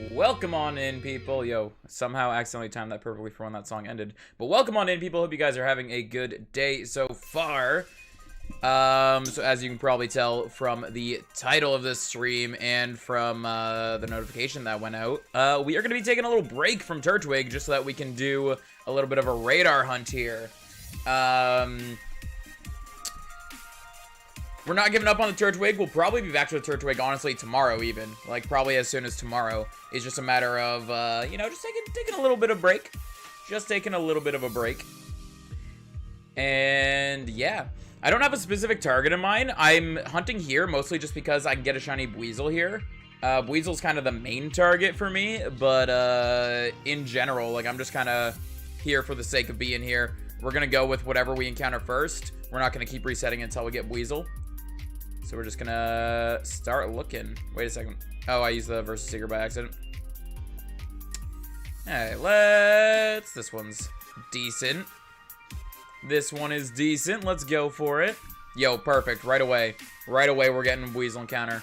Welcome on in, people. Yo, somehow accidentally timed that perfectly for when that song ended. But welcome on in, people. Hope you guys are having a good day so far. So as you can probably tell from the title of this stream and from the notification that went out, we are going to be taking a little break from Turtwig just so that we can do a little bit of a radar hunt here. We're not giving up on the Turtwig. We'll probably be back to the Turtwig, honestly, tomorrow even. Like, probably as soon as tomorrow. It's just a matter of, you know, just taking a little bit of break. Just taking a little bit of a break. And, yeah. I don't have a specific target in mind. I'm hunting here mostly just because I can get a shiny Buizel here. Buizel's kind of the main target for me. But, in general, like, I'm just kind of here for the sake of being here. We're going to go with whatever we encounter first. We're not going to keep resetting until we get Buizel. So we're just gonna start looking. Wait a second. Oh, I used the versus seeker by accident. Alright, this one's decent. This one is decent. Let's go for it. Yo, perfect. Right away. Right away, we're getting a Buizel encounter.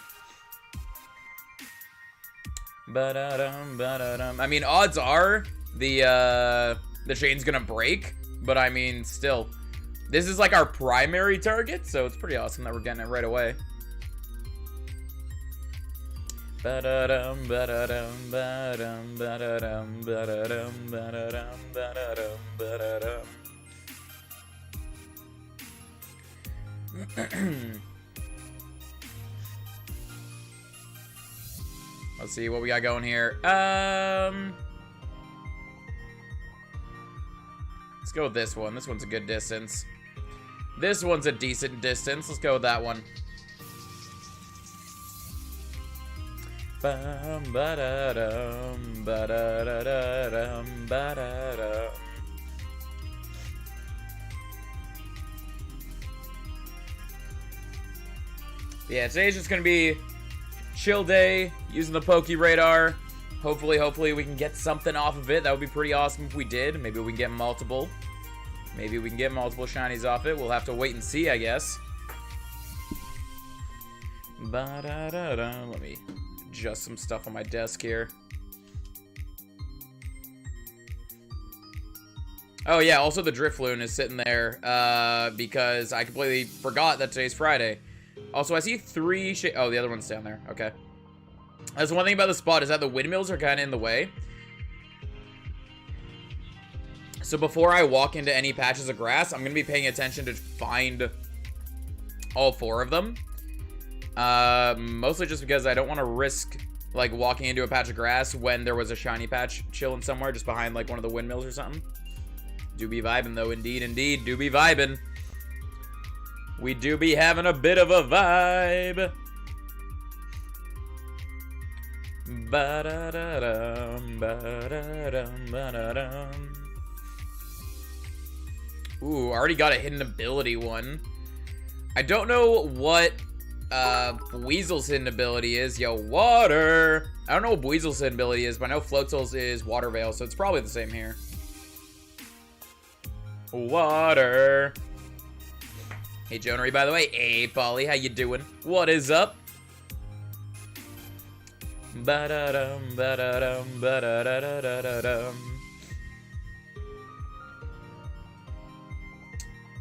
I mean, odds are the chain's gonna break, but I mean, still. This is like our primary target, so it's pretty awesome that we're getting it right away. Let's see what we got going here. Let's go with this one. This one's a good distance. This one's a decent distance. Let's go with that one. Yeah, today's just gonna be chill day, using the Poke Radar. Hopefully we can get something off of it. That would be pretty awesome if we did. Maybe we can get multiple. Maybe we can get multiple shinies off it. We'll have to wait and see, I guess. Let me adjust some stuff on my desk here. Oh, yeah, also the Drifloon is sitting there because I completely forgot that today's Friday. Also, I see three oh, the other one's down there. Okay. That's one thing about the spot is that the windmills are kind of in the way. So before I walk into any patches of grass, I'm going to be paying attention to find all four of them. Mostly just because I don't want to risk, like, walking into a patch of grass when there was a shiny patch chilling somewhere just behind, like, one of the windmills or something. Do be vibing, though. Indeed. Do be vibing. We do be having a bit of a vibe. Ooh, already got a hidden ability one. I don't know what Buizel's hidden ability is. Yo, water. I don't know what Buizel's hidden ability is, but I know Floatzel's is Water Veil, so it's probably the same here. Water. Hey, Jonery, by the way. Hey, Polly, how you doing? What is up?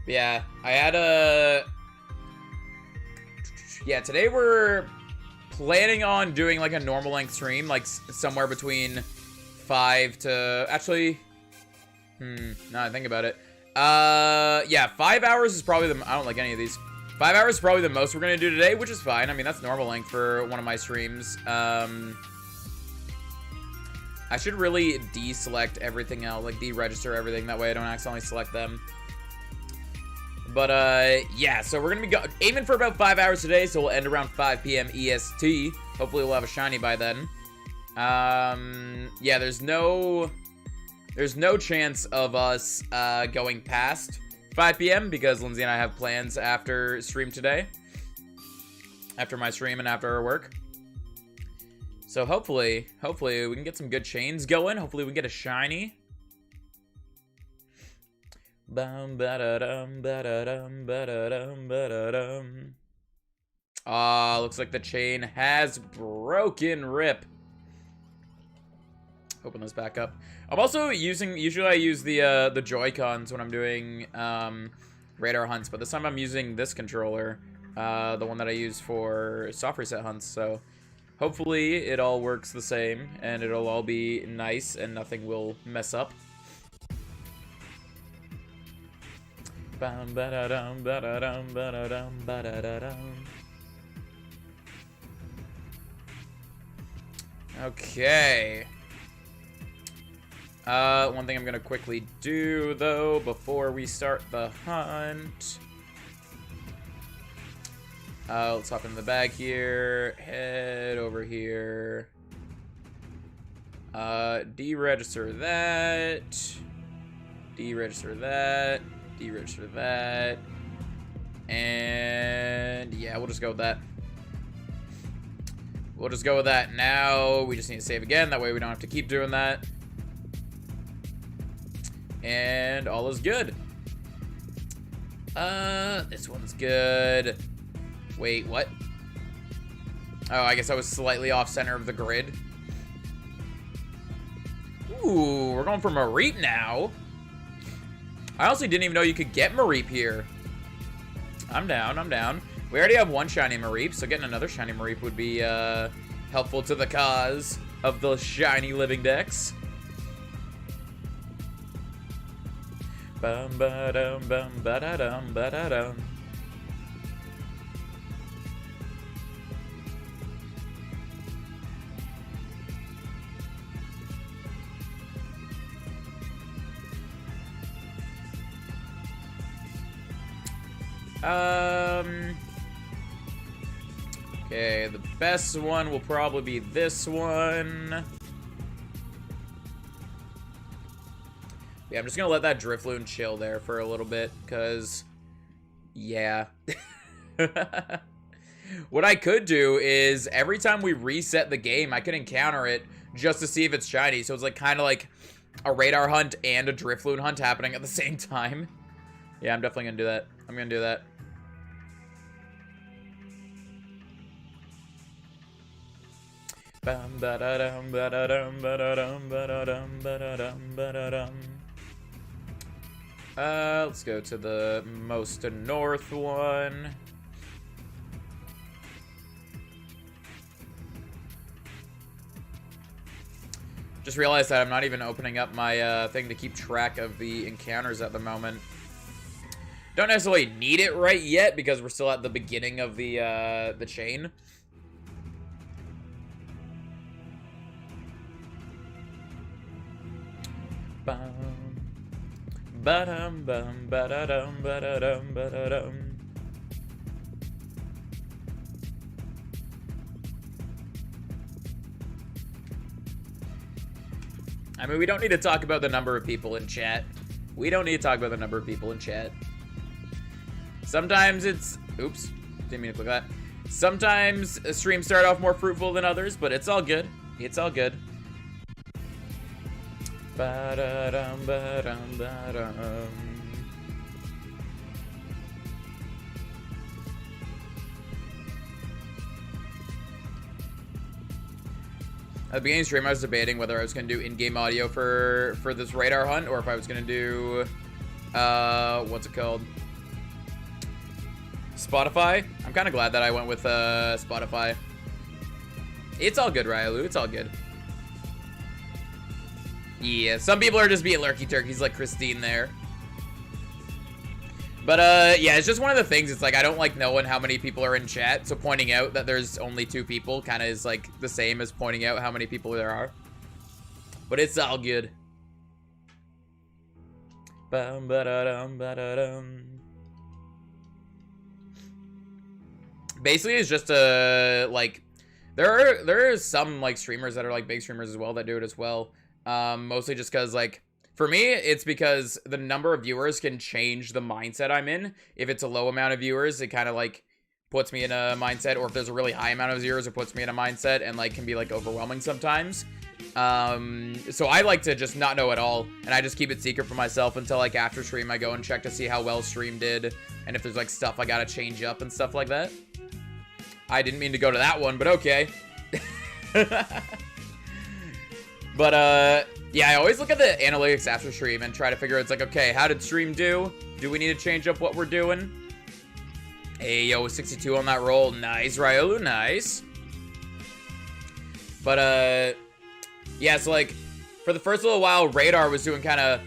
Yeah, I had a... Yeah, today we're planning on doing like a normal length stream, like somewhere between 5 to... Actually, now I think about it. Yeah, 5 hours is probably the... I don't like any of these. 5 hours is probably the most we're gonna do today, which is fine. I mean, that's normal length for one of my streams. I should really deselect everything else, like deregister everything. That way I don't accidentally select them. But, yeah, so we're gonna be aiming for about 5 hours today, so we'll end around 5 p.m. EST. Hopefully we'll have a shiny by then. Yeah, there's no chance of us, going past 5 p.m. because Lindsay and I have plans after stream today. After my stream and after our work. So hopefully we can get some good chains going. Hopefully we can get a shiny. Looks like the chain has broken. Rip. Open this back up. I'm also using, usually I use the Joy-Cons when I'm doing radar hunts, but this time I'm using this controller, the one that I use for soft reset hunts, so hopefully it all works the same, and it'll all be nice, and nothing will mess up. Okay. One thing I'm gonna quickly do, though, before we start the hunt. Let's hop in the bag here. Head over here. Deregister that. Deregister that. Deregister that. And yeah, we'll just go with that. We'll just go with that now. We just need to save again. That way we don't have to keep doing that. And all is good. This one's good. Wait, what? Oh, I guess I was slightly off center of the grid. Ooh, we're going for Mareep now. I honestly didn't even know you could get Mareep here. I'm down, I'm down. We already have one shiny Mareep, so getting another shiny Mareep would be helpful to the cause of the shiny living decks. Bum ba dum bum ba da dum ba da dum. Okay, the best one will probably be this one. Yeah, I'm just gonna let that Drifloon chill there for a little bit, because, yeah. What I could do is, every time we reset the game, I could encounter it just to see if it's shiny. So it's like kind of like a radar hunt and a Drifloon hunt happening at the same time. Yeah, I'm definitely gonna do that. I'm gonna do that. Bum ba da dum ba da dum ba da dum ba da dum ba da dum ba da dum. Let's go to the most north one. Just realized that I'm not even opening up my thing to keep track of the encounters at the moment. Don't necessarily need it right yet because we're still at the beginning of the chain. Bum. Ba-dum bum ba-da-dum ba-da-dum ba-da-dum. I mean, we don't need to talk about the number of people in chat. We don't need to talk about the number of people in chat. Sometimes it's... Oops. Didn't mean to click that. Sometimes streams start off more fruitful than others, but it's all good. It's all good. Ba-da-dum, ba-dum, ba-dum. At the beginning of the stream, I was debating whether I was going to do in-game audio for this radar hunt, or if I was going to do, what's it called? Spotify. I'm kind of glad that I went with Spotify. It's all good, Ryalu. It's all good. Yeah, some people are just being lurky turkeys like Christine there. But, yeah, it's just one of the things. It's like, I don't like knowing how many people are in chat, so pointing out that there's only 2 people kind of is, like, the same as pointing out how many people there are. But it's all good. Bum, ba-da-dum, ba-da-dum. Basically, it's just a, like, there are some, like, streamers that are, like, big streamers as well that do it as well. Mostly just because, like, for me, it's because the number of viewers can change the mindset I'm in. If it's a low amount of viewers, it kind of, like, puts me in a mindset. Or if there's a really high amount of viewers, it puts me in a mindset and, like, can be, like, overwhelming sometimes. So I like to just not know at all. And I just keep it secret for myself until, like, after stream, I go and check to see how well stream did. And if there's, like, stuff I gotta change up and stuff like that. I didn't mean to go to that one, but okay. But, yeah, I always look at the analytics after stream and try to figure out, it's like, okay, how did stream do? Do we need to change up what we're doing? Hey, yo, 62 on that roll. Nice, Ryolu, nice. But, yeah, so, like, for the first little while, Radar was doing kind of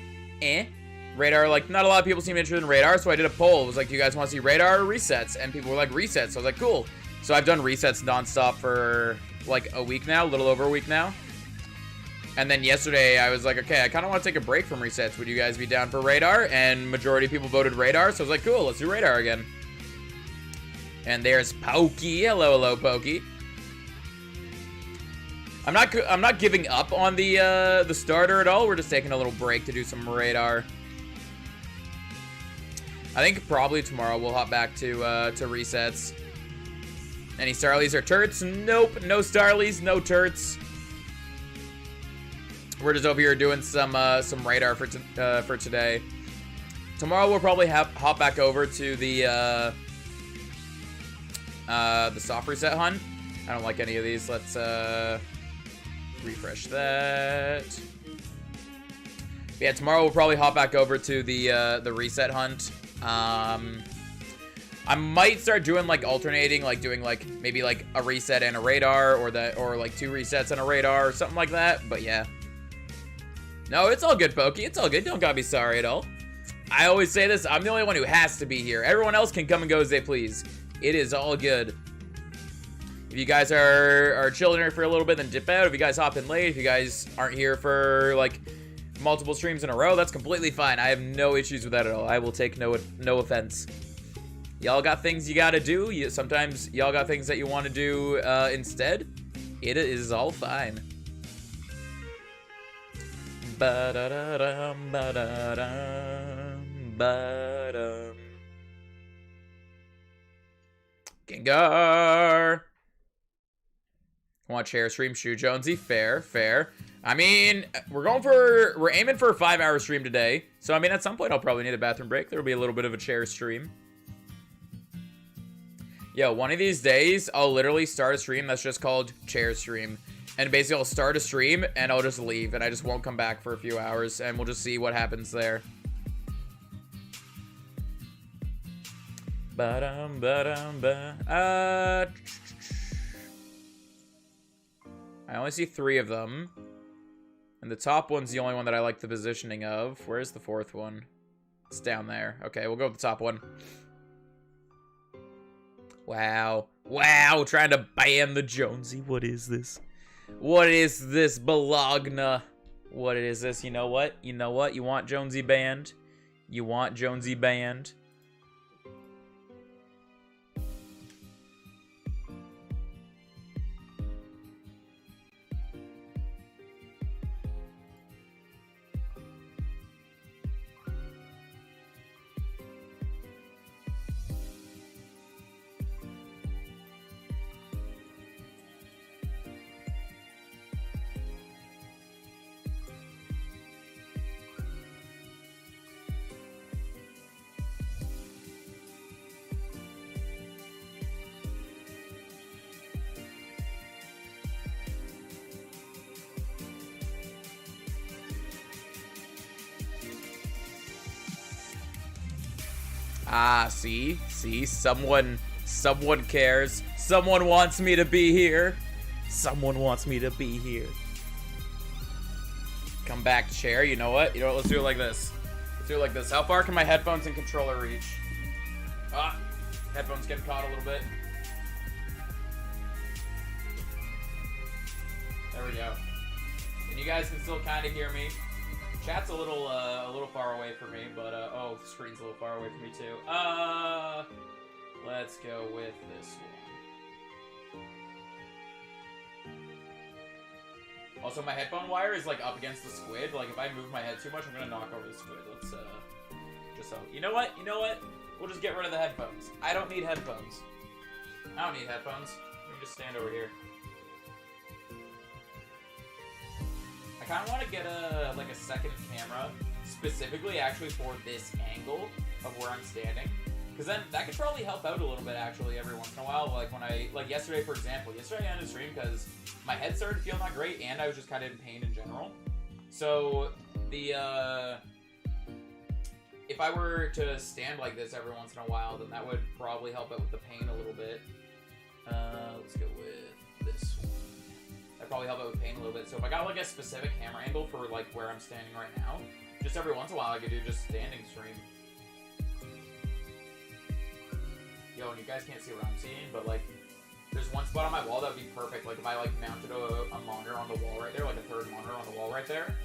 Radar, like, not a lot of people seem interested in Radar, so I did a poll. It was like, do you guys want to see Radar or resets? And people were like, resets. So I was like, cool. So I've done resets nonstop for, like, a week now, a little over a week now. And then yesterday, I was like, okay, I kind of want to take a break from resets. Would you guys be down for Radar? And majority of people voted Radar, so I was like, cool, let's do Radar again. And there's Pokey. Hello, hello, Pokey. I'm not giving up on the starter at all. We're just taking a little break to do some Radar. I think probably tomorrow we'll hop back to resets. Any Starlies or Turts? Nope, no Starlies, no Turts. We're just over here doing some Radar for today. Tomorrow we'll probably hop back over to the soft reset hunt. I don't like any of these. Let's refresh that. Yeah, tomorrow we'll probably hop back over to the reset hunt. I might start doing like alternating, like doing like maybe like a reset and a Radar, or like 2 resets and a Radar or something like that. But yeah. No, it's all good, Pokey. It's all good. Don't gotta be sorry at all. I always say this, I'm the only one who has to be here. Everyone else can come and go as they please. It is all good. If you guys are chilling here for a little bit, then dip out. If you guys hop in late, if you guys aren't here for like multiple streams in a row, that's completely fine. I have no issues with that at all. I will take no offense. Y'all got things you gotta do. Sometimes y'all got things that you want to do instead. It is all fine. Ba-da-da-dum, ba-da-dum, ba-dum. Gengar. Want chair stream, Shoe Jonesy? Fair, fair. I mean, we're aiming for a 5-hour stream today. So, I mean, at some point, I'll probably need a bathroom break. There'll be a little bit of a chair stream. Yo, one of these days, I'll literally start a stream that's just called chair stream. And basically, I'll start a stream, and I'll just leave. And I just won't come back for a few hours. And we'll just see what happens there. Ba-dum, ba-dum, ba. I only see 3 of them. And the top one's the only one that I like the positioning of. Where's the 4th one? It's down there. Okay, we'll go with the top one. Wow. Wow, trying to ban the Jonesy. What is this? What is this, Bologna? What is this? You know what? You know what? You want Jonesy banned? You want Jonesy banned? Ah, see, someone cares. Someone wants me to be here. Someone wants me to be here. Come back, chair. You know what? Let's do it like this. Let's do it like this. How far can my headphones and controller reach? Ah, headphones getting caught a little bit. There we go. And you guys can still kind of hear me. Chat's a little far away from me, but, oh, the screen's a little far away from me, too. Let's go with this one. Also, my headphone wire is, like, up against the Squid. Like, if I move my head too much, I'm gonna knock over the Squid. Let's, just so... You know what? We'll just get rid of the headphones. I don't need headphones. I don't need headphones. Let me just stand over here. I kind of want to get a second camera specifically actually for this angle of where I'm standing, Because then that could probably help out a little bit, actually, every once in a while. Like when like yesterday, for example. Yesterday I ended the stream because my head started feeling not great, and I was just kind of in pain in general. So if I were to stand like this every once in a while, then that would probably help out with the pain a little bit. Let's go with this one. That'd probably help out with pain a little bit. So if I got like a specific camera angle for like where I'm standing right now, just every once in a while I could do just standing stream. Yo, and you guys can't see what I'm seeing, but like there's one spot on my wall that would be perfect. Like if I like mounted a monitor on the wall right there, like a third monitor on the wall right there,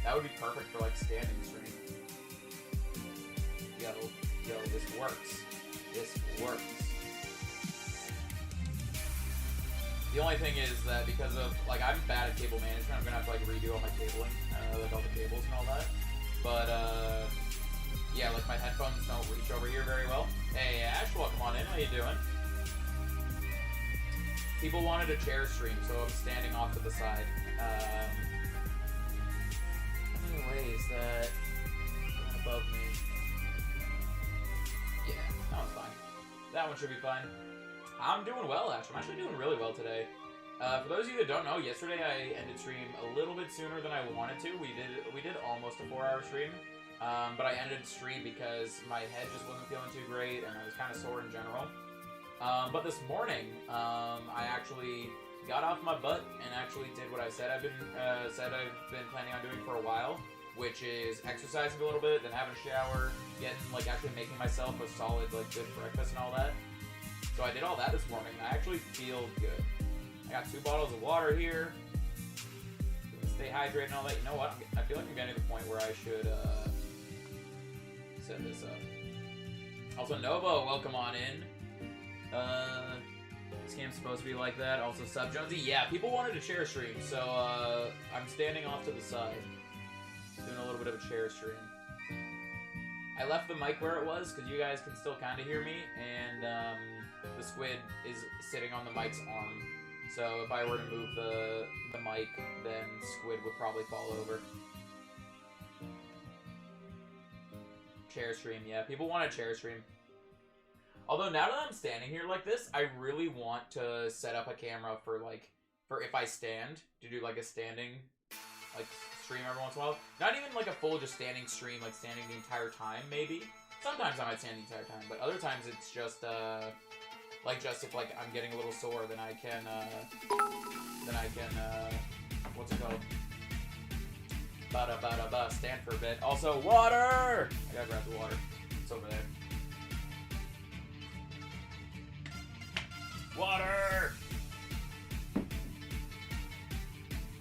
that would be perfect for like standing stream. Yo, this works. This works. The only thing is that because of, like, I'm bad at cable management, I'm gonna have to, like, redo all my cabling, like, all the cables and all that. But, yeah, like, my headphones don't reach over here very well. Hey, Ash, welcome on in. How you doing? People wanted a chair stream, so I'm standing off to the side. How many ways that above me? Yeah, that one's fine. That one should be fine. I'm doing well, Ash. I'm actually doing really well today. For those of you that don't know, yesterday I ended stream a little bit sooner than I wanted to. We did almost a 4-hour stream, but I ended stream because my head just wasn't feeling too great, and I was kind of sore in general. But this morning, I actually got off my butt and actually did what I said I've been planning on doing for a while, which is exercising a little bit, then having a shower, like actually making myself a solid like good breakfast and all that. So I did all that this morning. I actually feel good. I got 2 bottles of water here. Stay hydrated and all that. You know what? I feel like I'm getting to the point where I should set this up. Also, Novo, welcome on in. This game's supposed to be like that. Also, Sub Jonesy. Yeah, people wanted a chair stream, so I'm standing off to the side. Doing a little bit of a chair stream. I left the mic where it was because you guys can still kind of hear me, and the squid is sitting on the mic's arm. So if I were to move the mic, then Squid would probably fall over. Chair stream, yeah. People want a chair stream. Although now that I'm standing here like this, I really want to set up a camera for if I stand, to do like a standing like stream every once in a while. Not even like a full just standing stream, like standing the entire time maybe. Sometimes I might stand the entire time, but other times it's just just if like I'm getting a little sore, then I can what's it called? Stand for a bit. Also, water! I gotta grab the water. It's over there. Water!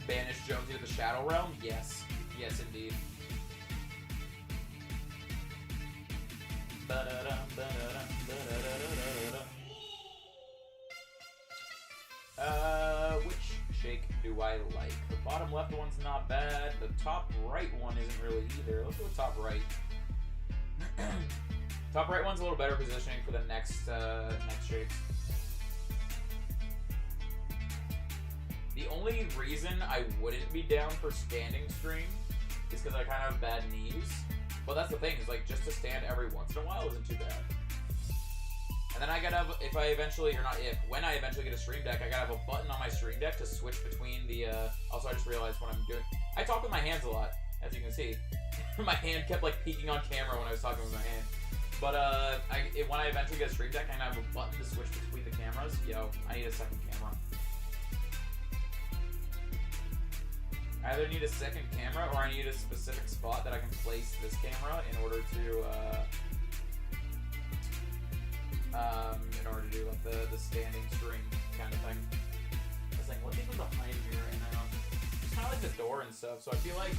Banish Jonesy to the Shadow Realm? Yes. Yes, indeed. Which shake do I like? The bottom left one's not bad. The top right one isn't really either. Let's go with top right. Top right one's a little better positioning for the next shakes. The only reason I wouldn't be down for standing stream is because I kind of have bad knees. But that's the thing, is like just to stand every once in a while isn't too bad. And then I gotta have, when I eventually get a stream deck, I gotta have a button on my stream deck to switch between the, also I just realized what I'm doing. I talk with my hands a lot, as you can see. My hand kept like peeking on camera when I was talking with my hand. But when I eventually get a stream deck, I have a button to switch between the cameras. Yo, I need a second camera. I either need a second camera or I need a specific spot that I can place this camera in order to do like the standing stream kind of thing. I was like, what's even behind me right now? It's kind of like the door and stuff, so I feel like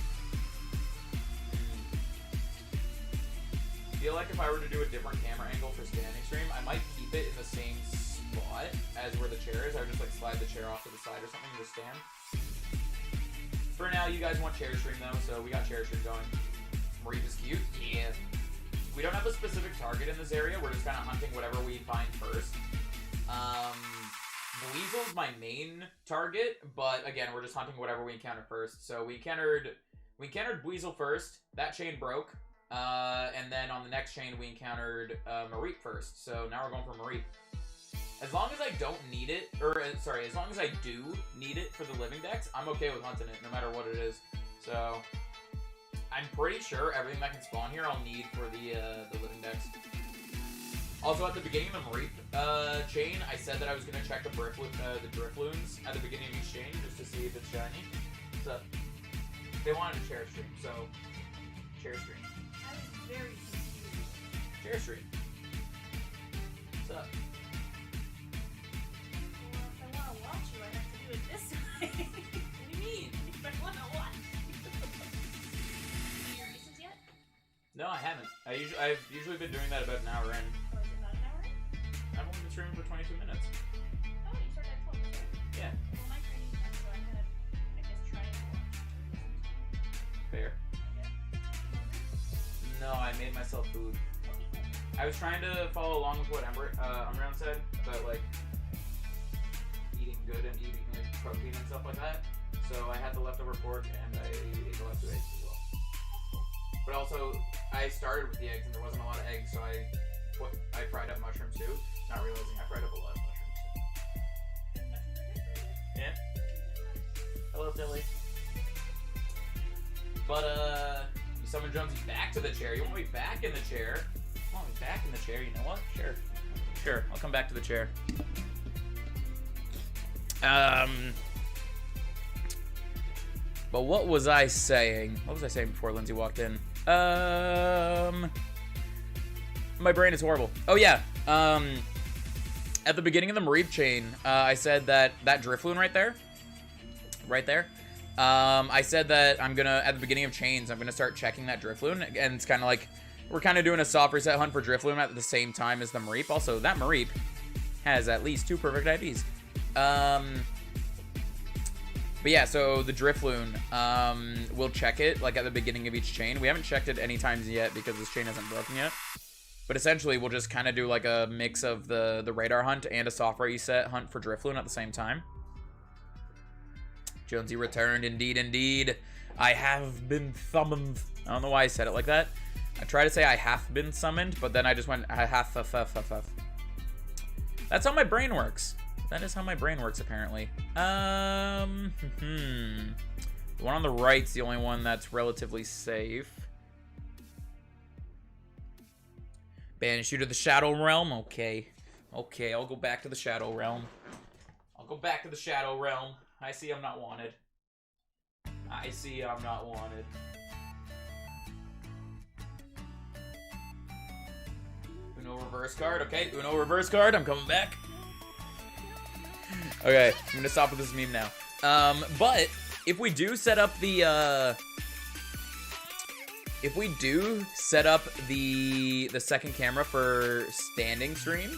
if I were to do a different camera angle for standing stream, I might keep it in the same spot as where the chair is. I would just like slide the chair off to the side or something and just stand. For now, you guys want chair stream though, so we got chair stream going. Reef is cute? Yeah. We don't have a specific target in this area. We're just kind of hunting whatever we find first. Weasel's my main target, but again, we're just hunting whatever we encounter first. So we encountered Weasel first. That chain broke. And then on the next chain, we encountered Mareep first. So now we're going for Mareep. As long as I don't need it, or sorry, as long as I do need it for the living dex, I'm okay with hunting it, no matter what it is. So I'm pretty sure everything that can spawn here, I'll need for the living dex. Also, at the beginning of the Mareep chain, I said that I was gonna check the Drifloons at the beginning of each chain just to see if it's shiny. So they wanted a chair stream, so chair stream. I was very confused. Chair stream. What's up? Well, if I want to watch you, I have to do it this way. What do you mean? If I want to watch you. Do your recent yet? No, I haven't. I've usually been doing that about an hour in. Or is it not an hour? I've only been streaming for 22 minutes. Oh, you started at 12, right? Yeah. Well, my training time, so I'm gonna, I guess, try and watch or listen to. Fair. No, I made myself food. I was trying to follow along with what Umround said about like eating good and eating like protein and stuff like that. So I had the leftover pork and I ate the leftover eggs as well. But also, I started with the eggs and there wasn't a lot of eggs, so I fried up mushrooms too, not realizing I fried up a lot of mushrooms too. Yeah. Hello, Billy. But someone jumps back to the chair. You want me back in the chair? You want me back in the chair? You know what? Sure. Sure, I'll come back to the chair. But what was I saying? What was I saying before Lindsay walked in? My brain is horrible. Oh yeah. At the beginning of the Mareep chain, I said that Drifloon right there, I said that I'm gonna, at the beginning of chains, I'm gonna start checking that Drifloon, and it's kind of like, we're kind of doing a soft reset hunt for Drifloon at the same time as the Mareep. Also, that Mareep has at least 2 perfect IVs. But yeah, so the Drifloon, we'll check it like at the beginning of each chain. We haven't checked it any times yet because this chain hasn't broken yet. But essentially, we'll just kind of do like a mix of the radar hunt and a soft reset hunt for Drifloon at the same time. Jonesy returned, indeed, indeed. I have been summoned. I don't know why I said it like that. I tried to say I have been summoned, but then I just went, I have. That's how my brain works. That is how my brain works, apparently. The one on the right's the only one that's relatively safe. Banish you to the Shadow Realm? Okay. Okay, I'll go back to the Shadow Realm. I'll go back to the Shadow Realm. I see I'm not wanted. I see I'm not wanted. Uno reverse card. Okay, Uno reverse card. I'm coming back. Okay, I'm gonna stop with this meme now. But if we do set up the second camera for standing stream,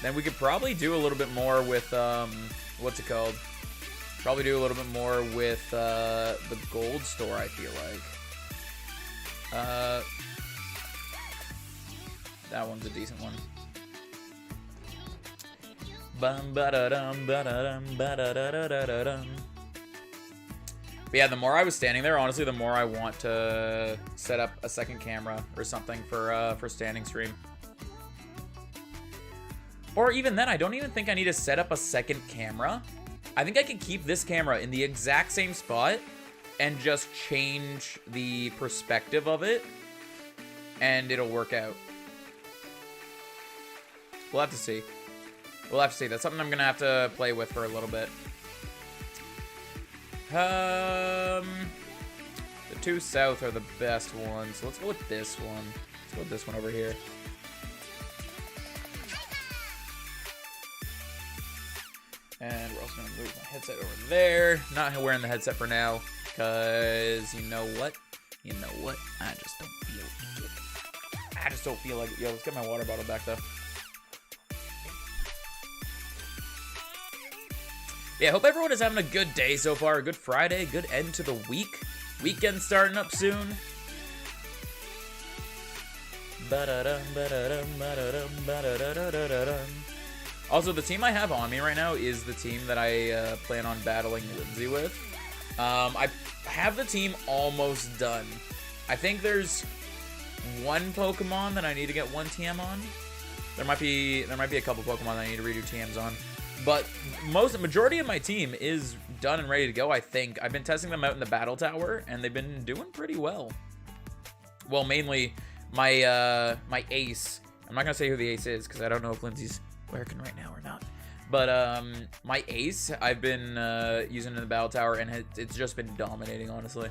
then we could probably do a little bit more with what's it called? Probably do a little bit more with the gold store, I feel like. That one's a decent one. Bum ba da dum ba da dum ba da da da da dum. But yeah, the more I was standing there, honestly, the more I want to set up a second camera or something for standing stream. Or even then, I don't even think I need to set up a second camera. I think I could keep this camera in the exact same spot and just change the perspective of it, and it'll work out. We'll have to see. We'll have to see. That's something I'm gonna have to play with for a little bit. The 2 south are the best ones. So let's go with this one. Let's go with this one over here. And we're also gonna move my headset over there. Not wearing the headset for now, because you know what? You know what? I just don't feel it. I just don't feel like it. Yo, let's get my water bottle back though. Yeah, hope everyone is having a good day so far. A good Friday, good end to the week. Weekend starting up soon. Also, the team I have on me right now is the team that I plan on battling Lindsay with. I have the team almost done. I think there's one Pokemon that I need to get one TM on. There might be a couple Pokemon that I need to redo TMs on. But majority of my team is done and ready to go, I think. I've been testing them out in the battle tower, and they've been doing pretty well. Well, mainly my my ace. I'm not gonna say who the ace is because I don't know if Lindsay's working right now or not. But my ace, I've been using in the battle tower, and it's just been dominating, honestly.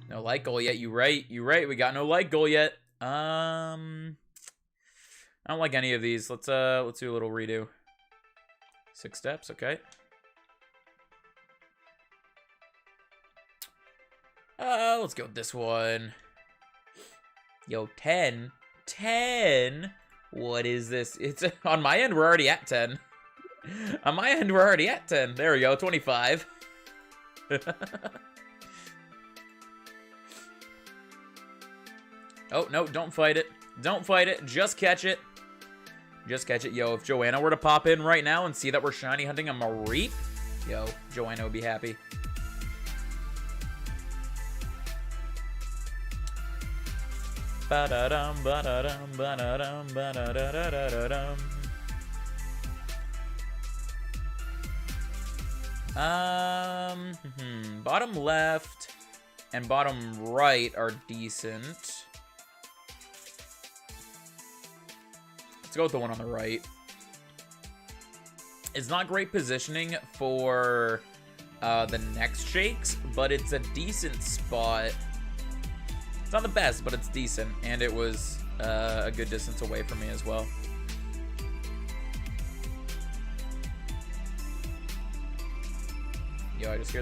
No light goal yet. You right. We got no light goal yet. I don't like any of these. Let's do a little redo. 6 steps, okay. Let's go with this one. Yo, 10. 10? What is this? It's on my end, we're already at 10. On my end, we're already at 10. There we go, 25. Oh, no, don't fight it. Don't fight it. Just catch it. Just catch it. Yo, if Joanna were to pop in right now and see that we're shiny hunting a Mareep, yo, Joanna would be happy. Ba-da-dum, ba-da-dum, ba-da-dum, ba-da-da-da-da-dum. Bottom left and bottom right are decent. Let's go with the one on the right. It's not great positioning for the next shakes, but it's a decent spot. It's not the best, but it's decent, and it was a good distance away from me as well. Yo, I just hear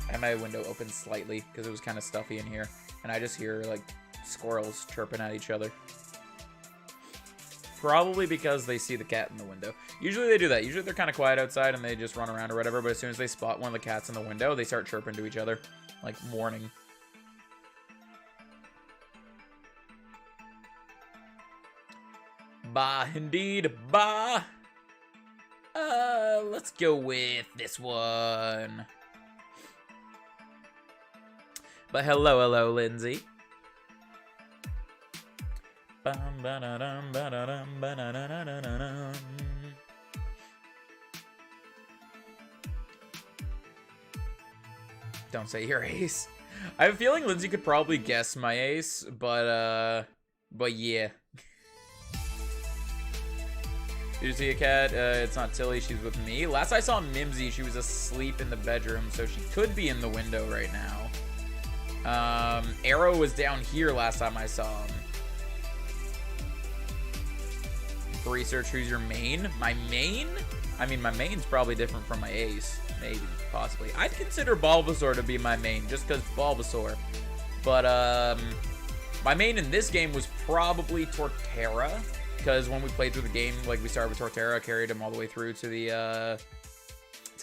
I had my window open slightly because it was kind of stuffy in here, and I just hear like squirrels chirping at each other. Probably because they see the cat in the window. Usually they do that. Usually they're kind of quiet outside and they just run around or whatever, but as soon as they spot one of the cats in the window, they start chirping to each other, like warning. Bah, indeed, bah. Let's go with this one. But hello, Lindsay. Don't say your ace. I have a feeling Lindsay could probably guess my ace, but yeah. Did you see a cat? It's not Tilly, she's with me. Last I saw Mimsy, she was asleep in the bedroom, so she could be in the window right now. Arrow was down here last time I saw him. Research who's your main. My main? I mean, my main's probably different from my ace. Maybe, possibly. I'd consider Bulbasaur to be my main, just because Bulbasaur. But, my main in this game was probably Torterra. Because when we played through the game, like, we started with Torterra, carried him all the way through to the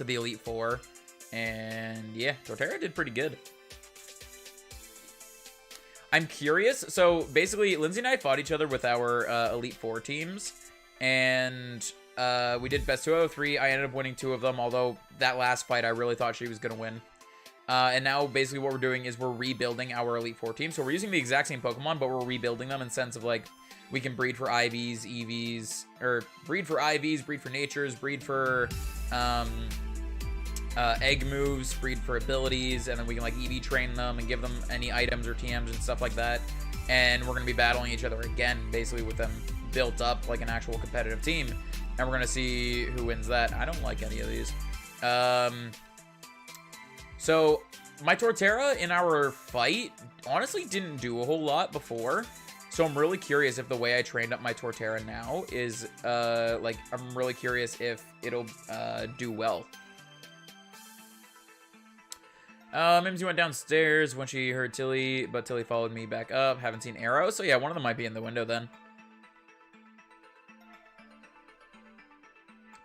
Elite Four. And, yeah, Torterra did pretty good. I'm curious. So, basically, Lindsay and I fought each other with our Elite Four teams. And we did best 2 out of 3. I ended up winning 2 of them, although that last fight I really thought she was going to win. And now basically what we're doing is we're rebuilding our Elite Four team. So we're using the exact same Pokemon, but we're rebuilding them in the sense of like we can breed for IVs, EVs, or breed for IVs, breed for natures, breed for egg moves, breed for abilities, and then we can like EV train them and give them any items or TMs and stuff like that. And we're going to be battling each other again, basically with them built up like an actual competitive team, and we're gonna see who wins that. I don't like any of these. So my Torterra in our fight honestly didn't do a whole lot before, so I'm really curious if the way I trained up my Torterra now is like I'm really curious if it'll do well. Mimsy went downstairs when she heard Tilly, but Tilly followed me back up. Haven't seen Arrow, so yeah, one of them might be in the window then.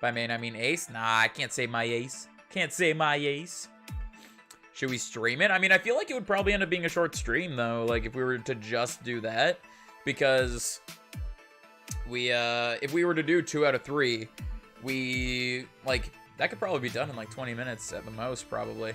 By main, I mean ace? Nah, I can't say my ace. Can't say my ace. Should we stream it? I mean, I feel like it would probably end up being a short stream, though, like, if we were to just do that. Because we, if we were to do 2 out of 3, we, like, that could probably be done in, like, 20 minutes at the most, probably.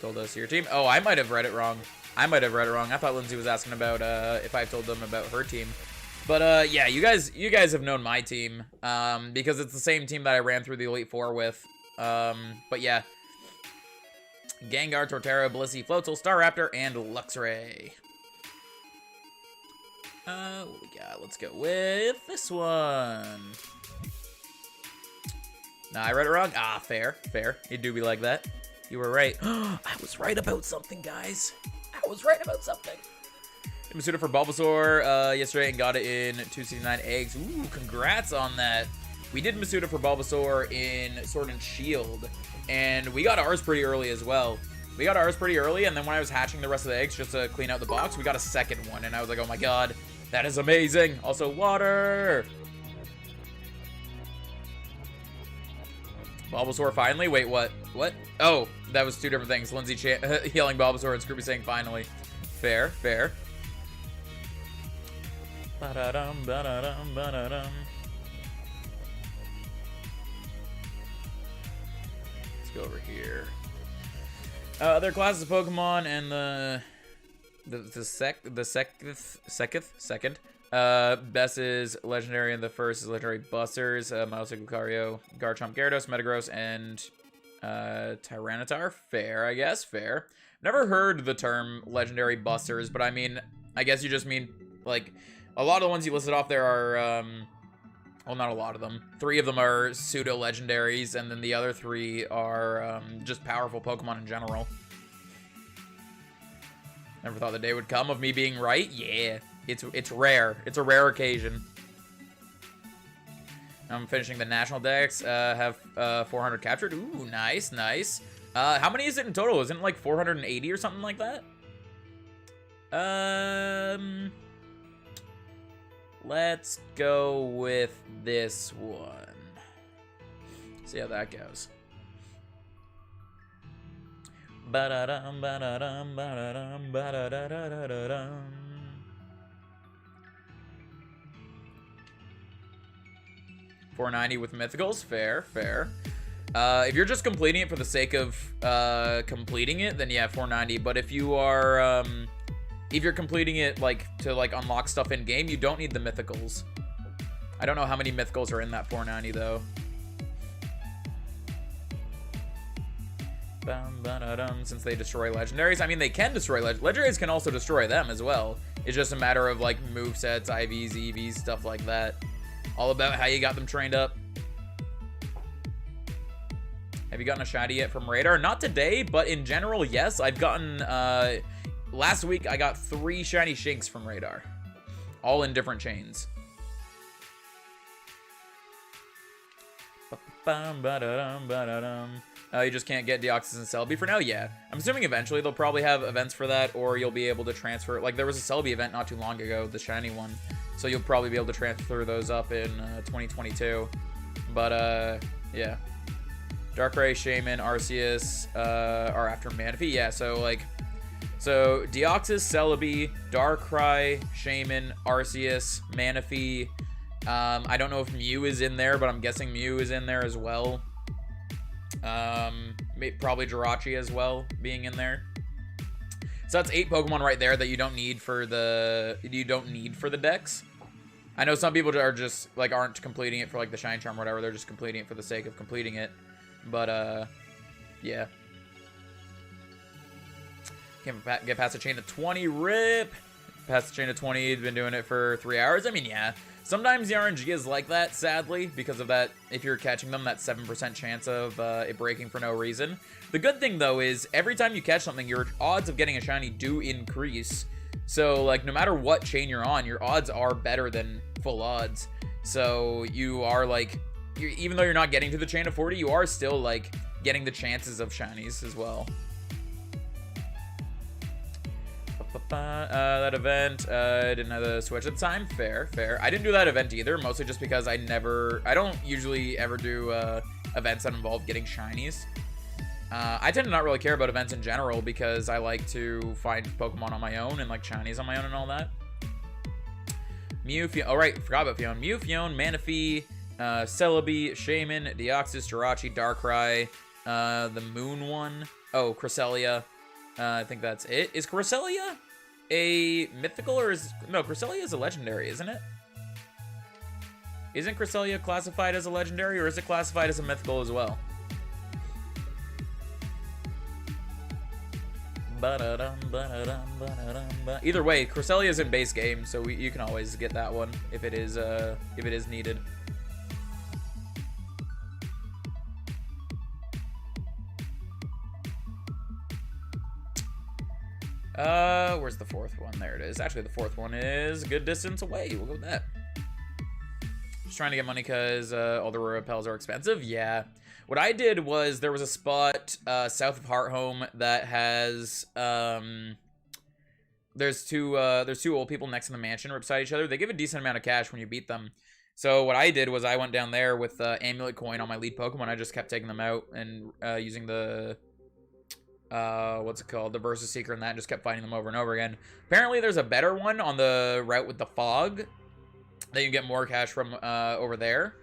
Told us your team. Oh, I might have read it wrong. I thought Lindsay was asking about if I told them about her team. But yeah, you guys have known my team because it's the same team that I ran through the Elite Four with. But yeah, Gengar, Torterra, Blissey, Floatzel, Staraptor, and Luxray. What we got? Let's go with this one. Nah, I read it wrong. Ah, fair. It do be like that. You were right. I was right about something, guys. I was right about something. Did Masuda for Bulbasaur yesterday and got it in 269 eggs. Ooh, congrats on that. We did Masuda for Bulbasaur in Sword and Shield, and we got ours pretty early as well. We got ours pretty early, and then when I was hatching the rest of the eggs just to clean out the box, we got a second one, and I was like, oh my god, that is amazing. Also, water. Bulbasaur finally? Wait, what? What? Oh, that was two different things. Lindsay yelling Bulbasaur and Scrooby saying finally. Fair. Ba-da-dum, ba-da-dum, ba-da-dum. Let's go over here. Other classes of Pokemon and the second. Best is legendary and the first is legendary Busters. Mousy, Lucario, Garchomp, Gyarados, Metagross, and Tyranitar. Fair, I guess. Fair. Never heard the term legendary Busters, but I mean, I guess you just mean, like, a lot of the ones you listed off there are, well, not a lot of them. 3 of them are pseudo-legendaries, and then the other 3 are just powerful Pokemon in general. Never thought the day would come of me being right. Yeah, it's rare. It's a rare occasion. I'm finishing the national decks. Have 400 captured. Ooh, nice. How many is it in total? Isn't it like 480 or something like that? Let's go with this one. See how that goes. Ba-da-dum, ba-da-dum, ba-da-dum, ba-da-da-da-da-dum. $490 with mythicals. Fair. If you're just completing it for the sake of completing it, then yeah, $490. But if you are if you're completing it like to like unlock stuff in game, you don't need the mythicals. I don't know how many mythicals are in that $490 though. Since they destroy legendaries, I mean, they can destroy legendaries, can also destroy them as well. It's just a matter of like movesets, IVs, EVs, stuff like that. All about how you got them trained up. Have you gotten a shiny yet from Radar? Not today, but in general, yes. I've gotten last week I got 3 shiny Shinx from Radar, all in different chains. You just can't get Deoxys and Celebi for now? Yeah. I'm assuming eventually they'll probably have events for that, or you'll be able to transfer. Like, there was a Celebi event not too long ago, the shiny one. So you'll probably be able to transfer those up in 2022. But, yeah. Darkrai, Shaman, Arceus are after Manaphy. Yeah, so, like... So, Deoxys, Celebi, Darkrai, Shaman, Arceus, Manaphy. I don't know if Mew is in there, but I'm guessing Mew is in there as well. Probably Jirachi as well being in there. So that's 8 Pokemon right there that you don't need for the decks. I know some people are just like aren't completing it for like the Shine Charm or whatever. They're just completing it for the sake of completing it. But yeah. Can't get past the chain of 20. Rip. Past the chain of 20. Been doing it for 3 hours. I mean, yeah. Sometimes the RNG is like that, sadly, because of that, if you're catching them, that 7% chance of it breaking for no reason. The good thing, though, is every time you catch something, your odds of getting a shiny do increase. So, like, no matter what chain you're on, your odds are better than full odds. So, you are, like, even though you're not getting to the chain of 40, you are still, like, getting the chances of shinies as well. That event, didn't have the Switch at the time. Fair. I didn't do that event either, mostly just because I don't usually ever do events that involve getting shinies. I tend to not really care about events in general because I like to find Pokemon on my own and like shinies on my own and all that. Mew, oh right, forgot about Fion. Mew, Fion, Manaphy, Celebi, Shaman, Deoxys, Jirachi, Darkrai, the Moon one. Oh, Cresselia. I think that's it. Is Cresselia a mythical or is... No, Cresselia is a legendary, isn't it? Isn't Cresselia classified as a legendary or is it classified as a mythical as well? Either way, Cresselia is in base game, so you can always get that one if it is needed. Where's the fourth one? There it is. Actually, the fourth one is a good distance away. We'll go with that. Just trying to get money because all the repels are expensive. Yeah. What I did was there was a spot south of Hearthome that has there's two old people next to the mansion right beside each other. They give a decent amount of cash when you beat them. So what I did was I went down there with amulet coin on my lead Pokemon. I just kept taking them out and using the what's it called, the Versus Seeker and that, and just kept fighting them over and over again. Apparently there's a better one on the route with the fog that you can get more cash from over there.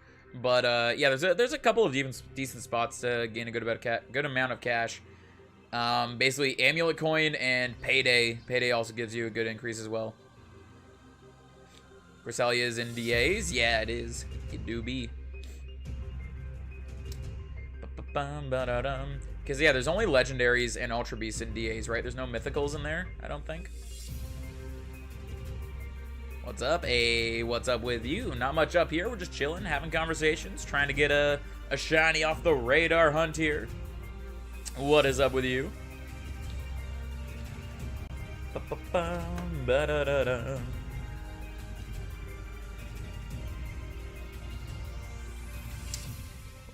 But yeah, there's a couple of decent spots to gain a good amount of cash. Basically amulet coin and payday. Payday also gives you a good increase as well. Cresselia is in DAs. Yeah, it is. It do be. Because yeah, there's only legendaries and ultra beasts in DAs, right? There's no mythicals in there, I don't think. What's up? Hey, what's up with you? Not much up here. We're just chilling, having conversations, trying to get a shiny off the radar hunt here. What is up with you? What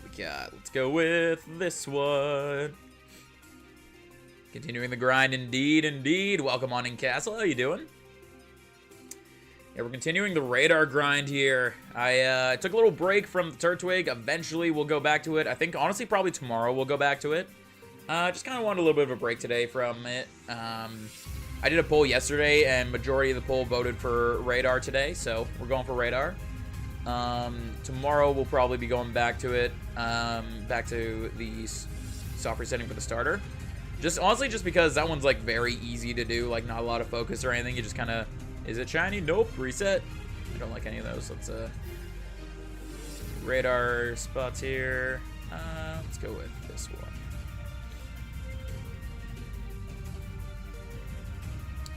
we got? Let's go with this one. Continuing the grind, indeed. Welcome on in, Castle. How you doing? Yeah, we're continuing the radar grind here. I took a little break from the Turtwig. Eventually, we'll go back to it. I think, honestly, probably tomorrow we'll go back to it. Just kind of wanted a little bit of a break today from it. I did a poll yesterday, and majority of the poll voted for radar today, so we're going for radar. Tomorrow, we'll probably be going back to it, back to the soft resetting for the starter. Honestly, just because that one's, like, very easy to do, like, not a lot of focus or anything. You just kind of... Is it shiny? Nope. Reset. I don't like any of those. Let's radar spots here. Let's go with this one.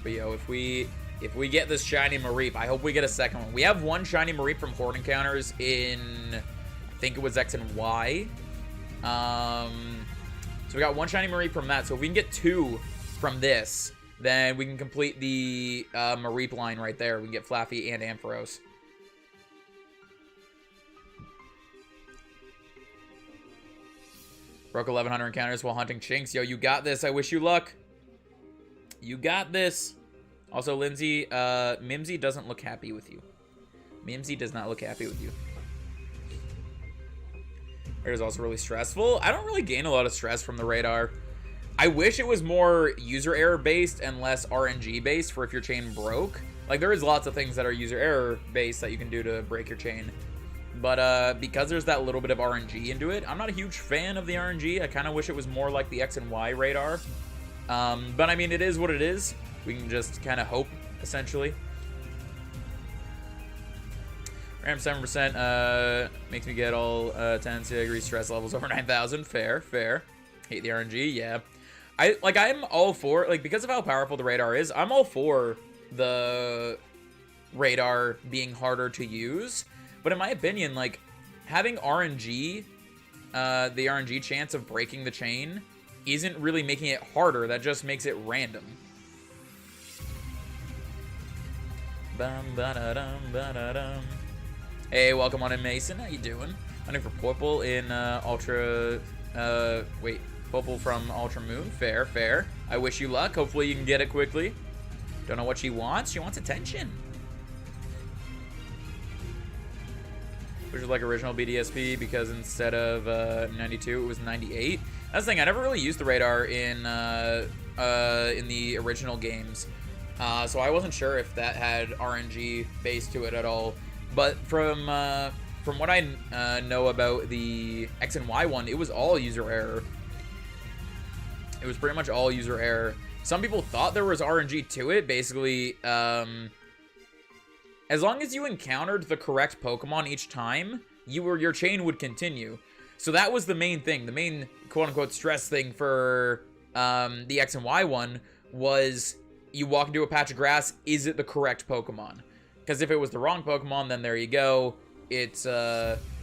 But yo, if we get this shiny Mareep, I hope we get a second one. We have one shiny Mareep from Horde Encounters in, I think it was X and Y. So we got one shiny Mareep from that. So if we can get two from this, then we can complete the Mareep line right there. We can get Flaffy and Ampharos. Broke 1,100 encounters while hunting Chinks. Yo, you got this. I wish you luck. You got this. Also, Lindsay, Mimsy doesn't look happy with you. Mimsy does not look happy with you. It is also really stressful. I don't really gain a lot of stress from the radar. I wish it was more user error based and less RNG based for if your chain broke. Like, there is lots of things that are user error based that you can do to break your chain. But because there's that little bit of RNG into it, I'm not a huge fan of the RNG. I kind of wish it was more like the X and Y radar. But I mean, it is what it is. We can just kind of hope, essentially. RAM 7% makes me get all 10 degree stress levels over 9,000. Fair. Hate the RNG, yeah. I'm all for, like, because of how powerful the radar is, I'm all for the radar being harder to use. But in my opinion, like, having RNG, the RNG chance of breaking the chain isn't really making it harder. That just makes it random. Hey, welcome on in, Mason. How you doing? Hunting for purple in Ultra... wait. Purple from Ultra Moon. Fair. I wish you luck. Hopefully you can get it quickly. Don't know what she wants. She wants attention. Which is like original BDSP because instead of 92, it was 98. That's the thing. I never really used the radar in the original games. So I wasn't sure if that had RNG base to it at all. But from what I know about the X and Y one, it was all user error. It was pretty much all user error. Some people thought there was RNG to it. Basically, as long as you encountered the correct Pokemon each time, your chain would continue. So that was the main thing. The main quote-unquote stress thing for the X and Y one was you walk into a patch of grass, is it the correct Pokemon? Because if it was the wrong Pokemon, then there you go. It's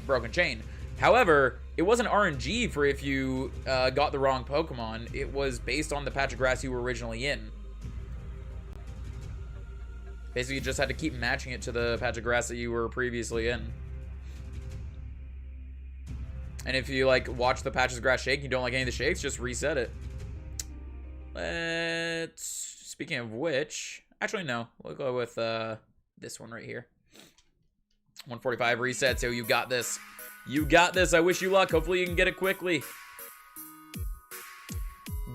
broken chain. However, it wasn't RNG for if you got the wrong Pokemon. It was based on the patch of grass you were originally in. Basically, you just had to keep matching it to the patch of grass that you were previously in. And if you, like, watch the patches of grass shake and you don't like any of the shakes, just reset it. Speaking of which... Actually, no. We'll go with this one right here. 145 reset, so you got this. You got this. I wish you luck. Hopefully you can get it quickly.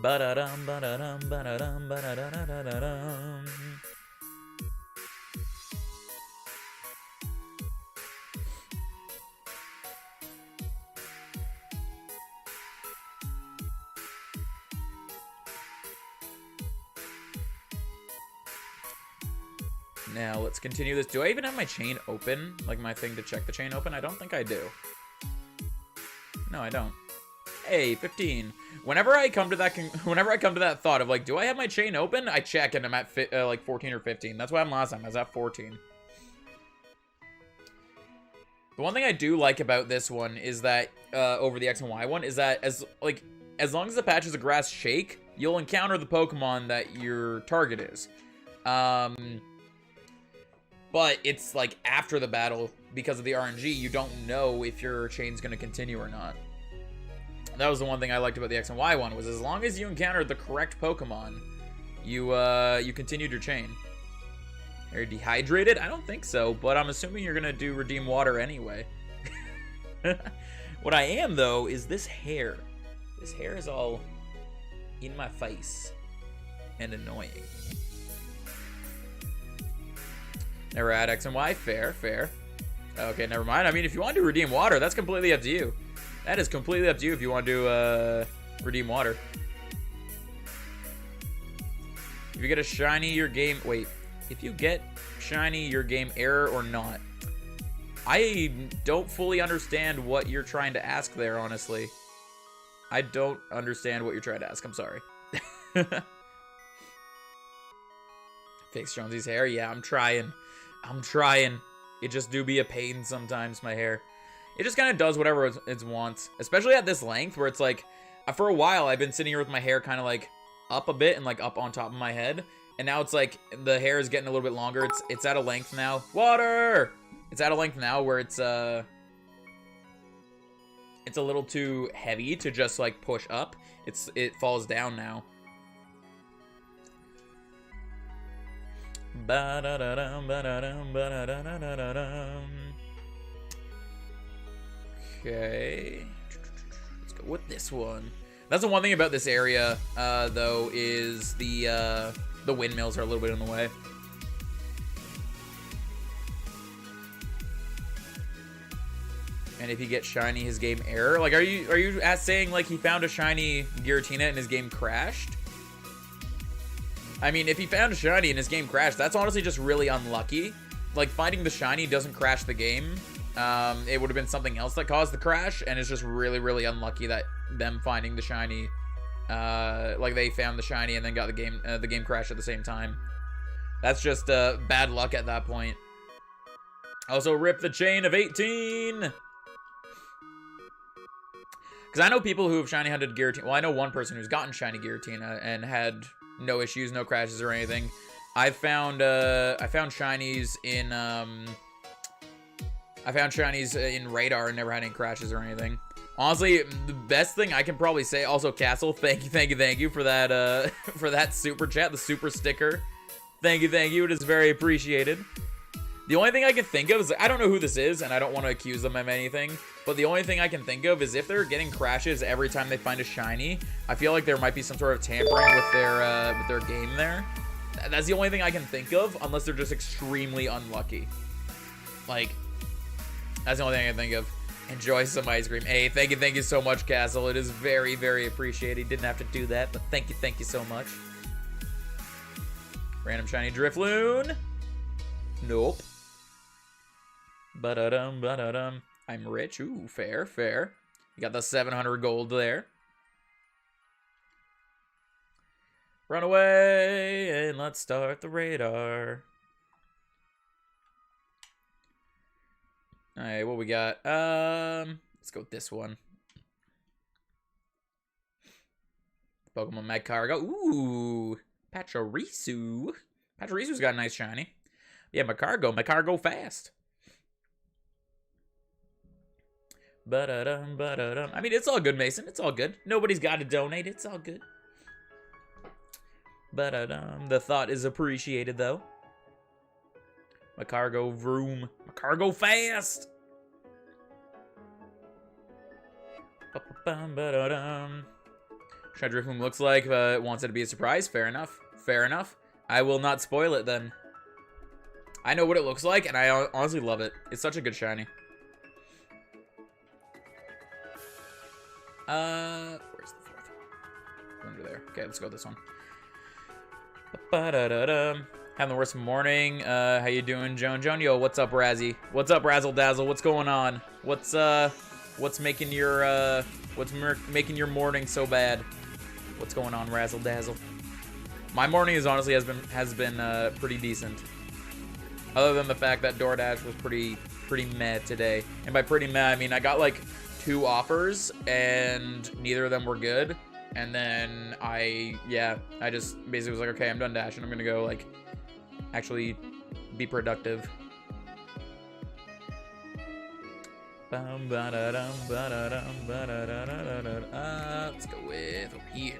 Ba-da-dum, ba-da-dum, ba-da-dum, ba-da-da-da-da-dum. Now, let's continue this. Do I even have my chain open? Like, my thing to check the chain open? I don't think I do. No, I don't. Hey, 15. Whenever I come to that thought of, like, do I have my chain open? I check, and I'm at, like, 14 or 15. That's what happened last time. I was at 14. The one thing I do like about this one is that, over the X and Y one, is that, as long as the patches of grass shake, you'll encounter the Pokemon that your target is. But it's, like, after the battle, because of the RNG, you don't know if your chain's going to continue or not. That was the one thing I liked about the X and Y one, was as long as you encountered the correct Pokemon, you continued your chain. Are you dehydrated? I don't think so, but I'm assuming you're going to do Redeem Water anyway. What I am, though, is this hair. This hair is all in my face and annoying. Never had X and Y. Fair, fair. Okay, never mind. I mean, if you want to redeem water, that's completely up to you. That is completely up to you if you want to redeem water. If you get a shiny, your game... Wait. If you get shiny, your game error or not. I don't fully understand what you're trying to ask there, honestly. I don't understand what you're trying to ask. I'm sorry. Fix Jonesy's hair? Yeah, I'm trying. I'm trying. It just do be a pain sometimes, my hair. It just kind of does whatever it wants. Especially at this length, where it's like... For a while, I've been sitting here with my hair kind of like up a bit and like up on top of my head. And now it's like the hair is getting a little bit longer. It's at a length now. Water! It's at a length now where it's a little too heavy to just like push up. It falls down now. Okay. Let's go with this one. That's the one thing about this area, though, is the windmills are a little bit in the way. And if you get shiny, his game error. Like, are you saying like he found a shiny Giratina and his game crashed? I mean, if he found a shiny and his game crashed, that's honestly just really unlucky. Like, finding the shiny doesn't crash the game. It would have been something else that caused the crash, and it's just really, really unlucky that them finding the shiny, like they found the shiny and then got the game crashed at the same time. That's just bad luck at that point. Also, rip the chain of 18. Because I know people who have shiny hunted Giratina. Well, I know one person who's gotten shiny Giratina and had no issues, no crashes or anything. I found shinies in Radar and never had any crashes or anything. Honestly, the best thing I can probably say, also Castle, thank you for that for that super chat, the super sticker. Thank you, it is very appreciated. The only thing I can think of is, I don't know who this is, and I don't want to accuse them of anything, but the only thing I can think of is if they're getting crashes every time they find a shiny, I feel like there might be some sort of tampering with their game there. That's the only thing I can think of, unless they're just extremely unlucky. Like, that's the only thing I can think of. Enjoy some ice cream. Hey, thank you so much, Castle. It is very, very appreciated. Didn't have to do that, but thank you so much. Random shiny Drifloon. Nope. Ba-da-dum, ba-da-dum. I'm rich. Ooh, fair, fair. You got the 700 gold there. Run away, and let's start the radar. Alright, what we got? Let's go with this one. Pokemon Magcargo. Ooh, Pachirisu. Pachirisu's got a nice shiny. Yeah, Magcargo fast. Ba-da-dum, ba-da-dum. I mean, it's all good, Mason. It's all good. Nobody's got to donate. It's all good. Ba-da-dum. The thought is appreciated, though. Magcargo vroom. Magcargo fast. Ba-da-dum. Shadrikum looks like wants it to be a surprise. Fair enough. Fair enough. I will not spoil it then. I know what it looks like, and I honestly love it. It's such a good shiny. Where's the fourth one? Under there. Okay, let's go with this one. Ba-da-da-dum. Having the worst morning. How you doing, Joan? Yo, what's up, Razzie? What's up, Razzle Dazzle? What's going on? What's making your making your morning so bad? What's going on, Razzle Dazzle? My morning is honestly has been pretty decent. Other than the fact that DoorDash was pretty meh today. And by pretty meh, I mean I got like 2 offers and neither of them were good. And then I just basically was like, okay, I'm done dashing. I'm gonna go like actually be productive. Let's go with over here.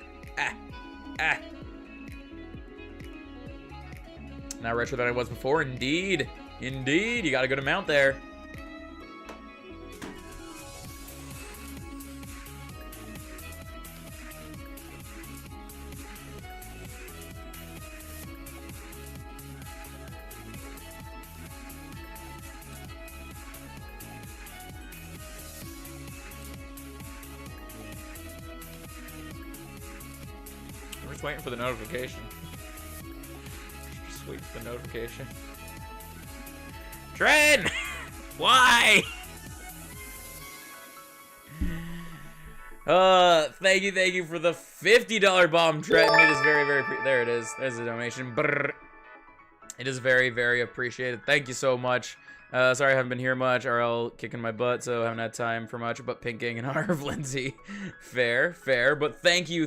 Now richer than I was before. Indeed. Indeed. You got a good amount there. I'm just waiting for the notification. Just waiting for the notification. Tren! Why? Thank you for the $50 bomb, Trenton. It is very there it is. There's the donation. Brrr. It is very appreciated. Thank you so much. Sorry I haven't been here much. RL kicking my butt, so I haven't had time for much. But pinking and Honor of Lindsay. Fair. But thank you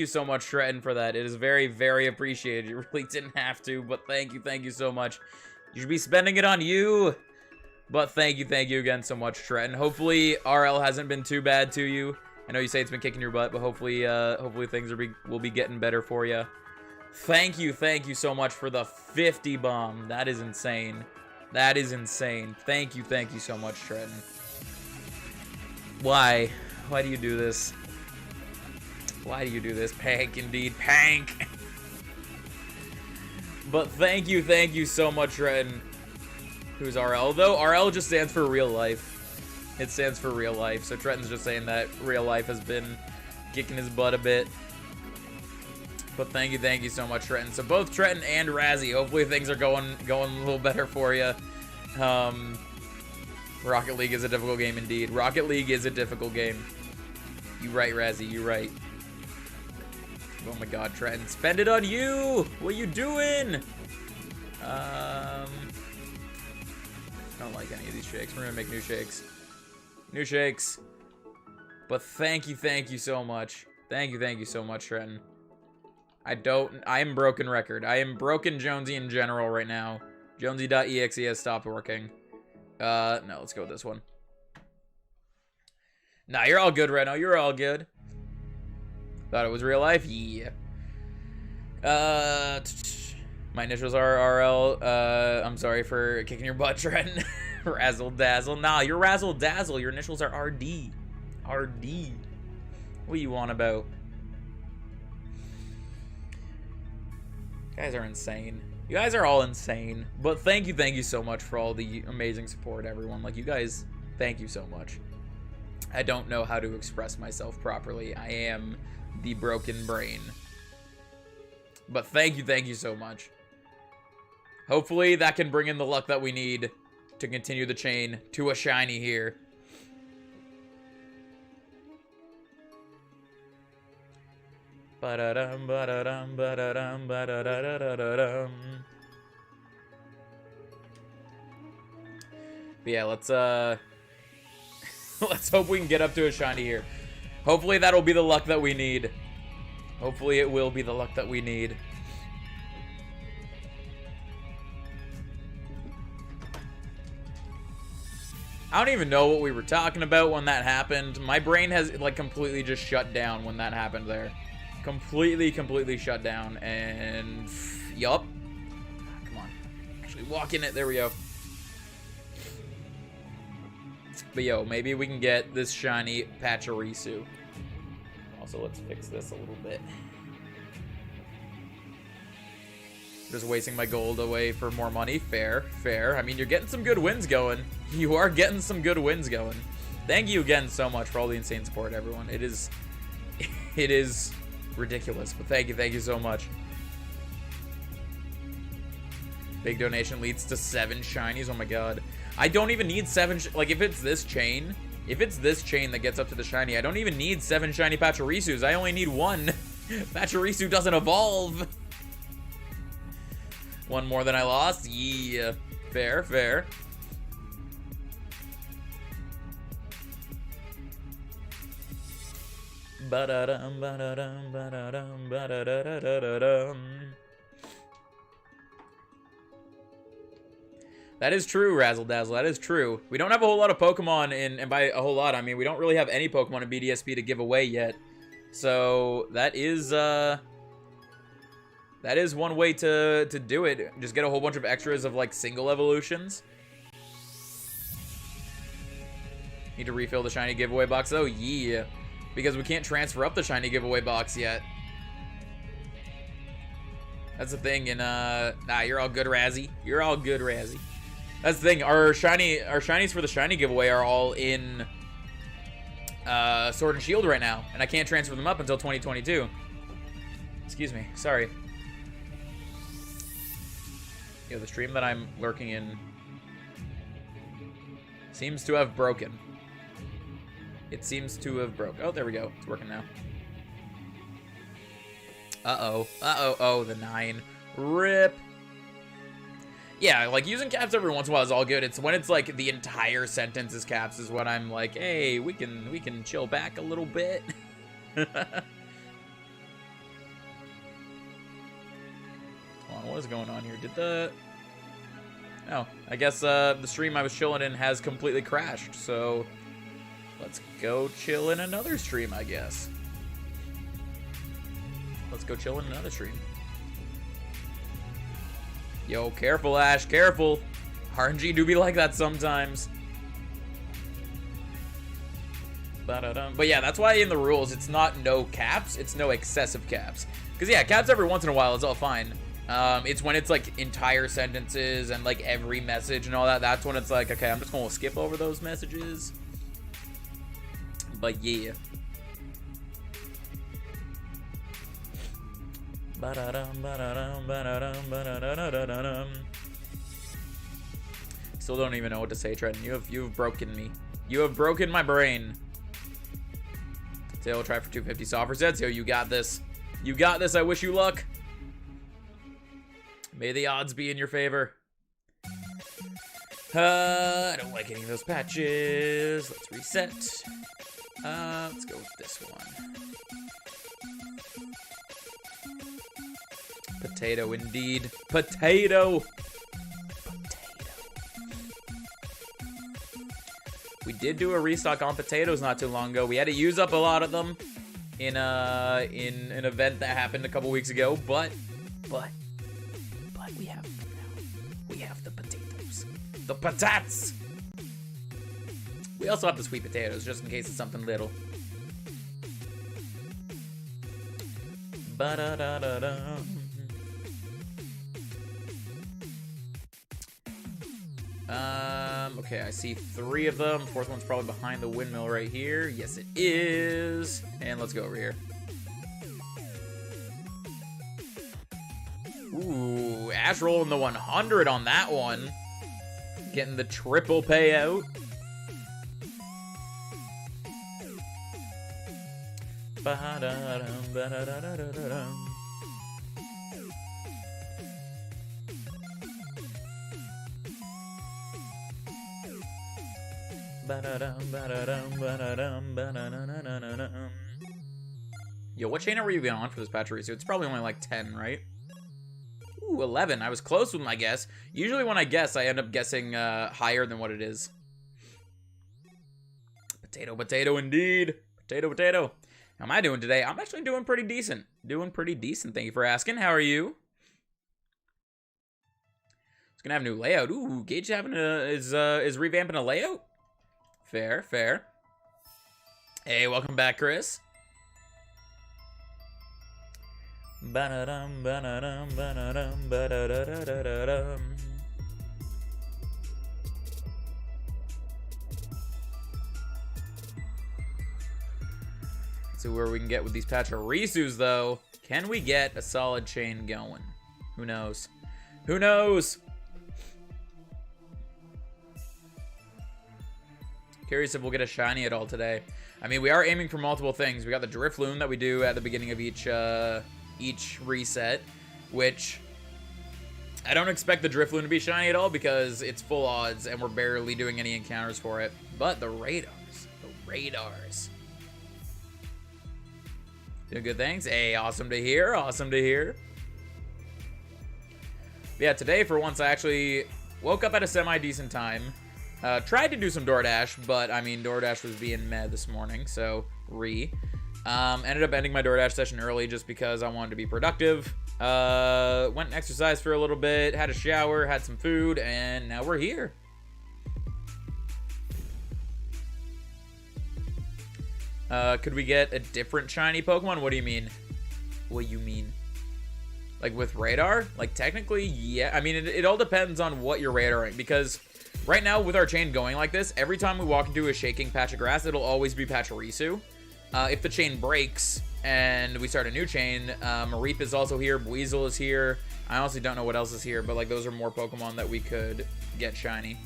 so much, Trenton, for that. It is very appreciated. You really didn't have to, but thank you so much. You should be spending it on you. But thank you again so much, Trenton. Hopefully RL hasn't been too bad to you. I know you say it's been kicking your butt, but hopefully things will be getting better for you. Thank you so much for the 50 bomb. That is insane. That is insane. Thank you so much, Trenton. Why? Why do you do this? Why do you do this? Pank, indeed. Pank! But thank you so much, Trenton. Who's RL? Though RL just stands for real life. It stands for real life. So Trenton's just saying that real life has been kicking his butt a bit. But thank you so much, Trenton. So both Trenton and Razzie, hopefully things are going a little better for you. Rocket League is a difficult game indeed. Rocket League is a difficult game. You right, Razzie, you right. Oh my god, Trenton, spend it on you! What are you doing? I don't like any of these shakes. We're gonna make new shakes. New shakes. But thank you so much. Thank you so much, Trenton. I am broken record. I am broken Jonesy in general right now. Jonesy.exe has stopped working. No, let's go with this one. Nah, you're all good, Reno. You're all good. Thought it was real life? Yeah. My initials are RL. I'm sorry for kicking your butt, Trenton. Razzle Dazzle. Nah, you're Razzle Dazzle. Your initials are RD. RD. What you want about? You guys are insane. You guys are all insane. But thank you so much for all the amazing support, everyone. Like, you guys, thank you so much. I don't know how to express myself properly. I am the broken brain. But thank you so much. Hopefully that can bring in the luck that we need to continue the chain to a shiny here. Ba-da-dum, ba-da-dum, ba-da-dum, ba-da-da-da-da-dum. But yeah, let's let's hope we can get up to a shiny here. Hopefully that'll be the luck that we need. Hopefully it will be the luck that we need. I don't even know what we were talking about when that happened. My brain has like completely just shut down when that happened there. Completely shut down. And yup. Come on. Actually walk in it. There we go. But yo, maybe we can get this shiny Pachirisu. Also, let's fix this a little bit. Just wasting my gold away for more money. Fair, fair. I mean, you're getting some good wins going. You are getting some good wins going. Thank you again so much for all the insane support, everyone. It is ridiculous, but thank you so much. Big donation leads to 7 shinies. Oh my god. I don't even need 7, like if it's this chain that gets up to the shiny, I don't even need 7 shiny Pachirisus. I only need 1. Pachirisu doesn't evolve. 1 more than I lost. Yeah. Fair, fair. Ba-da-dum, ba-da-dum, ba-da-dum, ba-da-da-da-da-dum. That is true, Razzle Dazzle. That is true. We don't have a whole lot of Pokemon and by a whole lot, I mean we don't really have any Pokemon in BDSP to give away yet. So that is one way to do it. Just get a whole bunch of extras of like single evolutions. Need to refill the shiny giveaway box though? Yeah. Because we can't transfer up the shiny giveaway box yet. That's the thing, and nah, you're all good, Razzie. You're all good, Razzie. That's the thing. Our shinies for the shiny giveaway are all in Sword and Shield right now, and I can't transfer them up until 2022. Excuse me. Sorry. Yo, the stream that I'm lurking in seems to have broken. It seems to have broke. Oh, there we go. It's working now. Uh-oh. Uh-oh. Oh, the 9. RIP. Yeah, like, using caps every once in a while is all good. It's when it's, like, the entire sentence is caps is when I'm like, hey, we can chill back a little bit. Hold on, what is going on here? Did the... Oh, I guess, the stream I was chilling in has completely crashed, so... Let's go chill in another stream, I guess. Let's go chill in another stream. Yo, careful, Ash, careful. RNG do be like that sometimes. But yeah, that's why in the rules, it's not no caps, it's no excessive caps. Because yeah, caps every once in a while is all fine. It's when it's like entire sentences and like every message and all that, that's when it's like, okay, I'm just going to skip over those messages. But yeah. Still don't even know what to say, Trenton. You've broken me. You have broken my brain. Say, I'll try for 250 soft resets. Yo, you got this. You got this. I wish you luck. May the odds be in your favor. I don't like any of those patches. Let's reset. Let's go with this one. Potato indeed. Potato. We did do a restock on potatoes not too long ago. We had to use up a lot of them in an event that happened a couple weeks ago, but we have them now. We have the potatoes. The patats! We also have the sweet potatoes, just in case it's something little. Ba-da-da-da-da. Okay, I see 3 of them. 4th one's probably behind the windmill right here. Yes, it is. And let's go over here. Ooh, Ash rolling the 100 on that one. Getting the triple payout. Ba-da-dum, ba-da-da-da-da-dum. Yo, what chain are we on for this patch resuit? It's probably only like 10, right? Ooh, 11. I was close with my guess. Usually when I guess, I end up guessing higher than what it is. Potato, potato, indeed. Potato, potato. How am I doing today? I'm actually doing pretty decent. Doing pretty decent. Thank you for asking. How are you? It's gonna have a new layout. Ooh, Gage having is revamping a layout. Fair, fair. Hey, welcome back, Chris. Ba-da-dum, ba-da-dum, ba-da-dum, ba-da-da-da-da-dum. Let's see where we can get with these Pachirisus, though. Can we get a solid chain going? Who knows? Who knows? Curious if we'll get a shiny at all today. I mean, we are aiming for multiple things. We got the Drifloon that we do at the beginning of each reset, which I don't expect the Drifloon to be shiny at all because it's full odds and we're barely doing any encounters for it. But the radars. Doing good things. Hey, awesome to hear. Awesome to hear. Yeah, today for once I actually woke up at a semi-decent time. Tried to do some DoorDash, but I mean, DoorDash was being meh this morning, so ended up ending my DoorDash session early just because I wanted to be productive. Went and exercised for a little bit, had a shower, had some food, and now we're here. Could we get a different shiny Pokemon? What do you mean? What do you mean? Like with radar? Like technically, yeah. I mean, it all depends on what you're radaring because right now, with our chain going like this, every time we walk into a shaking patch of grass, it'll always be Pachirisu. If the chain breaks and we start a new chain, Mareep is also here, Buizel is here. I honestly don't know what else is here, but like those are more Pokemon that we could get shiny.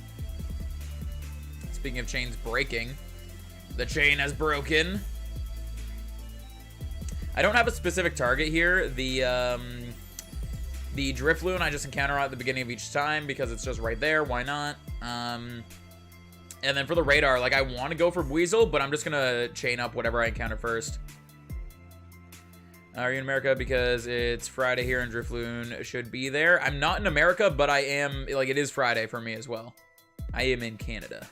Speaking of chains breaking, the chain has broken. I don't have a specific target here. The Drifloon I just encounter at the beginning of each time because it's just right there. Why not? And then for the radar, like I want to go for Buizel, but I'm just gonna chain up whatever I encounter first. Are you in America? Because it's Friday here and Drifloon should be there. I'm not in America, but I am, like it is Friday for me as well. I am in Canada.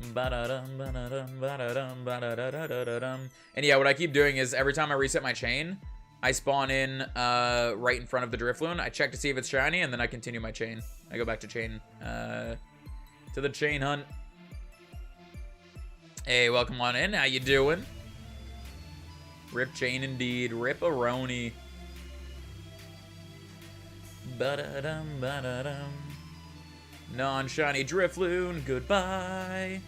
And yeah, what I keep doing is every time I reset my chain, I spawn in right in front of the Drifloon. I check to see if it's shiny, and then I continue my chain. I go back to chain, to the chain hunt. Hey, welcome on in. How you doing? Rip chain indeed. Rip-a-roni. Ba-da-dum, ba-da-dum. Non-shiny Drifloon, goodbye.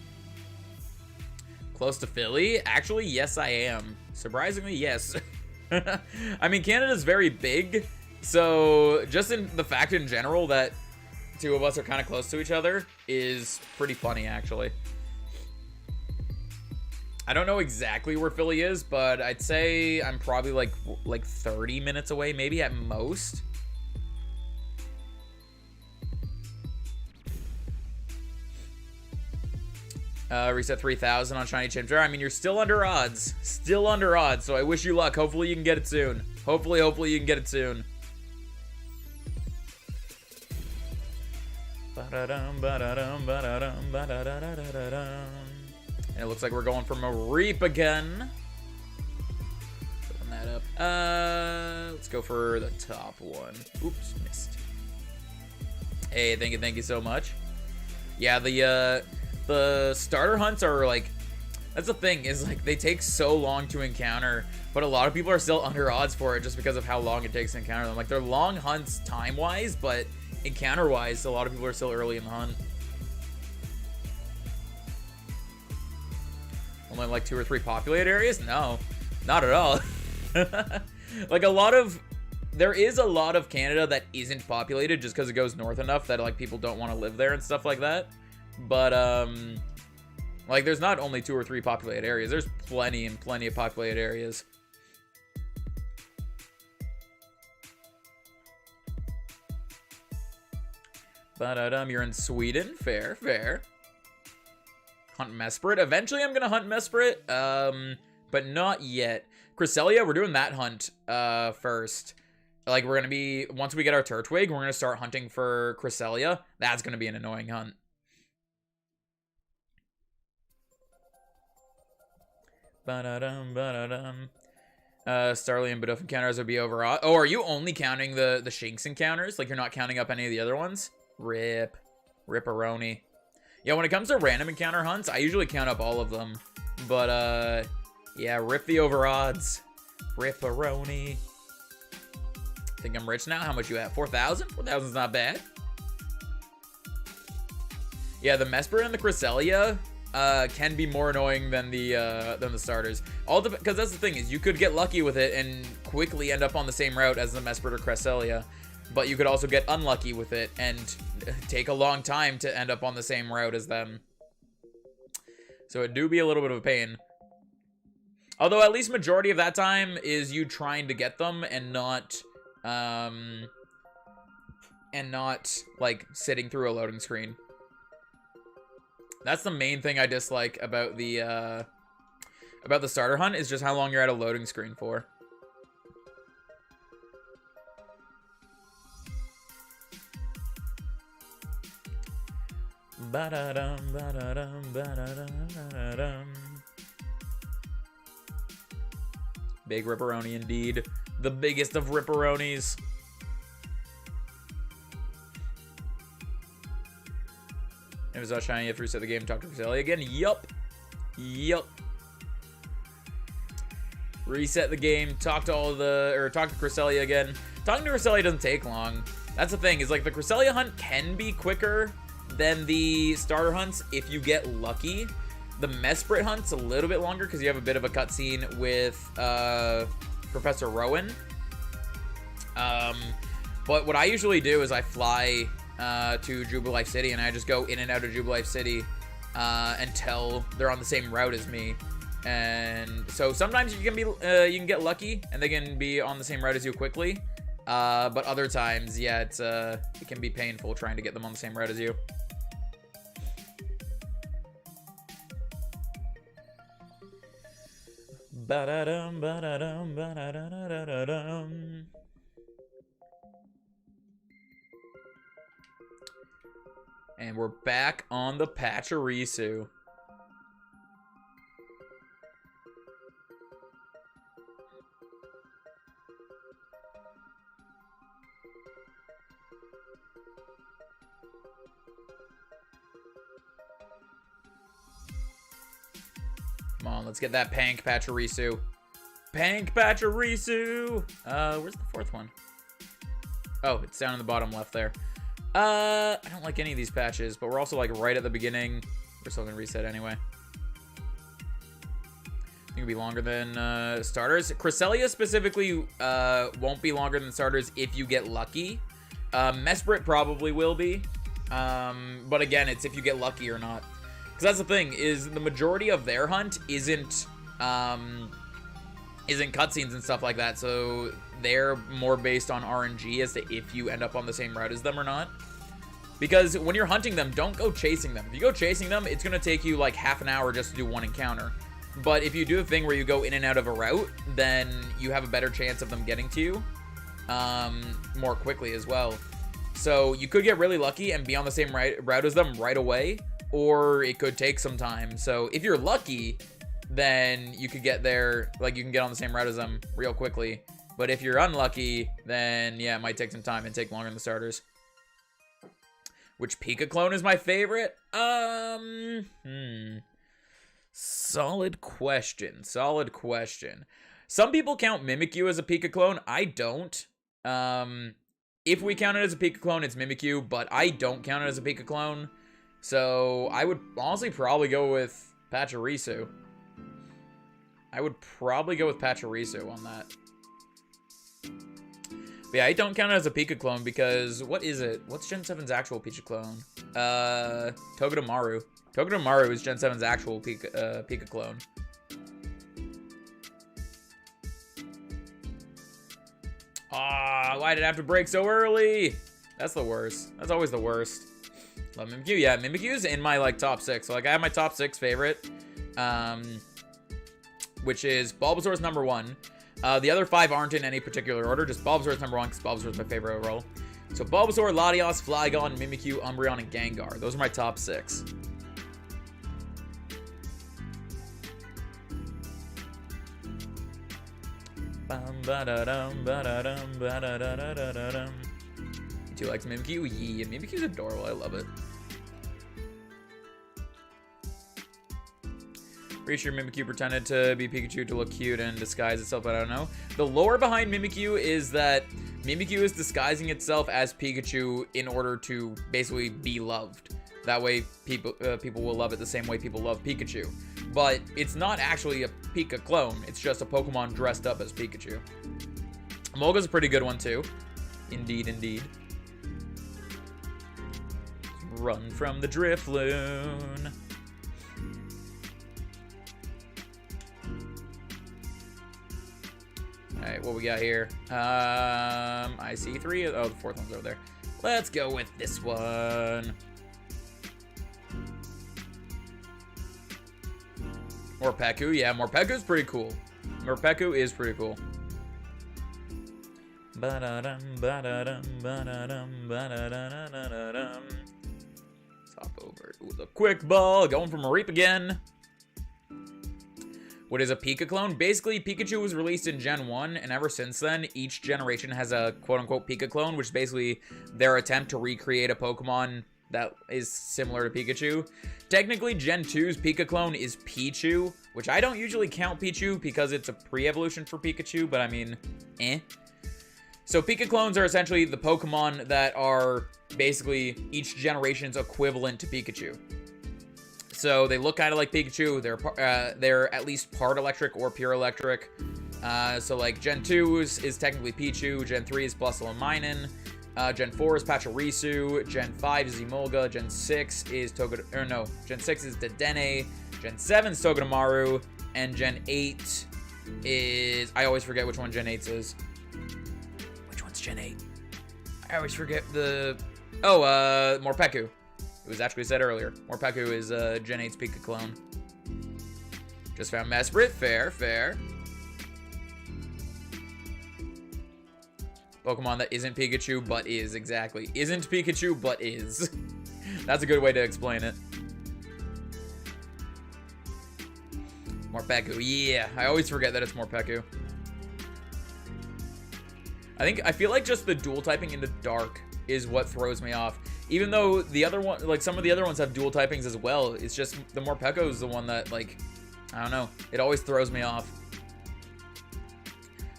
Close to Philly? Actually, yes, I am. Surprisingly, yes. I mean, Canada's very big, so just in the fact in general that two of us are kind of close to each other is pretty funny, actually. I don't know exactly where Philly is, but I'd say I'm probably like 30 minutes away, maybe at most. Reset 3,000 on shiny Chimchar. I mean, you're still under odds. Still under odds, so I wish you luck. Hopefully you can get it soon. Hopefully you can get it soon. And it looks like we're going for Mareep again. Open that up. Let's go for the top one. Oops, missed. Hey, thank you so much. Yeah, the starter hunts are like, that's the thing, is like they take so long to encounter, but a lot of people are still under odds for it just because of how long it takes to encounter them. Like they're long hunts time-wise, but encounter-wise, a lot of people are still early in the hunt. Only like 2 or 3 populated areas? No, not at all. Like there is a lot of Canada that isn't populated just because it goes north enough that like people don't want to live there and stuff like that. But like there's not only 2 or 3 populated areas. There's plenty and plenty of populated areas. But you're in Sweden. Fair, fair. Hunt Mesprit. Eventually I'm gonna hunt Mesprit, but not yet. Cresselia, we're doing that hunt first. Like, we're gonna be, once we get our Turtwig, we're gonna start hunting for Cresselia. That's gonna be an annoying hunt. Starly and Bidoof encounters would be overall. Oh, are you only counting the Shinx encounters? Like, you're not counting up any of the other ones? Rip. Ripperoni. Yeah, when it comes to random encounter hunts, I usually count up all of them. But, yeah, rip the overodds. Ripperoni. Think I'm rich now? How much you at? 4,000? 4,000's not bad. Yeah, the Mesprit and the Cresselia can be more annoying than the starters. Because that's the thing, is you could get lucky with it and quickly end up on the same route as the Mesprit or Cresselia. But you could also get unlucky with it and take a long time to end up on the same route as them. So it do be a little bit of a pain. Although at least majority of that time is you trying to get them and not like sitting through a loading screen. That's the main thing I dislike about the starter hunt, is just how long you're at a loading screen for. Ba-da-dum, ba-da-dum, ba-da-dum. Big Ripperoni indeed. The biggest of Ripperonis. If it's not shiny, you have to reset the game and talk to Cresselia again. Yup. Yup. Reset the game, talk to Cresselia again. Talking to Cresselia doesn't take long. That's the thing, is like the Cresselia hunt can be quicker than the starter hunts if you get lucky. The Mesprit hunt's a little bit longer because you have a bit of a cutscene with Professor Rowan. But what I usually do is I fly to Jubilife City, and I just go in and out of Jubilife City until they're on the same route as me. And so sometimes you can get lucky and they can be on the same route as you quickly. But other times, yeah, it can be painful trying to get them on the same route as you. Ba-da-dum, ba-da-dum, ba-da-da-da-da-dum. And we're back on the Pachirisu. Come on, let's get that Pank Pachirisu. Pank Pachirisu! Where's the 4th one? Oh, it's down in the bottom left there. I don't like any of these patches, but we're also like right at the beginning. We're still gonna reset anyway. I think it'll be longer than starters. Cresselia specifically won't be longer than starters if you get lucky. Mesprit probably will be. But again, it's if you get lucky or not. Because that's the thing, is the majority of their hunt isn't cutscenes and stuff like that, so they're more based on RNG as to if you end up on the same route as them or not. Because when you're hunting them, don't go chasing them. If you go chasing them, it's going to take you like half an hour just to do one encounter. But if you do a thing where you go in and out of a route, then you have a better chance of them getting to you more quickly as well. So you could get really lucky and be on the same route as them right away, or it could take some time. So if you're lucky, then you could get there, like you can get on the same route as them real quickly. But if you're unlucky, then yeah, it might take some time and take longer than the starters. Which Pika clone is my favorite? Solid question. Solid question. Some people count Mimikyu as a Pika clone. I don't. if we count it as a Pika clone, it's Mimikyu, but I don't count it as a Pika clone. So I would honestly probably go with Pachirisu. I would probably go with Pachirisu on that. But yeah, I don't count it as a Pika clone because what is it? What's Gen 7's actual Pika clone? Togedemaru. Togedemaru is Gen 7's actual Pika clone. Ah, why did it have to break so early? That's the worst. That's always the worst. Love Mimikyu. Yeah, Mimikyu is in my like top 6. So like I have my top 6 favorite, which is Bulbasaur's number 1. The other 5 aren't in any particular order. Just Bulbasaur's number 1 because Bulbasaur's my favorite overall. So Bulbasaur, Latios, Flygon, Mimikyu, Umbreon, and Gengar. Those are my top 6. You two likes Mimikyu? Yeah, Mimikyu's adorable. I love it. Pretty sure Mimikyu pretended to be Pikachu to look cute and disguise itself, but I don't know. The lore behind Mimikyu is that Mimikyu is disguising itself as Pikachu in order to basically be loved. That way, people will love it the same way people love Pikachu. But it's not actually a Pika clone. It's just a Pokemon dressed up as Pikachu. Molga's a pretty good one, too. Indeed, indeed. Run from the Drifloon. Alright, what we got here? I see 3. Oh, the 4th one's over there. Let's go with this one. Morpeko, yeah, Morpeko's pretty cool. Morpeko is pretty cool. Top over. Ooh, the quick ball. Going for Mareep again. What is a Pika clone? Basically, Pikachu was released in Gen 1, and ever since then, each generation has a quote-unquote Pika clone, which is basically their attempt to recreate a Pokemon that is similar to Pikachu. Technically, Gen 2's Pika clone is Pichu, which I don't usually count Pichu because it's a pre-evolution for Pikachu, but I mean, eh. So Pika clones are essentially the Pokemon that are basically each generation's equivalent to Pikachu. So they look kind of like Pikachu. They're at least part electric or pure electric. So like Gen 2 is technically Pichu. Gen 3 is Plusle. Gen 4 is Pachirisu. Gen 5 is Emolga. Gen 6 is Gen 6 is Dedenne. Gen 7 is Togedemaru. And Gen 8 is... I always forget which one Gen 8 is. Which one's Gen 8? I always forget the... Oh, Morpeko. It was actually said earlier. Morpeko is Gen 8's Pika clone. Just found Mesprit. Fair, fair. Pokemon that isn't Pikachu, but is, exactly. Isn't Pikachu, but is. That's a good way to explain it. Morpeko, yeah. I always forget that it's Morpeko. I feel like just the dual typing into Dark is what throws me off. Even though the other one, like some of the other ones have dual typings as well, it's just the Morpeko is the one that, like, I don't know. It always throws me off.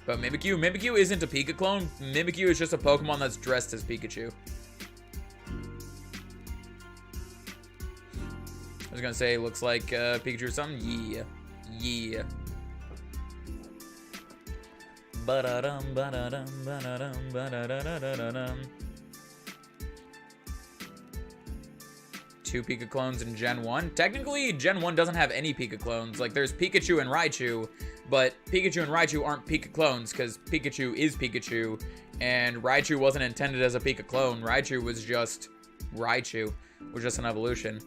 But Mimikyu isn't a Pika clone. Mimikyu is just a Pokemon that's dressed as Pikachu. I was gonna say, looks like Pikachu or something. Yeah. Yeah. Ba-da-dum, ba-da-dum, ba-da-dum, ba-da-da-da-da-dum. 2 Pika clones in Gen 1. Technically, Gen 1 doesn't have any Pika clones. Like, there's Pikachu and Raichu, but Pikachu and Raichu aren't Pika clones because Pikachu is Pikachu, and Raichu wasn't intended as a Pika clone. Raichu was just an evolution.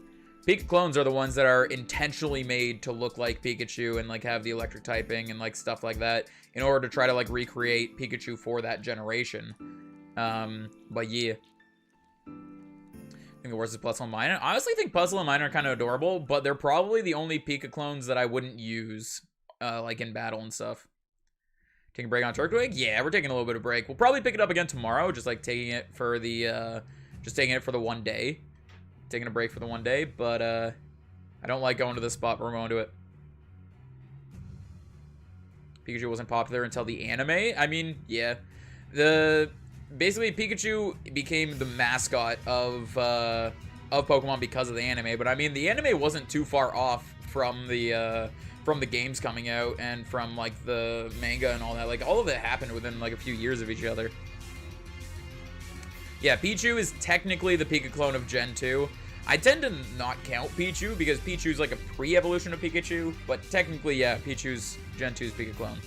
Pika clones are the ones that are intentionally made to look like Pikachu and, like, have the electric typing and, like, stuff like that in order to try to, like, recreate Pikachu for that generation. But yeah. I think the worst is Plusle and Minor. I honestly think Plusle and Minor are kind of adorable, but they're probably the only Pika clones that I wouldn't use, like, in battle and stuff. Taking a break on Turtwig? Yeah, we're taking a little bit of break. We'll probably pick it up again tomorrow, just, like, taking it for the one day. Taking a break for the one day, but, I don't like going to this spot, but we're going to it. Pikachu wasn't popular until the anime? I mean, yeah. basically Pikachu became the mascot of Pokemon because of the anime. But I mean, the anime wasn't too far off from the games coming out and from like the manga and all that. Like all of it happened within like a few years of each other. Yeah, Pichu is technically the Pika clone of Gen 2. I tend to not count Pichu because Pichu's like a pre-evolution of Pikachu, but technically, yeah, Pichu's Gen 2's Pika clone.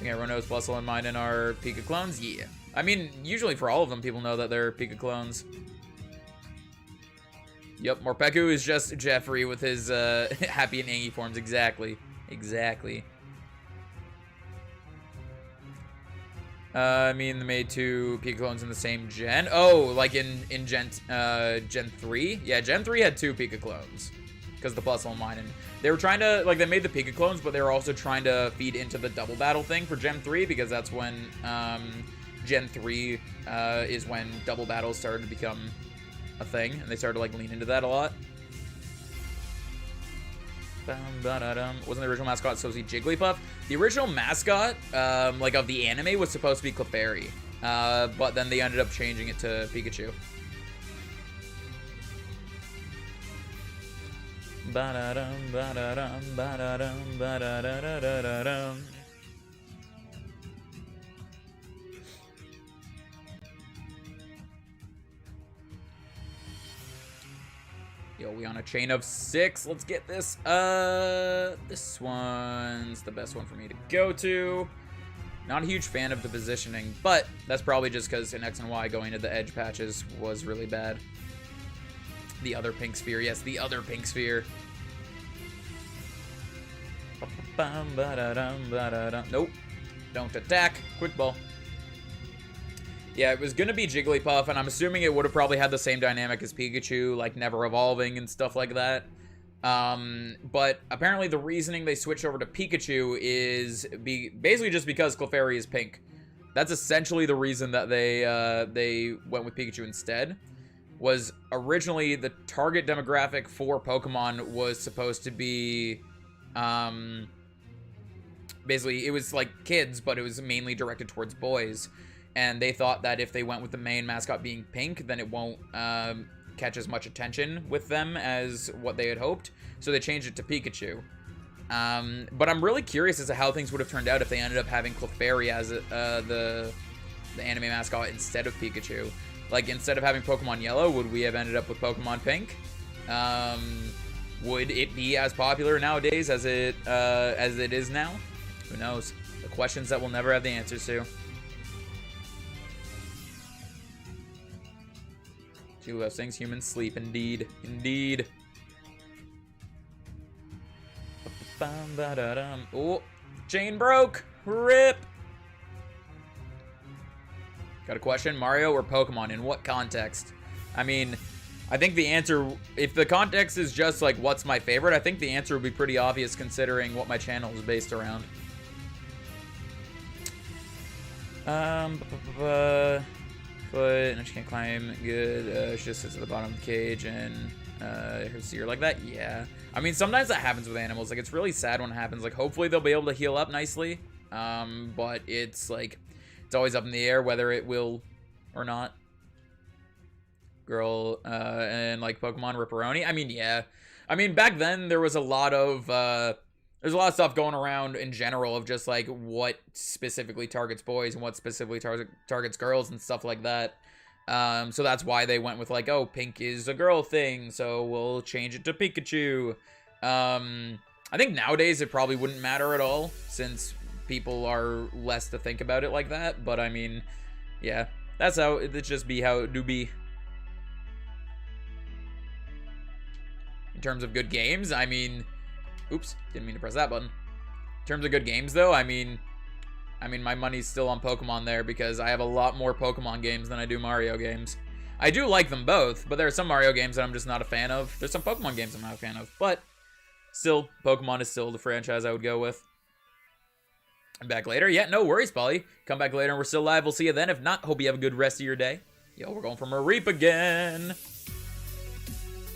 Okay, everyone knows Bustle and Mine are Pika clones? Yeah. I mean, usually for all of them, people know that they're Pika clones. Yep, Morpeko is just Jeffrey with his Happy and Angie forms. Exactly. Exactly. I mean, they made 2 Pika clones in the same gen. Oh, like in Gen 3? Yeah, Gen 3 had 2 Pika clones. Because the Bustle and Mine. And they were trying to, like, they made the Pika clones, but they were also trying to feed into the double battle thing for Gen 3, because that's when Gen 3 is when double battles started to become a thing, and they started to, like, lean into that a lot. Wasn't the original mascot supposed to be Jigglypuff? The original mascot, like, of the anime was supposed to be Clefairy, but then they ended up changing it to Pikachu. Yo, we on a chain of 6. Let's get this. This one's the best one for me to go to. Not a huge fan of the positioning, but that's probably just because in X and Y going to the edge patches was really bad. The other pink sphere. Yes, the other pink sphere. Nope. Don't attack. Quick ball. Yeah, it was going to be Jigglypuff, and I'm assuming it would have probably had the same dynamic as Pikachu, like never evolving and stuff like that. But apparently the reasoning they switched over to Pikachu is basically just because Clefairy is pink. That's essentially the reason that they went with Pikachu instead. Was originally the target demographic for Pokemon was supposed to be... basically, it was like kids, but it was mainly directed towards boys. And they thought that if they went with the main mascot being pink, then it won't catch as much attention with them as what they had hoped. So they changed it to Pikachu. But I'm really curious as to how things would have turned out if they ended up having Clefairy as the anime mascot instead of Pikachu. Like, instead of having Pokemon Yellow, would we have ended up with Pokemon Pink? Would it be as popular nowadays as it is now? Who knows? The questions that we'll never have the answers to. Two less things, humans sleep, indeed. Indeed. Oh, chain broke. Rip. Got a question? Mario or Pokemon? In what context? I mean, I think the answer, if the context is just like, what's my favorite, I think the answer would be pretty obvious considering what my channel is based around. Foot, and she can't climb. Good. She just sits at the bottom of the cage and her seer like that. Yeah. I mean, sometimes that happens with animals. Like, it's really sad when it happens. Like, hopefully they'll be able to heal up nicely. But it's like, it's always up in the air whether it will or not. Girl, and like Pokemon Ripperoni. I mean, yeah. I mean, back then there was a lot of, there's a lot of stuff going around in general of just like what specifically targets boys and what specifically targets girls and stuff like that. So that's why they went with like, oh, pink is a girl thing, so we'll change it to Pikachu. I think nowadays it probably wouldn't matter at all since people are less to think about it like that. But I mean, yeah, that's how it just be how it do be. In terms of good games, I mean, oops, didn't mean to press that button. In terms of good games, though, I mean, my money's still on Pokemon there because I have a lot more Pokemon games than I do Mario games. I do like them both, but there are some Mario games that I'm just not a fan of. There's some Pokemon games I'm not a fan of, but still, Pokemon is still the franchise I would go with. I'm back later. Yeah, no worries, Polly. Come back later and we're still live. We'll see you then. If not, hope you have a good rest of your day. Yo, we're going for Mareep again.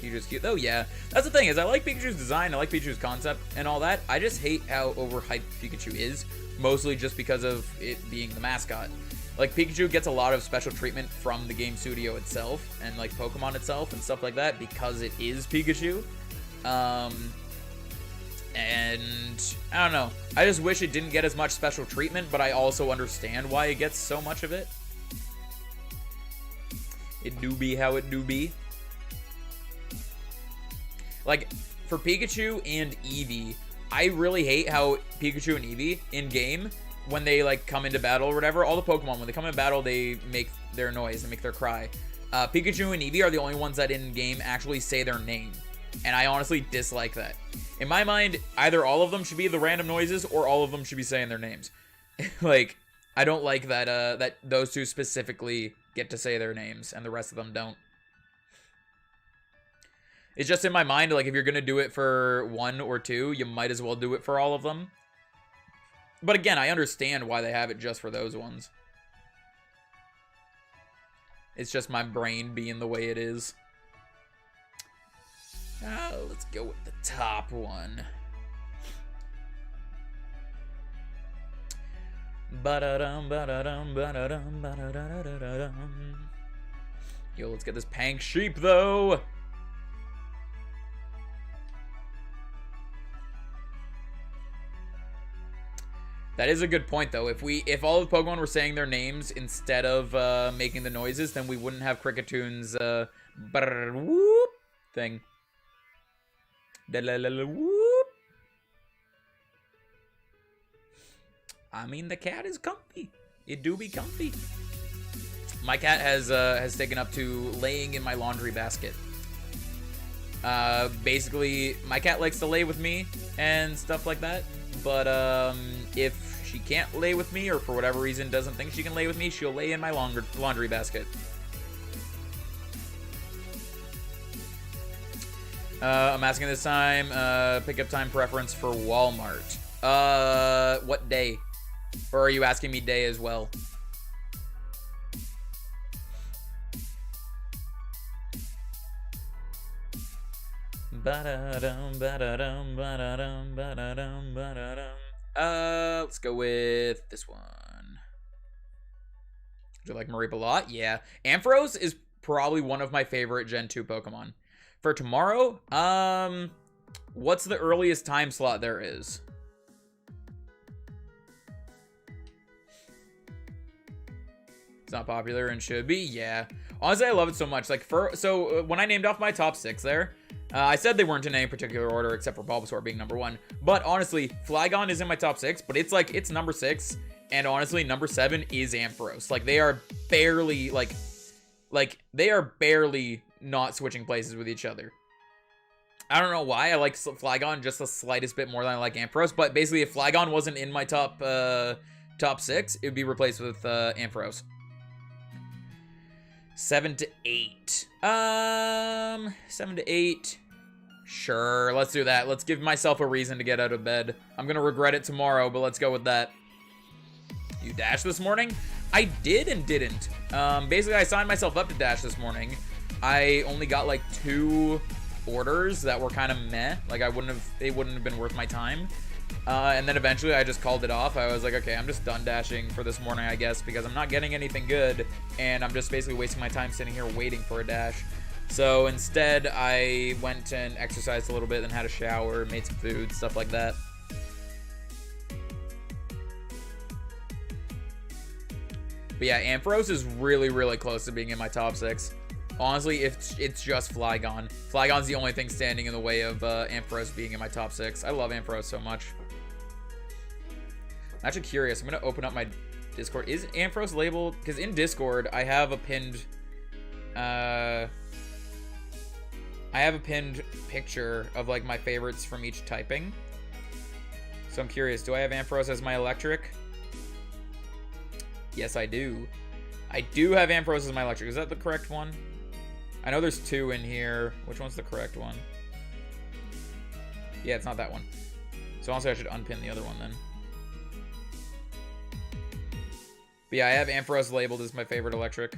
Pikachu's cute though. Yeah, that's the thing is I like Pikachu's design. I like Pikachu's concept and all that. I just hate how overhyped Pikachu is, mostly just because of it being the mascot. Like, Pikachu gets a lot of special treatment from the game studio itself and, like, Pokemon itself and stuff like that because it is Pikachu. And I don't know. I just wish it didn't get as much special treatment, but I also understand why it gets so much of it. It do be how it do be. Like, for Pikachu and Eevee, I really hate how Pikachu and Eevee in-game, when they, like, come into battle or whatever, all the Pokemon, when they come into battle, they make their noise, they make their cry. Pikachu and Eevee are the only ones that in-game actually say their name. And I honestly dislike that. In my mind, either all of them should be the random noises, or all of them should be saying their names. Like, I don't like that, that those two specifically get to say their names, and the rest of them don't. It's just in my mind, like, if you're gonna do it for one or two, you might as well do it for all of them. But again, I understand why they have it just for those ones. It's just my brain being the way it is. Let's go with the top one. Yo, let's get this Pank Sheep, though. That is a good point, though. If all of Pokemon were saying their names instead of making the noises, then we wouldn't have Crickettoon's whoop thing. Whoop. I mean, the cat is comfy. It do be comfy. My cat has taken up to laying in my laundry basket. Basically, my cat likes to lay with me and stuff like that. But if she can't lay with me, or for whatever reason doesn't think she can lay with me, she'll lay in my laundry basket. I'm asking this time, pickup time preference for Walmart. What day? Or are you asking me day as well? Let's go with this one. Do you like Mareep a lot? Yeah. Ampharos is probably one of my favorite Gen 2 Pokemon. For tomorrow, what's the earliest time slot there is? It's not popular and should be, yeah. Honestly, I love it so much. Like, when I named off my top 6 there, I said they weren't in any particular order except for Bulbasaur being number 1. But honestly, Flygon is in my top 6, but it's like, it's number 6. And honestly, number 7 is Ampharos. Like, they are barely, like they are barely not switching places with each other. I don't know why I like Flygon just the slightest bit more than I like Ampharos, but basically if Flygon wasn't in my top 6, it would be replaced with Ampharos. 7 to 8. 7 to 8. Sure, let's do that. Let's give myself a reason to get out of bed. I'm gonna regret it tomorrow, but let's go with that. You dashed this morning? I did and didn't. Basically, I signed myself up to dash this morning. I only got like 2 orders that were kind of meh. Like, they wouldn't have been worth my time. And then eventually I just called it off. I was like, okay, I'm just done dashing for this morning, I guess, because I'm not getting anything good, and I'm just basically wasting my time sitting here waiting for a dash. So instead, I went and exercised a little bit, then had a shower, made some food, stuff like that. But yeah, Ampharos is really, really close to being in my top 6. Honestly, it's just Flygon. Flygon's the only thing standing in the way of Ampharos being in my top 6. I love Ampharos so much. I'm actually curious. I'm going to open up my Discord. Is Ampharos labeled? Because in Discord, I have a pinned... I have a pinned picture of, like, my favorites from each typing. So I'm curious. Do I have Ampharos as my electric? Yes, I do. I do have Ampharos as my electric. Is that the correct one? I know there's 2 in here. Which one's the correct one? Yeah, it's not that one. So honestly, I should unpin the other one then. But yeah, I have Ampharos labeled as my favorite electric.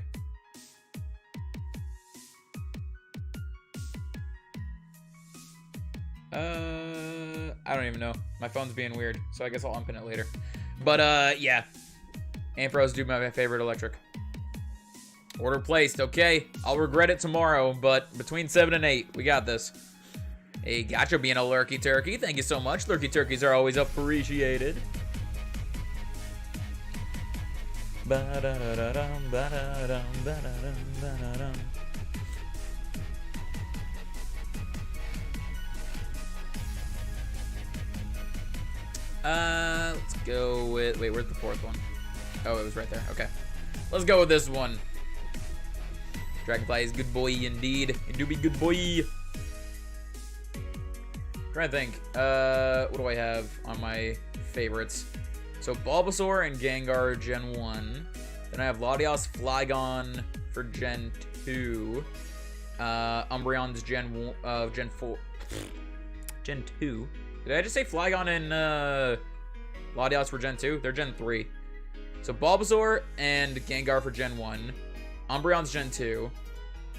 I don't even know. My phone's being weird, so I guess I'll unpin it later. But, yeah. Ampharos do my favorite electric. Order placed, okay. I'll regret it tomorrow, but between 7 and 8, we got this. Hey, gotcha being a lurky turkey. Thank you so much. Lurky turkeys are always appreciated. Ba-da-da-da-dum, ba-da-dum, ba-da-dum, ba-da-dum. Let's go with... Wait, where's the fourth one? Oh, it was right there. Okay. Let's go with this one. Dragonfly is good boy indeed. It do be good boy. Trying to think. What do I have on my favorites? So Bulbasaur and Gengar Gen 1. Then I have Latios, Flygon for Gen 2. Umbreon's Gen 4. Gen 2. Did I just say Flygon and Latios for Gen 2? They're Gen 3. So Bulbasaur and Gengar for Gen 1. Umbreon's Gen 2.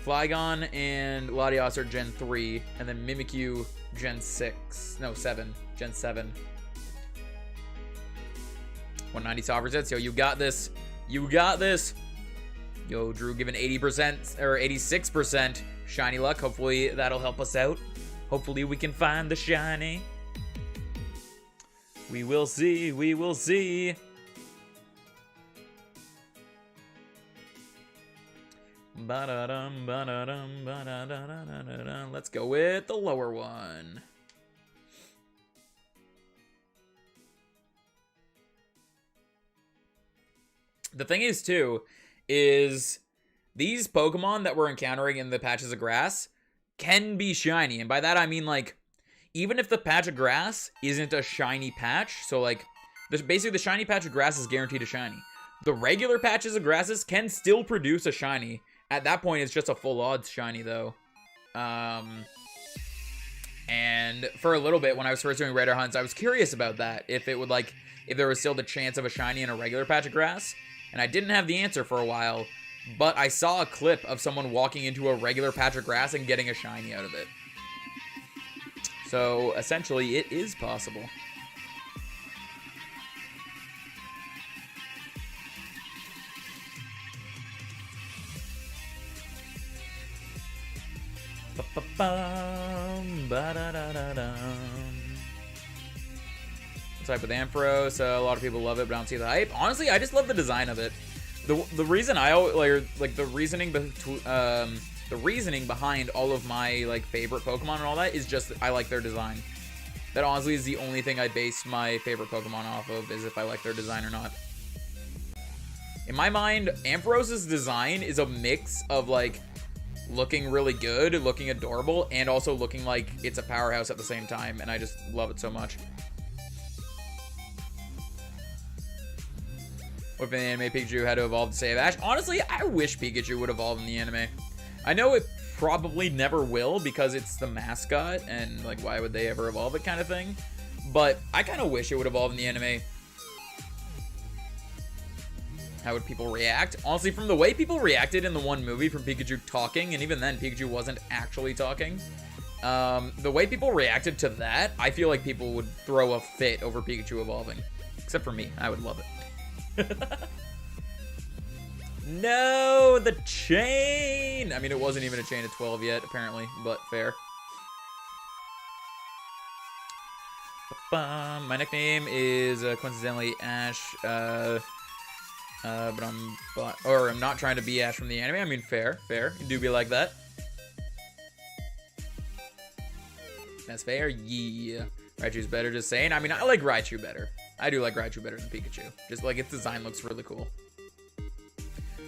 Flygon and Latios are Gen 3. And then Mimikyu Gen 6. No, 7. Gen 7. 190 sovereign sets. Yo, you got this. You got this. Yo, Drew giving 80% or 86% shiny luck. Hopefully that'll help us out. Hopefully we can find the shiny. We will see. We will see. Ba-da-dum, ba-da-dum, ba-da-da-da-da-da. Let's go with the lower one. The thing is, too, is these Pokemon that we're encountering in the patches of grass can be shiny. And by that, I mean, like, even if the patch of grass isn't a shiny patch, so, like, basically the shiny patch of grass is guaranteed a shiny. The regular patches of grasses can still produce a shiny. At that point, it's just a full odds shiny, though. And for a little bit, when I was first doing radar hunts, I was curious about that. If it would, like, if there was still the chance of a shiny in a regular patch of grass. And I didn't have the answer for a while, but I saw a clip of someone walking into a regular patch of grass and getting a shiny out of it. So, essentially, it is possible. Type with Ampharos, a lot of people love it, but I don't see the hype. Honestly, I just love the design of it. The reason I like the reasoning behind all of my like favorite Pokemon and all that is just that I like their design. That honestly is the only thing I base my favorite Pokemon off of, is if I like their design or not. In my mind, Ampharos' design is a mix of like looking really good, looking adorable, and also looking like it's a powerhouse at the same time, and I just love it so much. What if in the anime Pikachu had to evolve to save Ash? Honestly, I wish Pikachu would evolve in the anime. I know it probably never will because it's the mascot, and like, why would they ever evolve it kind of thing. But I kind of wish it would evolve in the anime. How would people react? Honestly, from the way people reacted in the one movie from Pikachu talking, and even then Pikachu wasn't actually talking. The way people reacted to that, I feel like people would throw a fit over Pikachu evolving. Except for me, I would love it. No, the chain! I mean, it wasn't even a chain of 12 yet, apparently, but fair. My nickname is coincidentally Ash, but I'm not trying to be Ash from the anime. I mean, fair. You do be like that. That's fair, yeah. Raichu's better, just saying. I mean, I like Raichu better. I do like Raichu better than Pikachu. Just like its design looks really cool.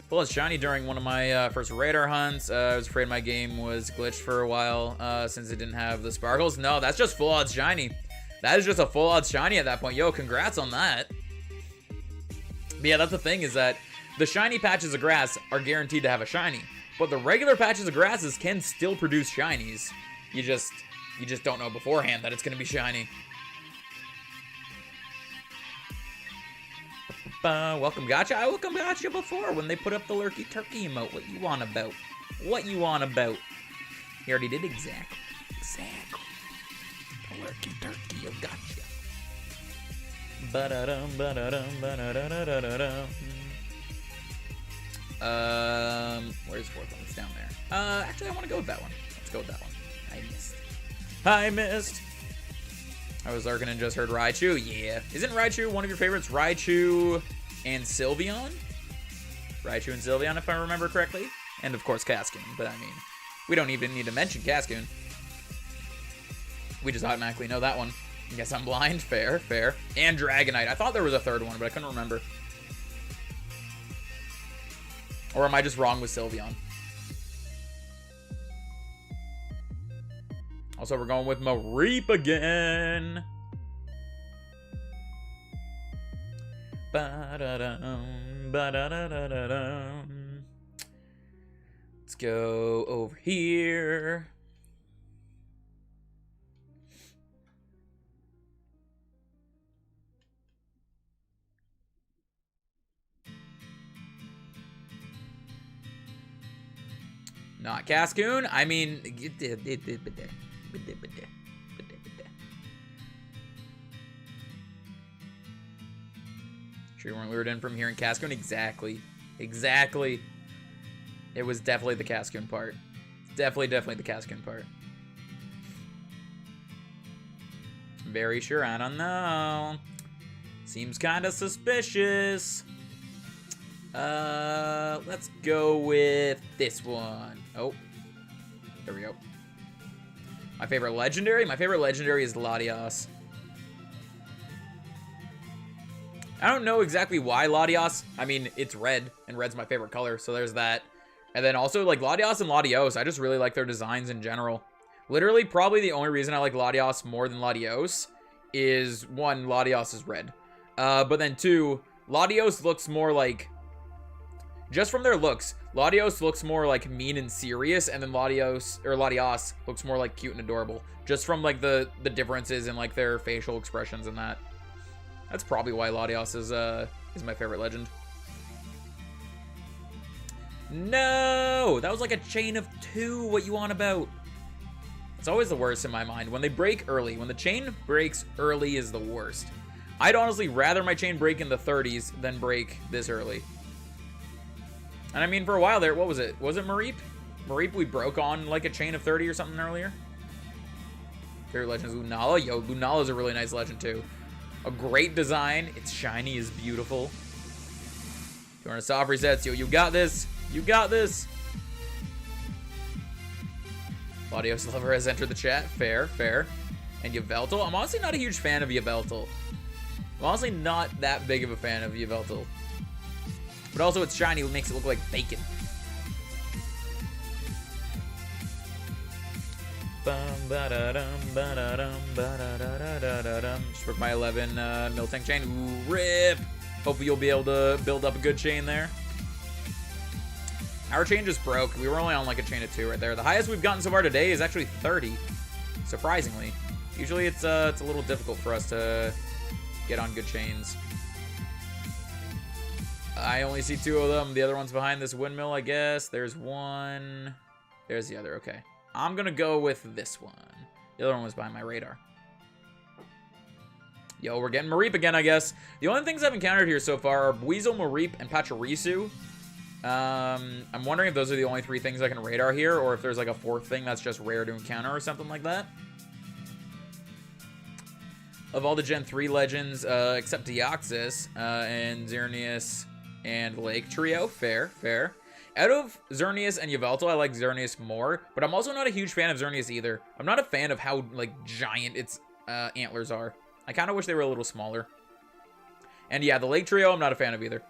Full as shiny during one of my first radar hunts. I was afraid my game was glitched for a while since it didn't have the sparkles. No, that's just full odds shiny. That is just a full odds shiny at that point. Yo, congrats on that. But yeah, that's the thing, is that the shiny patches of grass are guaranteed to have a shiny. But the regular patches of grasses can still produce shinies. You just don't know beforehand that it's going to be shiny. Welcome gotcha. I welcome gotcha before when they put up the lurky turkey emote. What you want about? What you want about? He already did exactly. Lurky turkey, you gotcha. Ba-da-dum, ba-da-dum, ba-da-da-da-da-dum. Where's the fourth one? It's down there. Actually, I want to go with that one. Let's go with that one. I missed. I was lurking and just heard Raichu. Yeah. Isn't Raichu one of your favorites? Raichu and Sylveon? Raichu and Sylveon, if I remember correctly. And, of course, Cascoon. But, I mean, we don't even need to mention Cascoon. We just automatically know that one. I guess I'm blind. Fair, fair. And Dragonite. I thought there was a third one, but I couldn't remember. Or am I just wrong with Sylveon? Also, we're going with Mareep again. Ba-da-dum, ba-da-da-da-da-dum. Let's go over here. Not Cascoon. I mean, sure you weren't lured in from hearing Cascoon? Exactly. Exactly. It was definitely the Cascoon part. Definitely the Cascoon part. Very sure. I don't know. Seems kind of suspicious. Let's go with this one. Oh, there we go. My favorite legendary? My favorite legendary is Latios. I don't know exactly why Latios. I mean, it's red, and red's my favorite color, so there's that. And then also, like, Latios and Latios, I just really like their designs in general. Literally, probably the only reason I like Latios more than Latios is, one, Latios is red. But then two, Latios looks more like... Just from their looks, Latios looks more like mean and serious, and then Latios looks more like cute and adorable. Just from like the differences in like their facial expressions and that. That's probably why Latios is my favorite legend. No, that was like a chain of 2. What you on about? It's always the worst in my mind when they break early. When the chain breaks early is the worst. I'd honestly rather my chain break in the 30s than break this early. And I mean, for a while there, what was it? Was it Mareep? Mareep, we broke on like a chain of 30 or something earlier. Favorite legend is Lunala. Yo, Lunala's a really nice legend too. A great design. It's shiny, is beautiful. If you want to soft resets, yo, you got this. You got this. Latios Lover has entered the chat. Fair, fair. And Yveltal. I'm honestly not a huge fan of Yveltal. I'm honestly not that big of a fan of Yveltal. But also it's shiny, it makes it look like bacon. Just broke my 11 Miltank chain. Ooh, rip! Hopefully you'll be able to build up a good chain there. Our chain just broke. We were only on like a chain of 2 right there. The highest we've gotten so far today is actually 30. Surprisingly. Usually it's a little difficult for us to get on good chains. I only see 2 of them. The other one's behind this windmill, I guess. There's one. There's the other. Okay. I'm going to go with this one. The other one was behind my radar. Yo, we're getting Mareep again, I guess. The only things I've encountered here so far are Buizel, Mareep, and Pachirisu. I'm wondering if those are the only 3 things I can radar here, or if there's like a 4th thing that's just rare to encounter or something like that. Of all the Gen 3 legends, except Deoxys and Xerneas and Lake Trio. Fair, fair. Out of Xerneas and Yveltal, I like Xerneas more, but I'm also not a huge fan of Xerneas either. I'm not a fan of how, like, giant its antlers are. I kind of wish they were a little smaller. And yeah, the Lake Trio, I'm not a fan of either.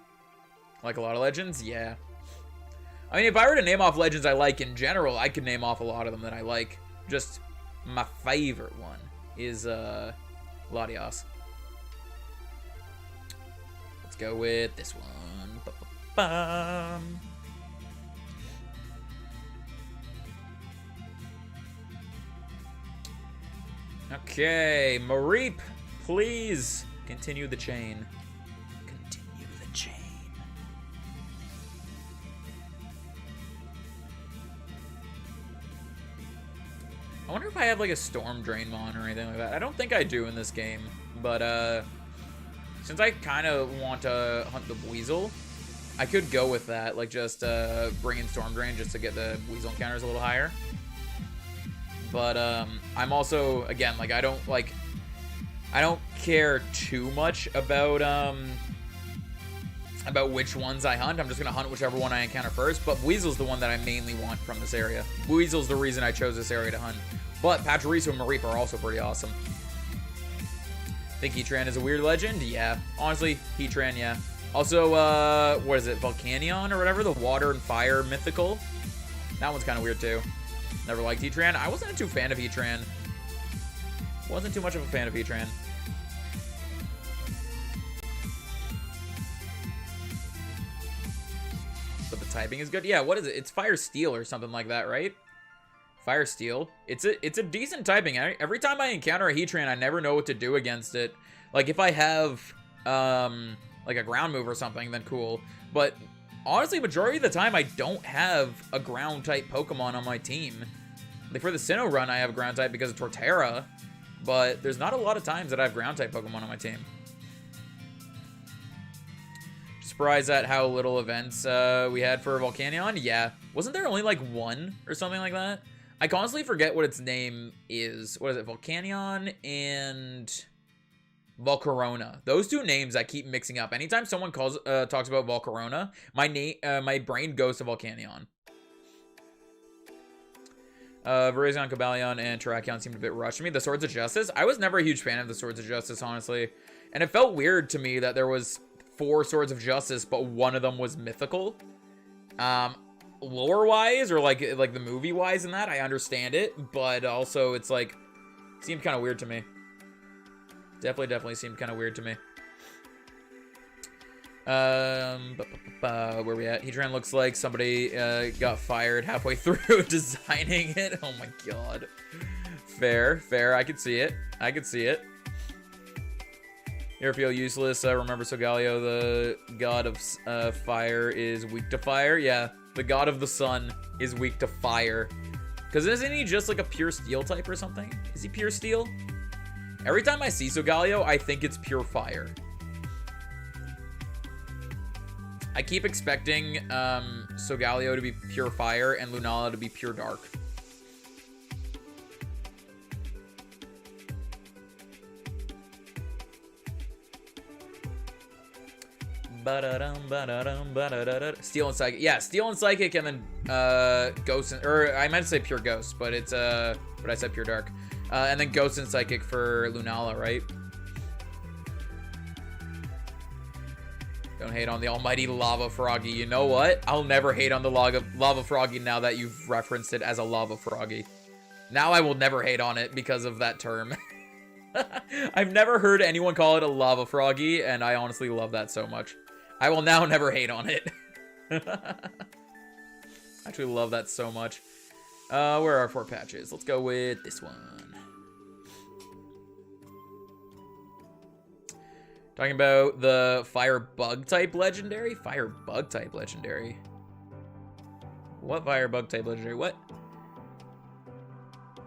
Like a lot of legends? Yeah. I mean, if I were to name off legends I like in general, I could name off a lot of them that I like. Just my favorite one is Latios. Let's go with this one. Ba-ba-bum. Okay, Mareep, please continue the chain. Continue the chain. I wonder wonder if I have like a Storm Drain Mon or anything like that. I don't think I do in this game, but since I kind of want to hunt the Weasel, I could go with that, like just bring in Storm Drain just to get the Weasel encounters a little higher. But I'm also, again, like I don't care too much about which ones I hunt. I'm just gonna hunt whichever one I encounter first. But Weasel's the one that I mainly want from this area. Weasel's the reason I chose this area to hunt. But Pachirisu and Mareep are also pretty awesome. Think Heatran is a weird legend? Yeah. Honestly, Heatran, yeah. Also, what is it? Volcanion or whatever? The water and fire mythical? That one's kind of weird too. Never liked Heatran. I wasn't too fan of Heatran. Wasn't too much of a fan of Heatran. But the typing is good. Yeah, what is it? It's Fire Steel or something like that, right? Fire Steel. It's a decent typing. Every time I encounter a Heatran, I never know what to do against it. Like if I have like a ground move or something, then cool. But honestly, majority of the time, I don't have a ground type Pokemon on my team. Like for the Sinnoh run, I have a ground type because of Torterra, but there's not a lot of times that I have ground type Pokemon on my team. Surprised at how little events we had for Volcanion. Yeah, wasn't there only like one or something like that? I constantly forget what its name is. What is it? Volcanion and Volcarona. Those two names I keep mixing up. Anytime someone talks about Volcarona, my brain goes to Volcanion. Virizion, Cobalion, and Terrakion seemed a bit rushed to me. The Swords of Justice? I was never a huge fan of the Swords of Justice, honestly. And it felt weird to me that there was 4 Swords of Justice, but one of them was mythical. Lore-wise, or like the movie-wise in that, I understand it. But also, it's like, seemed kind of weird to me. Definitely seemed kind of weird to me. Where we at? Heatran looks like somebody got fired halfway through designing it. Oh my god. Fair. I could see it. You ever feel useless? Remember Solgaleo, the god of fire, is weak to fire? Yeah, the god of the sun is weak to fire. Because isn't he just like a pure steel type or something? Is he pure steel? Every time I see Solgaleo, I think it's pure fire. I keep expecting Solgaleo to be pure fire and Lunala to be pure dark. Steel and Psychic. Yeah, Steel and Psychic, and then Ghost and, or I meant to say pure Ghost, but it's but I said pure dark. And then Ghost and Psychic for Lunala, right? Don't hate on the almighty Lava Froggy. You know what? I'll never hate on the Lava Froggy now that you've referenced it as a Lava Froggy. Now I will never hate on it because of that term. I've never heard anyone call it a Lava Froggy, and I honestly love that so much. I will now never hate on it. Actually love that so much. Where are our 4 patches? Let's go with this one. Talking about the Fire Bug type legendary? Fire Bug type legendary? What Fire Bug type legendary? What?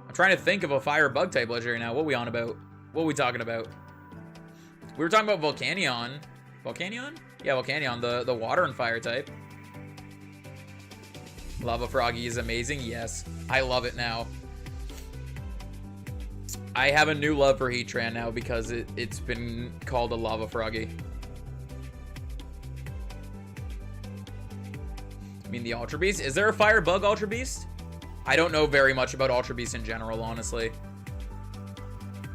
I'm trying to think of a Fire Bug type legendary now. What are we on about? What are we talking about? We were talking about Volcanion. Volcanion? Yeah, Volcanion, the water and fire type. Lava Froggy is amazing. Yes, I love it now. I have a new love for Heatran now because it's been called a Lava Froggy. I mean, the Ultra Beast. Is there a Fire Bug Ultra Beast? I don't know very much about Ultra Beasts in general, honestly.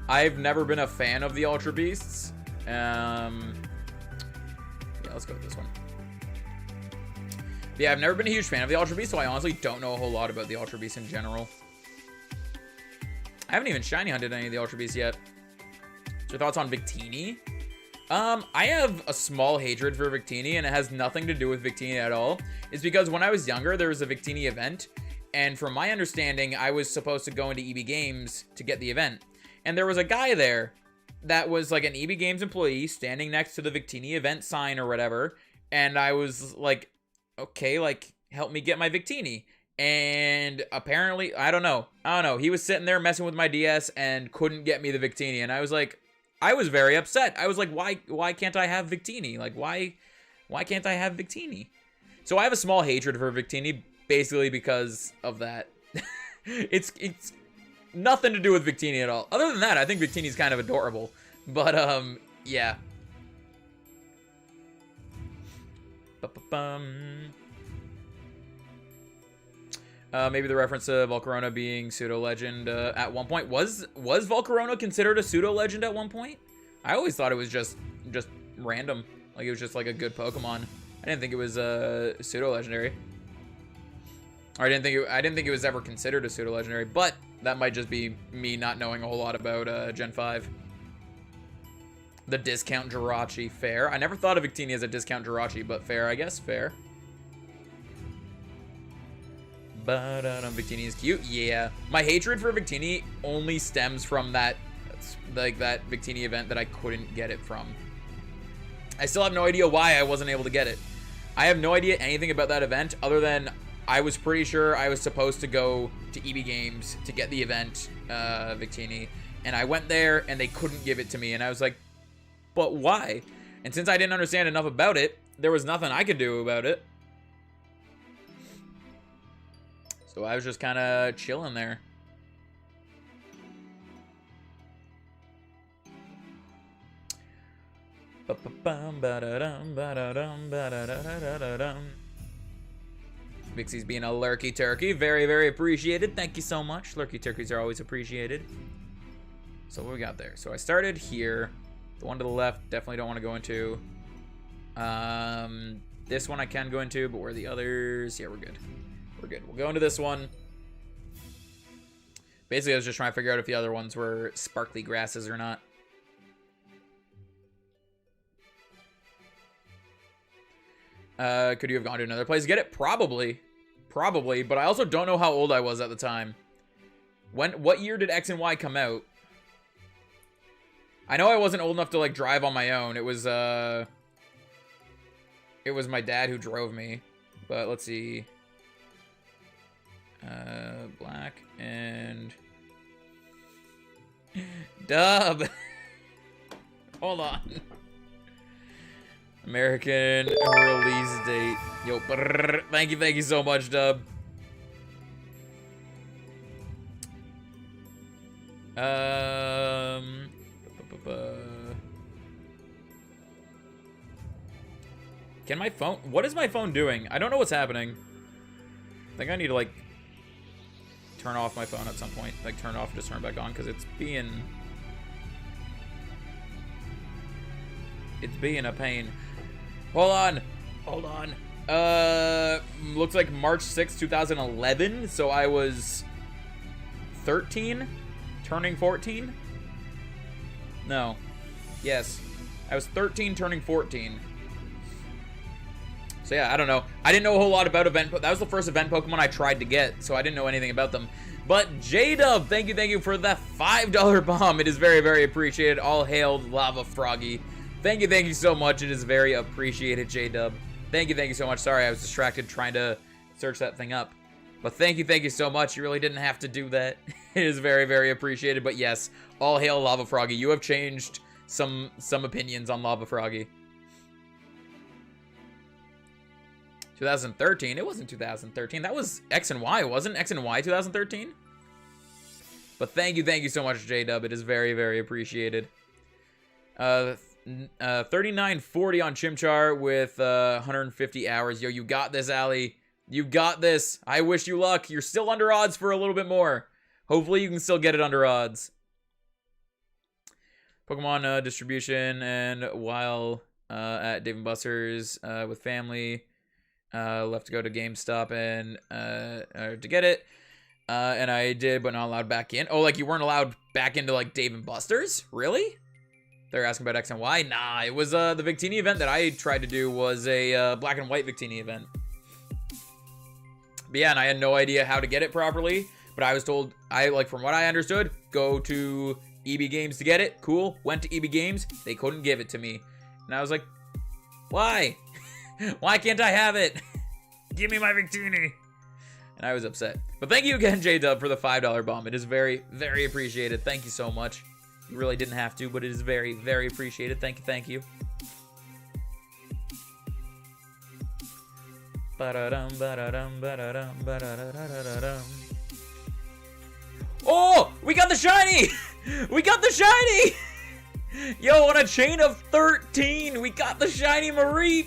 I've never been a fan of the Ultra Beasts. Yeah, let's go with this one. Yeah, I've never been a huge fan of the Ultra Beast, so I honestly don't know a whole lot about the Ultra Beast in general. I haven't even shiny hunted any of the Ultra Beasts yet. What's your thoughts on Victini? I have a small hatred for Victini, and it has nothing to do with Victini at all. It's because when I was younger, there was a Victini event, and from my understanding, I was supposed to go into EB Games to get the event. And there was a guy there that was like an EB Games employee standing next to the Victini event sign or whatever, and I was like, okay, like, help me get my Victini. And apparently, I don't know. He was sitting there messing with my DS and couldn't get me the Victini. And I was like, I was very upset. I was like, why can't I have Victini? Like, why can't I have Victini? So I have a small hatred for Victini, basically because of that. It's nothing to do with Victini at all. Other than that, I think Victini's kind of adorable. But, yeah. Maybe the reference to Volcarona being pseudo-legend at one point. Was Volcarona considered a pseudo-legend at one point? I always thought it was just random. Like, it was just like a good Pokemon. I didn't think it was pseudo-legendary. Or I didn't think it was ever considered a pseudo-legendary, but that might just be me not knowing a whole lot about Gen 5. The discount Jirachi, fair. I never thought of Victini as a discount Jirachi, but fair, I guess, fair. But Victini is cute, yeah. My hatred for Victini only stems from that, like, that Victini event that I couldn't get it from. I still have no idea why I wasn't able to get it. I have no idea anything about that event other than I was pretty sure I was supposed to go to EB Games to get the event, Victini, and I went there and they couldn't give it to me, and I was like, but why? And since I didn't understand enough about it, there was nothing I could do about it. So I was just kind of chilling there. Vixie's being a lurky turkey. Very, very appreciated. Thank you so much. Lurky turkeys are always appreciated. So what we got there? So I started here. The one to the left, definitely don't want to go into. This one I can go into, but where are the others? Yeah, we're good. We're good. We'll go into this one. Basically, I was just trying to figure out if the other ones were sparkly grasses or not. Could you have gone to another place to get it? Probably. Probably, but I also don't know how old I was at the time. What year did X and Y come out? I know I wasn't old enough to, like, drive on my own. It was my dad who drove me. But let's see. Black and Dub. Hold on. American release date. Yo, brrr. Thank you so much, Dub. Can my phone? What is my phone doing? I don't know what's happening. I think I need to, like, turn off my phone at some point. Like, turn it off and just turn it back on, because it's being a pain. Hold on. Hold on. Looks like March 6th, 2011. So I was 13, turning 14. No. Yes. I was 13, turning 14. So yeah, I don't know. I didn't know a whole lot about event, but that was the first event Pokemon I tried to get, so I didn't know anything about them. But J-Dub, thank you for that $5 bomb. It is very, very appreciated. All hail Lava Froggy. Thank you so much. It is very appreciated, J-Dub. Thank you so much. Sorry, I was distracted trying to search that thing up. But thank you so much. You really didn't have to do that. It is very, very appreciated. But yes, all hail Lava Froggy. You have changed some opinions on Lava Froggy. 2013? It wasn't 2013. That was X and Y, wasn't X and Y 2013? But thank you so much, J-Dub. It is very, very appreciated. 3940 on Chimchar with 150 hours. Yo, you got this, Ali. You got this. I wish you luck. You're still under odds for a little bit more. Hopefully you can still get it under odds. Pokemon distribution, and while at Dave & Buster's with family, left to go to GameStop and to get it, and I did, but not allowed back in. Oh, like you weren't allowed back into like Dave & Buster's? Really? They're asking about X and Y. Nah, it was the Victini event that I tried to do was a black and white Victini event. But yeah, and I had no idea how to get it properly. But I was told, from what I understood, go to EB Games to get it. Cool. Went to EB Games. They couldn't give it to me. And I was like, why? Why can't I have it? Give me my Victini. and I was upset. But thank you again, J-Dub, for the $5 bomb. It is very, very appreciated. Thank you so much. You really didn't have to, but it is very, very appreciated. Thank you, thank you. Oh, we got the shiny! We got the shiny! Yo, on a chain of 13, we got the shiny Mareep!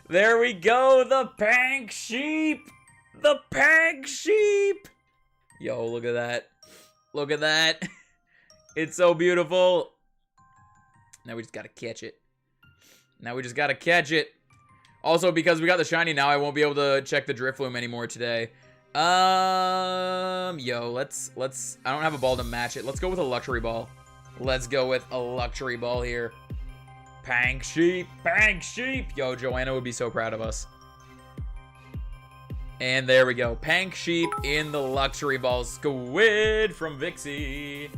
There we go, the Pank Sheep! The Pank Sheep! Yo, look at that. Look at that. It's so beautiful. Now we just gotta catch it. Now we just gotta catch it. Also, because we got the shiny now, I won't be able to check the Drifloom anymore today. Yo, let's, I don't have a ball to match it. Let's go with a luxury ball. Let's go with a luxury ball here. Pank Sheep, Pank Sheep. Yo, Joanna would be so proud of us. And there we go. Pank Sheep in the luxury ball. Squid from Vixie.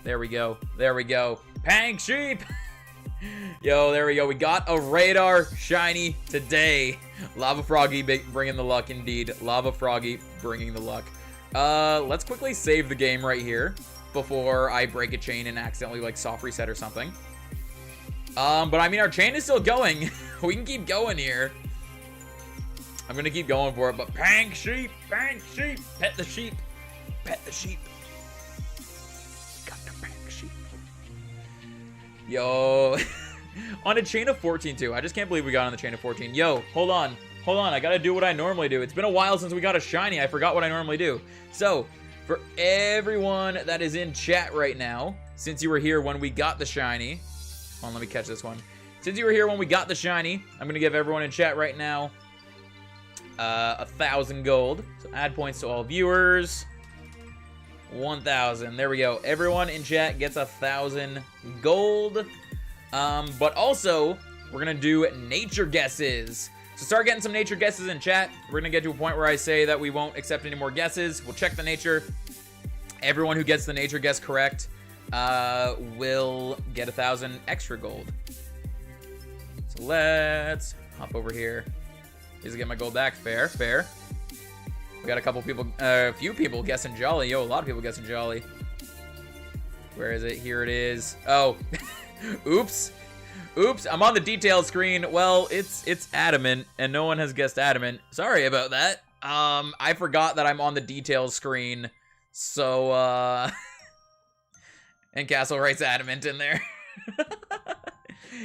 There we go. There we go. Pank Sheep. Yo, there we go. We got a radar shiny today. Lava Froggy bringing the luck indeed. Lava Froggy bringing the luck. Let's quickly save the game right here before I break a chain and accidentally like soft reset or something. But I mean, our chain is still going. We can keep going here. I'm gonna keep going for it, but Pank Sheep, Pank Sheep, pet the sheep, pet the sheep. Got the Pank Sheep. Yo, on a chain of 14 too. I just can't believe we got on the chain of 14. Yo, hold on, I gotta do what I normally do. It's been a while since we got a shiny. I forgot what I normally do. So, for everyone that is in chat right now, since you were here when we got the shiny, hold on, let me catch this one. Since you were here when we got the shiny, I'm gonna give everyone in chat right now 1,000 gold. So add points to all viewers. 1,000. There we go. Everyone in chat gets 1,000 gold. But also, we're gonna do nature guesses. So start getting some nature guesses in chat. We're gonna get to a point where I say that we won't accept any more guesses. We'll check the nature. Everyone who gets the nature guess correct will get 1,000 extra gold. So let's hop over here. Is to get my gold back. Fair, fair. We got a couple people, a few people guessing Jolly. Yo, a lot of people guessing Jolly. Where is it? Here it is. Oh, oops. Oops, I'm on the detail screen. Well, it's Adamant, and no one has guessed Adamant. Sorry about that. I forgot that I'm on the details screen. So, and Castle writes Adamant in there.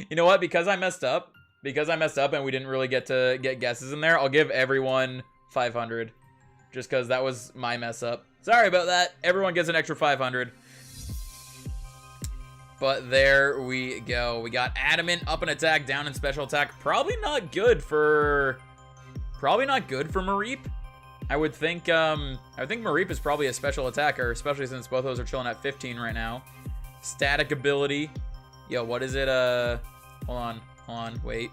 You know what? Because I messed up and we didn't really get to get guesses in there, I'll give everyone 500. Just because that was my mess up. Sorry about that. Everyone gets an extra 500. But there we go. We got Adamant up in attack, down in special attack. Probably not good for Mareep. I would think Mareep is probably a special attacker, especially since both of those are chilling at 15 right now. Static ability. Yo, what is it? Hold on, wait.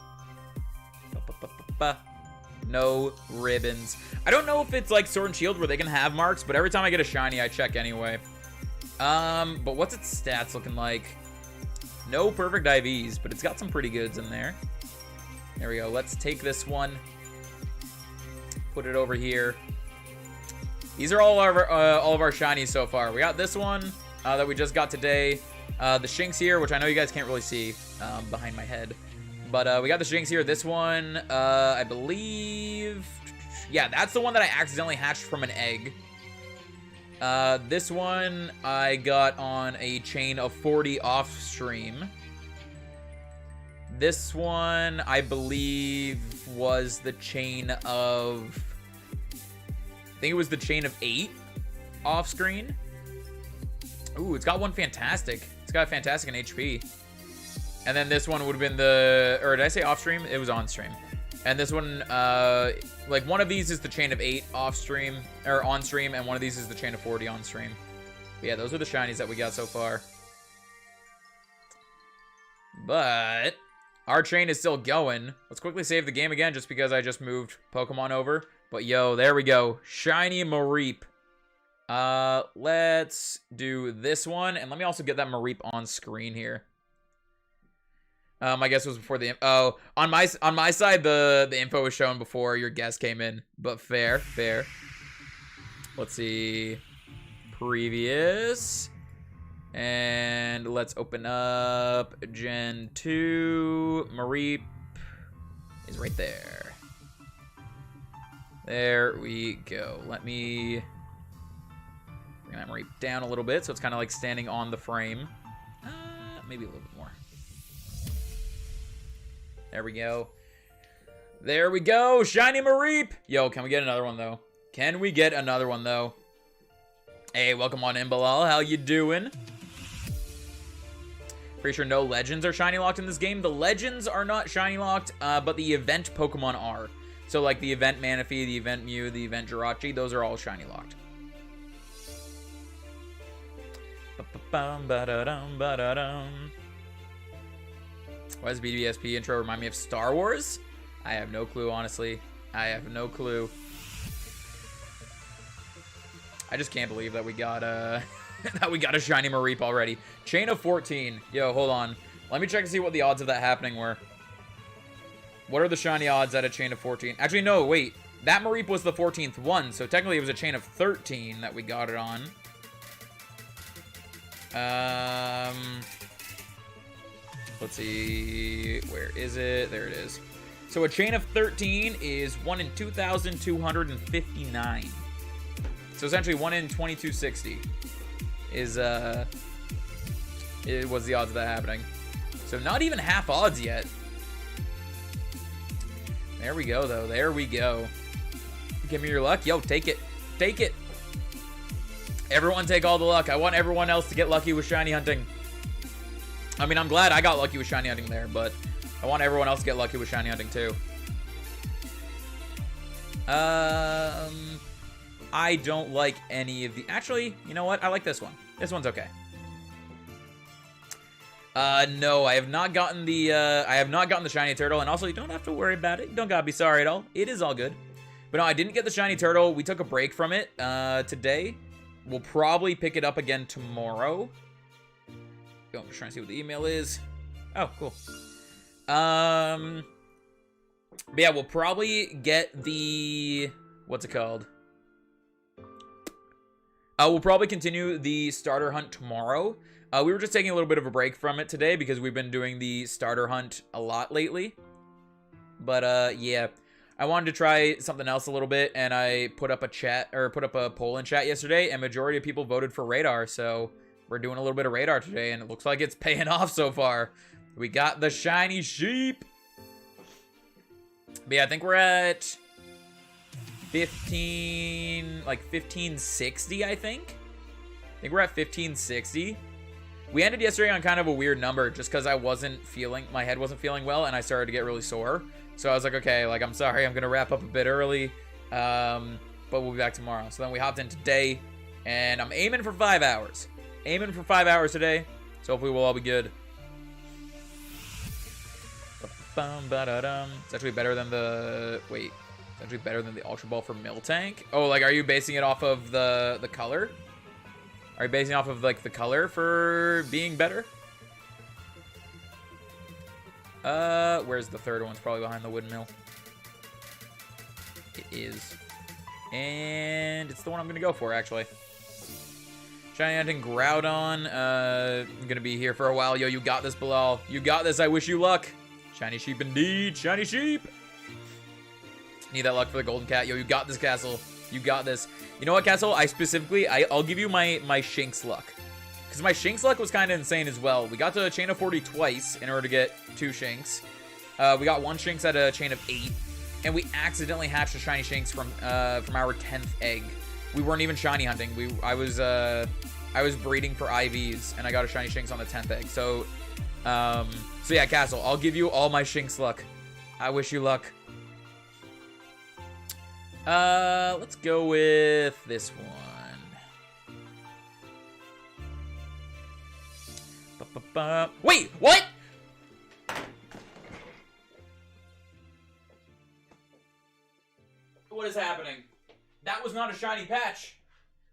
No ribbons. I don't know if it's like Sword and Shield where they can have marks, but every time I get a shiny, I check anyway. But what's its stats looking like? No perfect IVs, but it's got some pretty goods in there. There we go. Let's take this one. Put it over here. These are all of our shinies so far. We got this one that we just got today. The Shinx here, which I know you guys can't really see behind my head. But we got the Shinx here. This one, I believe... Yeah, that's the one that I accidentally hatched from an egg. This one I got on a chain of 40 off stream. This one, I believe, was the chain of... I think it was the chain of 8 off screen. Ooh, it's got one fantastic. It's got fantastic in HP. And then this one would have been the... Or did I say off stream? It was on stream. And this one, like one of these is the chain of 8 off stream, or on stream, and one of these is the chain of 40 on stream. But yeah, those are the shinies that we got so far. But our chain is still going. Let's quickly save the game again, just because I just moved Pokemon over. But yo, there we go. Shiny Mareep. Let's do this one, and let me also get that Mareep on screen here. I guess it was before the on my side the info was shown before your guest came in, but fair. Let's see, previous, and let's open up Gen 2. Mareep is right there. There we go. Let me bring that Mareep down a little bit so it's kind of like standing on the frame. Maybe a little bit more. There we go. There we go. Shiny Mareep. Yo, can we get another one, though? Can we get another one, though? Hey, welcome on in, Bilal. How you doing? Pretty sure no legends are shiny locked in this game. The legends are not shiny locked, but the event Pokemon are. So, like, the event Manaphy, the event Mew, the event Jirachi, those are all shiny locked. Why does BDSP intro remind me of Star Wars? I have no clue, honestly. I have no clue. I just can't believe that we got that we got a shiny Mareep already. Chain of 14. Yo, hold on. Let me check to see what the odds of that happening were. What are the shiny odds at a chain of 14? Actually, no, wait. That Mareep was the 14th one, so technically it was a chain of 13 that we got it on. Let's see, where is it? There it is. So a chain of 13 is 1 in 2,259. So essentially 1 in 2260 is it was the odds of that happening. So not even half odds yet. There we go, though. There we go. Give me your luck. Yo, take it. Take it. Everyone take all the luck. I want everyone else to get lucky with shiny hunting. I mean, I'm glad I got lucky with shiny hunting there, but I want everyone else to get lucky with shiny hunting too. I don't like any of the... Actually, you know what? I like this one. This one's okay. No, I have not gotten the shiny turtle, and also you don't have to worry about it. You don't gotta be sorry at all. It is all good. But no, I didn't get the shiny turtle. We took a break from it today. We'll probably pick it up again tomorrow. Yo, I'm just trying to see what the email is. Oh, cool. But yeah, we'll probably get the... What's it called? We'll probably continue the starter hunt tomorrow. We were just taking a little bit of a break from it today because we've been doing the starter hunt a lot lately. But, yeah. I wanted to try something else a little bit, and I put up a poll in chat yesterday, and majority of people voted for radar, so we're doing a little bit of radar today, and it looks like it's paying off so far. We got the shiny sheep. But yeah, I think we're at 1560, I think. I think we're at 1560. We ended yesterday on kind of a weird number just because my head wasn't feeling well, and I started to get really sore. So I was like, okay, like, I'm sorry, I'm going to wrap up a bit early, but we'll be back tomorrow. So then we hopped in today, and I'm aiming for 5 hours. Aiming for 5 hours today, so hopefully we'll all be good. It's actually better than the... Wait. It's actually better than the Ultra Ball for Miltank? Oh, like, are you basing it off of the color? Are you basing it off of, like, the color for being better? Where's the third one? It's probably behind the windmill. It is. And it's the one I'm gonna go for, actually. Shiny hunting Groudon. I'm gonna be here for a while. Yo, you got this, Bilal. You got this. I wish you luck. Shiny sheep indeed. Shiny sheep. Need that luck for the golden cat. Yo, you got this, Castle. You got this. You know what, Castle? I'll give you my Shinx luck. Because my Shinx luck was kind of insane as well. We got to a chain of 40 twice in order to get 2 Shinx. We got 1 Shinx at a chain of 8. And we accidentally hatched a shiny Shinx from our 10th egg. We weren't even shiny hunting. I was breeding for IVs, and I got a shiny Shinx on the 10th egg. So yeah, Castle, I'll give you all my Shinx luck. I wish you luck. Let's go with this one. Wait, what? What is happening? That was not a shiny patch.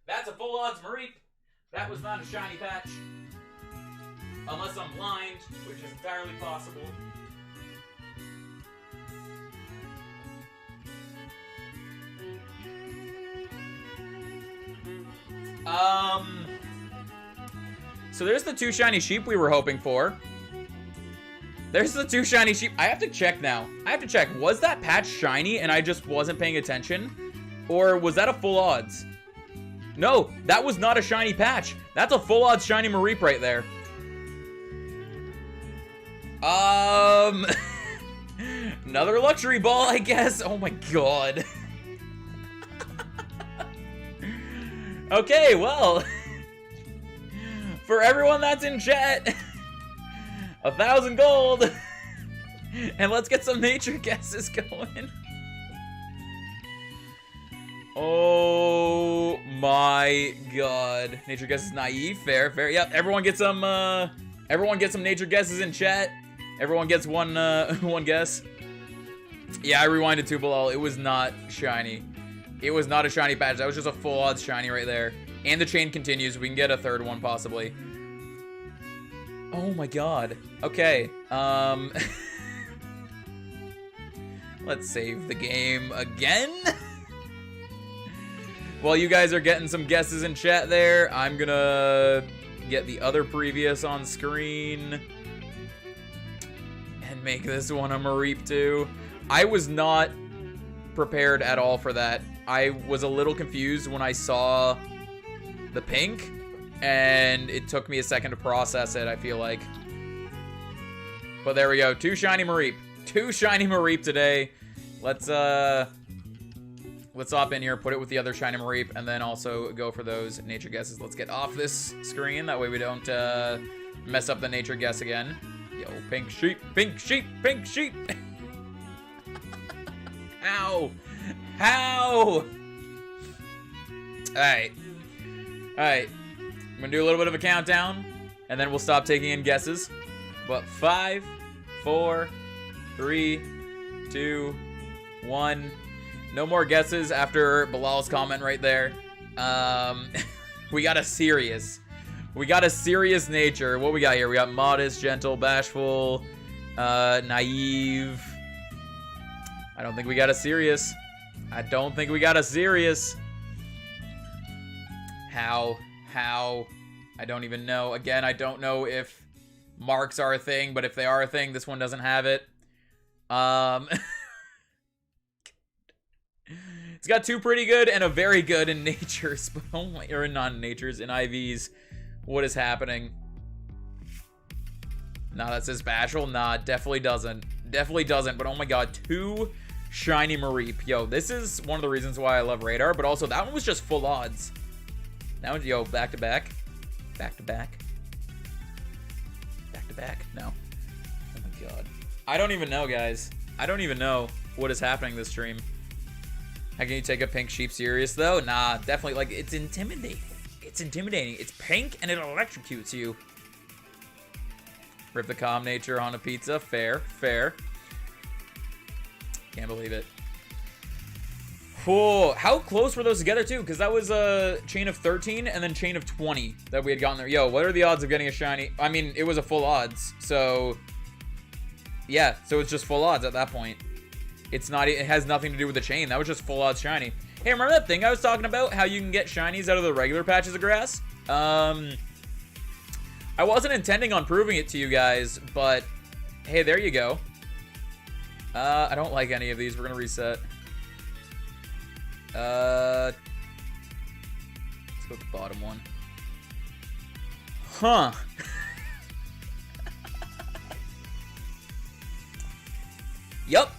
That's a full odds Mareep. That was not a shiny patch. Unless I'm blind, which is entirely possible. So there's the 2 shiny sheep we were hoping for. There's the 2 shiny sheep. I have to check now. I have to check. Was that patch shiny and I just wasn't paying attention? Or was that a full odds? No, that was not a shiny patch. That's a full odds shiny Mareep right there. Another luxury ball, I guess. Oh my god. Okay, well. For everyone that's in chat, 1,000 gold. And let's get some nature guesses going. Oh my god. Nature guesses naive. Fair, fair. Yep, everyone get some nature guesses in chat. Everyone gets one guess. Yeah, I rewinded to Bilal. It was not shiny. It was not a shiny patch. That was just a full odds shiny right there. And the chain continues. We can get a third one possibly. Oh my god. Okay. Let's save the game again. While you guys are getting some guesses in chat there, I'm gonna get the other previous on screen and make this one a Mareep too. I was not prepared at all for that. I was a little confused when I saw the pink, and it took me a second to process it, I feel like. But there we go. 2 shiny Mareep. 2 shiny Mareep today. Let's hop in here, put it with the other shiny Mareep, and then also go for those nature guesses. Let's get off this screen. That way we don't mess up the nature guess again. Yo, pink sheep, pink sheep, pink sheep. How? How? Alright. Alright. I'm gonna do a little bit of a countdown, and then we'll stop taking in guesses. But 5, 4, 3, 2, 1. No more guesses after Bilal's comment right there. We got a serious nature. What we got here? We got modest, gentle, bashful, naive. I don't think we got a serious. I don't think we got a serious. How? I don't even know. Again, I don't know if marks are a thing, but if they are a thing, this one doesn't have it. It's got 2 pretty good and a very good in natures, but oh my, or in non-natures, in IVs. What is happening? Nah, that says bashful. Nah, definitely doesn't. Definitely doesn't, but oh my god, 2 shiny Mareep. Yo, this is one of the reasons why I love Radar, but also that one was just full odds. That one, yo, back to back. Back to back. Back to back. No. Oh my god. I don't even know, guys. I don't even know what is happening this stream. How can you take a pink sheep serious, though? Nah, definitely. Like, it's intimidating. It's intimidating. It's pink, and it electrocutes you. Rip the calm nature on a pizza. Fair. Fair. Can't believe it. Whoa, how close were those together, too? Because that was a chain of 13 and then chain of 20 that we had gotten there. Yo, what are the odds of getting a shiny? I mean, it was a full odds, so... Yeah, so it's just full odds at that point. It's not... It has nothing to do with the chain. That was just full odds shiny. Hey, remember that thing I was talking about? How you can get shinies out of the regular patches of grass? I wasn't intending on proving it to you guys, but... Hey, there you go. I don't like any of these. We're gonna reset. Let's go with the bottom one. Huh. Yup.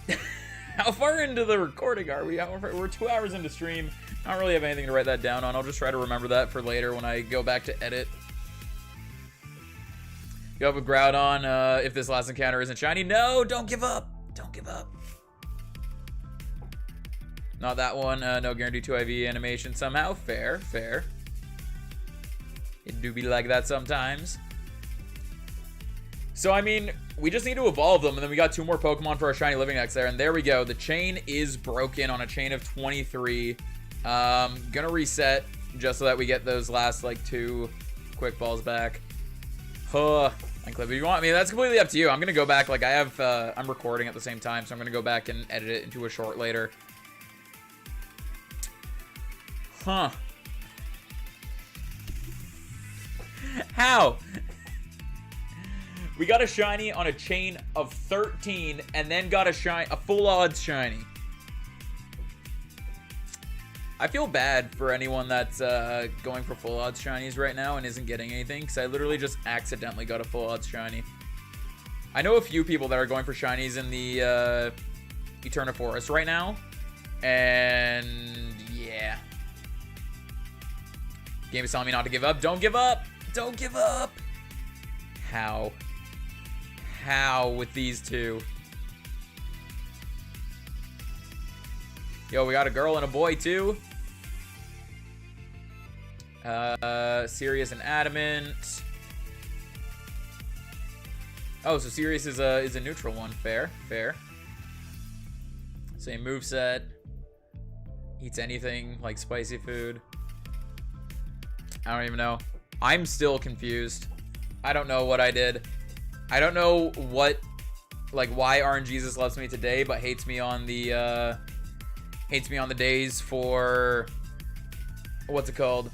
How far into the recording are we? We're 2 hours into stream. I don't really have anything to write that down on. I'll just try to remember that for later when I go back to edit. You have a Groudon if this last encounter isn't shiny. No, don't give up. Don't give up. Not that one. No guarantee 2 IV animation somehow. Fair, fair. It do be like that sometimes. So, I mean, we just need to evolve them, and then we got 2 more Pokemon for our shiny Living X there, and there we go. The chain is broken on a chain of 23. Gonna reset just so that we get those last, like, 2 quick balls back. Huh. Unclip if you want. I mean, that's completely up to you. I'm gonna go back. Like I have, I'm recording at the same time, so I'm gonna go back and edit it into a short later. Huh? How? We got a shiny on a chain of 13, and then got a full odds shiny. I feel bad for anyone that's going for full odds shinies right now and isn't getting anything, because I literally just accidentally got a full odds shiny. I know a few people that are going for shinies in the Eterna Forest right now, and yeah. Game is telling me not to give up. Don't give up! Don't give up! How? How with these two? Yo, we got a girl and a boy too. Sirius and Adamant. Oh, so Sirius is a neutral one. Fair, fair. Same moveset. Eats anything like spicy food. I don't even know. I'm still confused. I don't know what I did. I don't know what, like, why RNGesus loves me today, but hates me on the days for, what's it called?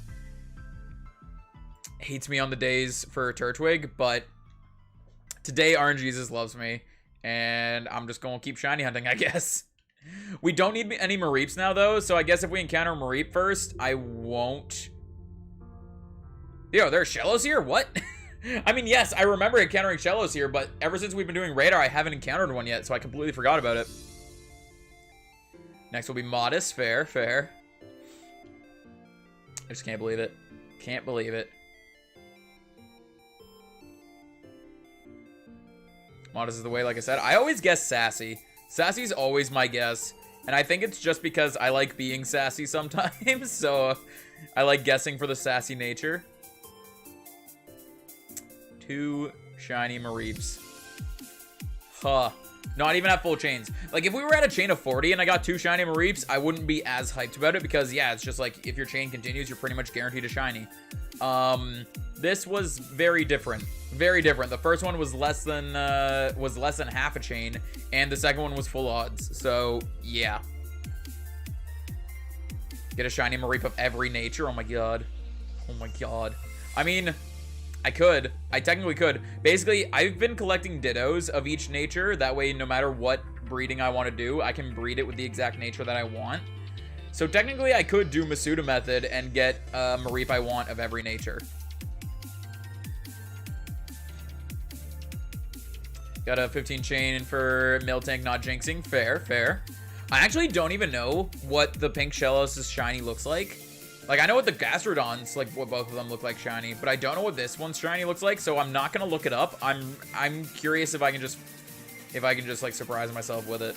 Hates me on the days for Turtwig, but today RNGesus loves me, and I'm just gonna keep shiny hunting, I guess. We don't need any Mareeps now, though, so I guess if we encounter Mareep first, I won't. Yo, there's Shellos here? What? I mean, yes, I remember encountering Shellos here, but ever since we've been doing radar, I haven't encountered one yet, so I completely forgot about it. Next will be Modest. Fair, fair. I just can't believe it. Can't believe it. Modest is the way, like I said. I always guess Sassy. Sassy's always my guess, and I think it's just because I like being sassy sometimes, so I like guessing for the sassy nature. 2 shiny Mareeps. Huh. Not even at full chains. Like, if we were at a chain of 40 and I got 2 shiny Mareeps, I wouldn't be as hyped about it because, yeah, it's just like, if your chain continues, you're pretty much guaranteed a shiny. This was very different. Very different. The first one was less than half a chain, and the second one was full odds. So, yeah. Get a shiny Mareep of every nature. Oh my god. Oh my god. I mean, I could. I technically could. Basically, I've been collecting dittos of each nature. That way, no matter what breeding I want to do, I can breed it with the exact nature that I want. So technically, I could do Masuda method and get a Mareep I want of every nature. Got a 15 chain for Miltank not jinxing. Fair, fair. I actually don't even know what the pink Shellos' shiny looks like. Like, I know what the Gastrodon's, like, what both of them look like shiny, but I don't know what this one's shiny looks like, so I'm not gonna look it up. I'm curious if I can just like surprise myself with it.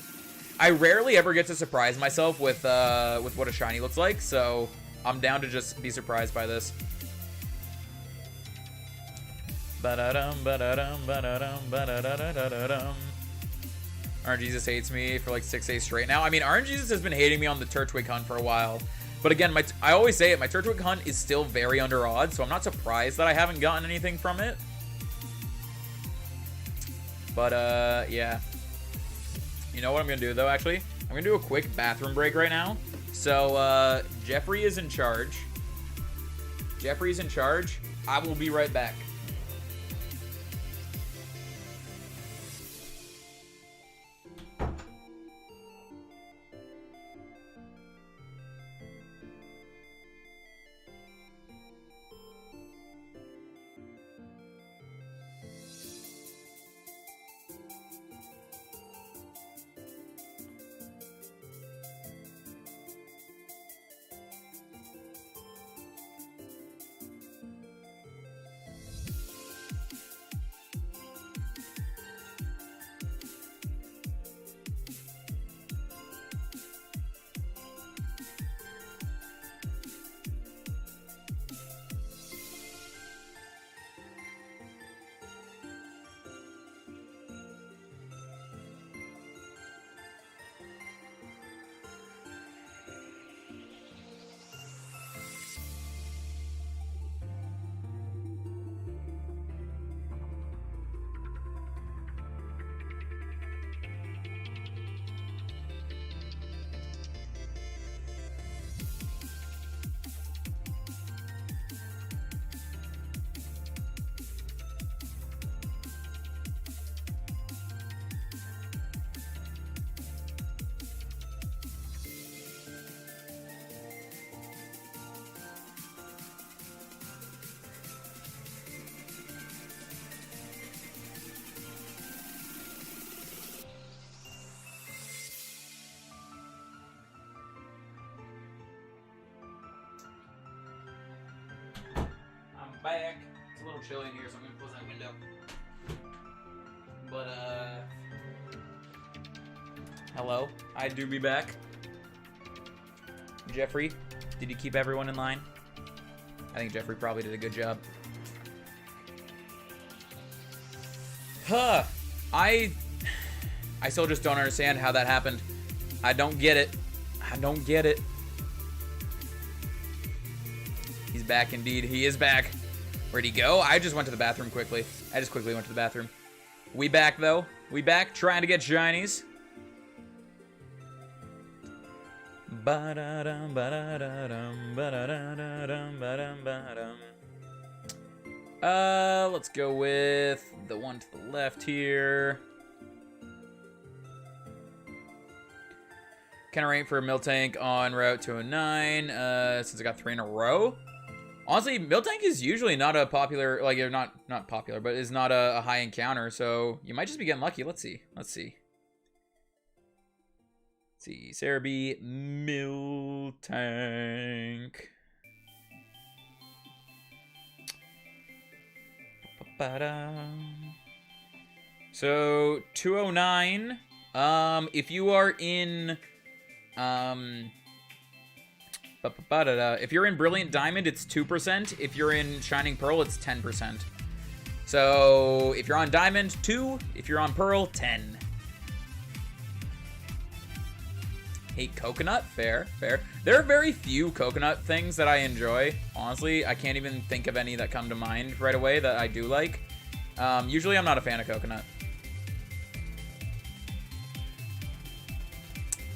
I rarely ever get to surprise myself with what a shiny looks like, so I'm down to just be surprised by this. RNGesus hates me for like 6 days straight now. I mean, RNGesus has been hating me on the Turtwig hunt for a while. But again, I always say it, my Turtwig hunt is still very under odds, so I'm not surprised that I haven't gotten anything from it. But, yeah. You know what I'm going to do, though, actually? I'm going to do a quick bathroom break right now. So, Jeffrey is in charge. Jeffrey's in charge. I will be right back. back. It's a little chilly in here, so I'm gonna close that window. But, hello. I do be back. Jeffrey, did you keep everyone in line? I think Jeffrey probably did a good job. Huh. I still just don't understand how that happened. I don't get it. I don't get it. He's back indeed. He is back. Where'd he go? I just went to the bathroom quickly. I just quickly went to the bathroom. We back, though. We back trying to get shinies. Ba-da-dum, ba-da-da-dum, ba-da-da-da-dum, ba-dum, ba-dum. Let's go with the one to the left here. Can I rank for Miltank on Route 209 since I got 3 in a row? Honestly, Miltank is usually not a popular, like, not popular, but is not a high encounter, so you might just be getting lucky. Let's see. Let's see. Let's see. Sarah B. Miltank. So 209. If you are in if you're in Brilliant Diamond, it's 2%. If you're in Shining Pearl, it's 10%. So if you're on Diamond, 2. If you're on Pearl, 10. Hate coconut? Fair, fair. There are very few coconut things that I enjoy. Honestly, I can't even think of any that come to mind right away that I do like. Usually I'm not a fan of coconut.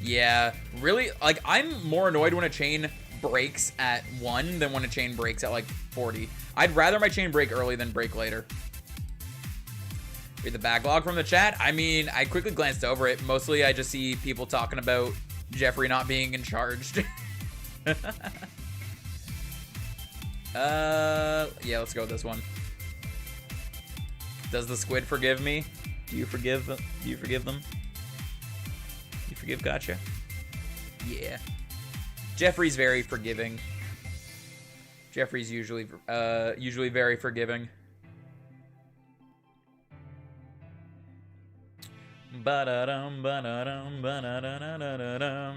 Yeah, really, like, I'm more annoyed when a chain breaks at 1 than when a chain breaks at, like, 40. I'd rather my chain break early than break later. Read the backlog from the chat. I mean, I quickly glanced over it. Mostly I just see people talking about Jeffrey not being in charge. Yeah, let's go with this one. Does the squid forgive me? Do you forgive them? Do you forgive them? You forgive Gotcha? Yeah. Jeffrey's very forgiving. Jeffrey's usually very forgiving. Ba-da-dum, ba-da-dum, ba-da-da-da-da-dum.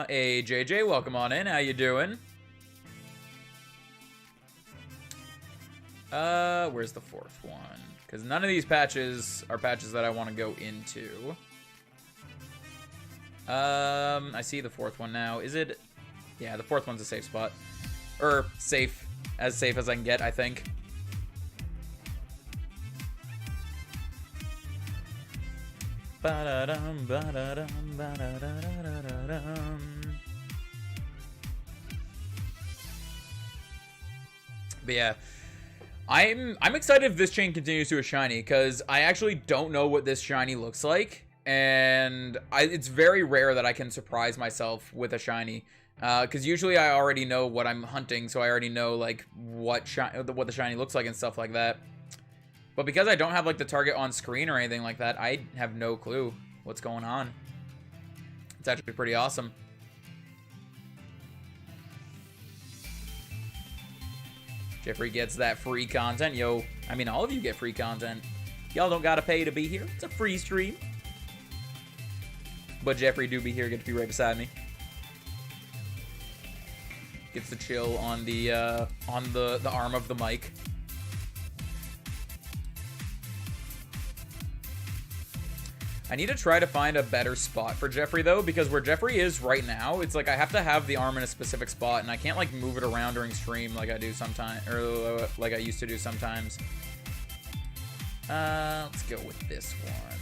Hey, JJ, welcome on in. How you doing? Where's the 4th one? Because none of these patches are patches that I want to go into. I see the 4th one now. Is it? Yeah, the 4th one's a safe spot. Or safe as I can get, I think. Ba-da-dum, ba-da-dum, ba-da-da-da-da-dum. But yeah, I'm excited if this chain continues to a shiny, because I actually don't know what this shiny looks like, and it's very rare that I can surprise myself with a shiny, because usually I already know what I'm hunting, so I already know like what the shiny looks like and stuff like that. But because I don't have like the target on screen or anything like that, I have no clue what's going on. It's actually pretty awesome. Jeffrey gets that free content. Yo, I mean, all of you get free content. Y'all don't gotta pay to be here. It's a free stream. But Jeffrey do be here, get to be right beside me. Gets to chill on the arm of the mic. I need to try to find a better spot for Jeffrey, though, because where Jeffrey is right now, it's like I have to have the arm in a specific spot, and I can't, like, move it around during stream like I do sometimes, or like I used to do sometimes. Let's go with this one.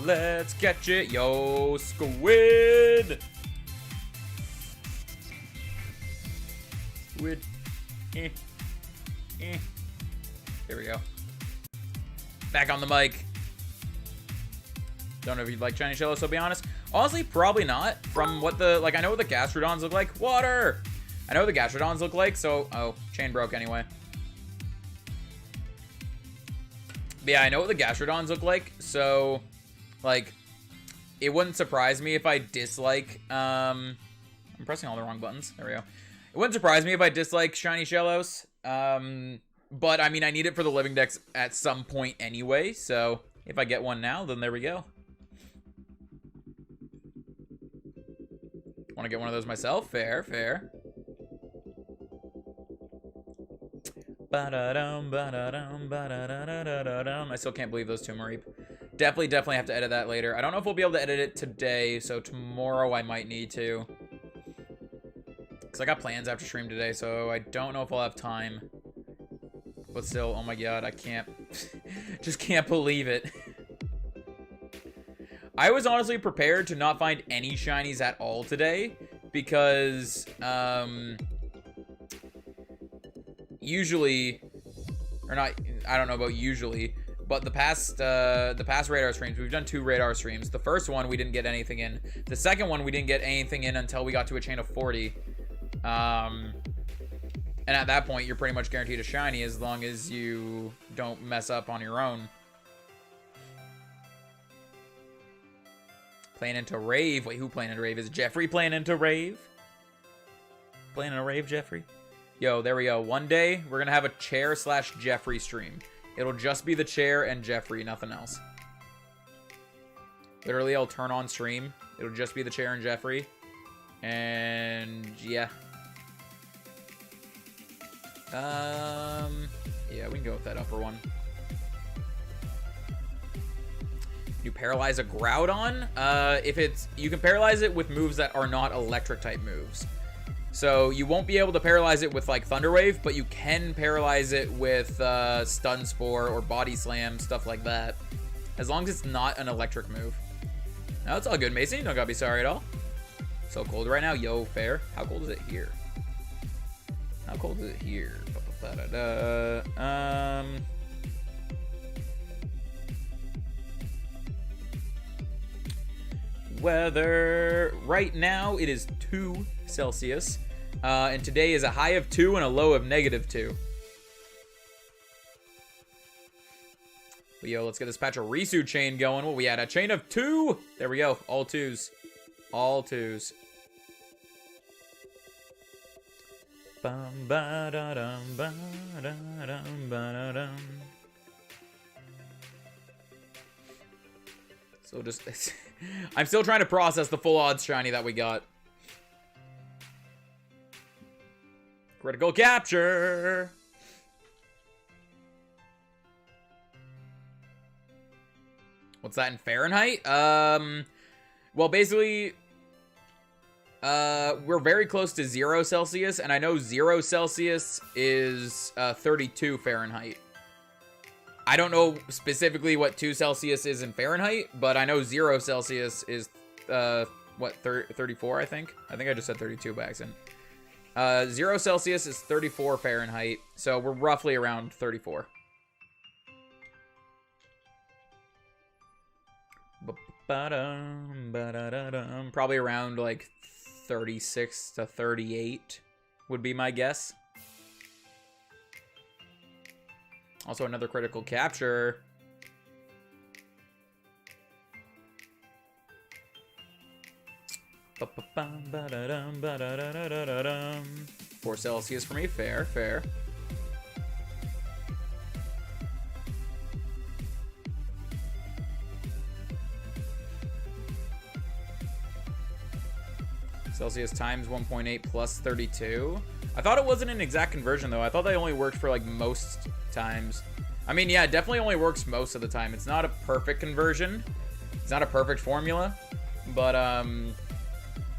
Let's catch it, yo, Squid! Squid. There we go. Back on the mic. Don't know if you'd like shiny shellos, so be honest. Honestly, probably not. From what the, like, I know what the Gastrodons look like. Water! I know what the Gastrodons look like, so, oh, chain broke anyway. But yeah, I know what the Gastrodons look like, so, like, it wouldn't surprise me if I dislike, I'm pressing all the wrong buttons. There we go. It wouldn't surprise me if I dislike shiny shellos. But, I mean, I need it for the living dex at some point anyway, so if I get one now, then there we go. Want to get one of those myself? Fair, fair. I still can't believe those two Mareep. Definitely have to edit that later. I don't know if we'll be able to edit it today, so tomorrow I might need to. Because I got plans after stream today, so I don't know if I'll have time. But still, oh my god, I can't. Just can't believe it. I was honestly prepared to not find any shinies at all today. Because, usually, or not, I don't know about usually, but the past radar streams, we've done 2 radar streams. The first one, we didn't get anything in. The second one, we didn't get anything in until we got to a chain of 40. And at that point, you're pretty much guaranteed a shiny as long as you don't mess up on your own. Playing into Rave. Wait, who playing into Rave? Is Jeffrey playing into Rave? Playing into Rave, Jeffrey? Yo, there we go. One day, we're going to have a chair / Jeffrey stream. It'll just be the chair and Jeffrey, nothing else. Literally, I'll turn on stream. It'll just be the chair and Jeffrey. And, yeah. Yeah, we can go with that upper one. You paralyze a Groudon? If it's, you can paralyze it with moves that are not electric type moves. So you won't be able to paralyze it with like Thunder Wave, but you can paralyze it with Stun Spore or Body Slam, stuff like that. As long as it's not an electric move. No, it's all good, Mason. You don't gotta be sorry at all. So cold right now. Yo, fair. How cold is it here? How cold is it here? Weather. Right now, it is 2 Celsius. And today is a high of 2 and a low of -2. But yo, let's get this Pachirisu chain going. What we at? A chain of 2. There we go. All 2s. All 2s. Bum, ba, da, dum, ba, da, dum, ba, da, dum. So just, I'm still trying to process the full odds shiny that we got. Critical capture. What's that in Fahrenheit? Well, basically, we're very close to 0 Celsius, and I know 0 Celsius is 32 Fahrenheit. I don't know specifically what 2 Celsius is in Fahrenheit, but I know 0 Celsius is, what, 34, I think? I think I just said 32 by accident. 0 Celsius is 34 Fahrenheit, so we're roughly around 34. Probably around, like, 36 to 38 would be my guess. Also, another critical capture. Four Celsius for me. Fair, fair. Celsius times 1.8 plus 32. I thought it wasn't an exact conversion, though. I thought they only worked for, like, most times. I mean, yeah, it definitely only works most of the time. It's not a perfect conversion. It's not a perfect formula. But,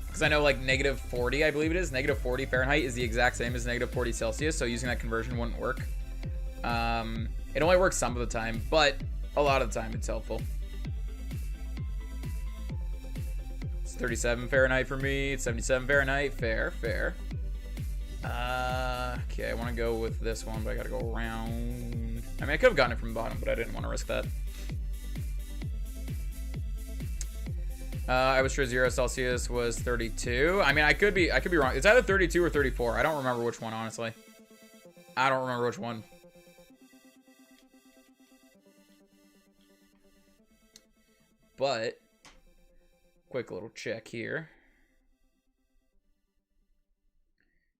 because I know, like, -40, I believe it is. -40 Fahrenheit is the exact same as -40 Celsius, so using that conversion wouldn't work. It only works some of the time, but a lot of the time it's helpful. 37 Fahrenheit for me. It's 77 Fahrenheit. Fair, fair. Okay, I want to go with this one, but I gotta go around. I mean, I could have gotten it from the bottom, but I didn't want to risk that. I was sure 0 Celsius was 32. I mean, I could be wrong. It's either 32 or 34. I don't remember which one, honestly. I don't remember which one. But quick little check here.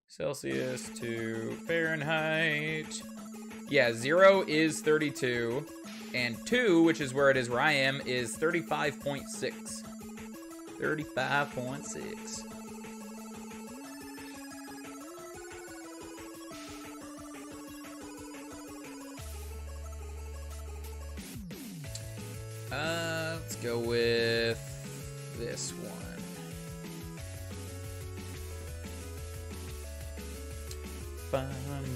Celsius to Fahrenheit. Yeah, 0 is 32. And 2, which is where it is where I am, is 35.6. 35.6. Let's go with this one. Bum,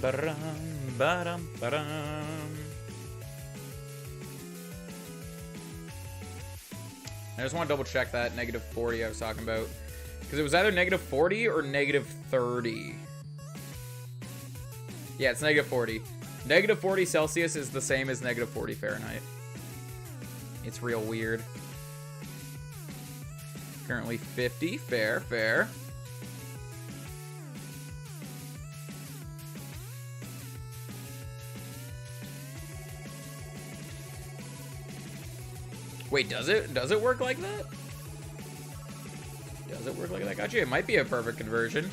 ba-dum, ba-dum, ba-dum. I just want to double check that negative 40 I was talking about. Because it was either negative 40 or negative 30. Yeah, it's negative 40. Negative 40 Celsius is the same as negative 40 Fahrenheit. It's real weird. Currently 50. Fair, fair. Wait, does it work like that? Does it work like that? Gotcha. It might be a perfect conversion.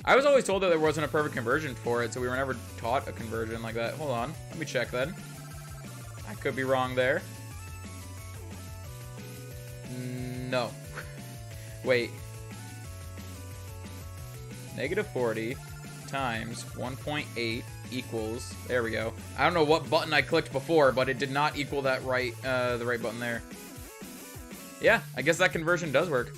I was always told that there wasn't a perfect conversion for it, so we were never taught a conversion like that. Hold on. Let me check then. I could be wrong there. No. Wait. Negative 40 times 1.8 equals... There we go. I don't know what button I clicked before, but it did not equal that right, the right button there. Yeah, I guess that conversion does work.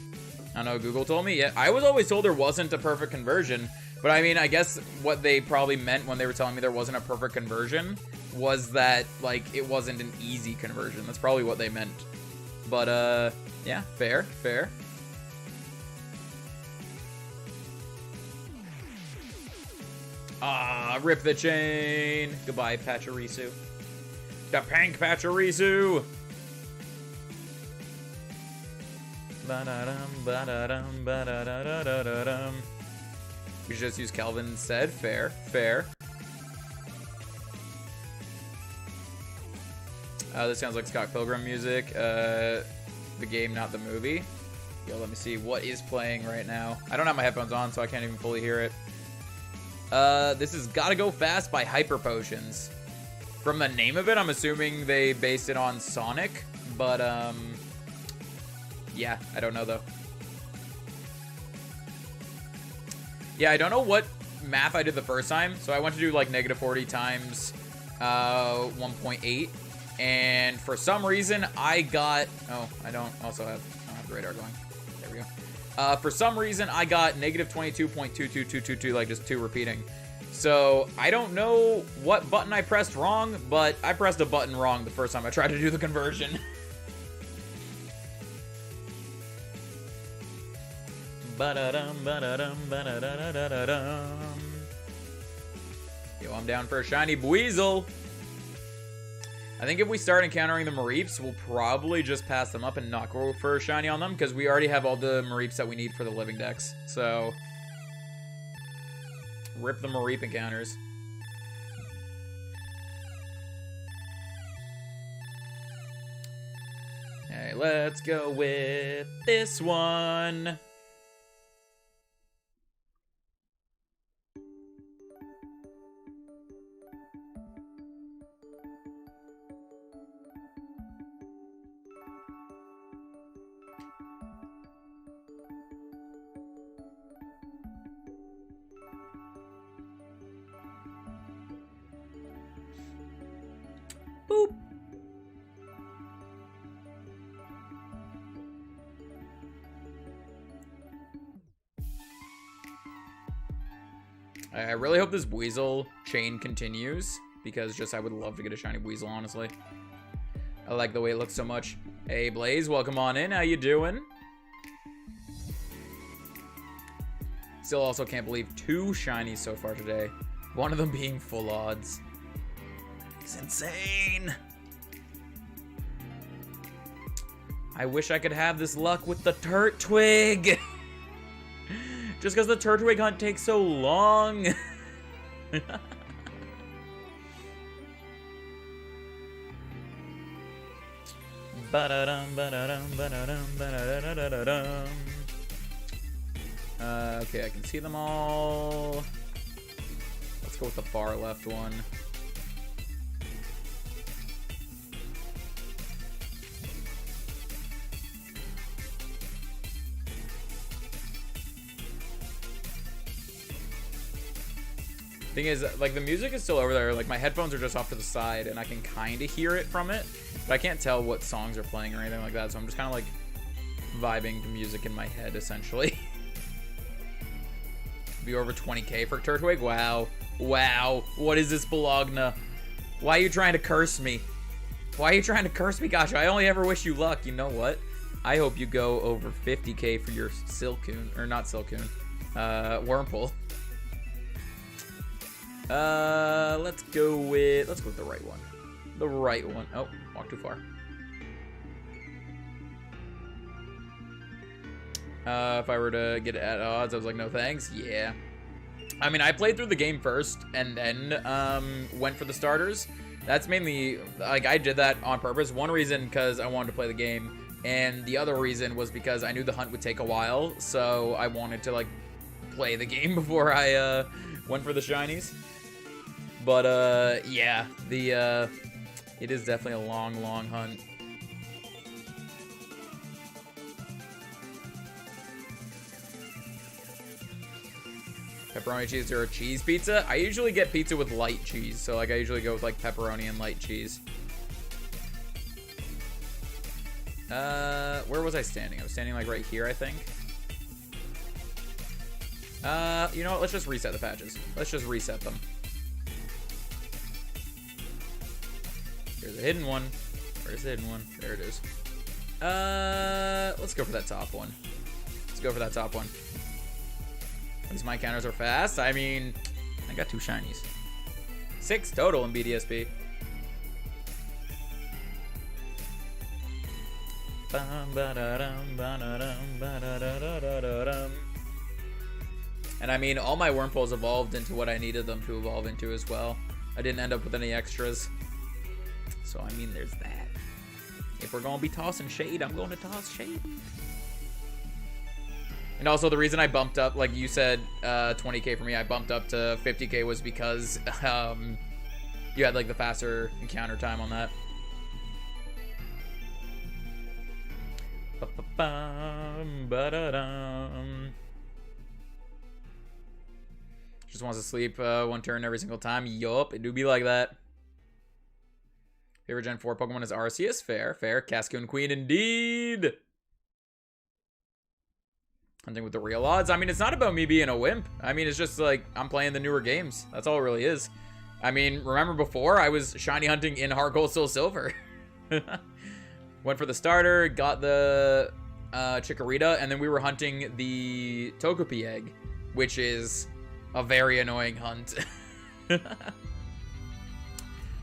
I don't know, Google told me. Yeah, I was always told there wasn't a perfect conversion, but I mean, I guess what they probably meant when they were telling me there wasn't a perfect conversion was that, like, it wasn't an easy conversion. That's probably what they meant. But, yeah, fair, fair. Ah, rip the chain. Goodbye, Pachirisu. The Pank Pachirisu. Ba-da-dum, ba-da-dum, ba-da-da-da-da-dum. We should just use Kelvin instead. Fair, fair. This sounds like Scott Pilgrim music. The game, not the movie. Yo, let me see what is playing right now. I don't have my headphones on, so I can't even fully hear it. This is Gotta Go Fast by Hyper Potions. From the name of it, I'm assuming they based it on Sonic, but, yeah, I don't know, though. Yeah, I don't know what math I did the first time, so I went to do, like, negative 40 times 1.8, and for some reason, I got... Oh, I don't have the radar going. There we go. For some reason, I got negative 22.22222, like, just 2 repeating. So, I don't know what button I pressed wrong, but I pressed a button wrong the first time I tried to do the conversion. Ba-da-dum, ba-da-dum, ba-da-da-da-da-dum. Yo, I'm down for a shiny Buizel. I think if we start encountering the Mareeps, we'll probably just pass them up and not go for a shiny on them, because we already have all the Mareeps that we need for the living decks. So, rip the Mareep encounters. Alright, let's go with this one. Boop. I really hope this Weasel chain continues, because just I would love to get a shiny Weasel, honestly. I like the way it looks so much. Hey, Blaze, welcome on in. How you doing? Still also can't believe 2 shinies so far today. One of them being full odds. It's insane. I wish I could have this luck with the Turt Twig. Just because the Turt Twig hunt takes so long. Okay, I can see them all. Let's go with the far left one. Thing is, like, the music is still over there. Like, my headphones are just off to the side, and I can kind of hear it from it, but I can't tell what songs are playing or anything like that, so I'm just kind of, like, vibing to music in my head, essentially. Be over 20k for Turtwig? Wow. Wow. What is this, Bologna? Why are you trying to curse me? Why are you trying to curse me, gosh? I only ever wish you luck. You know what? I hope you go over 50k for your Silcoon, or not Silcoon, Wurmple. Let's go with the right one. The right one. Oh, walk too far. If I were to get it at odds, I was like, no thanks. Yeah. I mean, I played through the game first and then went for the starters. That's mainly, like, I did that on purpose. One reason because I wanted to play the game, and the other reason was because I knew the hunt would take a while, so I wanted to, like, play the game before I went for the shinies. But yeah, it is definitely a long, long hunt. Pepperoni cheese or a cheese pizza? I usually get pizza with light cheese, so like I usually go with like pepperoni and light cheese. Where was I standing? I was standing like right here, I think. You know what? Let's just reset the patches. Let's just reset them. There's a hidden one. Where's the hidden one? There it is. Let's go for that top one. Let's go for that top one. At least my counters are fast. I mean, I got 2 shinies. 6 total in BDSP. And I mean, all my Wurmples evolved into what I needed them to evolve into as well. I didn't end up with any extras. So, I mean, there's that. If we're going to be tossing shade, I'm going to toss shade. And also, the reason I bumped up, like you said, 20k for me, I bumped up to 50k was because you had, like, the faster encounter time on that. Just wants to sleep 1 turn every single time. Yup, it do be like that. Favorite Gen 4 Pokemon is Arceus. Fair, fair. Cascoon Queen indeed. Hunting with the real odds. I mean, it's not about me being a wimp. I mean, it's just like I'm playing the newer games. That's all it really is. I mean, remember before I was shiny hunting in Heart Gold Soul Silver. Went for the starter, got the Chikorita, and then we were hunting the Togepi egg, which is a very annoying hunt.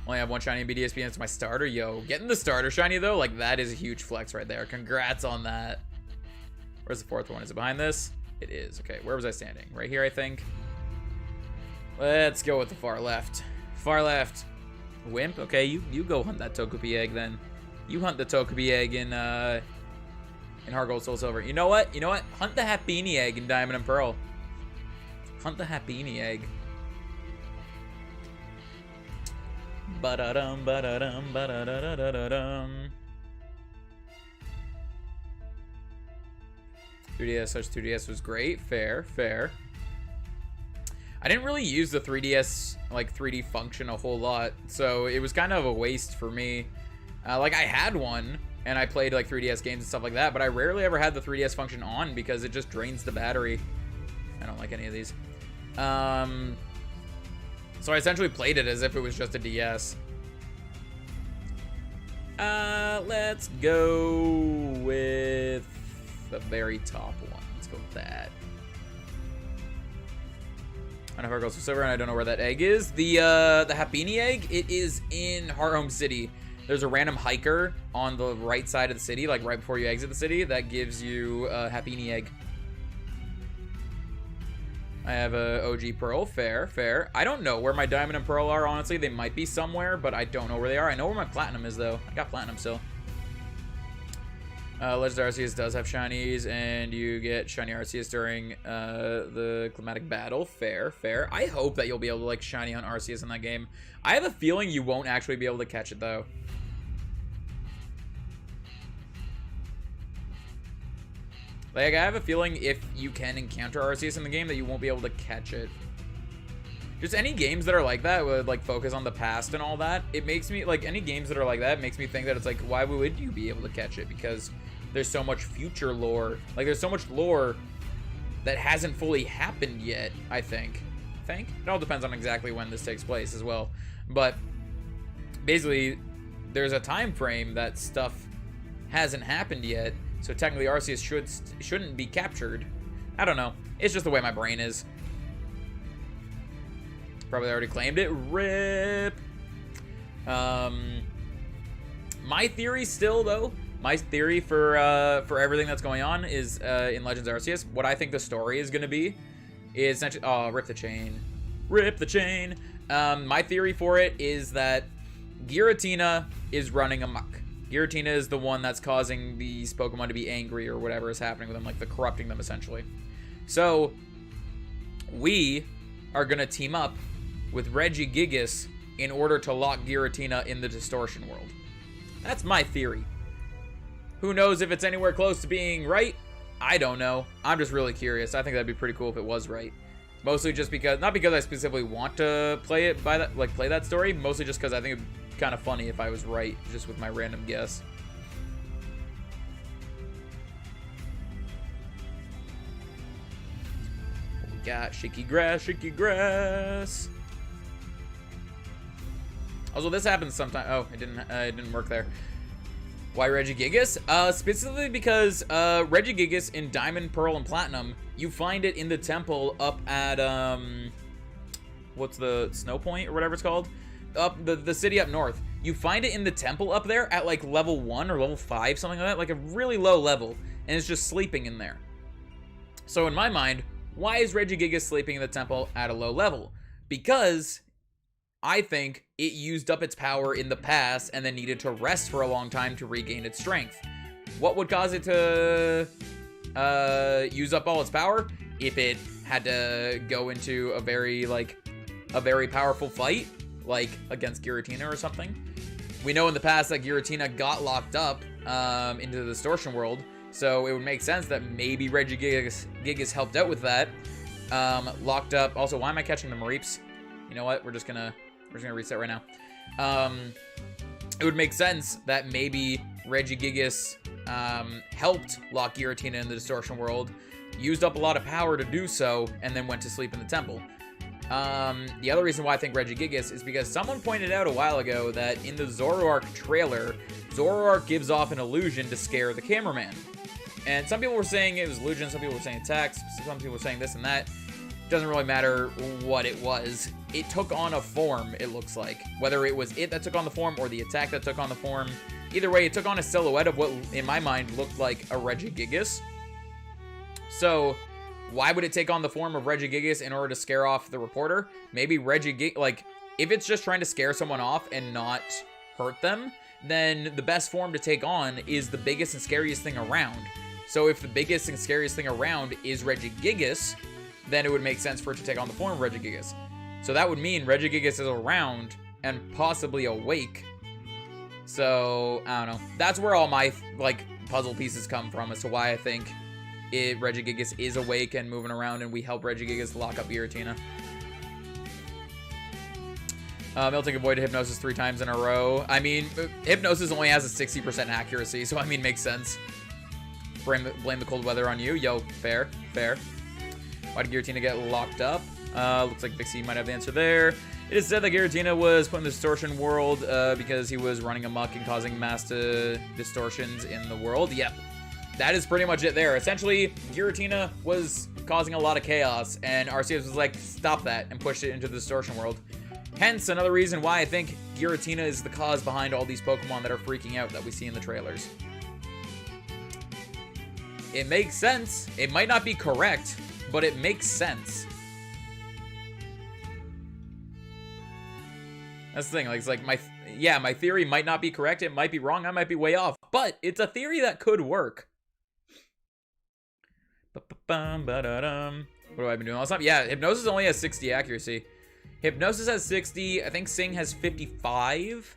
Only have 1 shiny in BDSP and it's my starter. Yo, getting the starter shiny though, like that is a huge flex right there. Congrats on that. Where's the 4th one? Is it behind this? It is. Okay, where was I standing? Right here, I think. Let's go with the far left. Far left. Wimp? Okay, you go hunt that Togepi egg then. You hunt the Togepi egg in Heart Gold Soul Silver. You know what? You know what? Hunt the Happiny egg in Diamond and Pearl. Hunt the Happiny egg. Ba-da-dum, ba-da-dum, ba-da-da-da-da-dum. 3DS such 2DS was great. Fair, fair. I didn't really use the 3DS, like, 3D function a whole lot, so it was kind of a waste for me. Like, I had one, and I played, like, 3DS games and stuff like that, but I rarely ever had the 3DS function on because it just drains the battery. I don't like any of these. So I essentially played it as if it was just a DS. Let's go with the very top one. Let's go with that. I know Heart Gold Soul Silver, and I don't know where that egg is. The Happiny egg, it is in Heart Home City. There's a random hiker on the right side of the city, like right before you exit the city, that gives you a Happini egg. I have a OG Pearl. Fair, fair. I don't know where my Diamond and Pearl are, honestly. They might be somewhere, but I don't know where they are. I know where my Platinum is, though. I got Platinum still. Legendary Arceus does have shinies, and you get shiny Arceus during the climatic battle. Fair, fair. I hope that you'll be able to, like, shiny on Arceus in that game. I have a feeling you won't actually be able to catch it, though. Like, I have a feeling if you can encounter Arceus in the game that you won't be able to catch it. Just any games that are like that would, like, focus on the past and all that. It makes me, like, any games that are like that makes me think that it's like, why would you be able to catch it? Because there's so much future lore. Like, there's so much lore that hasn't fully happened yet, I think. It all depends on exactly when this takes place as well. But basically, there's a time frame that stuff hasn't happened yet. So technically Arceus shouldn't be captured. I don't know. It's just the way my brain is. Probably already claimed it. RIP. My theory still, though, my theory for everything that's going on is in Legends Arceus, what I think the story is going to be is essentially... Oh, rip the chain. Rip the chain. My theory for it is that Giratina is running amok. Giratina is the one that's causing these Pokemon to be angry or whatever is happening with them, like the corrupting them, essentially. So, we are going to team up with Regigigas in order to lock Giratina in the Distortion World. That's my theory. Who knows if it's anywhere close to being right? I don't know. I'm just really curious. I think that'd be pretty cool if it was right. Mostly just because, not because I specifically want to play it by that, like play that story, mostly just because I think it'd be kind of funny if I was right, just with my random guess. What we got? Shaky grass, shaky grass. Also, this happens sometimes. Oh, it didn't work there. Why Regigigas? Specifically because Regigigas in Diamond, Pearl, and Platinum, you find it in the temple up at what's the Snow Point or whatever it's called? Up the city up north. You find it in the temple up there at like level 1 or level 5, something like that, like a really low level, and it's just sleeping in there. So in my mind, why is Regigigas sleeping in the temple at a low level? Because I think it used up its power in the past and then needed to rest for a long time to regain its strength. What would cause it to use up all its power? If it had to go into a very powerful fight, like against Giratina or something. We know in the past that Giratina got locked up into the Distortion World, so it would make sense that maybe Regigigas helped out with that. Locked up. Also, why am I catching the Mareeps? You know what? We're just gonna reset right now. It would make sense that maybe Regigigas helped lock Giratina in the Distortion World, used up a lot of power to do so, and then went to sleep in the temple. The other reason why I think Regigigas is because someone pointed out a while ago that in the Zoroark trailer, Zoroark gives off an illusion to scare the cameraman. And some people were saying it was illusion, some people were saying attacks, some people were saying this and that. Doesn't really matter what it was. It took on a form, it looks like. Whether it was it that took on the form or the attack that took on the form. Either way, it took on a silhouette of what, in my mind, looked like a Regigigas. So, why would it take on the form of Regigigas in order to scare off the reporter? Maybe Regigigas, like, if it's just trying to scare someone off and not hurt them, then the best form to take on is the biggest and scariest thing around. So if the biggest and scariest thing around is Regigigas, then it would make sense for it to take on the form of Regigigas. So that would mean Regigigas is around and possibly awake. So, I don't know. That's where all my, like, puzzle pieces come from as to why I think Regigigas is awake and moving around, and we help Regigigas lock up Giratina. Milton avoided Hypnosis 3 times in a row. I mean, Hypnosis only has a 60% accuracy, so I mean, makes sense. Blame the cold weather on you. Yo, fair, fair. Why did Giratina get locked up? Looks like Big C might have the answer there. It is said that Giratina was put in the Distortion World because he was running amok and causing mass distortions in the world. Yep. That is pretty much it there. Essentially, Giratina was causing a lot of chaos, and Arceus was like, stop that, and pushed it into the Distortion World. Hence, another reason why I think Giratina is the cause behind all these Pokemon that are freaking out that we see in the trailers. It makes sense. It might not be correct, but it makes sense. That's the thing. Like, it's like my theory might not be correct. It might be wrong. I might be way off. But it's a theory that could work. What have I been doing all this time? Yeah, Hypnosis only has 60 accuracy. Hypnosis has 60. I think Sing has 55.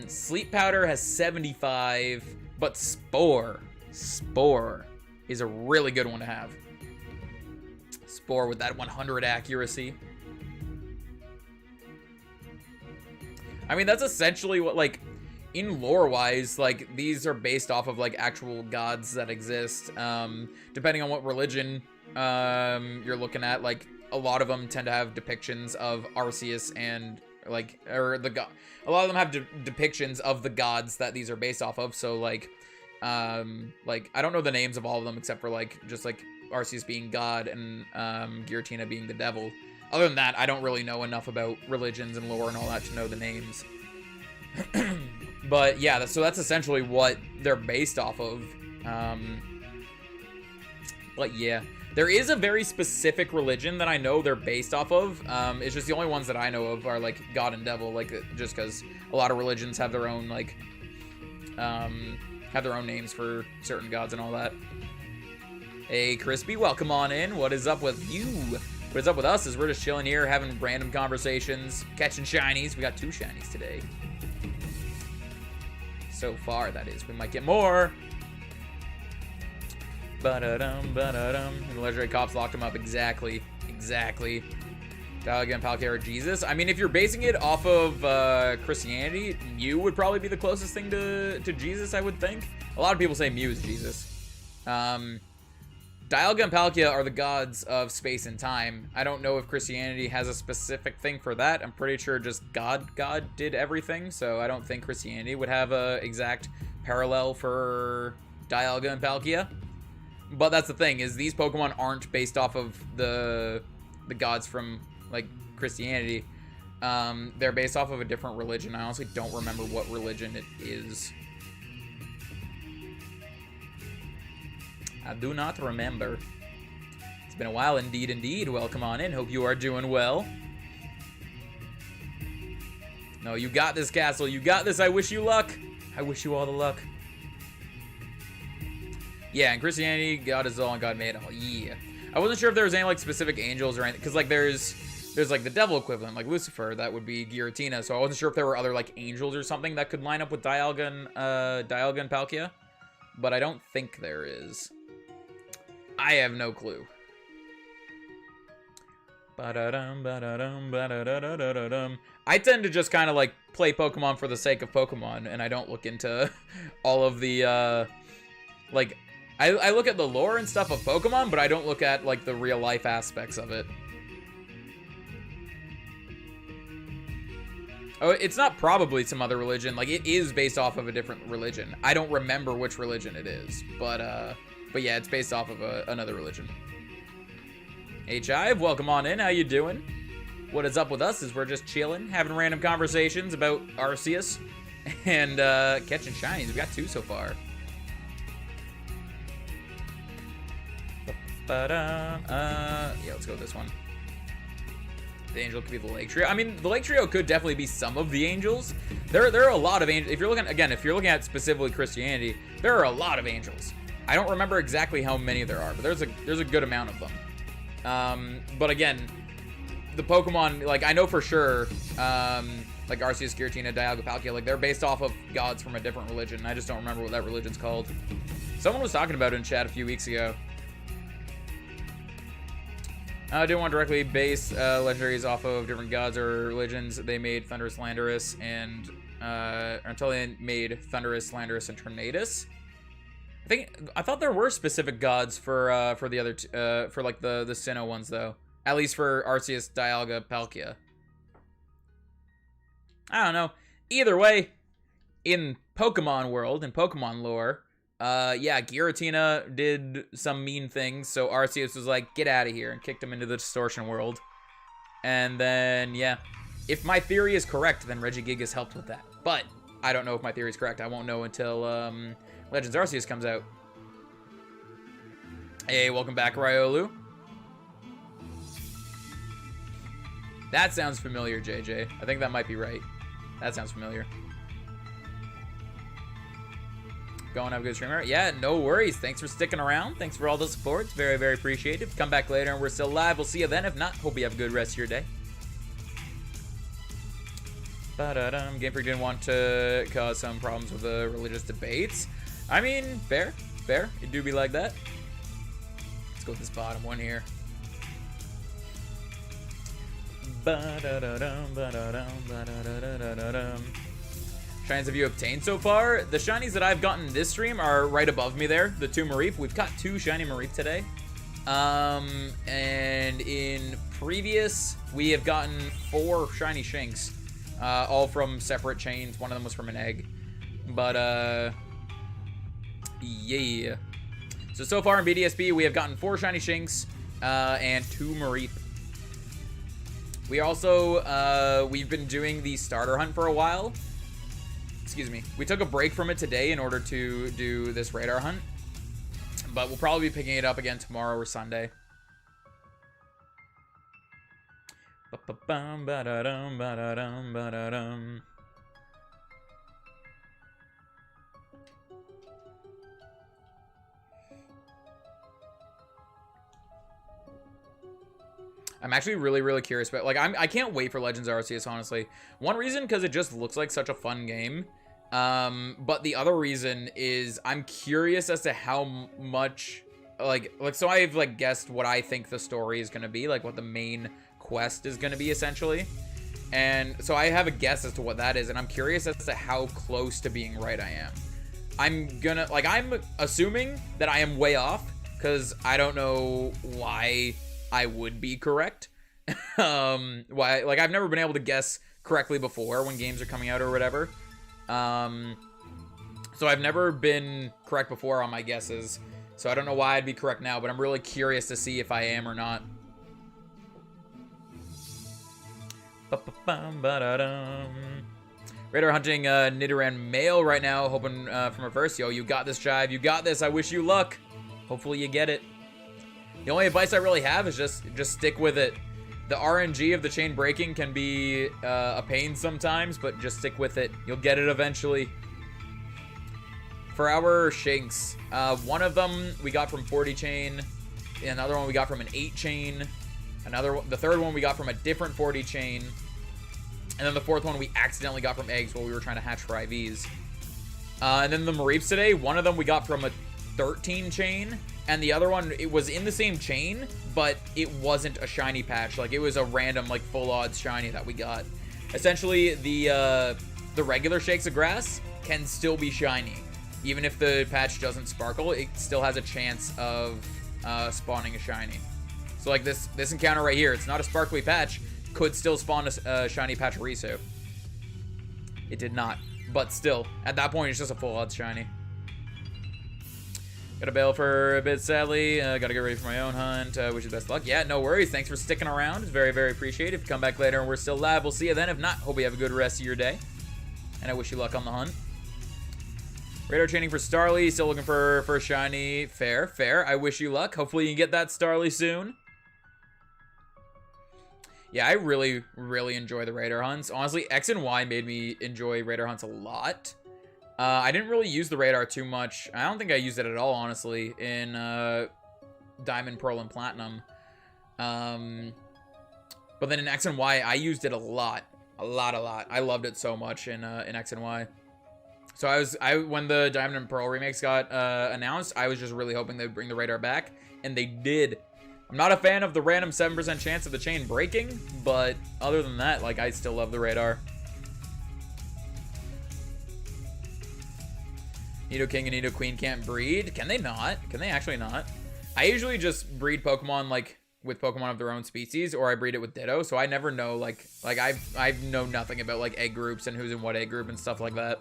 Sleep Powder has 75. But Spore is a really good one to have. Spore with that 100 accuracy. I mean, that's essentially what, like, in lore-wise, like, these are based off of, like, actual gods that exist. Depending on what religion you're looking at, like, a lot of them tend to have depictions of Arceus and, like, or the god. A lot of them have depictions of the gods that these are based off of. So, like, I don't know the names of all of them except for, like, just, like, Arceus being God and Giratina being the devil. Other than that, I don't really know enough about religions and lore and all that to know the names. But yeah, so that's essentially what they're based off of. But yeah, there is a very specific religion that I know they're based off of. It's just the only ones that I know of are like God and Devil, like just because a lot of religions have their own like have their own names for certain gods and all that. Hey, Crispy, welcome on in. What is up with you? What is up with us is we're just chilling here, having random conversations, catching shinies. We got 2 shinies today. So far, that is. We might get more. Ba-da-dum, ba-da-dum. And the Legendary Cops locked him up. Exactly. Exactly. Dialga and Palkia are Jesus. I mean, if you're basing it off of Christianity, Mew would probably be the closest thing to Jesus, I would think. A lot of people say Mew is Jesus. Dialga and Palkia are the gods of space and time. I don't know if Christianity has a specific thing for that. I'm pretty sure just God did everything, so I don't think Christianity would have a exact parallel for Dialga and Palkia. But that's the thing, is these Pokemon aren't based off of the gods from, like, Christianity. They're based off of a different religion. I honestly don't remember what religion it is. I do not remember. It's been a while indeed, indeed. Welcome on in. Hope you are doing well. No, you got this, Castle. You got this. I wish you luck. I wish you all the luck. Yeah, in Christianity, God is all and God made all. Yeah. I wasn't sure if there was any, like, specific angels or anything. Because, like, there's like, the devil equivalent, like Lucifer. That would be Giratina. So I wasn't sure if there were other, like, angels or something that could line up with Dialga and Palkia. But I don't think there is. I have no clue. I tend to just kind of like play Pokemon for the sake of Pokemon, and I don't look into all of the like I look at the lore and stuff of Pokemon, but I don't look at like the real life aspects of it. Oh, it's not probably some other religion. Like, it is based off of a different religion. I don't remember which religion it is, but yeah, it's based off of another religion. Hey, Chive, welcome on in. How you doing? What is up with us is we're just chilling, having random conversations about Arceus and catching shinies. We got 2 so far. Yeah, let's go with this one. The angel could be the Lake Trio. I mean, the Lake Trio could definitely be some of the angels. There are a lot of angels. If you're looking at specifically Christianity, there are a lot of angels. I don't remember exactly how many there are, but there's a good amount of them. But again, the Pokemon, like, I know for sure, like Arceus, Giratina, Dialga, Palkia, like, they're based off of gods from a different religion. I just don't remember what that religion's called. Someone was talking about it in chat a few weeks ago. I didn't want to directly base legendaries off of different gods or religions. They made Thundurus, Landorus, and until they made Thundurus, Landorus, and Tornadus. I thought there were specific gods for the other for like the Sinnoh ones though. At least for Arceus, Dialga, Palkia. I don't know. Either way, in Pokemon world, in Pokemon lore, yeah, Giratina did some mean things, so Arceus was like, get out of here, and kicked him into the distortion world. And then, yeah, If my theory is correct, then Regigigas helped with that. But I don't know if my theory is correct. I won't know until Legends Arceus comes out. Hey, welcome back, Ryolu. That sounds familiar, JJ. I think that might be right. That sounds familiar. Go and have a good streamer. Yeah, no worries. Thanks for sticking around. Thanks for all the support. It's very, very appreciated. Come back later and we're still live. We'll see you then. If not, hope you have a good rest of your day. Game Freak didn't want to cause some problems with the religious debates. I mean, fair. Fair. It do be like that. Let's go with this bottom one here. Shinies have you obtained so far? The shinies that I've gotten this stream are right above me there. The 2 Mareep. We've got 2 shiny Mareep today. And in previous, we have gotten 4 shiny Shinx. All from separate chains. One of them was from an egg. But, yeah. So far in BDSP, we have gotten 4 shiny Shinx and 2 Mareep. We also, we've been doing the starter hunt for a while. Excuse me. We took a break from it today in order to do this radar hunt. But we'll probably be picking it up again tomorrow or Sunday. I'm actually really, really curious about, like, I can't wait for Legends Arceus, honestly. One reason, because it just looks like such a fun game. But the other reason is I'm curious as to how much, like, so I've, like, guessed what I think the story is going to be, like, what the main quest is going to be, essentially. And so I have a guess as to what that is, and I'm curious as to how close to being right I am. I'm assuming that I am way off, because I don't know why I would be correct. Why, like, I've never been able to guess correctly before when games are coming out or whatever. So I've never been correct before on my guesses. So I don't know why I'd be correct now, but I'm really curious to see if I am or not. Radar hunting Nidoran male right now, hoping from reverse. Yo, you got this, Jive. You got this. I wish you luck. Hopefully you get it. The only advice I really have is just stick with it. The RNG of the chain breaking can be a pain sometimes, but just stick with it. You'll get it eventually. For our Shinx, one of them we got from 40 chain, another one we got from an 8 chain, the third one we got from a different 40 chain, and then the fourth one we accidentally got from eggs while we were trying to hatch for IVs. And then the Mareeps today, one of them we got from a 13 chain, and the other one, it was in the same chain, but it wasn't a shiny patch. Like, it was a random, like, full odds shiny that we got. Essentially, the regular Shakes of Grass can still be shiny. Even if the patch doesn't sparkle, it still has a chance of spawning a shiny. So, like, this encounter right here, it's not a sparkly patch, could still spawn a shiny Pachirisu. It did not. But still, at that point, it's just a full odds shiny. Gotta bail for a bit, sadly. Gotta get ready for my own hunt. Wish you the best luck. Yeah, no worries. Thanks for sticking around. It's very, very appreciated. If you come back later and we're still live, we'll see you then. If not, hope you have a good rest of your day. And I wish you luck on the hunt. Radar training for Starly. Still looking for a shiny. Fair, fair. I wish you luck. Hopefully you can get that Starly soon. Yeah, I really, really enjoy the radar hunts. Honestly, X and Y made me enjoy radar hunts a lot. I didn't really use the radar too much. I don't think I used it at all, honestly, in Diamond, Pearl, and Platinum. But then in X and Y, I used it a lot. A lot. I loved it so much in X and Y. So when the Diamond and Pearl remakes got announced, I was just really hoping they'd bring the radar back, and they did. I'm not a fan of the random 7% chance of the chain breaking, but other than that, like, I still love the radar. Nido King and Nido Queen can't breed. Can they not? Can they actually not? I usually just breed Pokemon, like, with Pokemon of their own species, or I breed it with Ditto, so I never know, like I know nothing about, like, egg groups and who's in what egg group and stuff like that.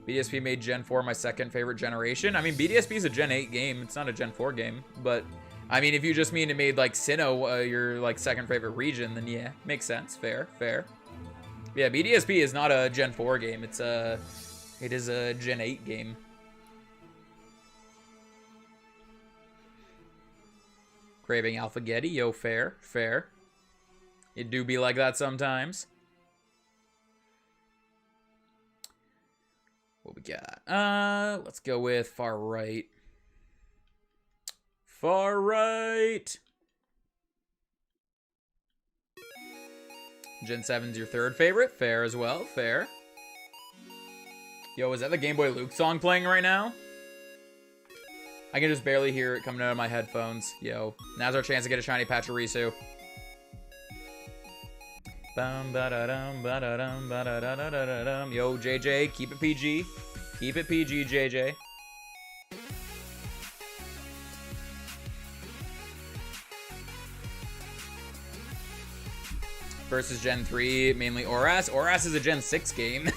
BDSP made Gen 4 my second favorite generation. I mean, BDSP is a Gen 8 game. It's not a Gen 4 game, but I mean, if you just mean it made like Sinnoh your like second favorite region, then yeah, makes sense. Fair, fair. Yeah, BDSP is not a Gen 4 game. It is a Gen 8 game. Craving Alphagetti, yo, fair, fair. It do be like that sometimes. What we got? Let's go with far right. Far right. Gen 7's your third favorite. Fair as well. Fair. Yo, is that the Game Boy Luke song playing right now? I can just barely hear it coming out of my headphones. Yo, now's our chance to get a shiny Pachirisu. Yo, JJ, keep it PG. Keep it PG, JJ. Versus Gen 3, mainly Oras. Oras is a Gen 6 game.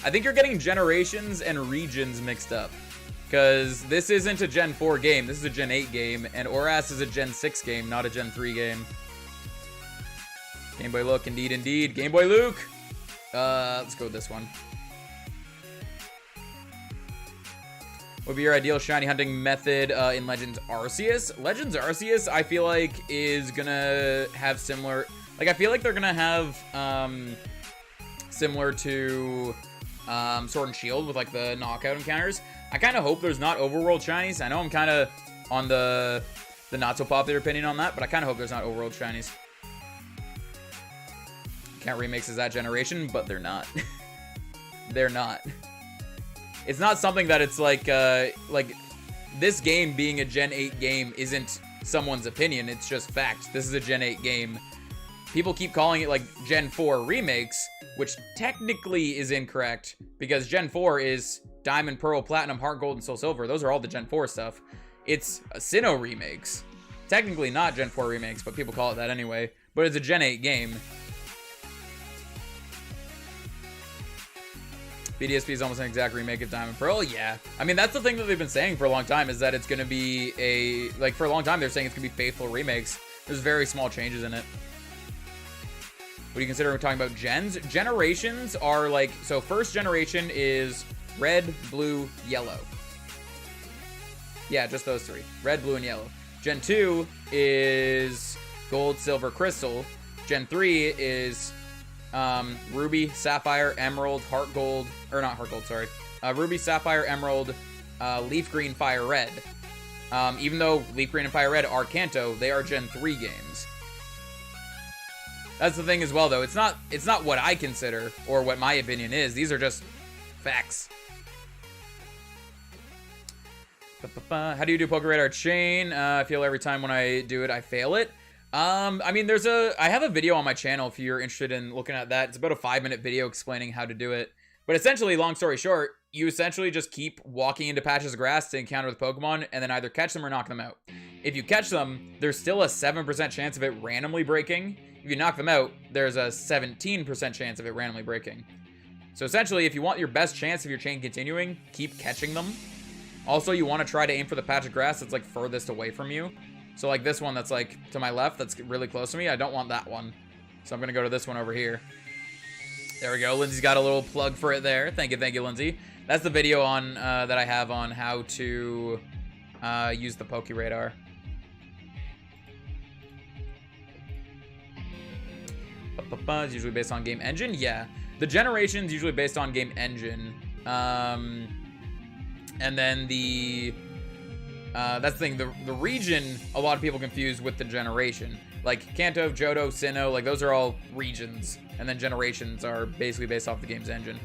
I think you're getting generations and regions mixed up. Because this isn't a Gen 4 game, this is a Gen 8 game, and Oras is a Gen 6 game, not a Gen 3 game. Game Boy Luke, indeed, indeed. Game Boy Luke! Let's go with this one. What would be your ideal shiny hunting method in Legends Arceus? Legends Arceus, I feel like, is gonna have similar... Like, I feel like they're gonna have, similar to, Sword and Shield with, like, the knockout encounters. I kind of hope there's not overworld shinies. I know I'm kind of on the not-so-popular opinion on that, but I kind of hope there's not overworld shinies. Can't remix as that generation, but they're not. They're not. It's not something that it's, like, this game being a Gen 8 game isn't someone's opinion. It's just fact. This is a Gen 8 game. People keep calling it like Gen 4 remakes, which technically is incorrect because Gen 4 is Diamond, Pearl, Platinum, Heart Gold, and Soul Silver. Those are all the Gen 4 stuff. It's Sinnoh remakes. Technically not Gen 4 remakes, but people call it that anyway. But it's a Gen 8 game. BDSP is almost an exact remake of Diamond Pearl. Yeah. I mean, that's the thing that they've been saying for a long time is that it's going to be a... Like, for a long time, they're saying it's going to be faithful remakes. There's very small changes in it. What do you consider when talking about gens? Generations are like... So, first generation is red, blue, yellow. Yeah, just those three. Red, blue, and yellow. Gen 2 is gold, silver, crystal. Gen 3 is... Ruby, Sapphire, Emerald, Heart Gold, or not Heart Gold, sorry. Ruby, Sapphire, Emerald, Leaf Green, Fire Red. Even though Leaf Green and Fire Red are Kanto, they are Gen 3 games. That's the thing as well, though. It's not what I consider or what my opinion is. These are just facts. How do you do Poké Radar Chain? I feel every time when I do it, I fail it. I mean, I have a video on my channel if you're interested in looking at that. It's about a 5-minute video explaining how to do it. But essentially, long story short, you essentially just keep walking into patches of grass to encounter the Pokemon and then either catch them or knock them out. If you catch them, there's still a 7% chance of it randomly breaking. If you knock them out, there's a 17% chance of it randomly breaking. So essentially, if you want your best chance of your chain continuing, keep catching them. Also, you want to try to aim for the patch of grass that's like furthest away from you. So like this one that's like to my left, that's really close to me. I don't want that one. So I'm going to go to this one over here. There we go. Lindsay's got a little plug for it there. Thank you, Lindsay. That's the video on that I have on how to use the Poké Radar. It's usually based on game engine. Yeah. The generation's usually based on game engine. And then the... that's the thing, the region, a lot of people confuse with the generation. Like, Kanto, Johto, Sinnoh, like, those are all regions. And then generations are basically based off the game's engine.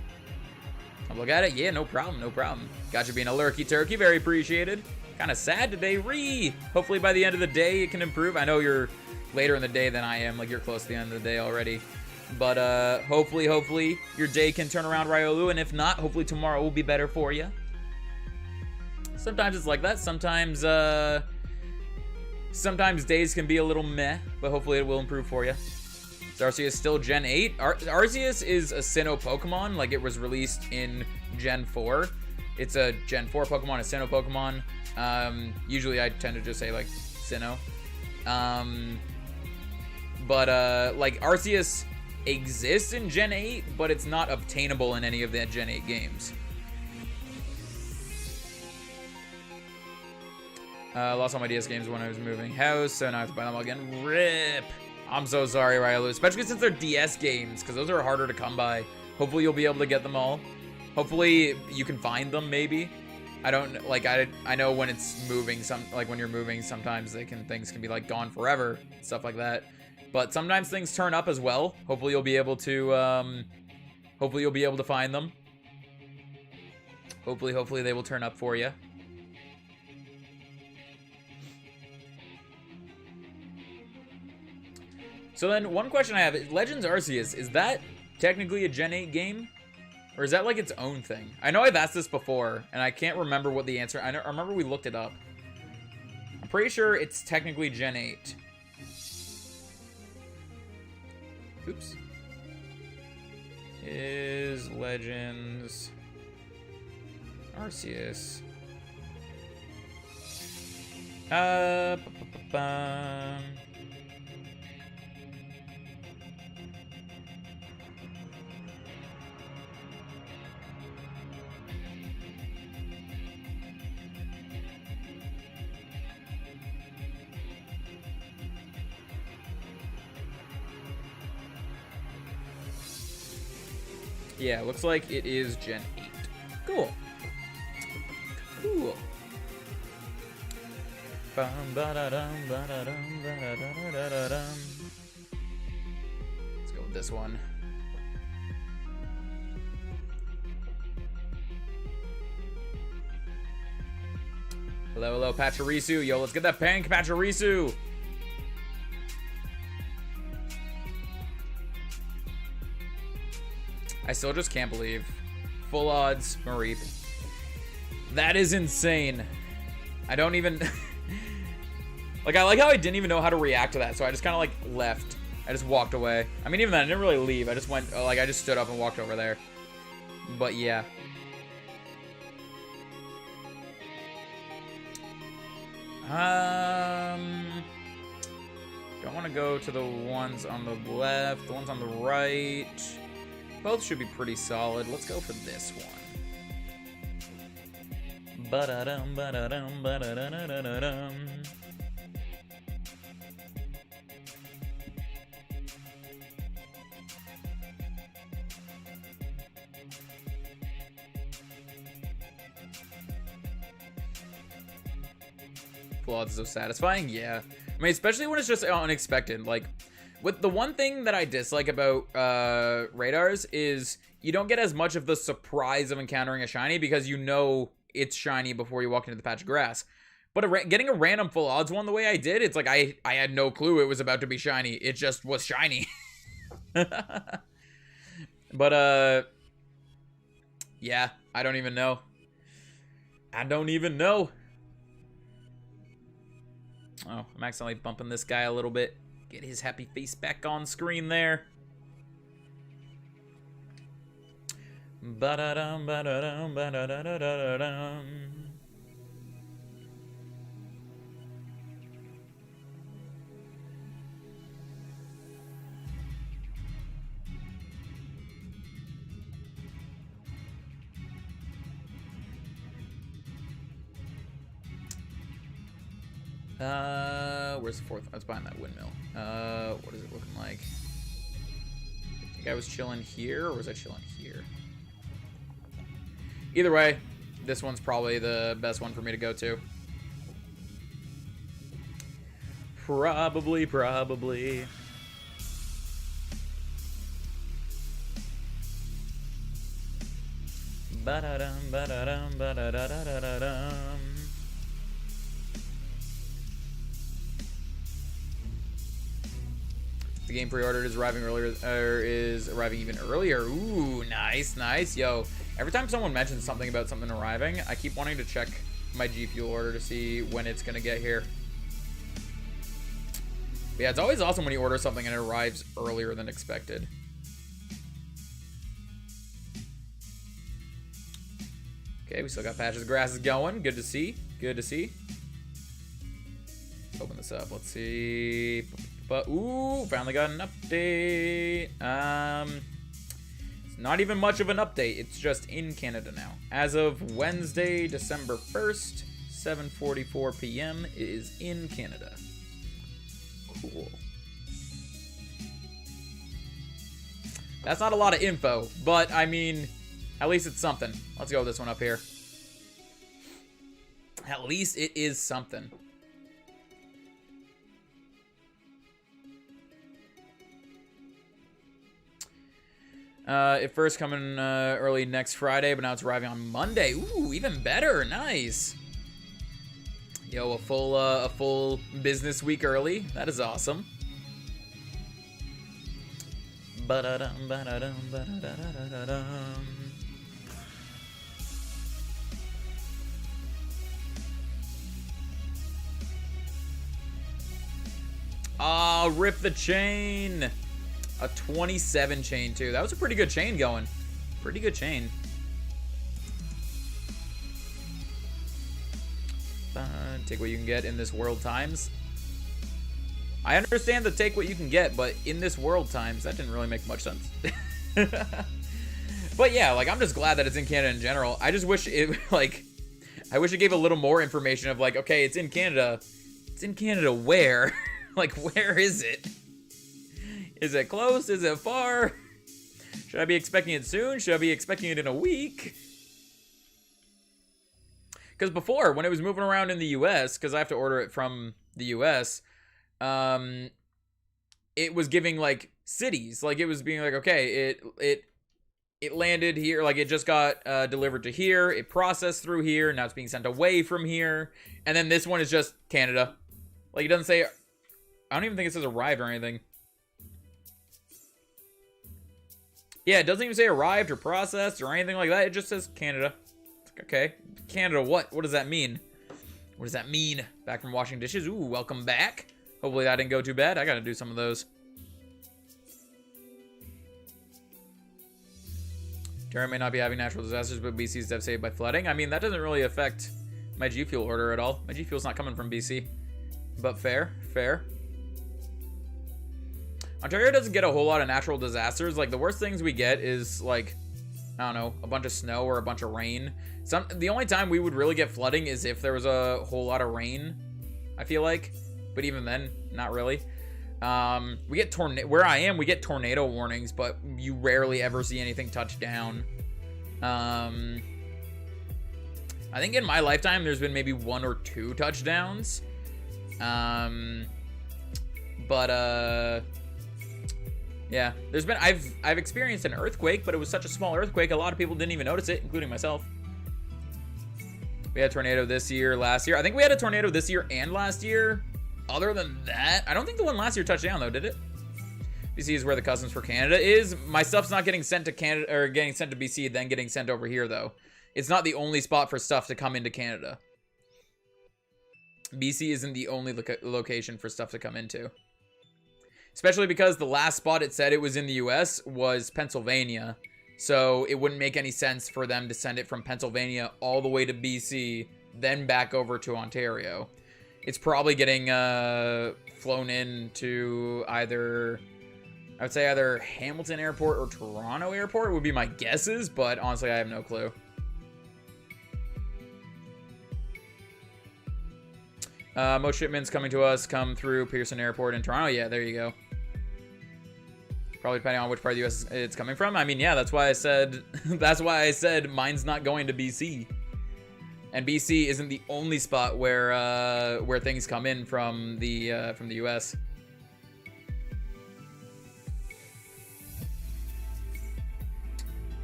I'll look at it. Yeah, no problem, no problem. Got you being a lurky turkey, very appreciated. Kind of sad today, Hopefully by the end of the day, it can improve. I know you're later in the day than I am. Like, you're close to the end of the day already. But, hopefully, your day can turn around, Ryolu. And if not, hopefully tomorrow will be better for you. Sometimes it's like that. Sometimes days can be a little meh, but hopefully it will improve for you. So Arceus is still Gen 8. Arceus is a Sinnoh Pokemon. Like, it was released in Gen 4. It's a Gen 4 Pokemon, a Sinnoh Pokemon. Usually I tend to just say, like, Sinnoh. Like, Arceus exists in Gen 8, but it's not obtainable in any of the Gen 8 games. Lost all my DS games when I was moving house, so now I have to buy them all again. RIP! I'm so sorry, Rylu. Especially since they're DS games, because those are harder to come by. Hopefully you'll be able to get them all. Hopefully you can find them, maybe. I don't, like, I know when it's moving, when you're moving, sometimes things can be, like, gone forever, stuff like that. But sometimes things turn up as well. Hopefully you'll be able to, find them. Hopefully they will turn up for you. So then, one question I have is, Legends Arceus, is that technically a Gen 8 game? Or is that like its own thing? I know I've asked this before, and I can't remember what the answer... I remember we looked it up. I'm pretty sure it's technically Gen 8. Oops. Is Legends Arceus... Yeah, looks like it is Gen 8. Cool. Cool. Let's go with this one. Hello, hello, Pachirisu. Yo, let's get that pink Pachirisu. I still just can't believe. Full odds, Mareep. That is insane. I don't even... like, I like how I didn't even know how to react to that, so I just kind of, like, left. I just walked away. I mean, even then, I didn't really leave. I just went, like, I just stood up and walked over there. But, yeah. Don't want to go to the ones on the left. The ones on the right... Both should be pretty solid. Let's go for this one. Ba-da-dum, ba-da-dum, ba-da-da-da-da-dum. Full odds is so satisfying? Yeah. I mean, especially when it's just unexpected. Like... With the one thing that I dislike about radars is you don't get as much of the surprise of encountering a shiny because you know it's shiny before you walk into the patch of grass. But getting a random full odds one the way I did, it's like I had no clue it was about to be shiny. It just was shiny. But, yeah, I don't even know. I don't even know. Oh, I'm accidentally bumping this guy a little bit. Get his happy face back on screen there. Ba-da-dum, ba-da-dum, ba-da-da-da-da-dum. Where's the fourth? I was behind that windmill. What is it looking like? I think I was chilling here, or was I chilling here? Either way, this one's probably the best one for me to go to. Probably. Ba-da-dum, ba-da-dum, ba-da-da-da-da-dum. The game pre-ordered is arriving earlier, is arriving even earlier. Ooh, nice. Yo, every time someone mentions something about something arriving, I keep wanting to check my G Fuel order to see when it's gonna get here. But yeah, it's always awesome when you order something and it arrives earlier than expected. Okay, we still got patches of grasses going. Good to see. Open this this up. Let's see. But ooh, finally got an update. It's not even much of an update. It's just in Canada now. As of Wednesday, December 1st, 7:44 p.m. it is in Canada. Cool. That's not a lot of info, but I mean, at least it's something. Let's go with this one up here. At least it is something. It first coming early next Friday, but now it's arriving on Monday. Ooh, even better. Nice. Yo, a full business week early. That is awesome. Ba-da-dum, ba-da-dum, ba-da-da-da-da-dum. Ah, rip the chain. A 27 chain, too. That was a pretty good chain going. Pretty good chain. Take what you can get in this world times. I understand the take what you can get, but in this world times, that didn't really make much sense. But yeah, like, I'm just glad that it's in Canada in general. I just wish it, like, I wish it gave a little more information of, like, okay, it's in Canada. It's in Canada where? Like, where is it? Is it close? Is it far? Should I be expecting it soon? Should I be expecting it in a week? Because before, when it was moving around in the US, because I have to order it from the US, it was giving, like, cities. Like, it was being like, okay, it landed here. Like, it just got delivered to here. It processed through here. Now it's being sent away from here. And then this one is just Canada. Like, it doesn't say... I don't even think it says arrived or anything. Yeah, it doesn't even say arrived or processed or anything like that. It just says Canada. Okay. Canada what? What does that mean? What does that mean? Back from washing dishes. Ooh, welcome back. Hopefully that didn't go too bad. I gotta do some of those. Terra may not be having natural disasters, but BC is devastated by flooding. I mean, that doesn't really affect my G Fuel order at all. My G Fuel's not coming from BC. But fair, fair. Ontario doesn't get a whole lot of natural disasters. Like, the worst things we get is, like, I don't know, a bunch of snow or a bunch of rain. The only time we would really get flooding is if there was a whole lot of rain, I feel like. But even then, not really. We get where I am, we get tornado warnings, but you rarely ever see anything touch down. I think in my lifetime, there's been maybe 1 or 2 touchdowns. Yeah, there's been, I've experienced an earthquake, but it was such a small earthquake, a lot of people didn't even notice it, including myself. We had a tornado this year, last year. I think we had a tornado this year and last year. Other than that, I don't think the one last year touched down, though, did it? BC is where the customs for Canada is. My stuff's not getting sent to Canada, or getting sent to BC, then getting sent over here, though. It's not the only spot for stuff to come into Canada. BC isn't the only location for stuff to come into. Especially because the last spot it said it was in the US was Pennsylvania. So it wouldn't make any sense for them to send it from Pennsylvania all the way to BC, then back over to Ontario. It's probably getting flown in to either, I would say either Hamilton Airport or Toronto Airport would be my guesses, but honestly I have no clue. Most shipments coming to us come through Pearson Airport in Toronto. Yeah, there you go. Probably depending on which part of the US it's coming from. I mean, yeah, that's why I said mine's not going to BC. And BC isn't the only spot where things come in from the US.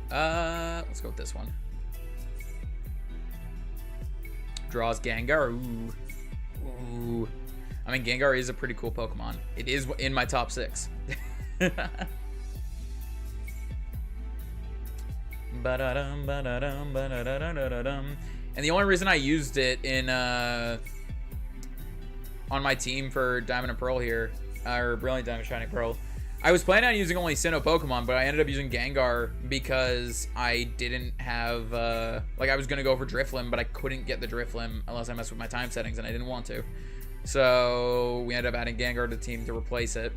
Let's go with this one. Draws Gengar. Ooh. Ooh. I mean, Gengar is a pretty cool Pokemon. It is in my top 6. And the only reason I used it in on my team for Diamond and Pearl here, or Brilliant Diamond Shining Pearl, I was planning on using only Sinnoh Pokemon, but I ended up using Gengar because I didn't have like I was gonna go for Drifloon, but I couldn't get the Drifloon unless I messed with my time settings, and I didn't want to. So we ended up adding Gengar to the team to replace it.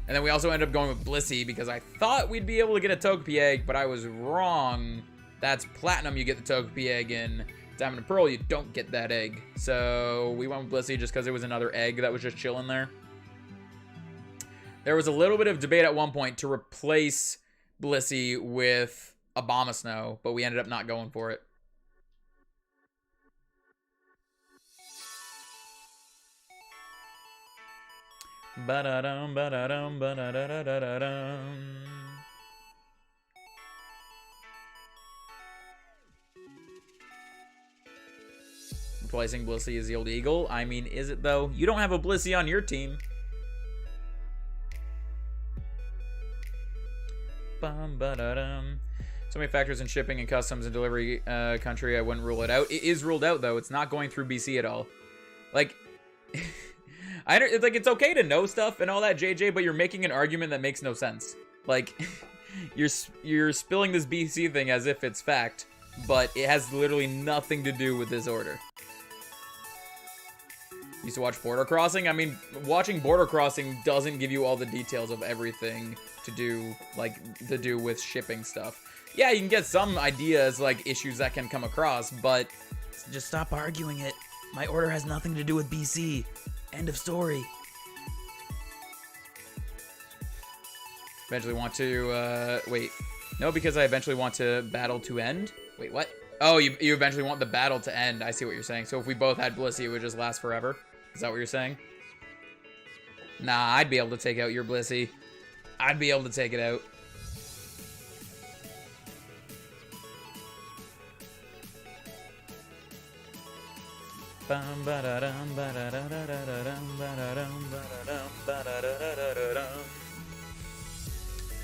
And then we also ended up going with Blissey because I thought we'd be able to get a Togepi egg, but I was wrong. That's Platinum, you get the Togepi egg. In Diamond and Pearl, you don't get that egg. So we went with Blissey just because it was another egg that was just chilling there. There was a little bit of debate at one point to replace Blissey with Abomasnow, but we ended up not going for it. Ba-da-dum, ba-da-dum, ba-da-da-da-da-dum. Replacing Blissey is the old Eagle. I mean, is it though? You don't have a Blissey on your team. Bum, ba-da-dum. So many factors in shipping and customs and delivery country, I wouldn't rule it out. It is ruled out though. It's not going through BC at all. Like, it's okay to know stuff and all that, JJ, but you're making an argument that makes no sense. Like, you're spilling this BC thing as if it's fact, but it has literally nothing to do with this order. Used to watch Border Crossing. I mean, watching Border Crossing doesn't give you all the details of everything to do with shipping stuff. Yeah, you can get some ideas, like issues that can come across, but just stop arguing it. My order has nothing to do with BC. End of story. Eventually want to, wait. No, because I eventually want to battle to end. Wait, what? Oh, you eventually want the battle to end. I see what you're saying. So if we both had Blissey, it would just last forever. Is that what you're saying? Nah, I'd be able to take out your Blissey. I'd be able to take it out.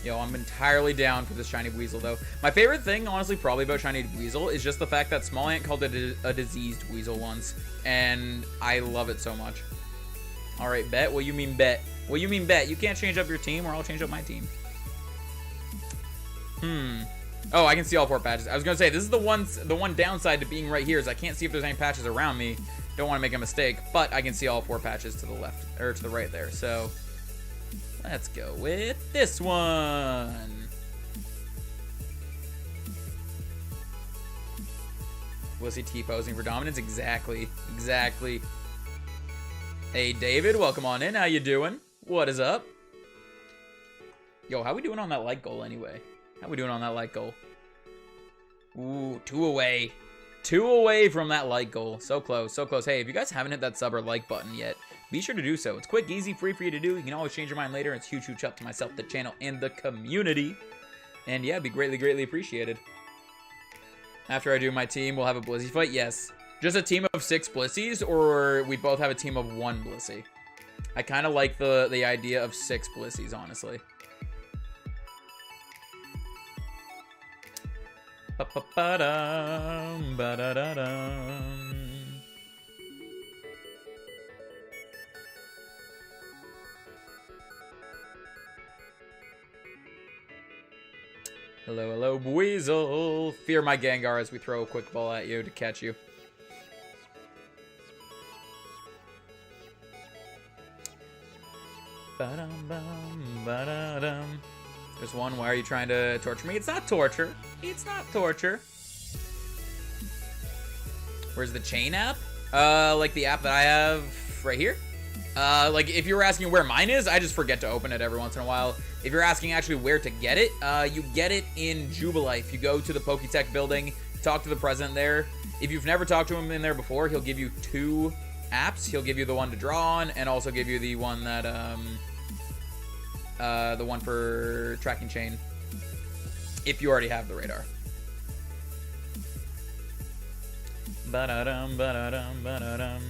Yo, I'm entirely down for this shiny Weasel, though. My favorite thing, honestly, probably about shiny Weasel is just the fact that Small Ant called it a diseased Weasel once, and I love it so much. All right, bet. What you mean bet? What you mean bet? You can't change up your team, or I'll change up my team. Oh, I can see all 4 patches. I was gonna say this is the one downside to being right here is I can't see if there's any patches around me. Don't want to make a mistake, but I can see all 4 patches to the left or to the right there. So let's go with this one. Was he T-posing for dominance? Exactly. Hey, David, welcome on in. How you doing? What is up? Yo, how we doing on that light goal anyway? How we doing on that light goal? Ooh, 2 away. 2 away from that like goal. So close, so close. Hey, if you guys haven't hit that sub or like button yet, be sure to do so. It's quick, easy, free for you to do. You can always change your mind later. It's huge help to myself, the channel, and the community. And yeah, be greatly appreciated. After I do my team, we'll have a Blissey fight. Yes. Just a team of 6 Blisseys, or we both have a team of 1 Blissey. I kind of like the idea of 6 Blisseys, honestly. Ba-ba-ba-dum, ba-da-da-dum. Hello, Weasel. Fear my Gengar as we throw a quick ball at you to catch you. Ba-dum-bum, ba-da-dum. There's one. Why are you trying to torture me? It's not torture. It's not torture. Where's the chain app? Like the app that I have right here. Like if you were asking where mine is, I just forget to open it every once in a while. If you're asking actually where to get it, you get it in Jubilife. You go to the Poketech building, talk to the president there. If you've never talked to him in there before, he'll give you 2 apps. He'll give you the one to draw on, and also give you the one that the one for tracking chain, if you already have the radar. Ba-da-dum, ba-da-dum, ba-da-dum.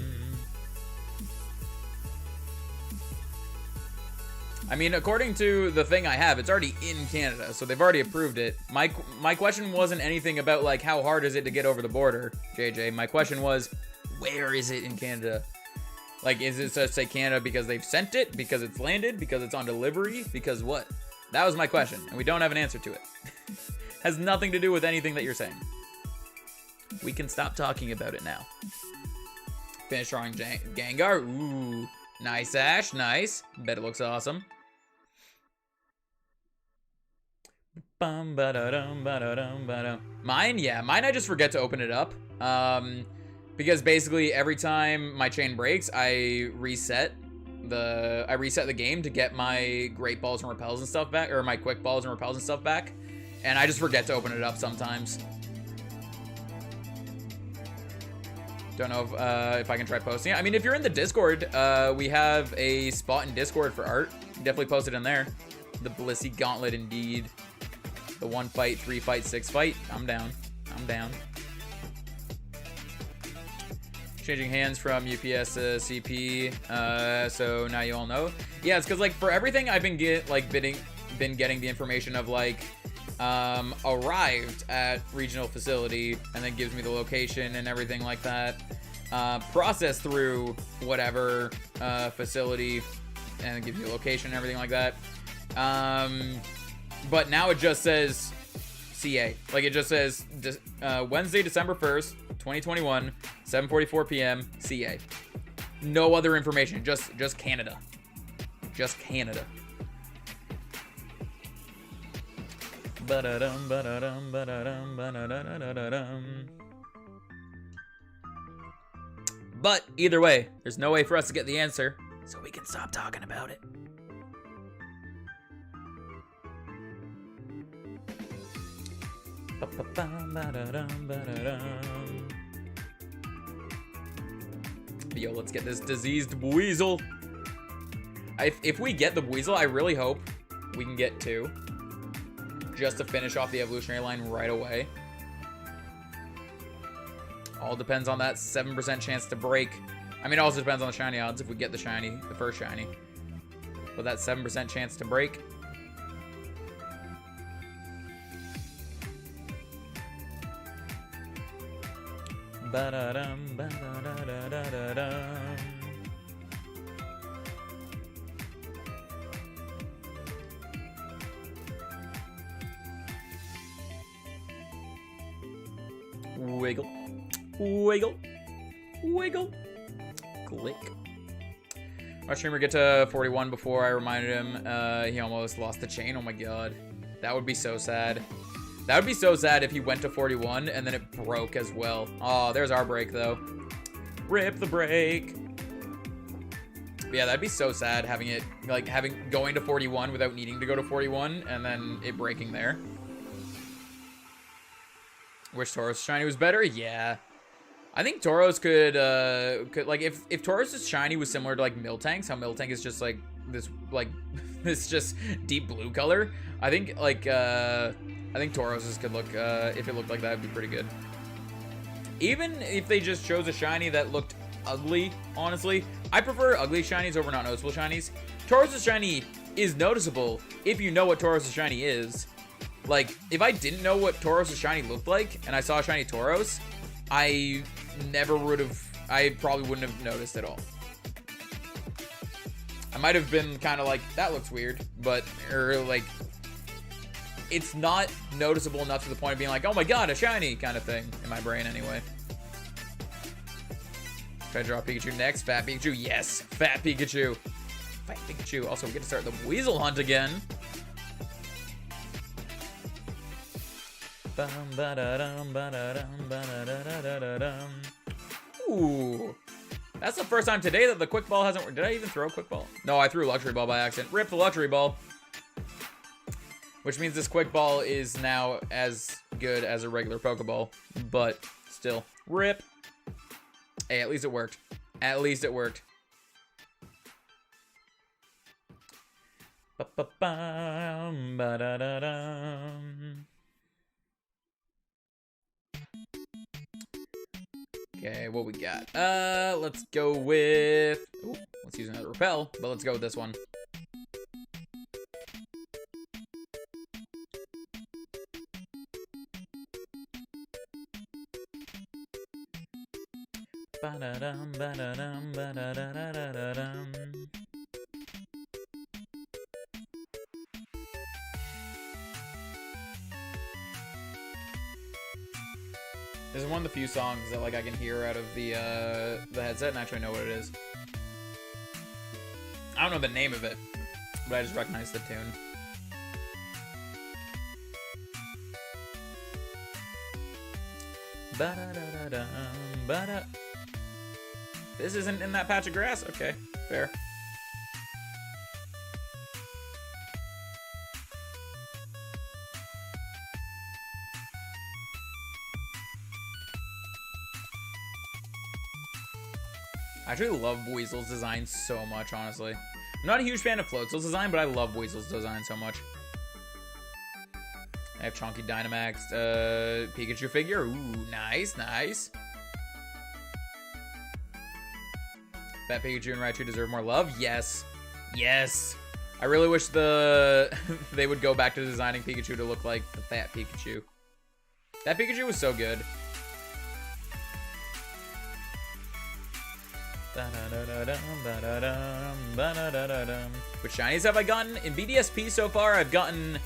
I mean, according to the thing I have, it's already in Canada, so they've already approved it. My question wasn't anything about, like, how hard is it to get over the border, JJ. My question was, where is it in Canada? Like, is it to say Canada because they've sent it? Because it's landed? Because it's on delivery? Because what? That was my question, and we don't have an answer to it. Has nothing to do with anything that you're saying. We can stop talking about it now. Finish drawing Gengar. Ooh. Nice, Ash. Nice. Bet it looks awesome. Mine? Yeah, mine I just forget to open it up. Because basically every time my chain breaks, I reset the game to get my Great Balls and Repels and stuff back, or my Quick Balls and Repels and stuff back. And I just forget to open it up sometimes. Don't know if I can try posting it. I mean, if you're in the Discord, we have a spot in Discord for art. Definitely post it in there. The Blissey Gauntlet, indeed. The 1 fight, 3 fight, 6 fight. I'm down. I'm down. Changing hands from UPS to CP. So now you all know. Yeah, it's because like for everything I've been getting the information of like arrived at regional facility, and then gives me the location and everything like that. Processed through whatever facility, and it gives you a location and everything like that. But now it just says CA. Like it just says Wednesday, December 1st, 2021, 7:44 p.m. CA. No other information. Just Canada. Just Canada. But either way, there's no way for us to get the answer, so we can stop talking about it. Yo, let's get this diseased Weasel. If we get the Weasel, I really hope we can get 2. Just to finish off the evolutionary line right away. All depends on that 7% chance to break. I mean, it also depends on the shiny odds if we get the shiny, the first shiny. But that 7% chance to break. Ba-da-dum, ba-da-da-da-da-dum. Wiggle, wiggle, wiggle, click. Our streamer get to 41 before I reminded him he almost lost the chain. Oh my god. That would be so sad. That would be so sad if he went to 41 and then it broke as well. Oh, there's our break though. Rip the break. But yeah, that'd be so sad having it, like going to 41 without needing to go to 41 and then it breaking there. Wish Tauros shiny was better? Yeah. I think Tauros could like if Tauros' shiny was similar to like Miltank's, how Miltank is just like this this just deep blue color. I think Tauros's could look if it looked like that, would be pretty good. Even if they just chose a shiny that looked ugly, honestly, I prefer ugly shinies over not noticeable shinies. Tauros' shiny is noticeable if you know what Tauros' shiny is. Like, if I didn't know what Tauros' shiny looked like, and I saw a shiny Tauros, I probably wouldn't have noticed at all. I might have been kind of like, that looks weird, but, or like, it's not noticeable enough to the point of being like, oh my god, a shiny kind of thing, in my brain anyway. Try to draw Pikachu next. Fat Pikachu, yes, Fat Pikachu. Fat Pikachu. Also, we get to start the Weasel hunt again. Ooh. That's the first time today that the Quick Ball hasn't worked. Did I even throw a Quick Ball? No, I threw a Luxury Ball by accident. Rip the Luxury Ball. Which means this Quick Ball is now as good as a regular Pokeball. But still, rip. Hey, at least it worked. At least it worked. Ba-ba-bum, ba-da-da-dum. Okay, what we got? Let's go with... Ooh, let's use another repel, but let's go with this one. Ba-da-dum, ba-da-dum, ba-da-da-da-da-dum. This is one of the few songs that like I can hear out of the headset and actually know what it is. I don't know the name of it, but I just recognize the tune. Ba-da-da-da-dum, ba-da. This isn't in that patch of grass? Okay, fair. I actually love Weasel's design so much, honestly. I'm not a huge fan of Floatzel's design, but I love Weasel's design so much. I have Chonky Dynamax, Pikachu figure. Ooh, nice, nice. Fat Pikachu and Raichu deserve more love. Yes, yes. I really wish they would go back to designing Pikachu to look like the Fat Pikachu. That Pikachu was so good. Which shinies have I gotten? In BDSP so far, I've gotten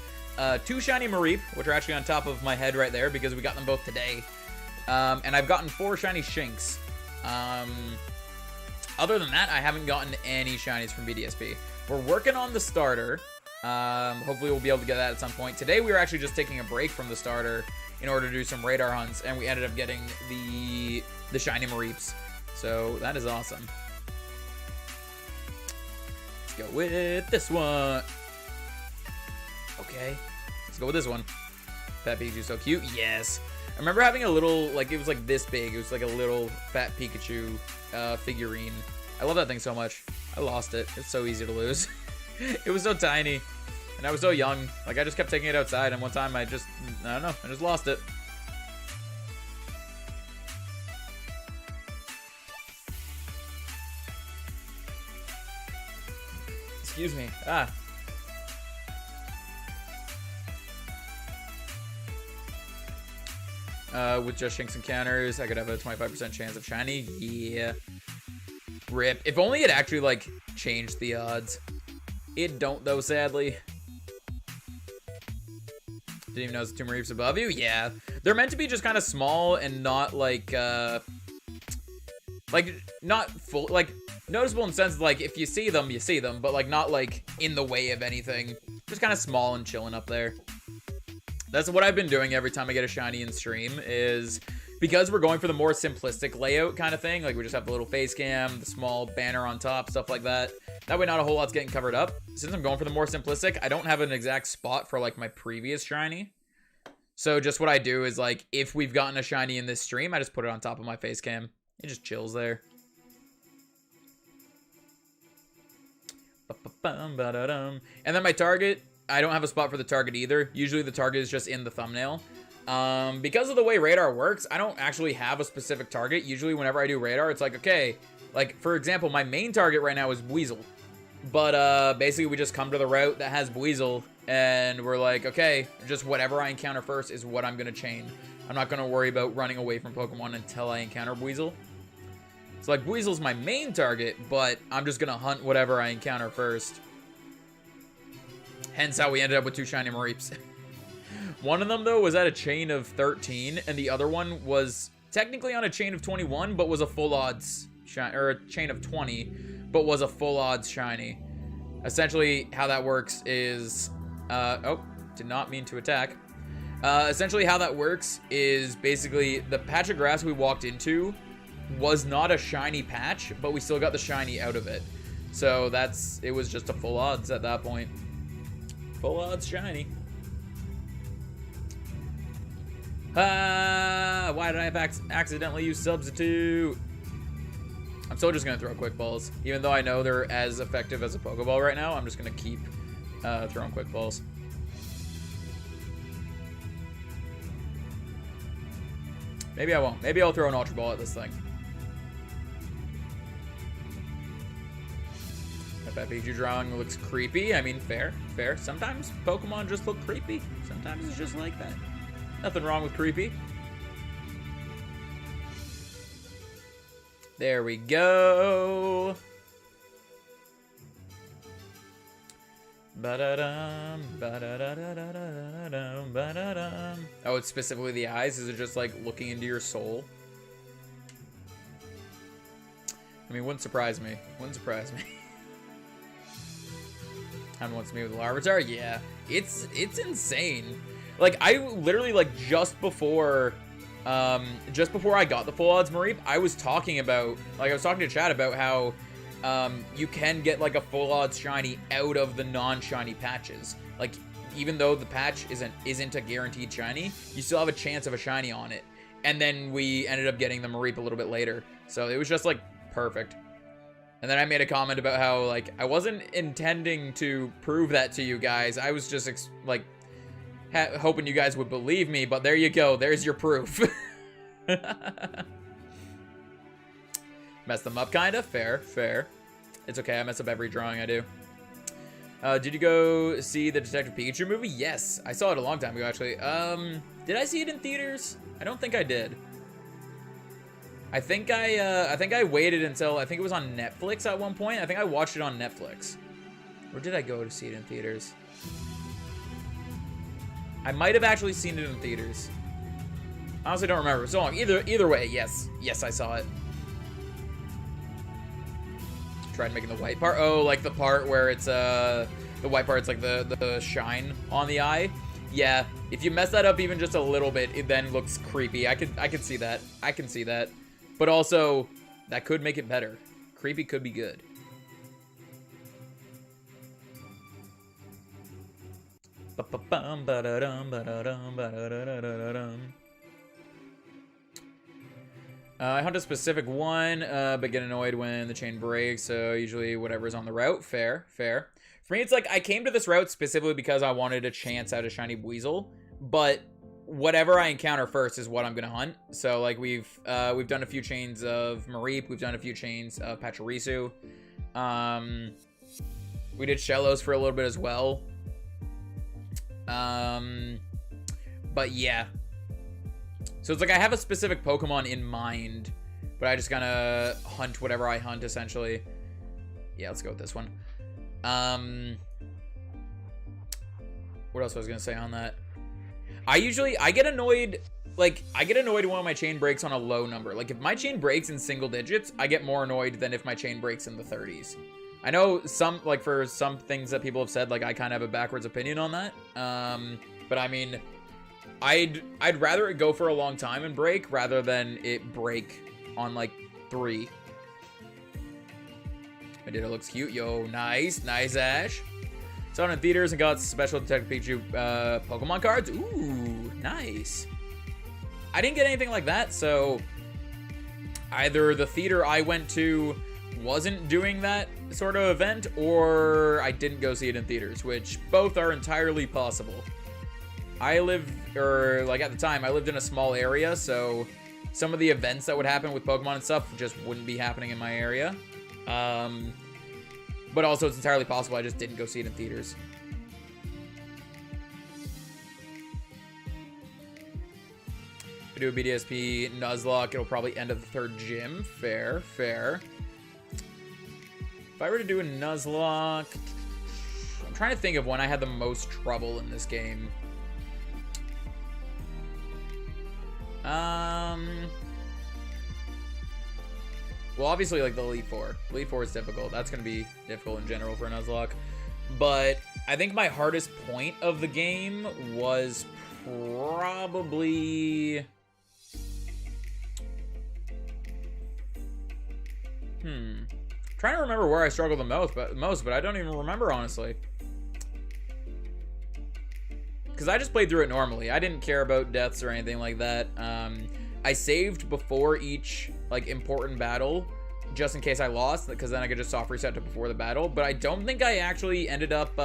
2 shiny Mareep, which are actually on top of my head right there because we got them both today. And I've gotten 4 shiny Shinx. Other than that, I haven't gotten any shinies from BDSP. We're working on the starter. Hopefully we'll be able to get that at some point. Today we were actually just taking a break from the starter in order to do some radar hunts, and we ended up getting the shiny Mareeps. So that is awesome. Let's go with this one. Okay, let's go with this one. Fat Pikachu's so cute. Yes. I remember having a little, like, it was like this big. It was like a little Fat Pikachu figurine. I love that thing so much. I lost it. It's so easy to lose. It was so tiny. And I was so young. Like, I just kept taking it outside, and one time I don't know. I just lost it. Excuse me. Ah. With just Shinx encounters, I could have a 25% chance of shiny. Yeah. Rip. If only it actually, like, changed the odds. It don't, though, sadly. Didn't even notice the 2 Mareeps above you? Yeah. They're meant to be just kind of small and not, like, not full, like, noticeable in the sense of, like, if you see them, but, like, not, like, in the way of anything. Just kind of small and chilling up there. That's what I've been doing every time I get a shiny in stream, is because we're going for the more simplistic layout kind of thing. Like, we just have the little face cam, the small banner on top, stuff like that. That way not a whole lot's getting covered up. Since I'm going for the more simplistic, I don't have an exact spot for, like, my previous shiny. So just what I do is, like, if we've gotten a shiny in this stream, I just put it on top of my face cam. It just chills there. And then my target, I don't have a spot for the target either. Usually the target is just in the thumbnail. Because of the way radar works, I don't actually have a specific target. Usually whenever I do radar, it's like, okay, like, for example, my main target right now is Weasel. But basically we just come to the route that has Weasel, and we're like, okay, just whatever I encounter first is what I'm going to chain. I'm not going to worry about running away from Pokemon until I encounter Weasel. So, like, Weasel's my main target, but I'm just going to hunt whatever I encounter first. Hence how we ended up with 2 shiny Mareeps. One of them, though, was at a chain of 13, and the other one was technically on a chain of 21, but was a full odds shiny, or a chain of 20, but was a full odds shiny. Essentially, how that works is, oh, did not mean to attack. Essentially, how that works is basically the patch of grass we walked into was not a shiny patch, but we still got the shiny out of it. So it was just a full odds at that point. Full odds shiny. Why did I accidentally use substitute? I'm still just gonna throw quick balls. Even though I know they're as effective as a Pokeball right now, I'm just gonna keep throwing quick balls. Maybe I won't. Maybe I'll throw an Ultra Ball at this thing. If that Pikachu drawing looks creepy, I mean, fair. Sometimes Pokemon just look creepy. Sometimes it's just like that. Nothing wrong with creepy. There we go. Ba-da-dum, ba-da-da-da-da-da-da-dum, ba-da-dum. Oh, it's specifically the eyes? Is it just like looking into your soul? I mean, wouldn't surprise me. Wouldn't surprise me. Hound wants me with the Larvitar? Yeah. It's insane. Like, I literally, like, just before I got the full odds Mareep, I was talking about, like, I was talking to Chad about how you can get, like, a full odds shiny out of the non-shiny patches. Like, even though the patch isn't a guaranteed shiny, you still have a chance of a shiny on it. And then we ended up getting the Mareep a little bit later. So it was just, like, perfect. And then I made a comment about how, like, I wasn't intending to prove that to you guys. I was just, like, hoping you guys would believe me, but there you go. There's your proof. Messed them up, kinda. Fair, fair. It's okay. I mess up every drawing I do. Did you go see the Detective Pikachu movie? Yes. I saw it a long time ago, actually. Did I see it in theaters? I don't think I did. I think I waited until, I think it was on Netflix at one point. I think I watched it on Netflix. Or did I go to see it in theaters? I might have actually seen it in theaters. I honestly don't remember. So long. Either way, yes. Yes, I saw it. Tried making the white part. Oh, like the part where it's the white part's like the shine on the eye. Yeah, if you mess that up even just a little bit, it then looks creepy. I could see that. I can see that. But also, that could make it better. Creepy could be good. I hunt a specific one, but get annoyed when the chain breaks, so usually whatever's on the route. Fair, fair. For me, it's like, I came to this route specifically because I wanted a chance at a shiny Weasel, but whatever I encounter first is what I'm gonna hunt. So like we've done a few chains of Mareep, we've done a few chains of Pachirisu. We did Shellos for a little bit as well. But yeah. So it's like I have a specific Pokemon in mind, but I just gotta hunt whatever I hunt essentially. Yeah, let's go with this one. What else was I gonna say on that? I get annoyed, like, I get annoyed when my chain breaks on a low number. Like, if my chain breaks in single digits, I get more annoyed than if my chain breaks in the 30s. I know some, like, for some things that people have said, like, I kind of have a backwards opinion on that. But I mean, I'd rather it go for a long time and break rather than it break on, like, 3. My Ditto looks cute. Yo, nice. Nice, Ash. Saw it in theaters and got special Detective Pikachu Pokemon cards. Ooh, nice. I didn't get anything like that, so either the theater I went to wasn't doing that sort of event, or I didn't go see it in theaters, which both are entirely possible. At the time, I lived in a small area, so some of the events that would happen with Pokemon and stuff just wouldn't be happening in my area. But also, it's entirely possible I just didn't go see it in theaters. If I do a BDSP Nuzlocke, it'll probably end at the 3rd gym. Fair, fair. If I were to do a Nuzlocke... I'm trying to think of when I had the most trouble in this game. Well, obviously, like, the Elite Four. Elite Four is difficult. That's going to be difficult in general for a Nuzlocke. But I think my hardest point of the game was probably... Trying to remember where I struggled the most, but I don't even remember, honestly. Because I just played through it normally. I didn't care about deaths or anything like that. I saved before each, like, important battle, just in case I lost, because then I could just soft reset to before the battle. But I don't think I actually ended up,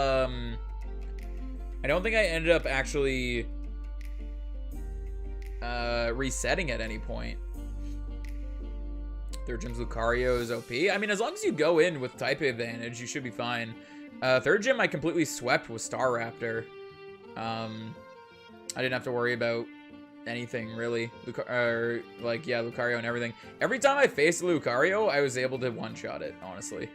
resetting at any point. 3rd gym's Lucario is OP. I mean, as long as you go in with type advantage, you should be fine. 3rd gym I completely swept with Staraptor. I didn't have to worry about anything, really. Lucario and everything. Every time I faced Lucario, I was able to one-shot it, honestly.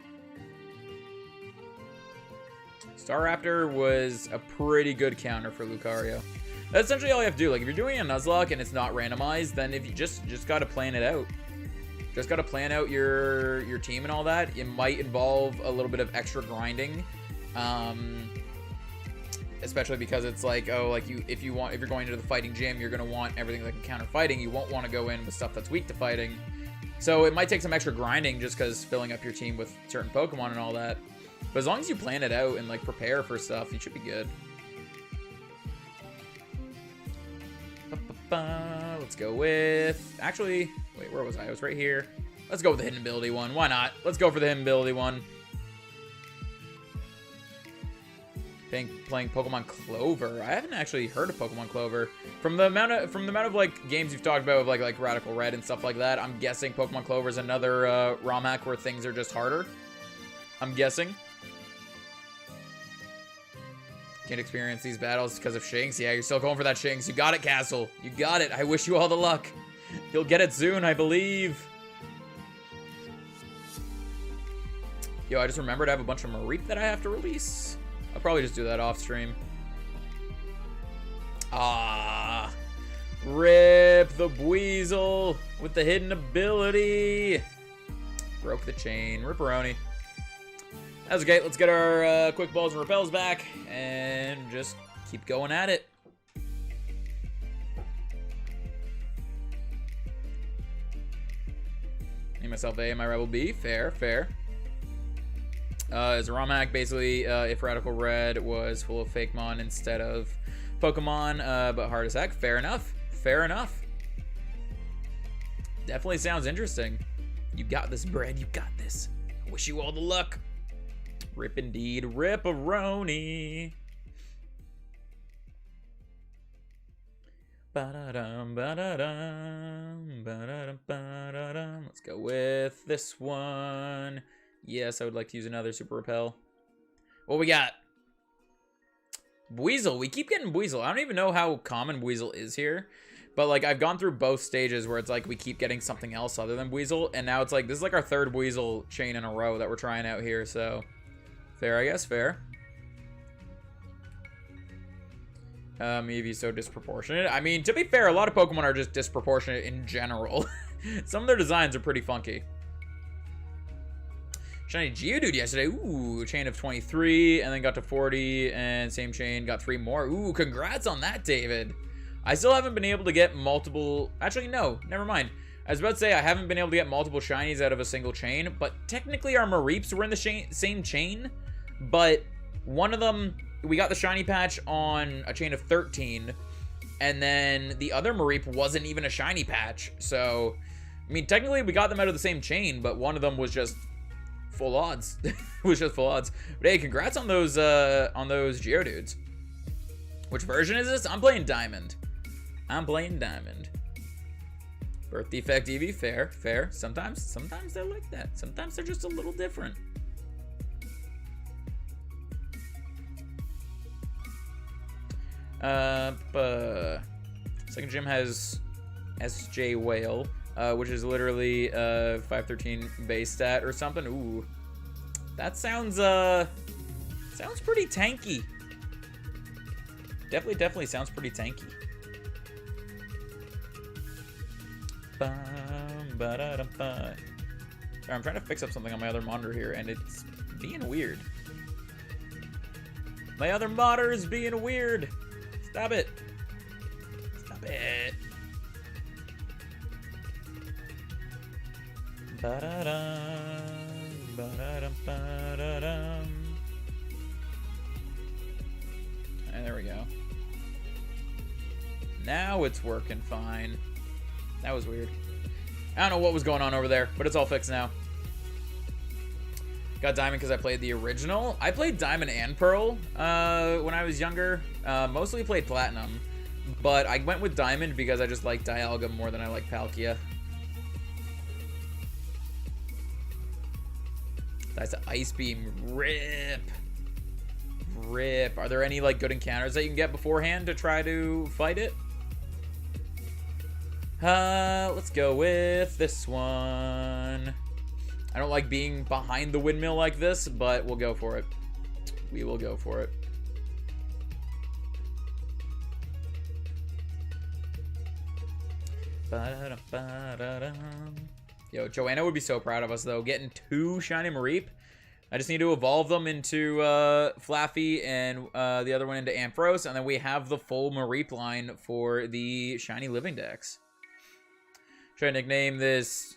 Staraptor was a pretty good counter for Lucario. That's essentially all you have to do. Like, if you're doing a Nuzlocke and it's not randomized, then if you just gotta plan it out. Just gotta plan out your team and all that. It might involve a little bit of extra grinding, especially because it's like, oh, like if you're going into the fighting gym, you're gonna want everything that can counter fighting. You won't want to go in with stuff that's weak to fighting. So it might take some extra grinding just because filling up your team with certain Pokemon and all that. But as long as you plan it out and like prepare for stuff, you should be good. Let's go with... Actually, wait, where was I? I was right here. Let's go with the hidden ability one. Why not? Let's go for the hidden ability one. Playing Pokemon Clover. I haven't actually heard of Pokemon Clover. From the amount of like games you've talked about with like Radical Red and stuff like that, I'm guessing Pokemon Clover is another ROM hack where things are just harder. I'm guessing. Can't experience these battles because of Shinx. Yeah, you're still going for that Shinx. You got it, Castle. You got it. I wish you all the luck. You'll get it soon, I believe. Yo, I just remembered I have a bunch of Mareep that I have to release. I'll probably just do that off stream. Ah, rip the Buizel with the hidden ability. Broke the chain. Ripperoni. That's okay. Let's get our quick balls and repels back and just keep going at it. Name myself A and my Rebel B. Fair, fair. As a ROM hack, basically, if Radical Red was full of Fake Mon instead of Pokemon, but hard as heck. Fair enough. Fair enough. Definitely sounds interesting. You got this, Bread. You got this. I wish you all the luck. Rip indeed. Ripperoni. Ba-da-dum, ba-da-dum, ba-da-dum, ba-da-dum. Let's go with this one. Yes, I would like to use another Super Repel. What we got? Buizel. We keep getting Buizel. I don't even know how common Buizel is here. But, like, I've gone through both stages where it's like we keep getting something else other than Buizel. And now it's like, this is like our third Buizel chain in a row that we're trying out here. So, fair, I guess. Fair. Eevee's so disproportionate. I mean, to be fair, a lot of Pokemon are just disproportionate in general. Some of their designs are pretty funky. Shiny Geodude yesterday. Ooh, chain of 23, and then got to 40, and same chain, got 3 more. Ooh, congrats on that, David. I still haven't been able to get multiple... Actually, no, never mind. I was about to say I haven't been able to get multiple shinies out of a single chain, but technically our Mareeps were in the same chain, but one of them... We got the shiny patch on a chain of 13, and then the other Mareep wasn't even a shiny patch. So, I mean, technically we got them out of the same chain, but one of them was just full odds. It was just full odds. But hey, congrats on those Geodudes. Which version is this? I'm playing Diamond. I'm playing Diamond. Birth defect Eevee, fair, fair. Sometimes they're like that. Sometimes they're just a little different. Second gym has SJ Whale, which is literally 513 base stat or something. Ooh, that sounds pretty tanky. Definitely sounds pretty tanky. Sorry, I'm trying to fix up something on my other monitor here, and it's being weird. My other monitor is being weird. Stop it. Stop it. Ba-da-dum, ba-da-dum, ba-da-dum. And there we go. Now it's working fine. That was weird. I don't know what was going on over there, but it's all fixed now. Got Diamond because I played the original. I played Diamond and Pearl when I was younger. Mostly played Platinum. But I went with Diamond because I just like Dialga more than I like Palkia. That's an Ice Beam. Rip. Rip. Are there any like good encounters that you can get beforehand to try to fight it? Let's go with this one. I don't like being behind the windmill like this, but we'll go for it. We will go for it. Yo, Joanna would be so proud of us, though. Getting 2 shiny Mareep. I just need to evolve them into Flaffy and the other one into Ampharos, and then we have the full Mareep line for the shiny Living Dex. Should I nickname this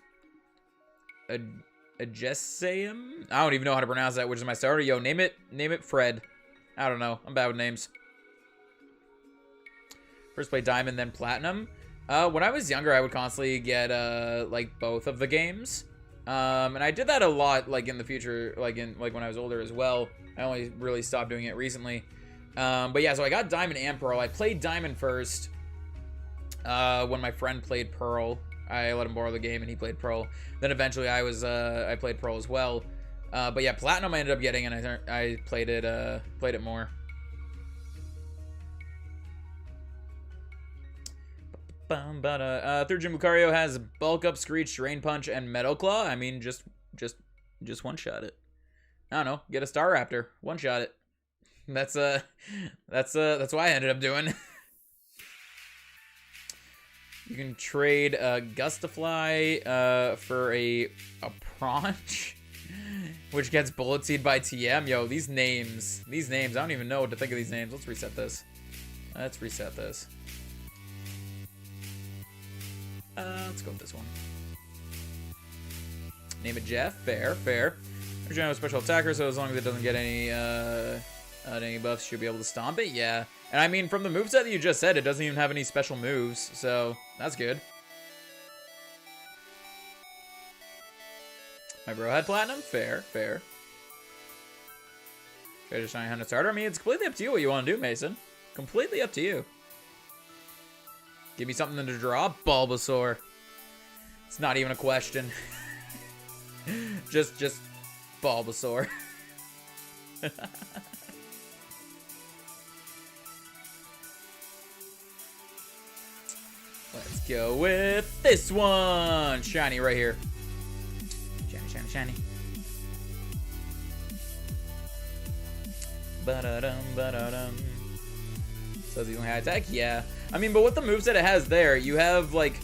Agesseum? I don't even know how to pronounce that, which is my starter. Yo, name it Fred. I don't know. I'm bad with names. First play Diamond, then Platinum. When I was younger, I would constantly get like both of the games. And I did that a lot, like in the future, like when I was older as well. I only really stopped doing it recently. But yeah, so I got Diamond and Pearl. I played Diamond first. When my friend played Pearl, I let him borrow the game and he played Pearl. Then eventually I played Pearl as well. But yeah, Platinum I ended up getting, and I played it more. Third Gym Lucario has Bulk Up, Screech, Drain Punch, and Metal Claw. I mean, just one-shot it. I don't know. Get a Star Raptor. One-shot it. That's what I ended up doing. You can trade Gustafly for a Pronch, which gets Bullet Seed by TM. Yo, these names, I don't even know what to think of these names. Let's reset this. Let's go with this one. Name it Jeff. Fair. We're trying to special attacker, so as long as it doesn't get any buffs, should be able to stomp it. Yeah. And I mean, from the moveset that you just said, it doesn't even have any special moves, so that's good. My bro had Platinum. Fair. Should I just shiny hunt a starter? I mean, it's completely up to you what you want to do, Mason. Completely up to you. Give me something to draw. Bulbasaur. It's not even a question. just Bulbasaur. Let's go with this one. Shiny right here. Shiny. Ba-da-dum. So the only high attack? Yeah. I mean, but with the moves that it has there, you have like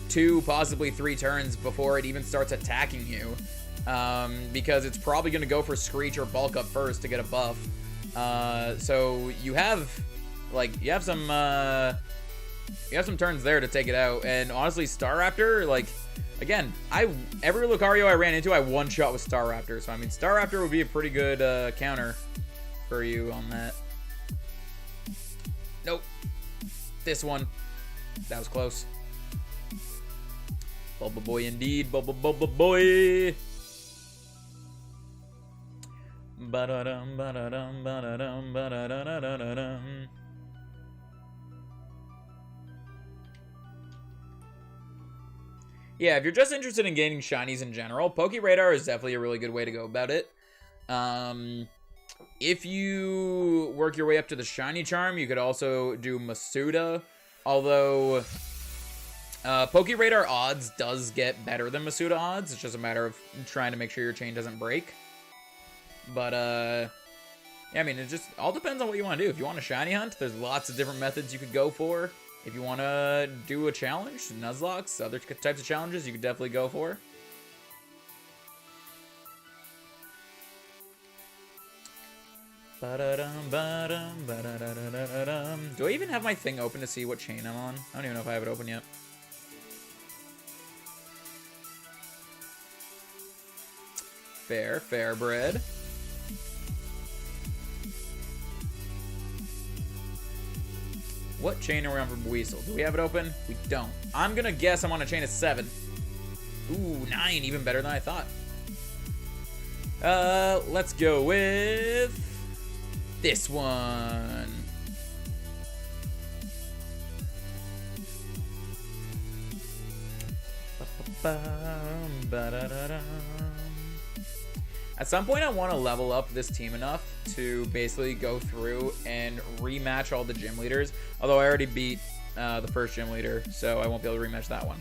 2, possibly 3 turns before it even starts attacking you. Because it's probably going to go for Screech or Bulk Up first to get a buff. So you have some turns there to take it out. And honestly, Staraptor, like, again, every Lucario I ran into, I one-shot with Staraptor. So I mean, Staraptor would be a pretty good counter for you on that. Nope. This one. That was close. Bulba boy indeed. Bulba boy. Ba-da-dum, ba-da-dum, ba-da-dum, ba-da-da-da-da-dum. Yeah, if you're just interested in gaining shinies in general, PokeRadar is definitely a really good way to go about it. If you work your way up to the shiny charm, you could also do Masuda. Although PokeRadar odds does get better than Masuda odds. It's just a matter of trying to make sure your chain doesn't break. But yeah, I mean, it just all depends on what you want to do. If you want a shiny hunt, there's lots of different methods you could go for. If you want to do a challenge, Nuzlocke, other types of challenges, you could definitely go for. Do I even have my thing open to see what chain I'm on? I don't even know if I have it open yet. Fair bread. What chain are we on for Weasel? Do we have it open? We don't. I'm gonna guess I'm on a chain of 7. Ooh, 9, even better than I thought. Let's go with this one. At some point, I want to level up this team enough to basically go through and rematch all the gym leaders. Although I already beat the first gym leader, so I won't be able to rematch that one.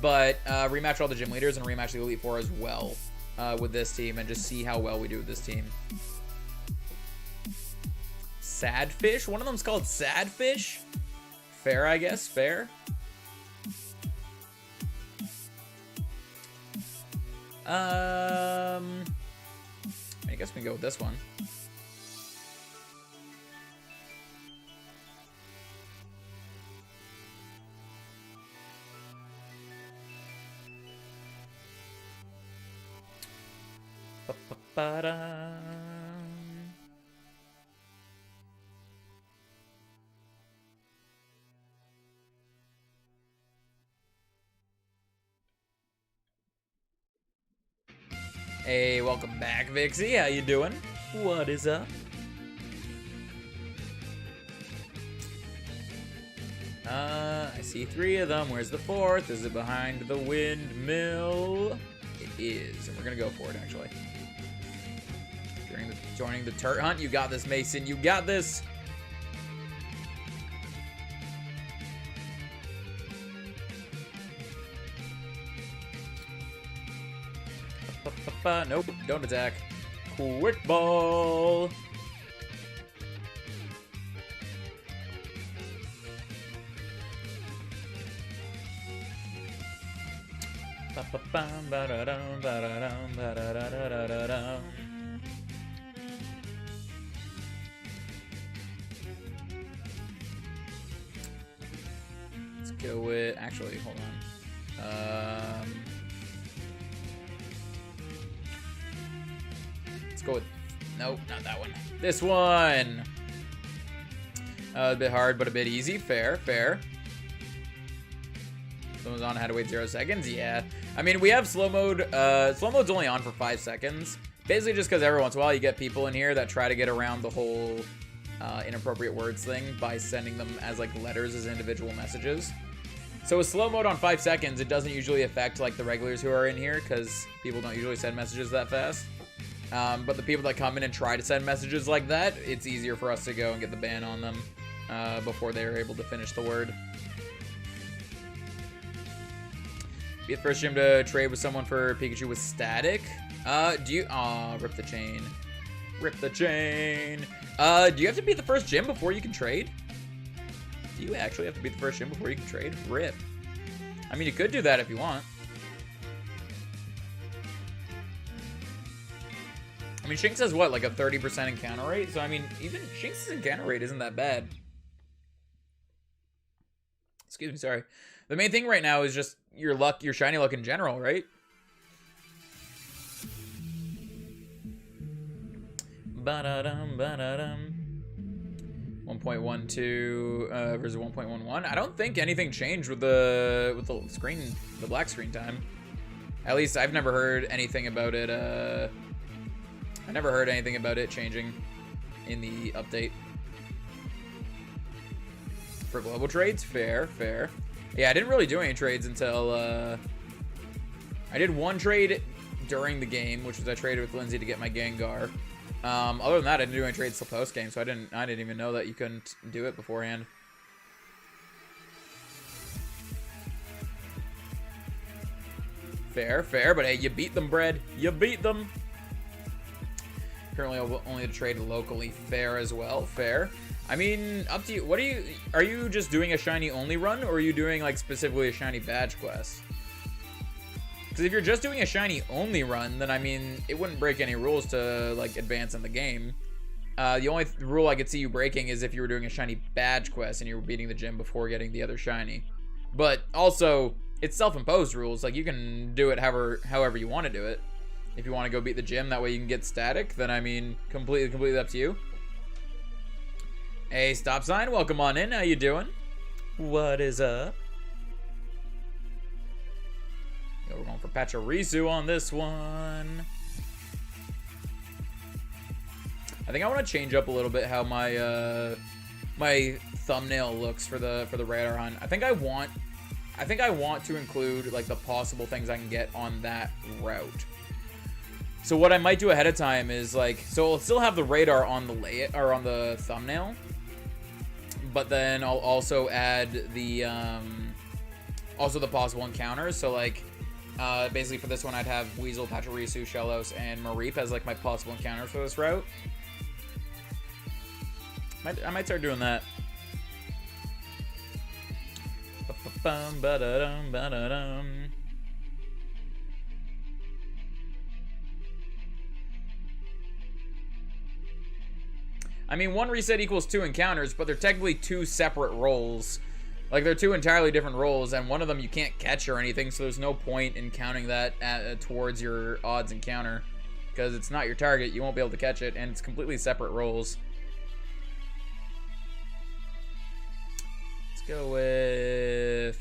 But rematch all the gym leaders and rematch the Elite Four as well with this team, and just see how well we do with this team. sad fish. One of them's called sad fish. Fair, I guess. Fair. I guess we can go with this one. Ba-ba-ba-da. Hey, welcome back, Vixie. How you doing? What is up? I see 3 of them. Where's the 4th? Is it behind the windmill? It is, and we're gonna go for it, actually. Joining the turret hunt. You got this, Mason. You got this. Nope, don't attack. Quick ball. Let's go with, actually, hold on. Let's go with, nope, not that one. This one. A bit hard, but a bit easy. Fair, fair. Someone's on, had to wait 0 seconds. Yeah. I mean, we have slow mode. Slow mode's only on for 5 seconds. Basically just because every once in a while you get people in here that try to get around the whole inappropriate words thing by sending them as like letters as individual messages. So with slow mode on 5 seconds, it doesn't usually affect like the regulars who are in here because people don't usually send messages that fast. But the people that come in and try to send messages like that, it's easier for us to go and get the ban on them before they're able to finish the word. Be the first gym to trade with someone for Pikachu with static. Do you... Aw, rip the chain. Rip the chain. Do you have to be the first gym before you can trade? Do you actually have to be the first gym before you can trade? Rip. I mean, you could do that if you want. I mean, Shinx has what, like a 30% encounter rate? So, I mean, even Shinx's encounter rate isn't that bad. Excuse me, sorry. The main thing right now is just your luck, your shiny luck in general, right? Ba-da-dum, ba-da-dum. 1.12 versus 1.11. I don't think anything changed with the screen, the black screen time. At least I've never heard anything about it. I never heard anything about it changing in the update. For global trades, fair, fair. Yeah, I didn't really do any trades until I did one trade during the game, which was I traded with Lindsay to get my Gengar. Other than that, I didn't do any trades till post game, so I didn't even know that you couldn't do it beforehand. Fair, fair, but hey, you beat them, Bread. You beat them. Currently only to trade locally. Fair as well. Fair. I mean, up to you. What are you just doing a shiny only run, or are you doing like specifically a shiny badge quest? Because if you're just doing a shiny only run, then I mean, it wouldn't break any rules to like advance in the game. The only rule I could see you breaking is if you were doing a shiny badge quest and you were beating the gym before getting the other shiny. But also, it's self-imposed rules. Like you can do it however you want to do it. If you want to go beat the gym, that way you can get static, then I mean, completely up to you. Hey, stop sign, welcome on in. How you doing? What is up? Yo, we're going for Pachirisu on this one. I think I want to change up a little bit how my my thumbnail looks for the radar hunt. I think I want to include like the possible things I can get on that route. So what I might do ahead of time is like, so I'll still have the radar on the thumbnail, but then I'll also add the also the possible encounters. So like basically for this one I'd have Weasel, Pachirisu, Shellos, and Mareep as like my possible encounters for this route. I might start doing that. Ba-ba-bum, ba-da-dum, ba-da-dum. I mean, 1 reset equals 2 encounters, but they're technically 2 separate rolls. Like, they're 2 entirely different rolls, and one of them you can't catch or anything, so there's no point in counting that towards your odds encounter. Because it's not your target, you won't be able to catch it, and it's completely separate rolls. Let's go with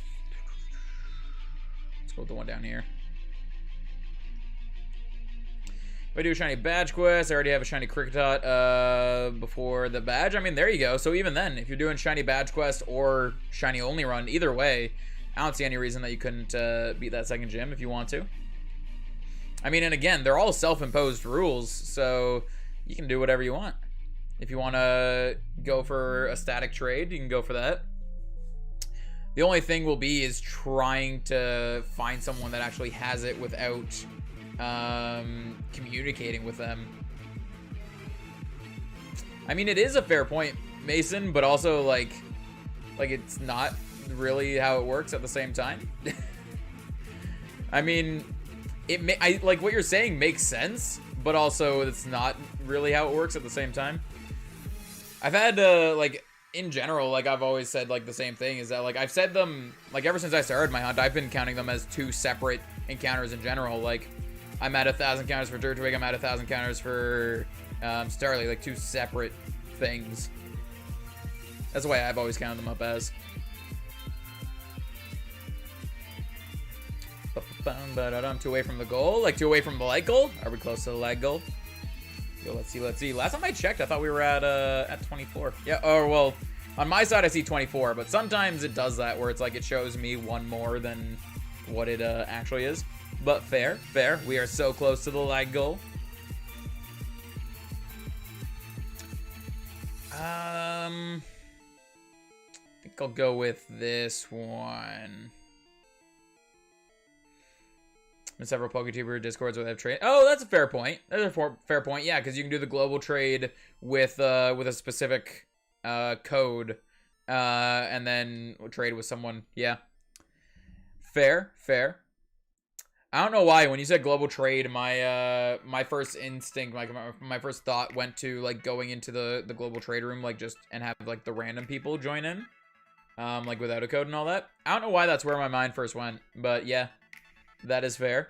the one down here. If I do a shiny badge quest, I already have a shiny Kricketot before the badge. I mean, there you go. So even then, if you're doing shiny badge quest or shiny only run, either way, I don't see any reason that you couldn't beat that second gym if you want to. I mean, and again, they're all self-imposed rules, so you can do whatever you want. If you want to go for a static trade, you can go for that. The only thing will be is trying to find someone that actually has it without communicating with them. I mean, it is a fair point, Mason, but also like it's not really how it works at the same time. I mean, I like what you're saying makes sense, but also it's not really how it works at the same time. I've had like in general, like I've always said like the same thing, is that like I've said them like ever since I started my hunt, I've been counting them as 2 separate encounters in general. Like I'm at 1,000 counters for Dirtwig, I'm at 1,000 counters for Starly, like 2 separate things. That's the way I've always counted them up as. 2 away from the goal, like 2 away from the light goal. Are we close to the light goal? Yo, let's see. Last time I checked, I thought we were at 24. Yeah. Oh well, on my side I see 24, but sometimes it does that where it's like it shows me 1 more than what it actually is. But fair. We are so close to the light goal. I think I'll go with this one. In several PokeTuber Discords where they have trade. Oh, that's a fair point. That's a fair point. Yeah, because you can do the global trade with a specific code, and then trade with someone. Yeah, fair. I don't know why when you said global trade, my first instinct, like my first thought went to like going into the global trade room, like just and have like the random people join in, like without a code and all that. I don't know why that's where my mind first went, but yeah. That is fair.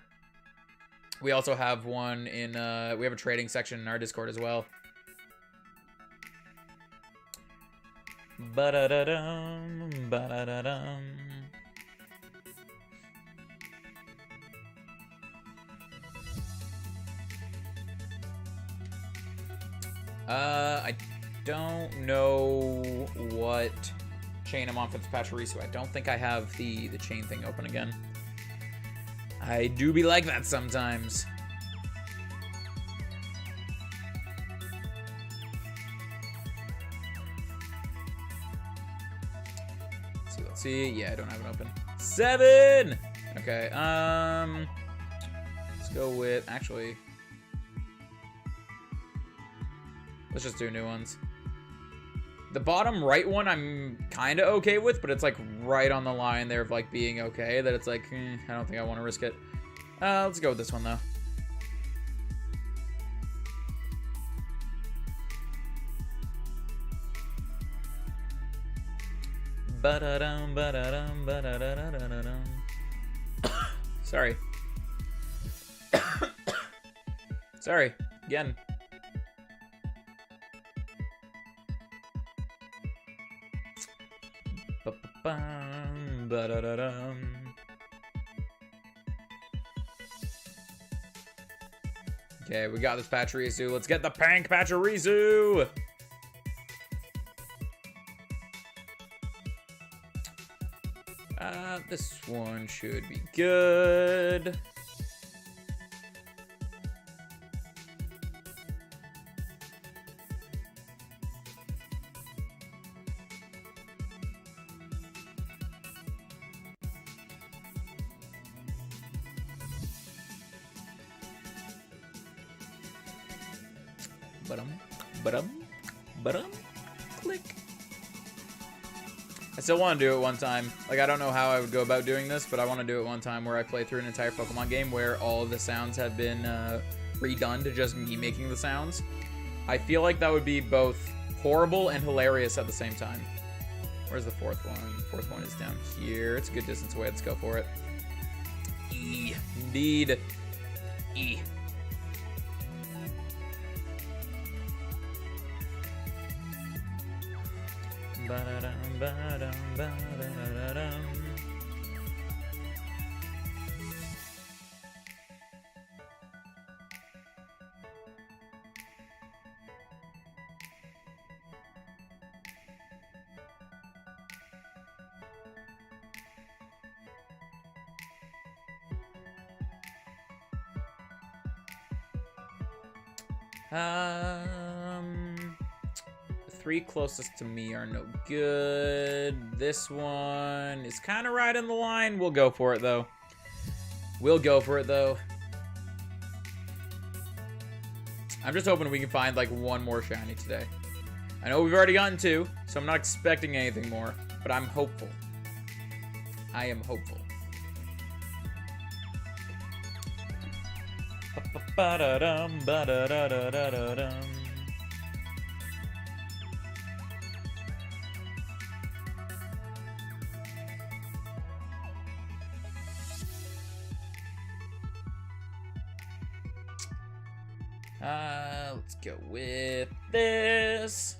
We also have one in, we have a trading section in our Discord as well. Ba-da-da-dum, ba-da-da-dum. I don't know what chain I'm on for this Pachirisu. I don't think I have the chain thing open again. I do be like that sometimes. Let's see. Yeah, I don't have it open. 7! Okay, let's go with, actually, let's just do new ones. The bottom right one I'm kind of okay with, but it's like right on the line there of like being okay, that it's like, I don't think I want to risk it. Let's go with this one though. Ba-da-dum, ba-da-dum, ba-da-da-da-da-dum. Sorry. Sorry, again. Ba-ba-bum, ba-da-da-dum. Okay, we got this Pachirisu. Let's get the Pank Pachirisu! This one should be good. Ba-dum, ba-dum, ba-dum. Click. I still want to do it one time. Like, I don't know how I would go about doing this, but I want to do it one time where I play through an entire Pokemon game where all of the sounds have been redone to just me making the sounds. I feel like that would be both horrible and hilarious at the same time. Where's the fourth one? The fourth one is down here. It's a good distance away. Let's go for it. E. Indeed. E. Ba-da-dum, ba-dum, ba-da-da-da-dum. The three closest to me are no good. This one is kind of right in the line. We'll go for it, though. We'll go for it, though. I'm just hoping we can find, like, one more shiny today. I know we've already gotten two, so I'm not expecting anything more, but I'm hopeful. I am hopeful. Ba-da-dum, ba-da-da-da-da-dum. Let's go with this.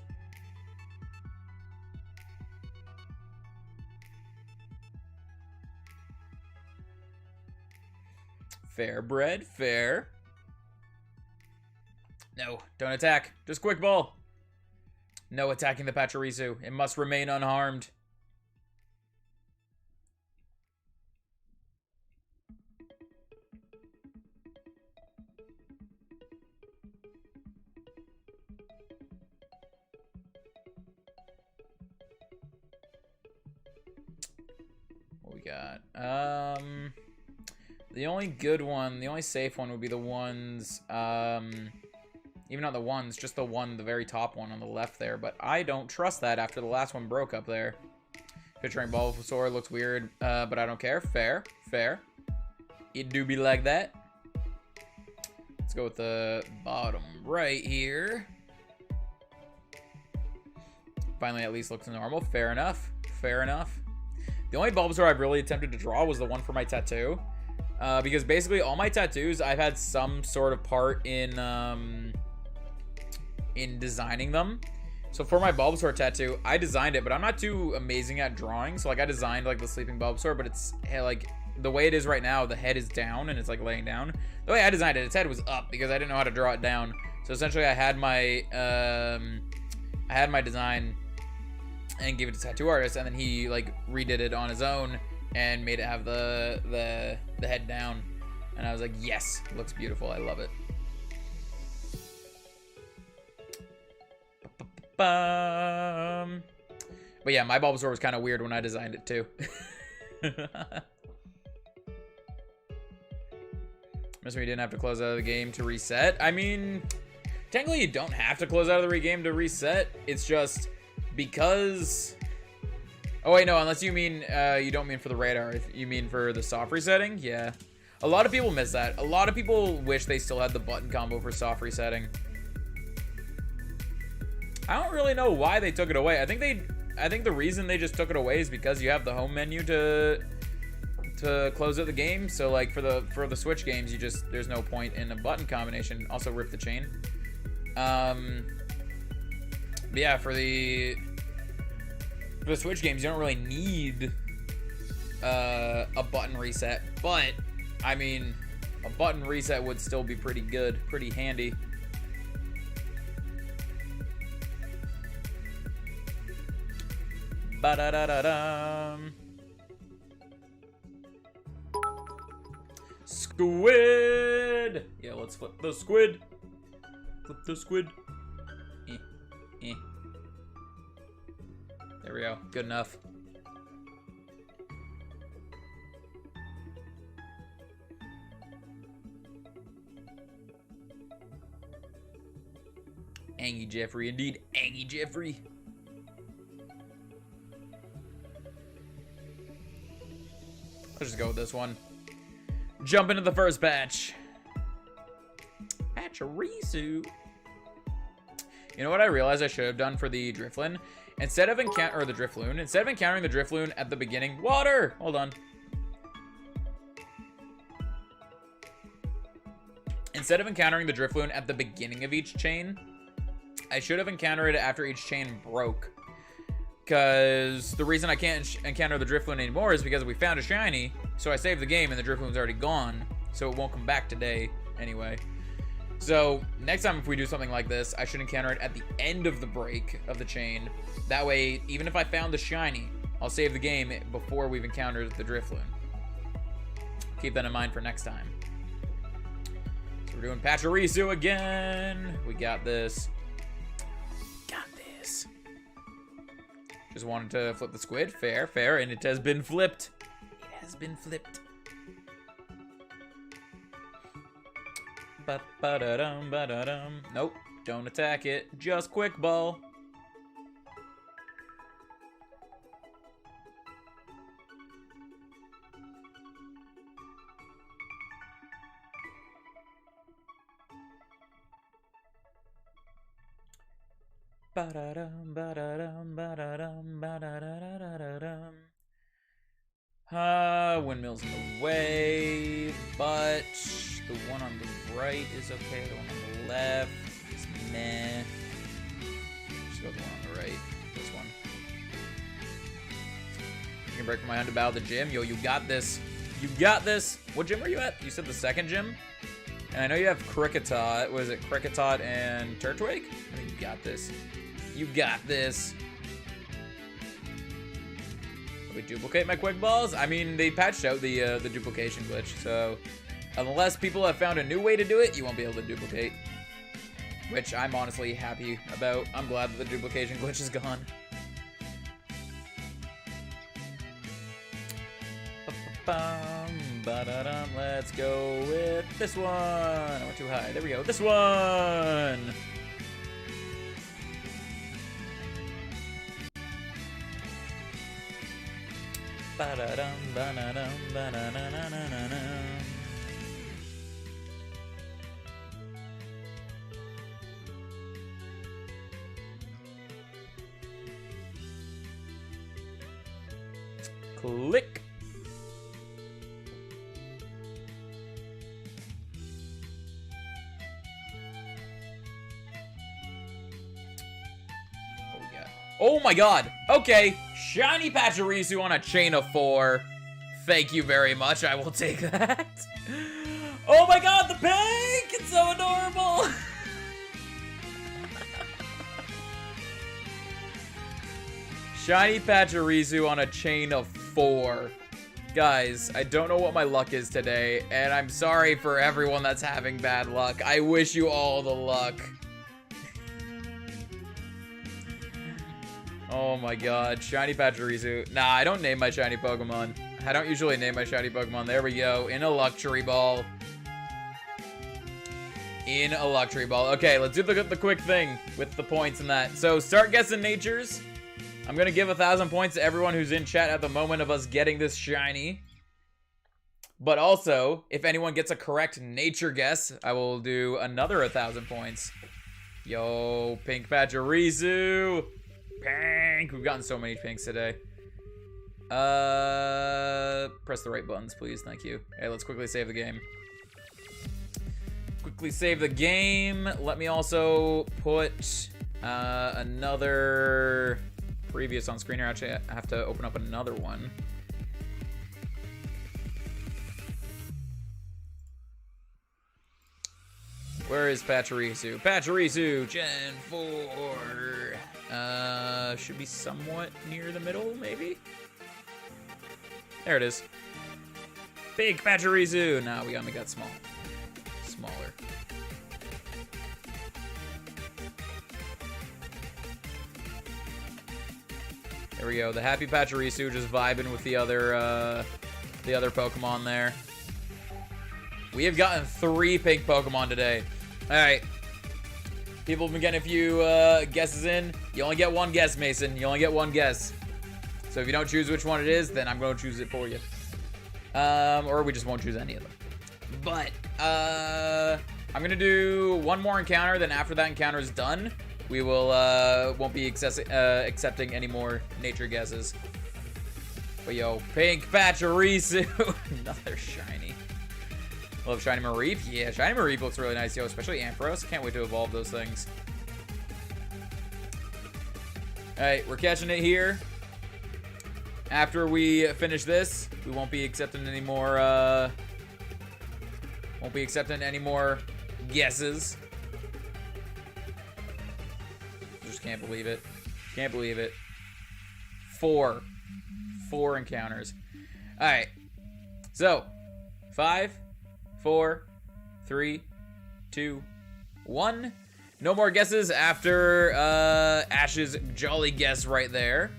Fair bread, fair. No, don't attack. Just quick ball. No attacking the Pachirisu. It must remain unharmed. What we got? The only good one, the only safe one would be the ones, even not the ones, just the one, the very top one on the left there. But I don't trust that after the last one broke up there. Picturing Bulbasaur looks weird, but I don't care. Fair, fair. It do be like that. Let's go with the bottom right here. Finally, at least looks normal. Fair enough. Fair enough. The only Bulbasaur I've really attempted to draw was the one for my tattoo. Because basically all my tattoos, I've had some sort of part in designing them. So for my Bulbasaur tattoo, I designed it, but I'm not too amazing at drawing. So like I designed like the sleeping Bulbasaur, but it's like the way it is right now, the head is down and it's like laying down. The way I designed it, its head was up because I didn't know how to draw it down. So essentially I had my design and gave it to a tattoo artist, and then he like redid it on his own and made it have the head down. And I was like, yes, it looks beautiful. I love it. But yeah, my Bulbasaur was kind of weird when I designed it too. Must mean you didn't have to close out of the game to reset. I mean, technically you don't have to close out of the game to reset. It's just because... Oh wait, no, unless you mean, you don't mean for the radar. If you mean for the soft resetting, yeah. A lot of people miss that. A lot of people wish they still had the button combo for soft resetting. I don't really know why they took it away. I think the reason they just took it away is because you have the home menu to close out the game. So like for the Switch games, there's no point in a button combination. Also rip the chain. But yeah, for the Switch games, you don't really need a button reset. But I mean, a button reset would still be pretty good, pretty handy. Ba-da-da-da-dum. Squid! Yeah, let's flip the squid. Flip the squid. There we go. Good enough. Angie Jeffrey, indeed. Angie Jeffrey. Let's just go with this one. Jump into the first patch. Pachirisu. You know what I realized I should have done for the Drifloon? Instead of encountering the Drifloon at the beginning. Water! Hold on. Instead of encountering the Drifloon at the beginning of each chain, I should have encountered it after each chain broke. Because the reason I can't encounter the Drifloon anymore is because we found a shiny, so I saved the game and the Drifloon's already gone, so it won't come back today anyway. So next time if we do something like this, I should encounter it at the end of the break of the chain. That way, even if I found the shiny, I'll save the game before we've encountered the Drifloon. Keep that in mind for next time. So we're doing Pachirisu again. We got this. Got this. Just wanted to flip the squid. Fair, fair. And it has been flipped. It has been flipped. Ba-ba-da-dum, ba-da-dum. Nope. Don't attack it. Just quick ball. Ba-da-dum, ba-da-dum, ba-da-dum, ba-da-da-da-da-dum. Windmill's in the way, but the one on the right is okay. The one on the left is meh. Just go with the one on the right. This one. You can break from my hand to battle the gym. Yo, you got this. You got this. What gym are you at? You said the second gym? And I know you have Cricketot. Was it Cricketot and Turtwig? I think you got this. You got this. We duplicate my quick balls? I mean, they patched out the duplication glitch, so unless people have found a new way to do it, you won't be able to duplicate. Which I'm honestly happy about. I'm glad that the duplication glitch is gone. Let's go with this one. I went too high. There we go. This one. Ba-da-dum, ba-da-dum, ba-da-na-na-na-na-na. Click. What we got? Oh my god. Okay. Shiny Pachirisu on a chain of 4. Thank you very much. I will take that. Oh my god, the pink! It's so adorable. Shiny Pachirisu on a chain of 4. Guys, I don't know what my luck is today, and I'm sorry for everyone that's having bad luck. I wish you all the luck. Oh my god, shiny Pachirisu. Nah, I don't name my shiny Pokemon. I don't usually name my shiny Pokemon. There we go, in a luxury ball. In a luxury ball. Okay, let's do the quick thing with the points and that. So, start guessing natures. I'm gonna give 1,000 points to everyone who's in chat at the moment of us getting this shiny. But also, if anyone gets a correct nature guess, I will do another 1,000 points. Yo, pink Pachirisu. Pink. We've gotten so many pinks today. Press the right buttons, please. Thank you. Okay, let's quickly save the game. Quickly save the game. Let me also put another previous on screen here. Actually, I have to open up another one. Where is Pachirisu? Pachirisu, Gen 4. Should be somewhat near the middle, maybe? There it is. Big Pachirisu. Nah, we only got small. Smaller. There we go. The happy Pachirisu just vibing with the other Pokemon there. We have gotten 3 pink Pokemon today. Alright. People have been getting a few guesses in. You only get 1 guess, Mason. You only get 1 guess. So if you don't choose which one it is, then I'm going to choose it for you. Or we just won't choose any of them. But, I'm gonna do one more encounter, then after that encounter is done, we will, won't be accepting any more nature guesses. But yo, pink Pachirisu, another shiny. Love shiny Mareep. Yeah, shiny Mareep looks really nice, yo, especially Ampharos. Can't wait to evolve those things. Alright, we're catching it here. After we finish this, we won't be accepting any more, guesses. Just can't believe it. Can't believe it. Four encounters. Alright. So, 5, 4, 3, 2, 1. No more guesses after Ash's jolly guess right there.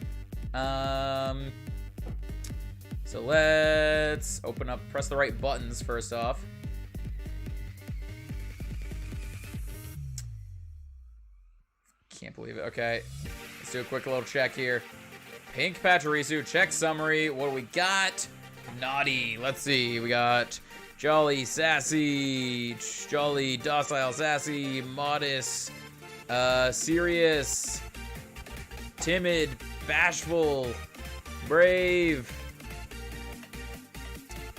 So let's open up, press the right buttons first off. Can't believe it. Okay, let's do a quick little check here. Pink Pachirisu, check summary. What do we got? Naughty. Let's see. We got jolly, sassy, jolly, docile, sassy, modest, serious, timid, bashful, brave.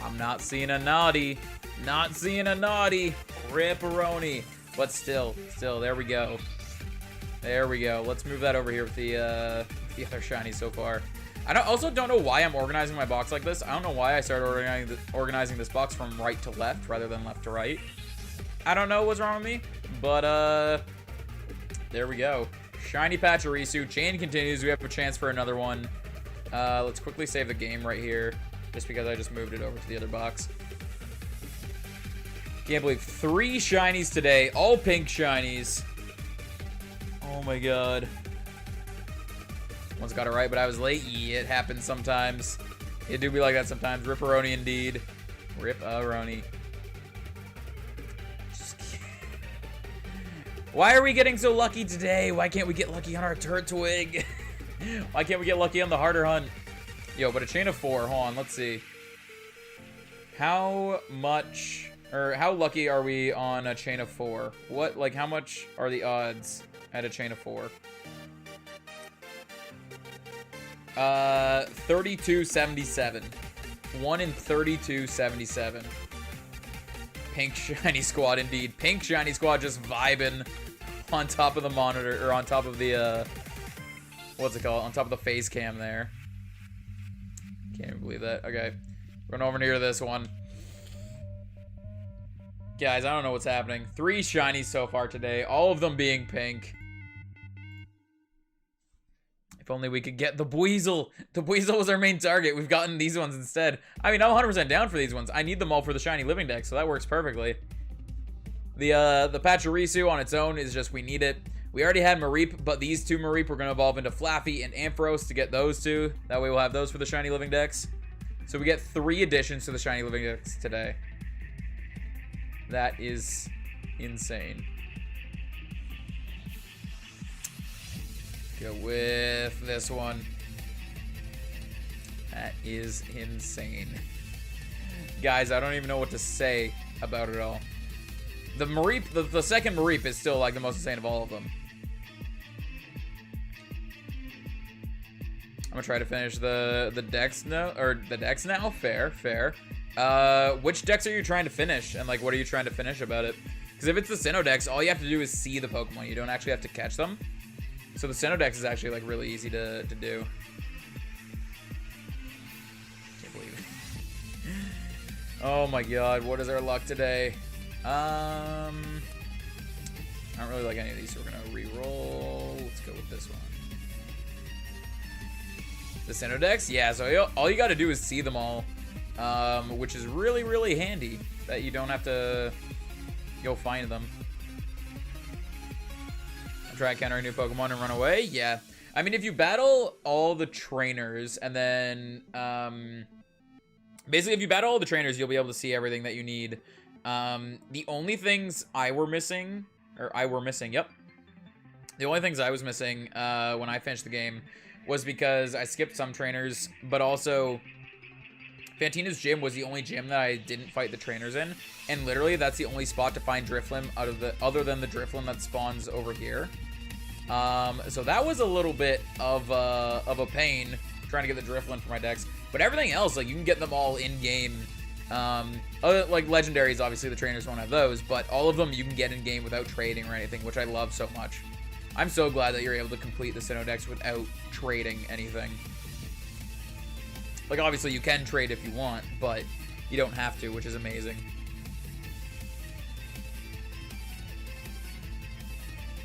I'm not seeing a naughty. Not seeing a naughty. Ripperoni. But still, there we go. There we go. Let's move that over here with the other shiny so far. Also don't know why I'm organizing my box like this. I don't know why I started organizing this box from right to left rather than left to right. I don't know what's wrong with me, but there we go. Shiny Pachirisu. Chain continues. We have a chance for another one. Let's quickly save the game right here, just because I just moved it over to the other box. Can't believe 3 shinies today. All pink shinies. Oh my god. One's got it right, but I was late. Yeah, it happens sometimes. It do be like that sometimes. Ripperoni indeed. Ripperoni. Why are we getting so lucky today? Why can't we get lucky on our Turtwig? Why can't we get lucky on the harder hunt? Yo, but a chain of 4. Hold on, let's see. How much, or how lucky are we on a chain of 4? What, like, how much are the odds at a chain of 4? 3277. 1 in 3277. Pink shiny squad indeed. Pink shiny squad just vibing on top of the monitor, or on top of the what's it called? On top of the face cam there. Can't even believe that. Okay. Run over near this one. Guys, I don't know what's happening. 3 shinies so far today, all of them being pink. If only we could get the Buizel. The Buizel was our main target. We've gotten these ones instead. I mean, I'm 100% down for these ones. I need them all for the shiny living deck, so that works perfectly. The Pachirisu on its own is just, we need it. We already had Mareep, but these 2 Mareep we're going to evolve into Flaffy and Ampharos to get those 2. That way we'll have those for the shiny living decks. So we get 3 additions to the shiny living decks today. That is insane. Go with this one. That is insane. Guys, I don't even know what to say about it all. The Mareep, the second Mareep is still like the most insane of all of them. I'm gonna try to finish the decks now, or the decks now. Fair. Which decks are you trying to finish, and like what are you trying to finish about it? Because if it's the Sinnoh decks, all you have to do is see the Pokemon. You don't actually have to catch them. So the Sinnoh dex is actually like really easy to do. Can't believe it. Oh my god, what is our luck today? I don't really like any of these, so we're gonna re-roll. Let's go with this one. The Sinnoh dex? Yeah, so all you gotta do is see them all. Which is really, really handy, that you don't have to go find them. Try to counter a new Pokemon and run away? Yeah. I mean, if you battle all the trainers and then, basically if you battle all the trainers, you'll be able to see everything that you need. The only things I were missing, yep. The only things I was missing, when I finished the game was because I skipped some trainers, but also Fantina's gym was the only gym that I didn't fight the trainers in, and literally that's the only spot to find Drifloon other than the Drifloon that spawns over here. So that was a little bit of a pain trying to get the Drifloon for my decks, but everything else, like, you can get them all in game. Like legendaries, obviously the trainers won't have those, but all of them you can get in game without trading or anything, which I love so much. I'm so glad that you're able to complete the Sinnoh decks without trading anything. Like, obviously you can trade if you want, but you don't have to, which is amazing.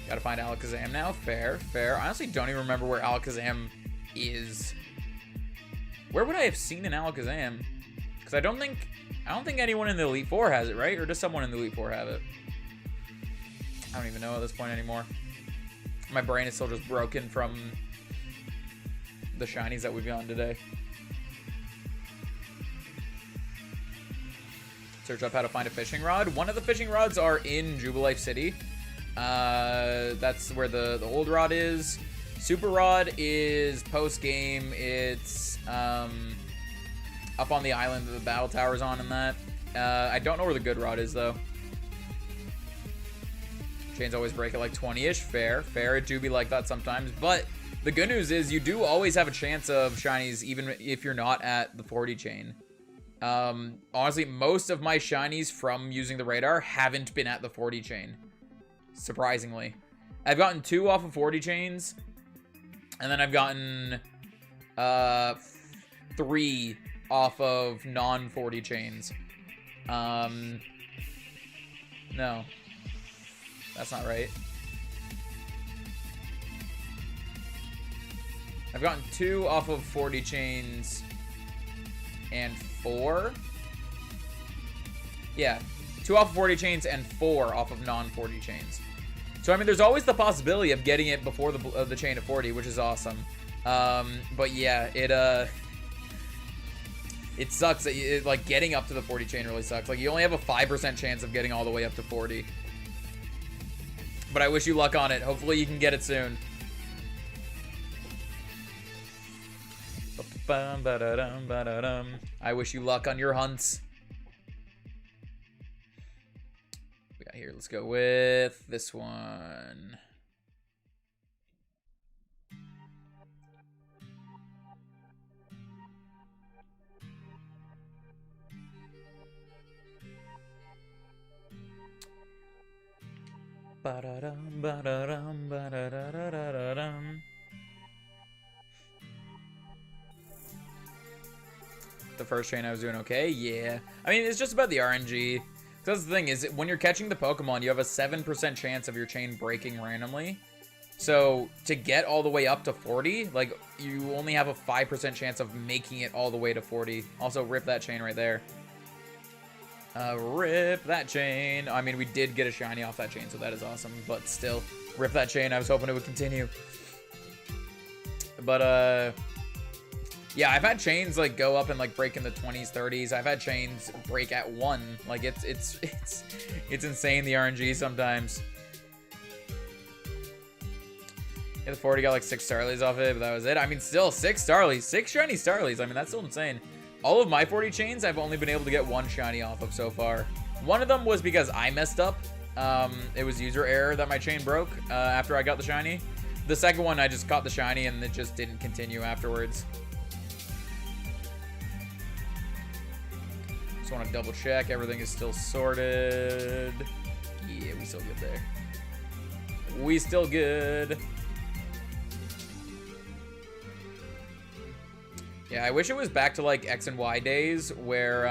Gotta find Alakazam now. Fair, fair. I honestly don't even remember where Alakazam is. Where would I have seen an Alakazam? Because I don't think anyone in the Elite Four has it, right? Or does someone in the Elite Four have it? I don't even know at this point anymore. My brain is still just broken from the shinies that we've gotten today. Search up how to find a fishing rod. One of the fishing rods are in Jubilife City. That's where the old rod is. Super Rod is post-game. It's up on the island that the battle tower's on and that. I don't know where the good rod is, though. Chains always break at like 20-ish. Fair, fair. It do be like that sometimes. But the good news is you do always have a chance of shinies even if you're not at the 40 chain. Honestly, most of my shinies from using the radar haven't been at the 40 chain. Surprisingly. I've gotten 2 off of 40 chains. And then I've gotten 3 off of non-40 chains. No. That's not right. I've gotten 2 off of 40 chains and 4. Yeah, 2 off of 40 chains and 4 off of non-40 chains. So, I mean, there's always the possibility of getting it before the chain of 40, which is awesome. But yeah, it sucks that like getting up to the 40 chain really sucks. Like, you only have a 5% chance of getting all the way up to 40. But I wish you luck on it. Hopefully you can get it soon. I wish you luck on your hunts. We got here. Let's go with this one. The first chain I was doing okay, yeah. I mean, it's just about the RNG. That's the thing, is when you're catching the Pokemon, you have a 7% chance of your chain breaking randomly. So, to get all the way up to 40, like, you only have a 5% chance of making it all the way to 40. Also, rip that chain right there. Rip that chain. I mean, we did get a shiny off that chain, so that is awesome. But still, rip that chain. I was hoping it would continue. But, yeah, I've had chains, like, go up and, like, break in the 20s, 30s. I've had chains break at 1. Like, it's insane, the RNG sometimes. Yeah, the 40 got, like, 6 Starlies off it, but that was it. I mean, still, 6 Starlies. 6 shiny Starlies. I mean, that's still insane. All of my 40 chains, I've only been able to get 1 shiny off of so far. One of them was because I messed up. It was user error that my chain broke after I got the shiny. The second one, I just caught the shiny, and it just didn't continue afterwards. Just want to double check. Everything is still sorted. Yeah, we still good there. We still good. Yeah, I wish it was back to, like, X and Y days where,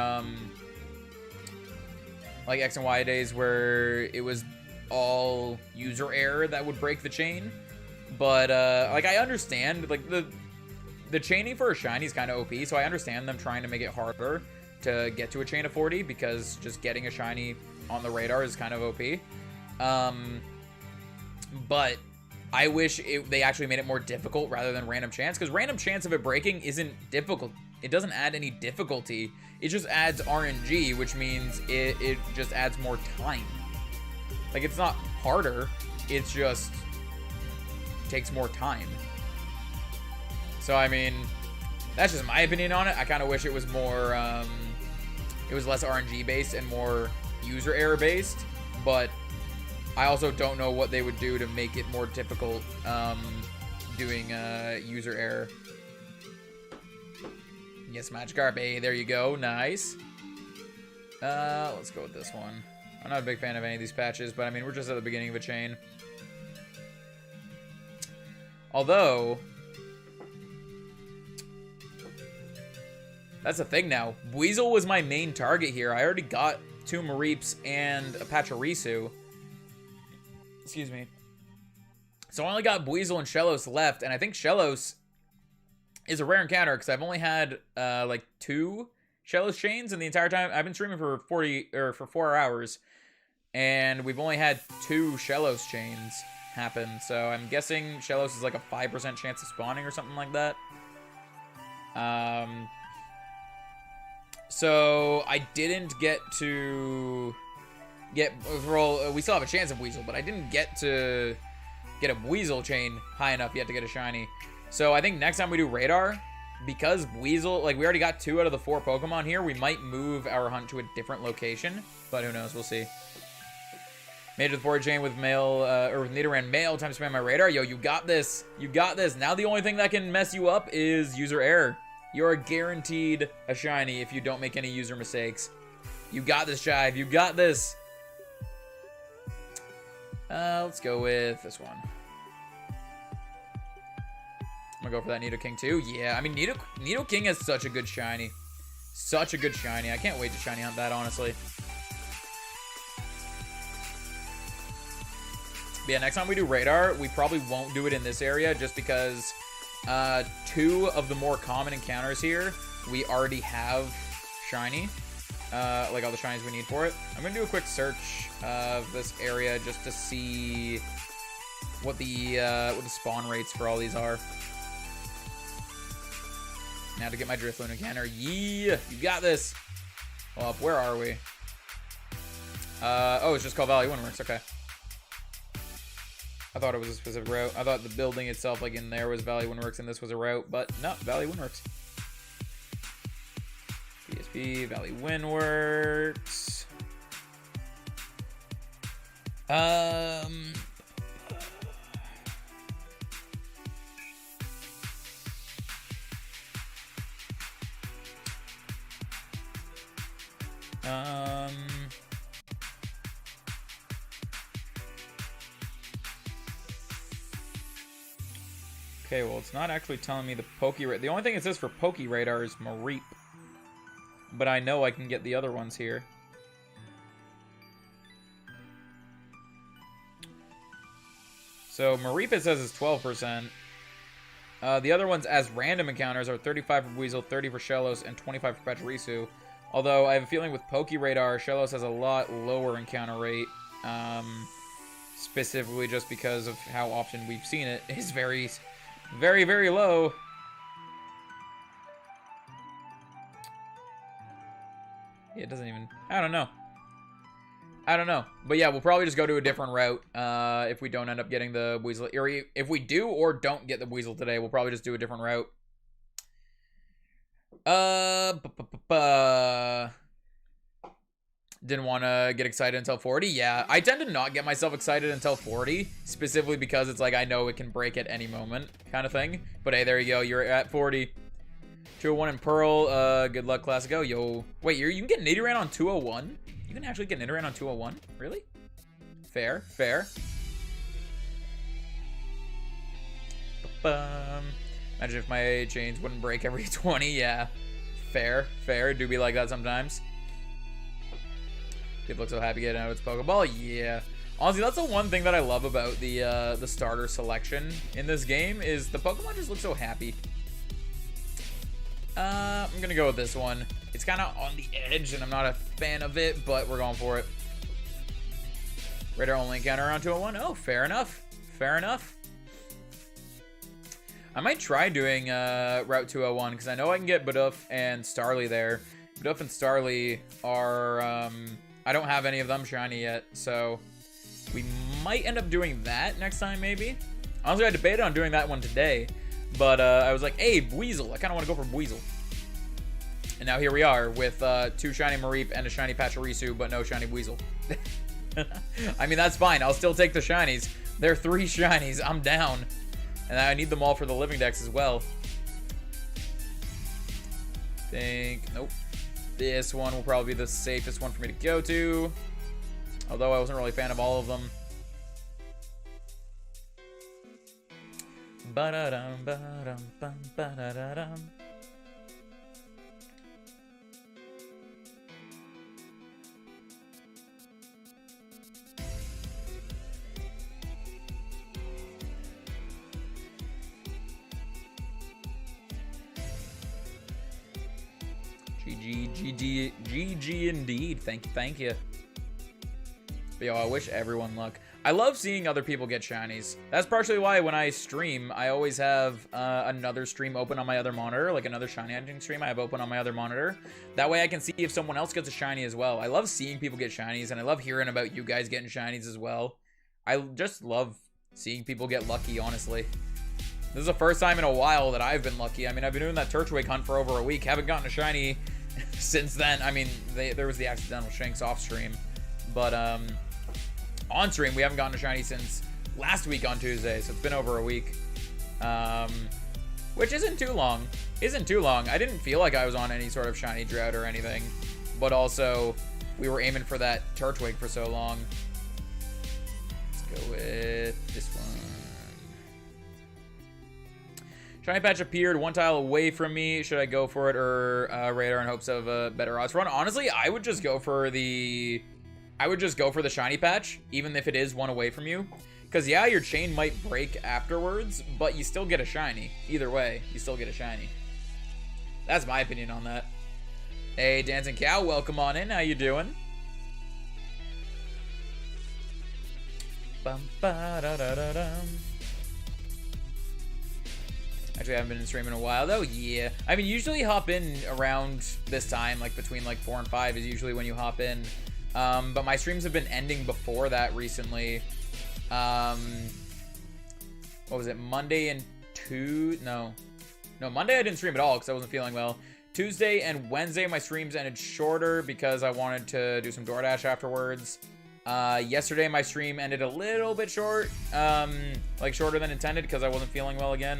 like, X and Y days where it was all user error that would break the chain. But, like, I understand, like, the chaining for a shiny is kind of OP, so I understand them trying to make it harder to get to a chain of 40, because just getting a shiny on the radar is kind of OP. But I wish they actually made it more difficult rather than random chance, because random chance of it breaking isn't difficult. It doesn't add any difficulty. It just adds RNG, which means it just adds more time. Like, it's not harder. It's just takes more time. So, I mean, That's just my opinion on it. I kind of wish it was more, it was less RNG based and more user error based, but I also don't know what they would do to make it more difficult doing user error. Yes, Magikarp. Hey, there you go. Nice. Let's go with this one. I'm not a big fan of any of these patches, but I mean, we're just at the beginning of a chain. Although, that's the thing now. Weasel was my main target here. I already got 2 Mareeps and a Pachirisu. Excuse me. So I only got Weasel and Shellos left, and I think Shellos is a rare encounter because I've only had like 2 Shellos chains in the entire time. I've been streaming for 4 hours, and we've only had 2 Shellos chains happen. So I'm guessing Shellos is like a 5% chance of spawning or something like that. So I didn't get to get overall. We still have a chance of Weasel, but I didn't get to get a Weasel chain high enough yet to get a shiny. So I think next time we do Radar, because Weasel, like we already got 2 out of the 4 Pokemon here, we might move our hunt to a different location, but who knows? We'll see. Made it to the forward chain with male, or with Nidoran male, time to spam my Radar. Yo, you got this. You got this. Now the only thing that can mess you up is user error. You're guaranteed a shiny if you don't make any user mistakes. You got this, Shive. You got this. Let's go with this one. I'm gonna go for that Nidoking too. Yeah, I mean, Nidoking has such a good shiny. Such a good shiny. I can't wait to shiny hunt that, honestly. But yeah, next time we do Radar, we probably won't do it in this area just because 2 of the more common encounters here, we already have shiny. Like all the shinies we need for it. I'm gonna do a quick search of this area just to see what the spawn rates for all these are. Now to get my Drifloon encounter. Yeah, you got this. Well, where are we? Oh, it's just called Valley Windworks. Okay. I thought it was a specific route. I thought the building itself, like in there, was Valley Windworks and this was a route, but no, Valley Windworks. BDSP, Valley Windworks. Okay, well, it's not actually telling me the The only thing it says for Poke Radar is Mareep. But I know I can get the other ones here. So Mareep, it says, is 12%. The other ones as random encounters are 35 for Weasel, 30 for Shellos, and 25 for Pachirisu. Although I have a feeling with Poke Radar, Shellos has a lot lower encounter rate. Specifically just because of how often we've seen it. It's very, very, very low. Yeah, it doesn't even... I don't know. I don't know. But yeah, we'll probably just go to a different route if we don't end up getting the Weasel. Or if we do or don't get the Weasel today, we'll probably just do a different route. Didn't want to get excited until 40. Yeah, I tend to not get myself excited until 40, specifically because it's like I know it can break at any moment kind of thing. But hey, there you go. You're at 40. 201 in Pearl. Good luck, Classico. Yo. Wait, you can get Nidoran on 201? You can actually get Nidoran on 201? Really? Fair, fair. Imagine if my chains wouldn't break every 20. Yeah. Fair, fair. Do be like that sometimes. People look so happy getting out of its Pokeball. Yeah. Honestly, that's the one thing that I love about the starter selection in this game is the Pokemon just look so happy. I'm gonna go with this one. It's kind of on the edge, and I'm not a fan of it, but we're going for it. Radar only encounter around 201. Oh, fair enough. Fair enough. I might try doing Route 201, because I know I can get Bidoof and Starly there. Bidoof and Starly are... I don't have any of them shiny yet, so we might end up doing that next time, maybe. Honestly, I debated on doing that one today. But I was like, hey, Weasel. I kind of want to go for Weasel. And now here we are with 2 shiny Mareep and a shiny Pachirisu, but no shiny Weasel. I mean, that's fine. I'll still take the shinies. There are 3 shinies. I'm down. And I need them all for the living decks as well. Nope. This one will probably be the safest one for me to go to. Although I wasn't really a fan of all of them. Ba-da-dum, ba-dum, bum, ba-da-da-dum. GG indeed. Thank you. But yo, I wish everyone luck. I love seeing other people get shinies. That's partially why when I stream, I always have another stream open on my other monitor, like another shiny hunting stream I have open on my other monitor. That way I can see if someone else gets a shiny as well. I love seeing people get shinies, and I love hearing about you guys getting shinies as well. I just love seeing people get lucky, honestly. This is the first time in a while that I've been lucky. I mean, I've been doing that Turtwig hunt for over a week. Haven't gotten a shiny since then. I mean, there was the accidental Shanks off stream. But, on stream, we haven't gotten a shiny since last week on Tuesday, so it's been over a week. Which isn't too long. I didn't feel like I was on any sort of shiny drought or anything. But also, we were aiming for that Turtwig for so long. Let's go with this one. Shiny patch appeared 1 tile away from me. Should I go for it or radar in hopes of a better odds run? Honestly, I would just go for the shiny patch, even if it is 1 away from you. Because, yeah, your chain might break afterwards, but you still get a shiny. Either way, you still get a shiny. That's my opinion on that. Hey, Dancing Cow, welcome on in. How you doing? Bum, ba, da, da, da, dum. Actually, I haven't been streaming in a while, though. Yeah. I mean, usually hop in around this time, like between like 4 and 5 is usually when you hop in. But my streams have been ending before that recently. What was it? Monday and No, Monday I didn't stream at all because I wasn't feeling well. Tuesday and Wednesday, my streams ended shorter because I wanted to do some DoorDash afterwards. Yesterday, my stream ended a little bit short. Like shorter than intended because I wasn't feeling well again.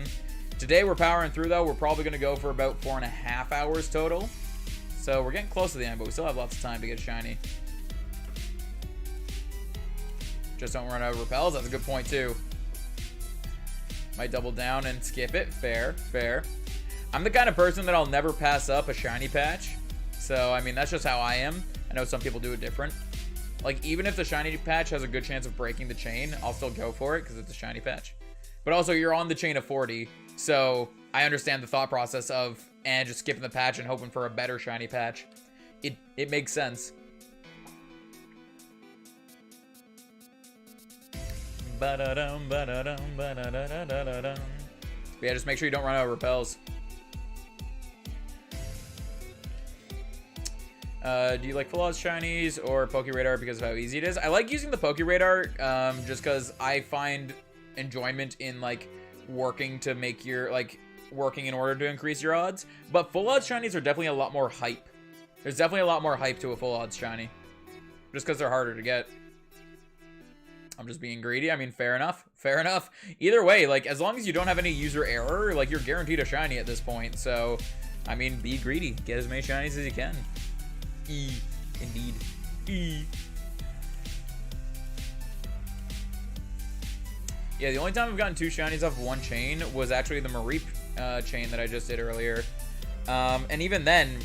Today, we're powering through, though. We're probably going to go for about 4.5 hours total. So we're getting close to the end, but we still have lots of time to get shiny. Just don't run out of repels. That's a good point, too. Might double down and skip it. Fair. I'm the kind of person that I'll never pass up a shiny patch. So, I mean, that's just how I am. I know some people do it different. Like, even if the shiny patch has a good chance of breaking the chain, I'll still go for it because it's a shiny patch. But also, you're on the chain of 40. So, I understand the thought process of, just skipping the patch and hoping for a better shiny patch. It makes sense. Ba-da-dum, ba-da-dum, ba-da-da-da-da-dum. But yeah, just make sure you don't run out of repels. Do you like full odds shinies or Pokeradar because of how easy it is? I like using the Pokeradar just because I find enjoyment in like working to make your working in order to increase your odds. But full odds shinies are definitely a lot more hype. There's definitely a lot more hype to a full odds shiny, just because they're harder to get. I'm just being greedy. I mean, fair enough. Either way, like, as long as you don't have any user error, like, you're guaranteed a shiny at this point. So, I mean, be greedy. Get as many shinies as you can. Indeed. Yeah, the only time I've gotten 2 shinies off 1 chain was actually the Mareep chain that I just did earlier. And even then,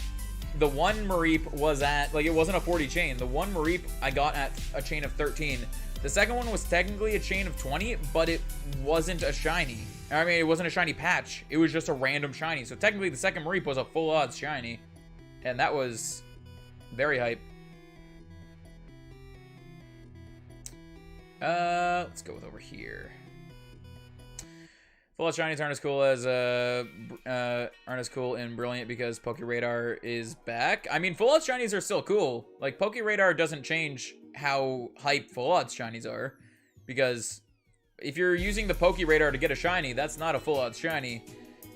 the one Mareep was at, like, it wasn't a 40 chain. The one Mareep I got at a chain of 13. The second one was technically a chain of 20, but it wasn't a shiny. I mean, it wasn't a shiny patch. It was just a random shiny. So technically, the second Mareep was a full odds shiny. And that was very hype. Let's go with over here. Full odds shinies aren't as cool in Brilliant because Pokeradar is back. I mean, full odds shinies are still cool. Like, Pokeradar doesn't change how hype full odds shinies are, because If you're using the Poke Radar to get a shiny, that's not a full odds shiny.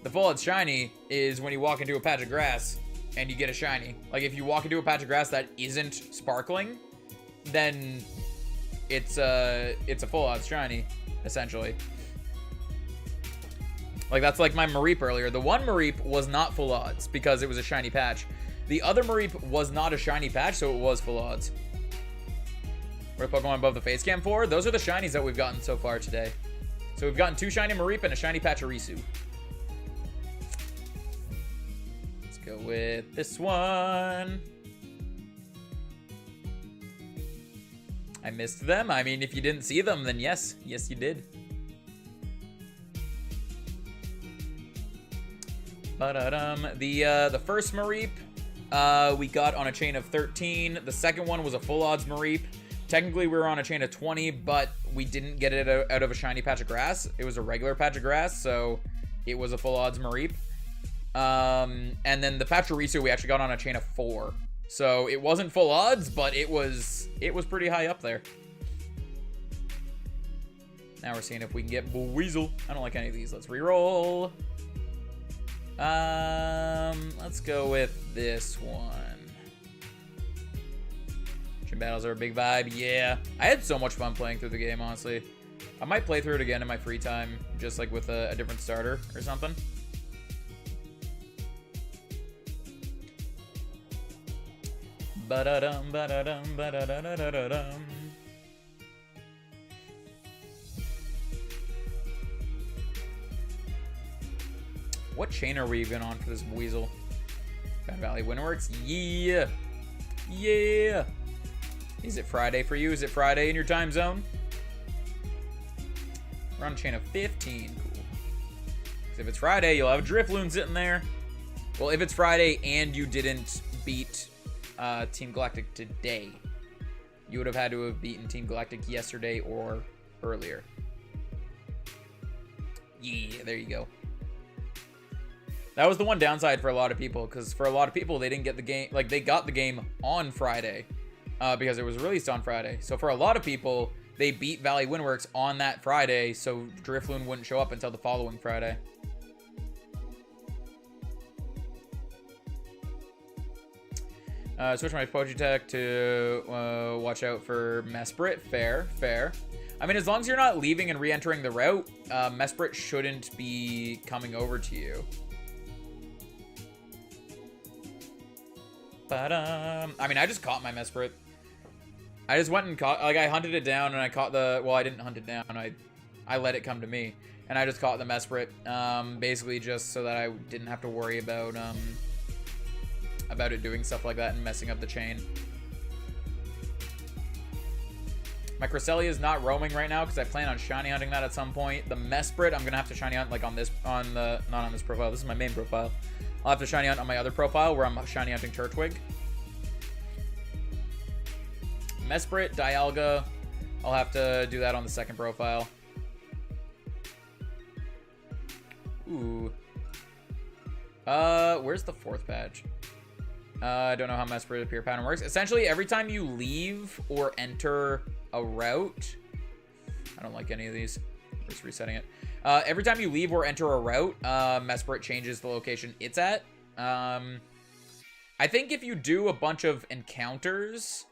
The full odds shiny is when you walk into a patch of grass and you get a shiny. Like if you walk into a patch of grass that isn't sparkling, then it's a full odds shiny, essentially. Like that's like my Mareep earlier. The one Mareep was not full odds because it was a shiny patch. The other Mareep was not a shiny patch, so it was full odds. What Pokemon above the face cam for? Those are the shinies that we've gotten so far today. So we've gotten 2 shiny Mareep and a shiny Pachirisu. Let's go with this one. I missed them. I mean, if you didn't see them, then yes. Yes, you did. The first Mareep we got on a chain of 13. The second one was a full odds Mareep. Technically, we were on a chain of 20, but we didn't get it out of a shiny patch of grass. It was a regular patch of grass, so it was a full odds Mareep. And then the Pachirisu we actually got on a chain of 4. So it wasn't full odds, but it was pretty high up there. Now we're seeing if we can get Weasel. I don't like any of these. Let's reroll. Let's go with this one. Gym battles are a big vibe. Yeah. I had so much fun playing through the game, honestly. I might play through it again in my free time, just like with a different starter or something. Ba-da-dum, ba-da-dum, ba-da-da-da-da-dum. What chain are we even on for this Weasel? Grand Valley Windworks? Yeah. Yeah. Is it Friday for you? Is it Friday in your time zone? We're on a chain of 15. Cool. If it's Friday, you'll have a Drifloon sitting there. Well, if it's Friday and you didn't beat Team Galactic today, you would have had to have beaten Team Galactic yesterday or earlier. Yeah, there you go. That was the one downside for a lot of people, because for a lot of people, they didn't get the game, like they got the game on Friday because it was released on Friday. So for a lot of people, they beat Valley Windworks on that Friday, so Drifloon wouldn't show up until the following Friday. Switch my Poketech to watch out for Mesprit. Fair, fair. I mean, as long as you're not leaving and re-entering the route, Mesprit shouldn't be coming over to you. But, I mean, I just caught my Mesprit. I just went and caught, like, I hunted it down and I caught the, well, I didn't hunt it down. I let it come to me. And I just caught the Mesprit, basically just so that I didn't have to worry about it doing stuff like that and messing up the chain. My Cresselia is not roaming right now because I plan on shiny hunting that at some point. The Mesprit, I'm gonna have to shiny hunt like on this, not on this profile. This is my main profile. I'll have to shiny hunt on my other profile where I'm shiny hunting Turtwig. Mesprit, Dialga, I'll have to do that on the second profile. Ooh. Where's the fourth badge? I don't know how Mesprit appear pattern works. Essentially, every time you leave or enter a route, I don't like any of these. Just resetting it. Every time you leave or enter a route, Mesprit changes the location it's at. I think if you do a bunch of encounters,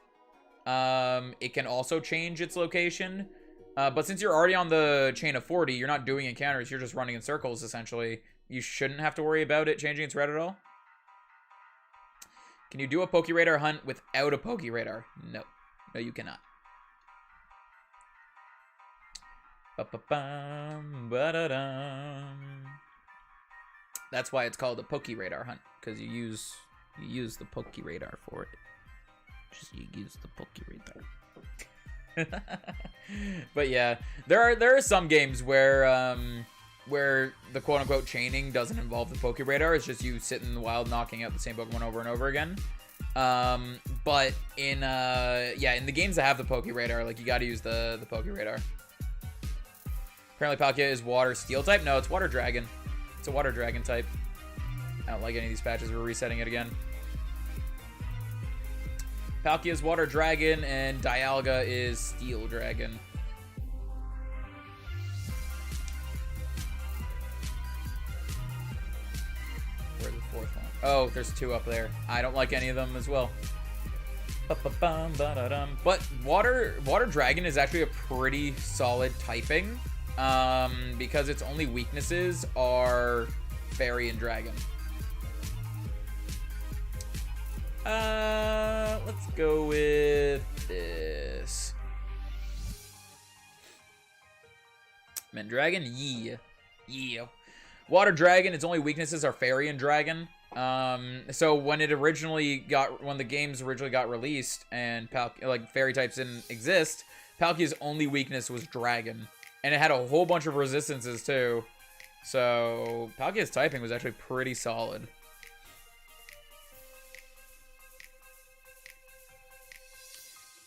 it can also change its location. But since you're already on the chain of 40, you're not doing encounters, you're just running in circles, essentially. You shouldn't have to worry about it changing its route at all. Can you do a Poke Radar hunt without a Poke Radar? No. No, you cannot. That's why it's called a Poke Radar hunt, because you use the Poke Radar for it. Just you use the Poke Radar. But yeah, there are some games where the quote-unquote chaining doesn't involve the Poke Radar. It's just you sit in the wild knocking out the same Pokemon over and over again. But in the games that have the Poke Radar, like, you gotta use the Poke Radar. Apparently Palkia is water steel type. No, it's water dragon. It's a water dragon type. I don't like any of these patches. We're resetting it again. Palkia is water dragon and Dialga is steel dragon. Oh, there's 2 up there. I don't like any of them as well. But water dragon is actually a pretty solid typing, because its only weaknesses are fairy and dragon. Let's go with this. Man, dragon, yeah. Water dragon, its only weaknesses are fairy and dragon. So when the games originally got released and fairy types didn't exist, Palkia's only weakness was dragon, and it had a whole bunch of resistances too. So Palkia's typing was actually pretty solid.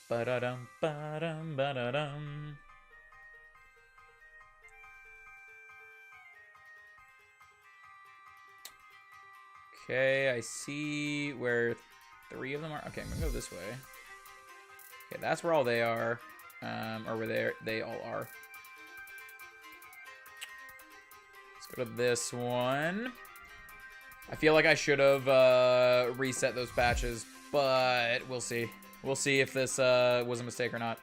Ba-da-dum, ba-dum, ba-da-dum. Okay, I see where 3 of them are. Okay, I'm gonna go this way. Okay, that's where all they are. Or where they all are. Let's go to this one. I feel like I should have reset those patches, but we'll see. We'll see if this was a mistake or not.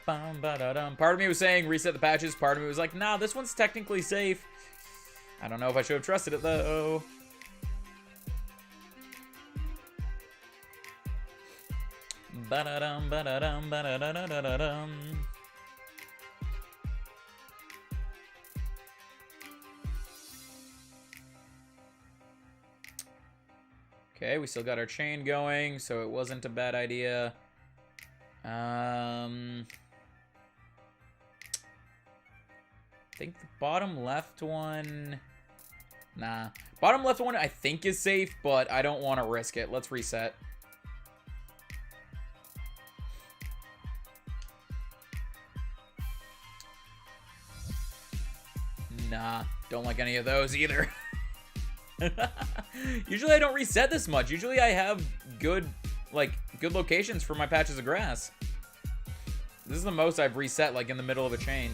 Part of me was saying reset the patches. Part of me was like, nah, this one's technically safe. I don't know if I should have trusted it, though. Ba-da-dum, ba-da-dum, ba-da-da-da-da-dum. Okay, we still got our chain going, so it wasn't a bad idea. I think the bottom left one... Nah. Bottom left one I think is safe, but I don't want to risk it. Let's reset. Nah. Don't like any of those either. Usually I don't reset this much. Usually I have good locations for my patches of grass. This is the most I've reset, like, in the middle of a chain.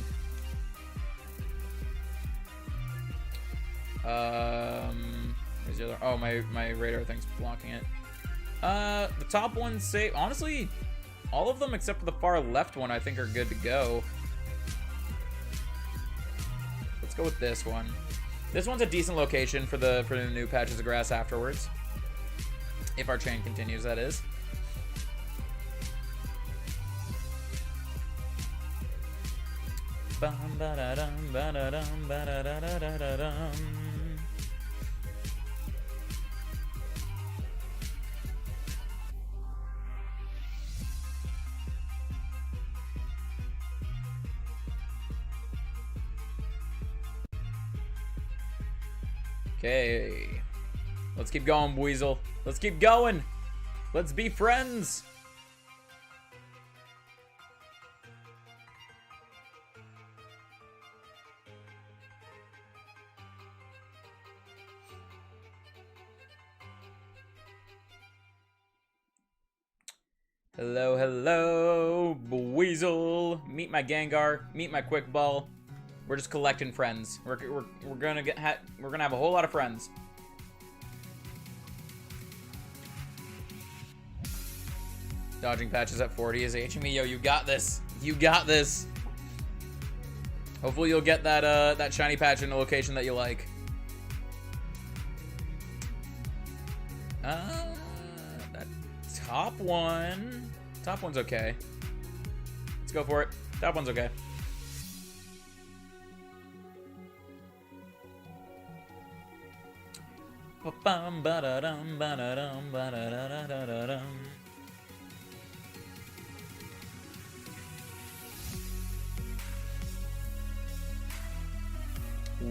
Where's the other? Oh, my radar thing's blocking it. The top one's safe. Honestly, all of them except for the far left one I think are good to go. Let's go with this one. This one's a decent location for the new patches of grass afterwards. If our chain continues, that is. Bum, ba-da-dum, ba-da-dum, ba-da-da-da-da-dum. Okay. Let's keep going, Weasel. Let's keep going. Let's be friends. Hello, hello, Weasel. Meet my Gengar. Meet my Quick Ball. We're just collecting friends. We're gonna have a whole lot of friends. Dodging patches at 40 is aging me. Yo, you got this. You got this. Hopefully you'll get that shiny patch in a location that you like. That top one. Top one's okay. Let's go for it. Top one's okay. Ba-bum, ba-da-dum, ba-da-dum, ba-da-da-da-da-dum.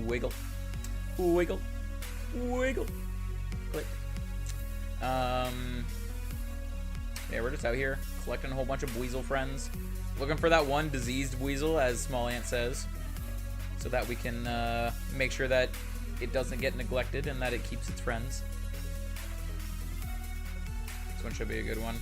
Wiggle. Wiggle. Wiggle. Click. Yeah, we're just out here collecting a whole bunch of weasel friends. Looking for that one diseased weasel, as Small Ant says, so that we can make sure that it doesn't get neglected and that it keeps its friends. This one should be a good one.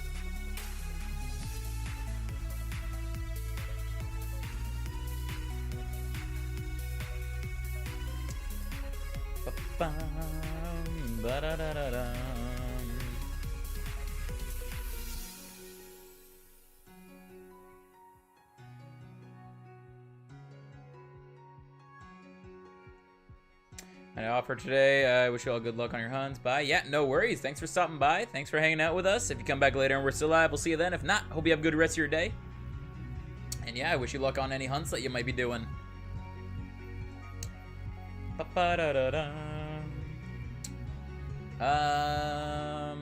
I offer today. I wish you all good luck on your hunts. Bye. Yeah, no worries. Thanks for stopping by. Thanks for hanging out with us. If you come back later and we're still live, we'll see you then. If not, hope you have a good rest of your day. And yeah, I wish you luck on any hunts that you might be doing. Ba-ba-da-da-da. I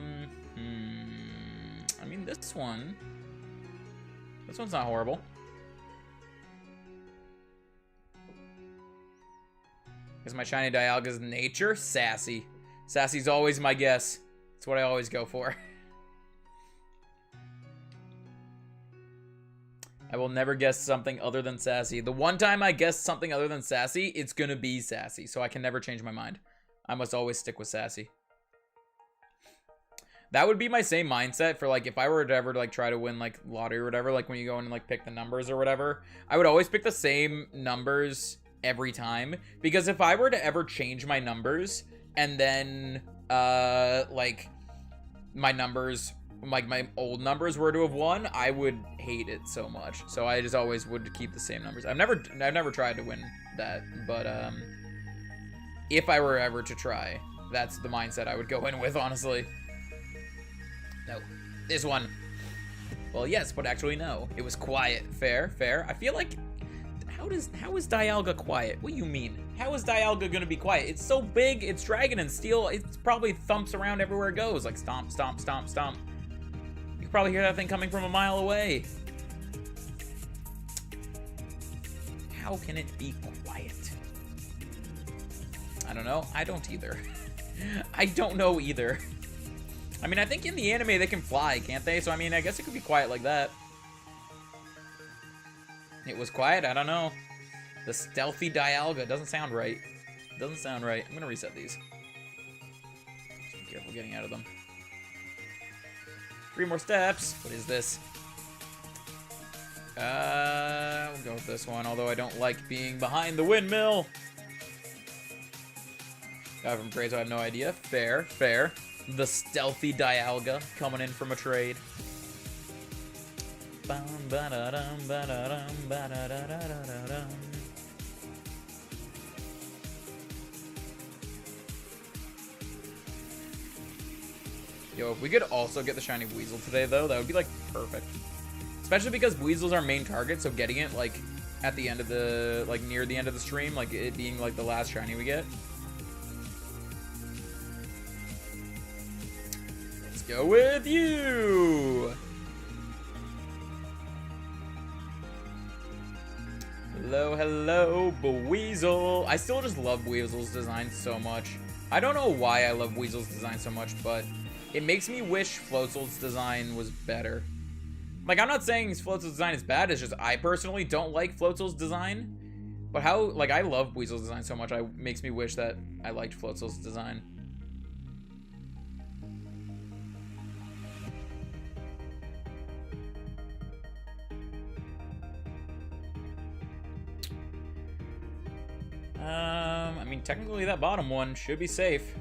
mean, this one's not horrible. Is my shiny Dialga's nature? Sassy. Sassy's always my guess. That's what I always go for. I will never guess something other than sassy. The one time I guess something other than sassy, it's gonna be sassy. So I can never change my mind. I must always stick with sassy. That would be my same mindset for, like, if I were to ever, like, try to win, like, lottery or whatever, like, when you go in and, like, pick the numbers or whatever, I would always pick the same numbers every time, because if I were to ever change my numbers and then like my numbers, like my old numbers were to have won, I would hate it so much. So I just always would keep the same numbers. I've never tried to win that, but if I were ever to try, that's the mindset I would go in with, honestly. No, this one. Well, yes, but actually no. It was quiet. Fair, fair. I feel like how is Dialga quiet? What do you mean? How is Dialga gonna be quiet? It's so big, it's Dragon and Steel, it probably thumps around everywhere it goes, like stomp, stomp, stomp, stomp. You can probably hear that thing coming from a mile away. How can it be quiet? I don't know. I don't either. I don't know either. I mean, I think in the anime they can fly, can't they? So, I mean, I guess it could be quiet like that. It was quiet? I don't know. The stealthy Dialga doesn't sound right. Doesn't sound right. I'm gonna reset these. Just be careful getting out of them. 3 more steps. What is this? We'll go with this one, although I don't like being behind the windmill. Guy from trades, I have no idea. Fair, fair. The stealthy Dialga coming in from a trade. Yo, if we could also get the shiny Weasel today, though, that would be, like, perfect. Especially because Weasel's our main target, so getting it, like, at the end of the, like, near the end of the stream, like, it being, like, the last shiny we get. Let's go with you! Hello, hello, Buweasel. I still just love Weasel's design so much. I don't know why I love Weasel's design so much, but it makes me wish Floatzel's design was better. Like, I'm not saying Floatzel's design is bad, it's just I personally don't like Floatzel's design. But how, like, I love Weasel's design so much, it makes me wish that I liked Floatzel's design. I mean, technically that bottom one should be safe.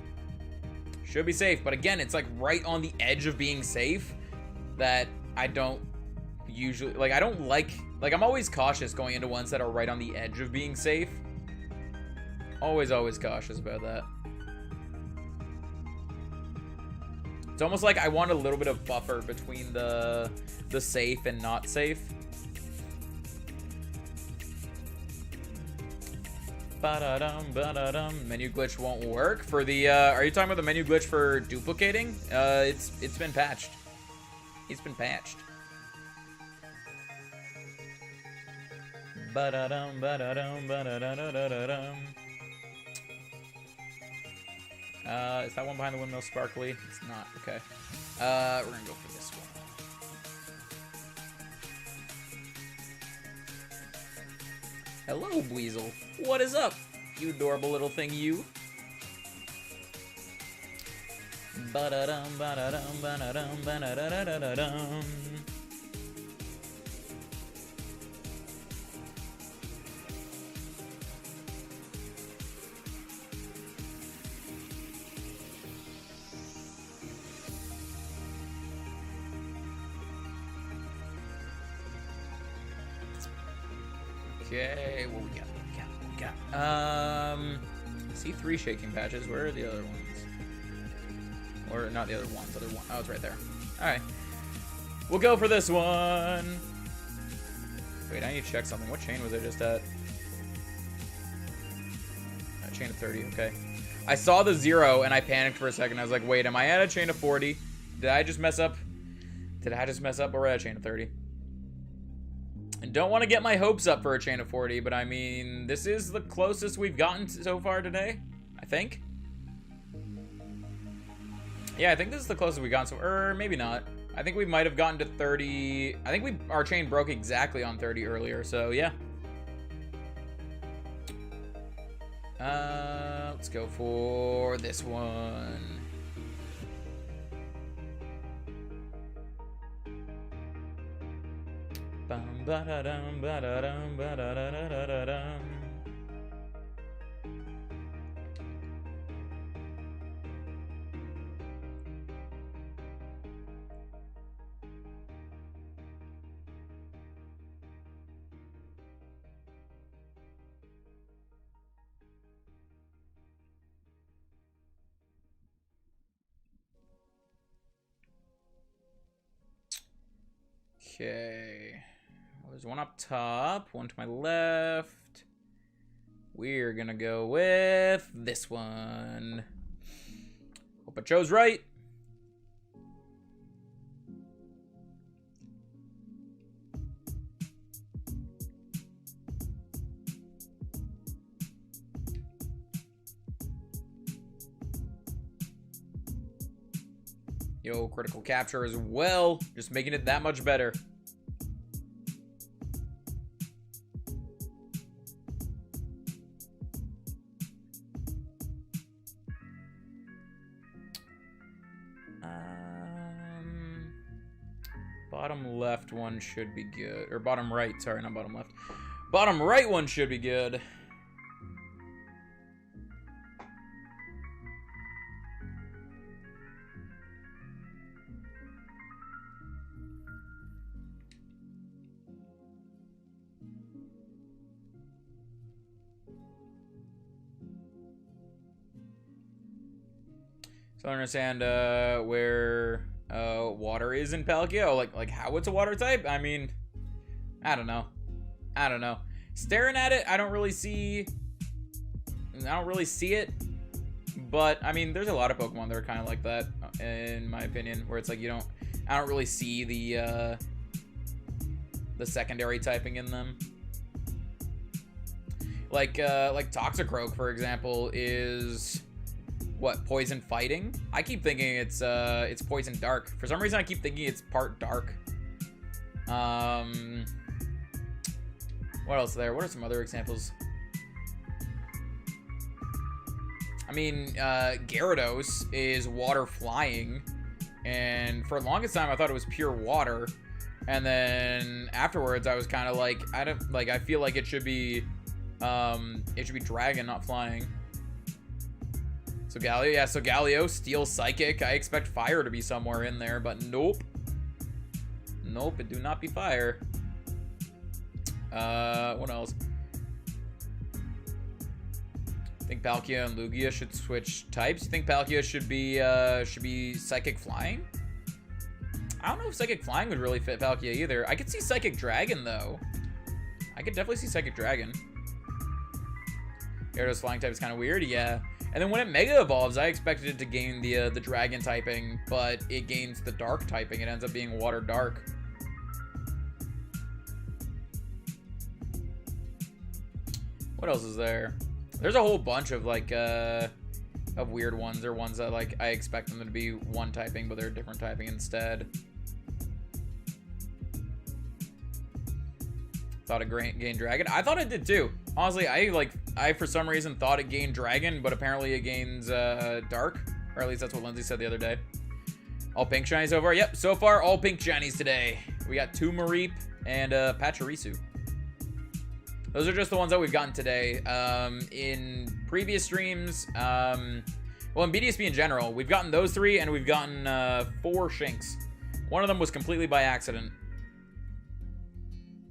Should be safe, but again, it's like right on the edge of being safe that I don't usually, like, I don't like, I'm always cautious going into ones that are right on the edge of being safe. Always cautious about that. It's almost like I want a little bit of buffer between the safe and not safe. Menu glitch won't work for the are you talking about the menu glitch for duplicating? It's been patched. It's been patched. Is that one behind the windmill sparkly? It's not. Okay. We're gonna go for this one. Hello, Weasel. What is up, you adorable little thing, you? Okay, what we got? I see 3 shaking patches. Where are the other ones? Or not the other ones, other one. Oh, it's right there. Alright. We'll go for this one. Wait, I need to check something. What chain was I just at? Chain of 30, okay. I saw the 0 and I panicked for a second. I was like, wait, am I at a chain of 40? Did I just mess up? Did I just mess up? Or we're at a chain of 30. And don't want to get my hopes up for a chain of 40, but I mean, this is the closest we've gotten so far today, I think. Yeah, I think this is the closest we've gotten, so, or maybe not. I think we might have gotten to 30. I think our chain broke exactly on 30 earlier, so yeah. Let's go for this one. Bum ba da dum ba da dum ba da da da da da dum. Okay. Well, there's one up top, one to my left. We're gonna go with this one. Hope I chose right. Yo, critical capture as well. Just making it that much better. Bottom left one should be good. Or bottom right, sorry, not bottom left. Bottom right one should be good. So I don't understand where water is in Palkia. Like how it's a water type? I mean, I don't know. I don't know. Staring at it, I don't really see it. But I mean, there's a lot of Pokemon that are kind of like that, in my opinion, where it's like I don't really see the secondary typing in them. Like Toxicroak, for example, is what, poison fighting? I keep thinking it's poison dark. For some reason I keep thinking it's part dark. What else is there? What are some other examples? I mean, Gyarados is water flying, and for the longest time I thought it was pure water, and then afterwards I was kind of like, I feel like it should be dragon, not flying. So Galio, yeah, so Galio, Steel, Psychic. I expect fire to be somewhere in there, but nope. Nope, it do not be fire. What else? I think Palkia and Lugia should switch types. You think Palkia should be Psychic Flying? I don't know if Psychic Flying would really fit Palkia either. I could see Psychic Dragon, though. I could definitely see Psychic Dragon. Gyarados Flying type is kind of weird, yeah. And then when it Mega Evolves, I expected it to gain the Dragon typing, but it gains the Dark typing. It ends up being Water Dark. What else is there? There's a whole bunch of like of weird ones, or ones that like I expect them to be one typing, but they're different typing instead. Thought it gained Dragon. I thought it did too. Honestly, I for some reason thought it gained Dragon, but apparently it gains Dark. Or at least that's what Lindsay said the other day. All pink shinies so far? Yep, so far all pink shinies today. We got 2 Mareep and Pachirisu. Those are just the ones that we've gotten today. In previous streams, well, in BDSP in general, we've gotten those 3 and we've gotten 4 Shinx. One of them was completely by accident.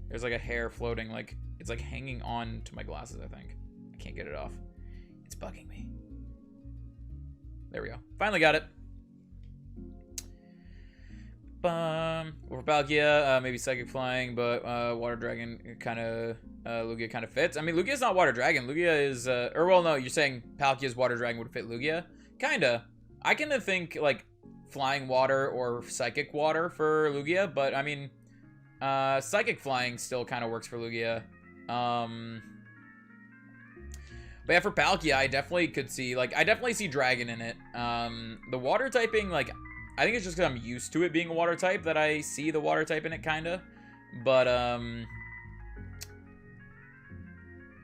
There's like a hair floating, like it's like hanging on to my glasses, I think. I can't get it off. It's bugging me. There we go. Finally got it. For Palkia, maybe Psychic Flying, but Water Dragon kind of, Lugia kind of fits. I mean, Lugia's not Water Dragon. Lugia is, or well, no, you're saying Palkia's Water Dragon would fit Lugia? Kinda. I kind of think, like, Flying Water or Psychic Water for Lugia, but I mean, Psychic Flying still kind of works for Lugia. But yeah, for Palkia, I definitely could see, like, I definitely see Dragon in it. The Water typing, like, I think it's just because I'm used to it being a Water type that I see the Water type in it, kind of. But,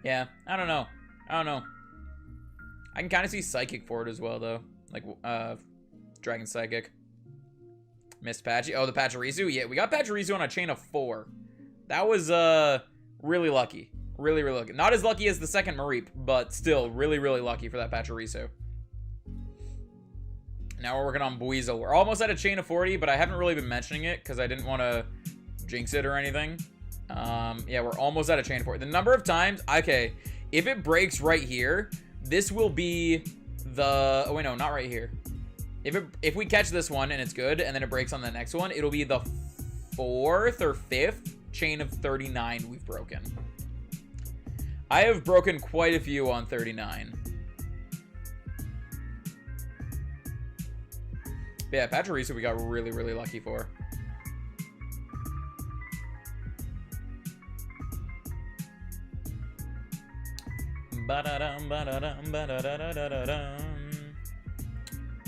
yeah, I don't know. I can kind of see Psychic for it as well, though. Like, Dragon Psychic. Missed Patchy. Oh, the Pachirisu? Yeah, we got Pachirisu on a chain of 4. That was, really lucky. Really, really lucky. Not as lucky as the second Mareep, but still really, really lucky for that Pachirisu. Now we're working on Buizel. We're almost at a chain of 40, but I haven't really been mentioning it because I didn't want to jinx it or anything. Yeah, we're almost at a chain of 40. The number of times... Okay, if it breaks right here, this will be the... Oh, wait, no, not right here. If we catch this one and it's good, and then it breaks on the next one, it'll be the 4th or 5th chain of 39 we've broken. I have broken quite a few on 39. But yeah, Pachirisu we got really, really lucky for.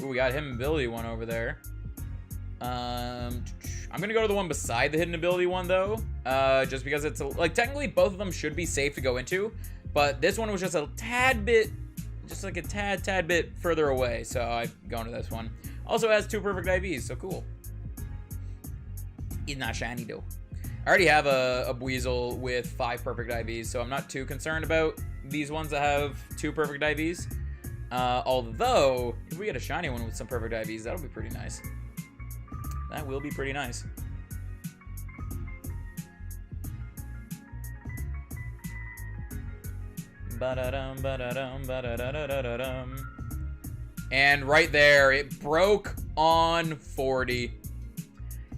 Ooh, we got hidden ability one over there. I'm gonna go to the one beside the hidden ability one though, just because it's like technically both of them should be safe to go into, but this one was just a tad bit, just like a tad bit further away, so I've gone to this one. Also has 2 perfect IVs, so cool. He's not shiny though. I already have a Buizel with 5 perfect IVs, so I'm not too concerned about these ones that have 2 perfect IVs. Although, if we get a shiny one with some perfect IVs, that'll be pretty nice. That will be pretty nice. And right there, it broke on 40.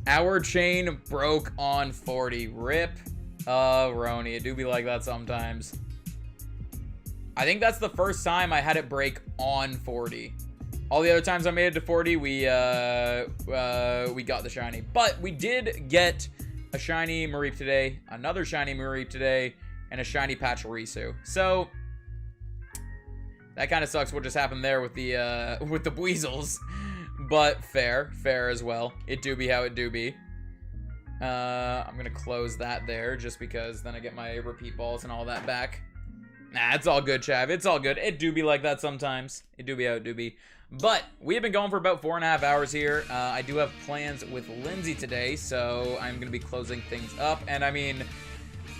Our chain broke on 40. Rip. Roni. It do be like that sometimes. I think that's the first time I had it break on 40. All the other times I made it to 40, we got the shiny. But we did get a shiny Mareep today, another shiny Mareep today, and a shiny Pachirisu. So that kind of sucks what just happened there with the Buizels. But fair as well. It do be how it do be. I'm gonna close that there just because then I get my repeat balls and all that back. Nah, it's all good, Chav. It's all good. It do be like that sometimes. It do be how it do be. But we have been going for about 4.5 hours here. I do have plans with Lindsay today, so I'm going to be closing things up. And I mean,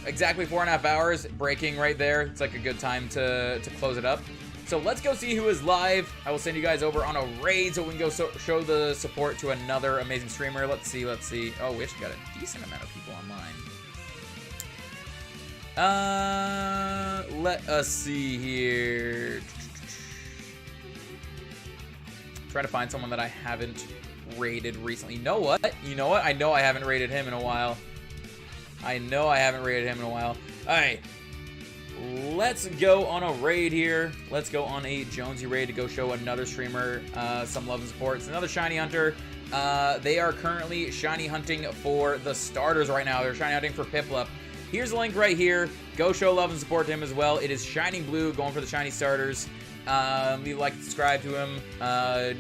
exactly 4.5 hours, breaking right there. It's like a good time to close it up. So let's go see who is live. I will send you guys over on a raid so we can go show the support to another amazing streamer. Let's see. Oh, we actually got a decent amount of people online. Let us see here. Try to find someone that I haven't raided recently. You know what? I know I haven't raided him in a while. Alright. Let's go on a raid here. Let's go on a Jonesy raid to go show another streamer some love and support. It's another shiny hunter. They are currently shiny hunting for the starters right now. They're shiny hunting for Piplup. Here's a link right here. Go show love and support to him as well. It is Shining Blue going for the shiny starters. Leave a like, subscribe to him,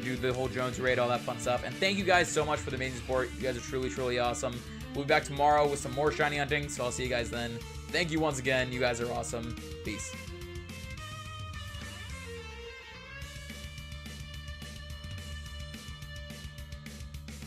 do the whole Jones raid, all that fun stuff. And thank you guys so much for the amazing support. You guys are truly, truly awesome. We'll be back tomorrow with some more shiny hunting, so I'll see you guys then. Thank you once again. You guys are awesome. Peace.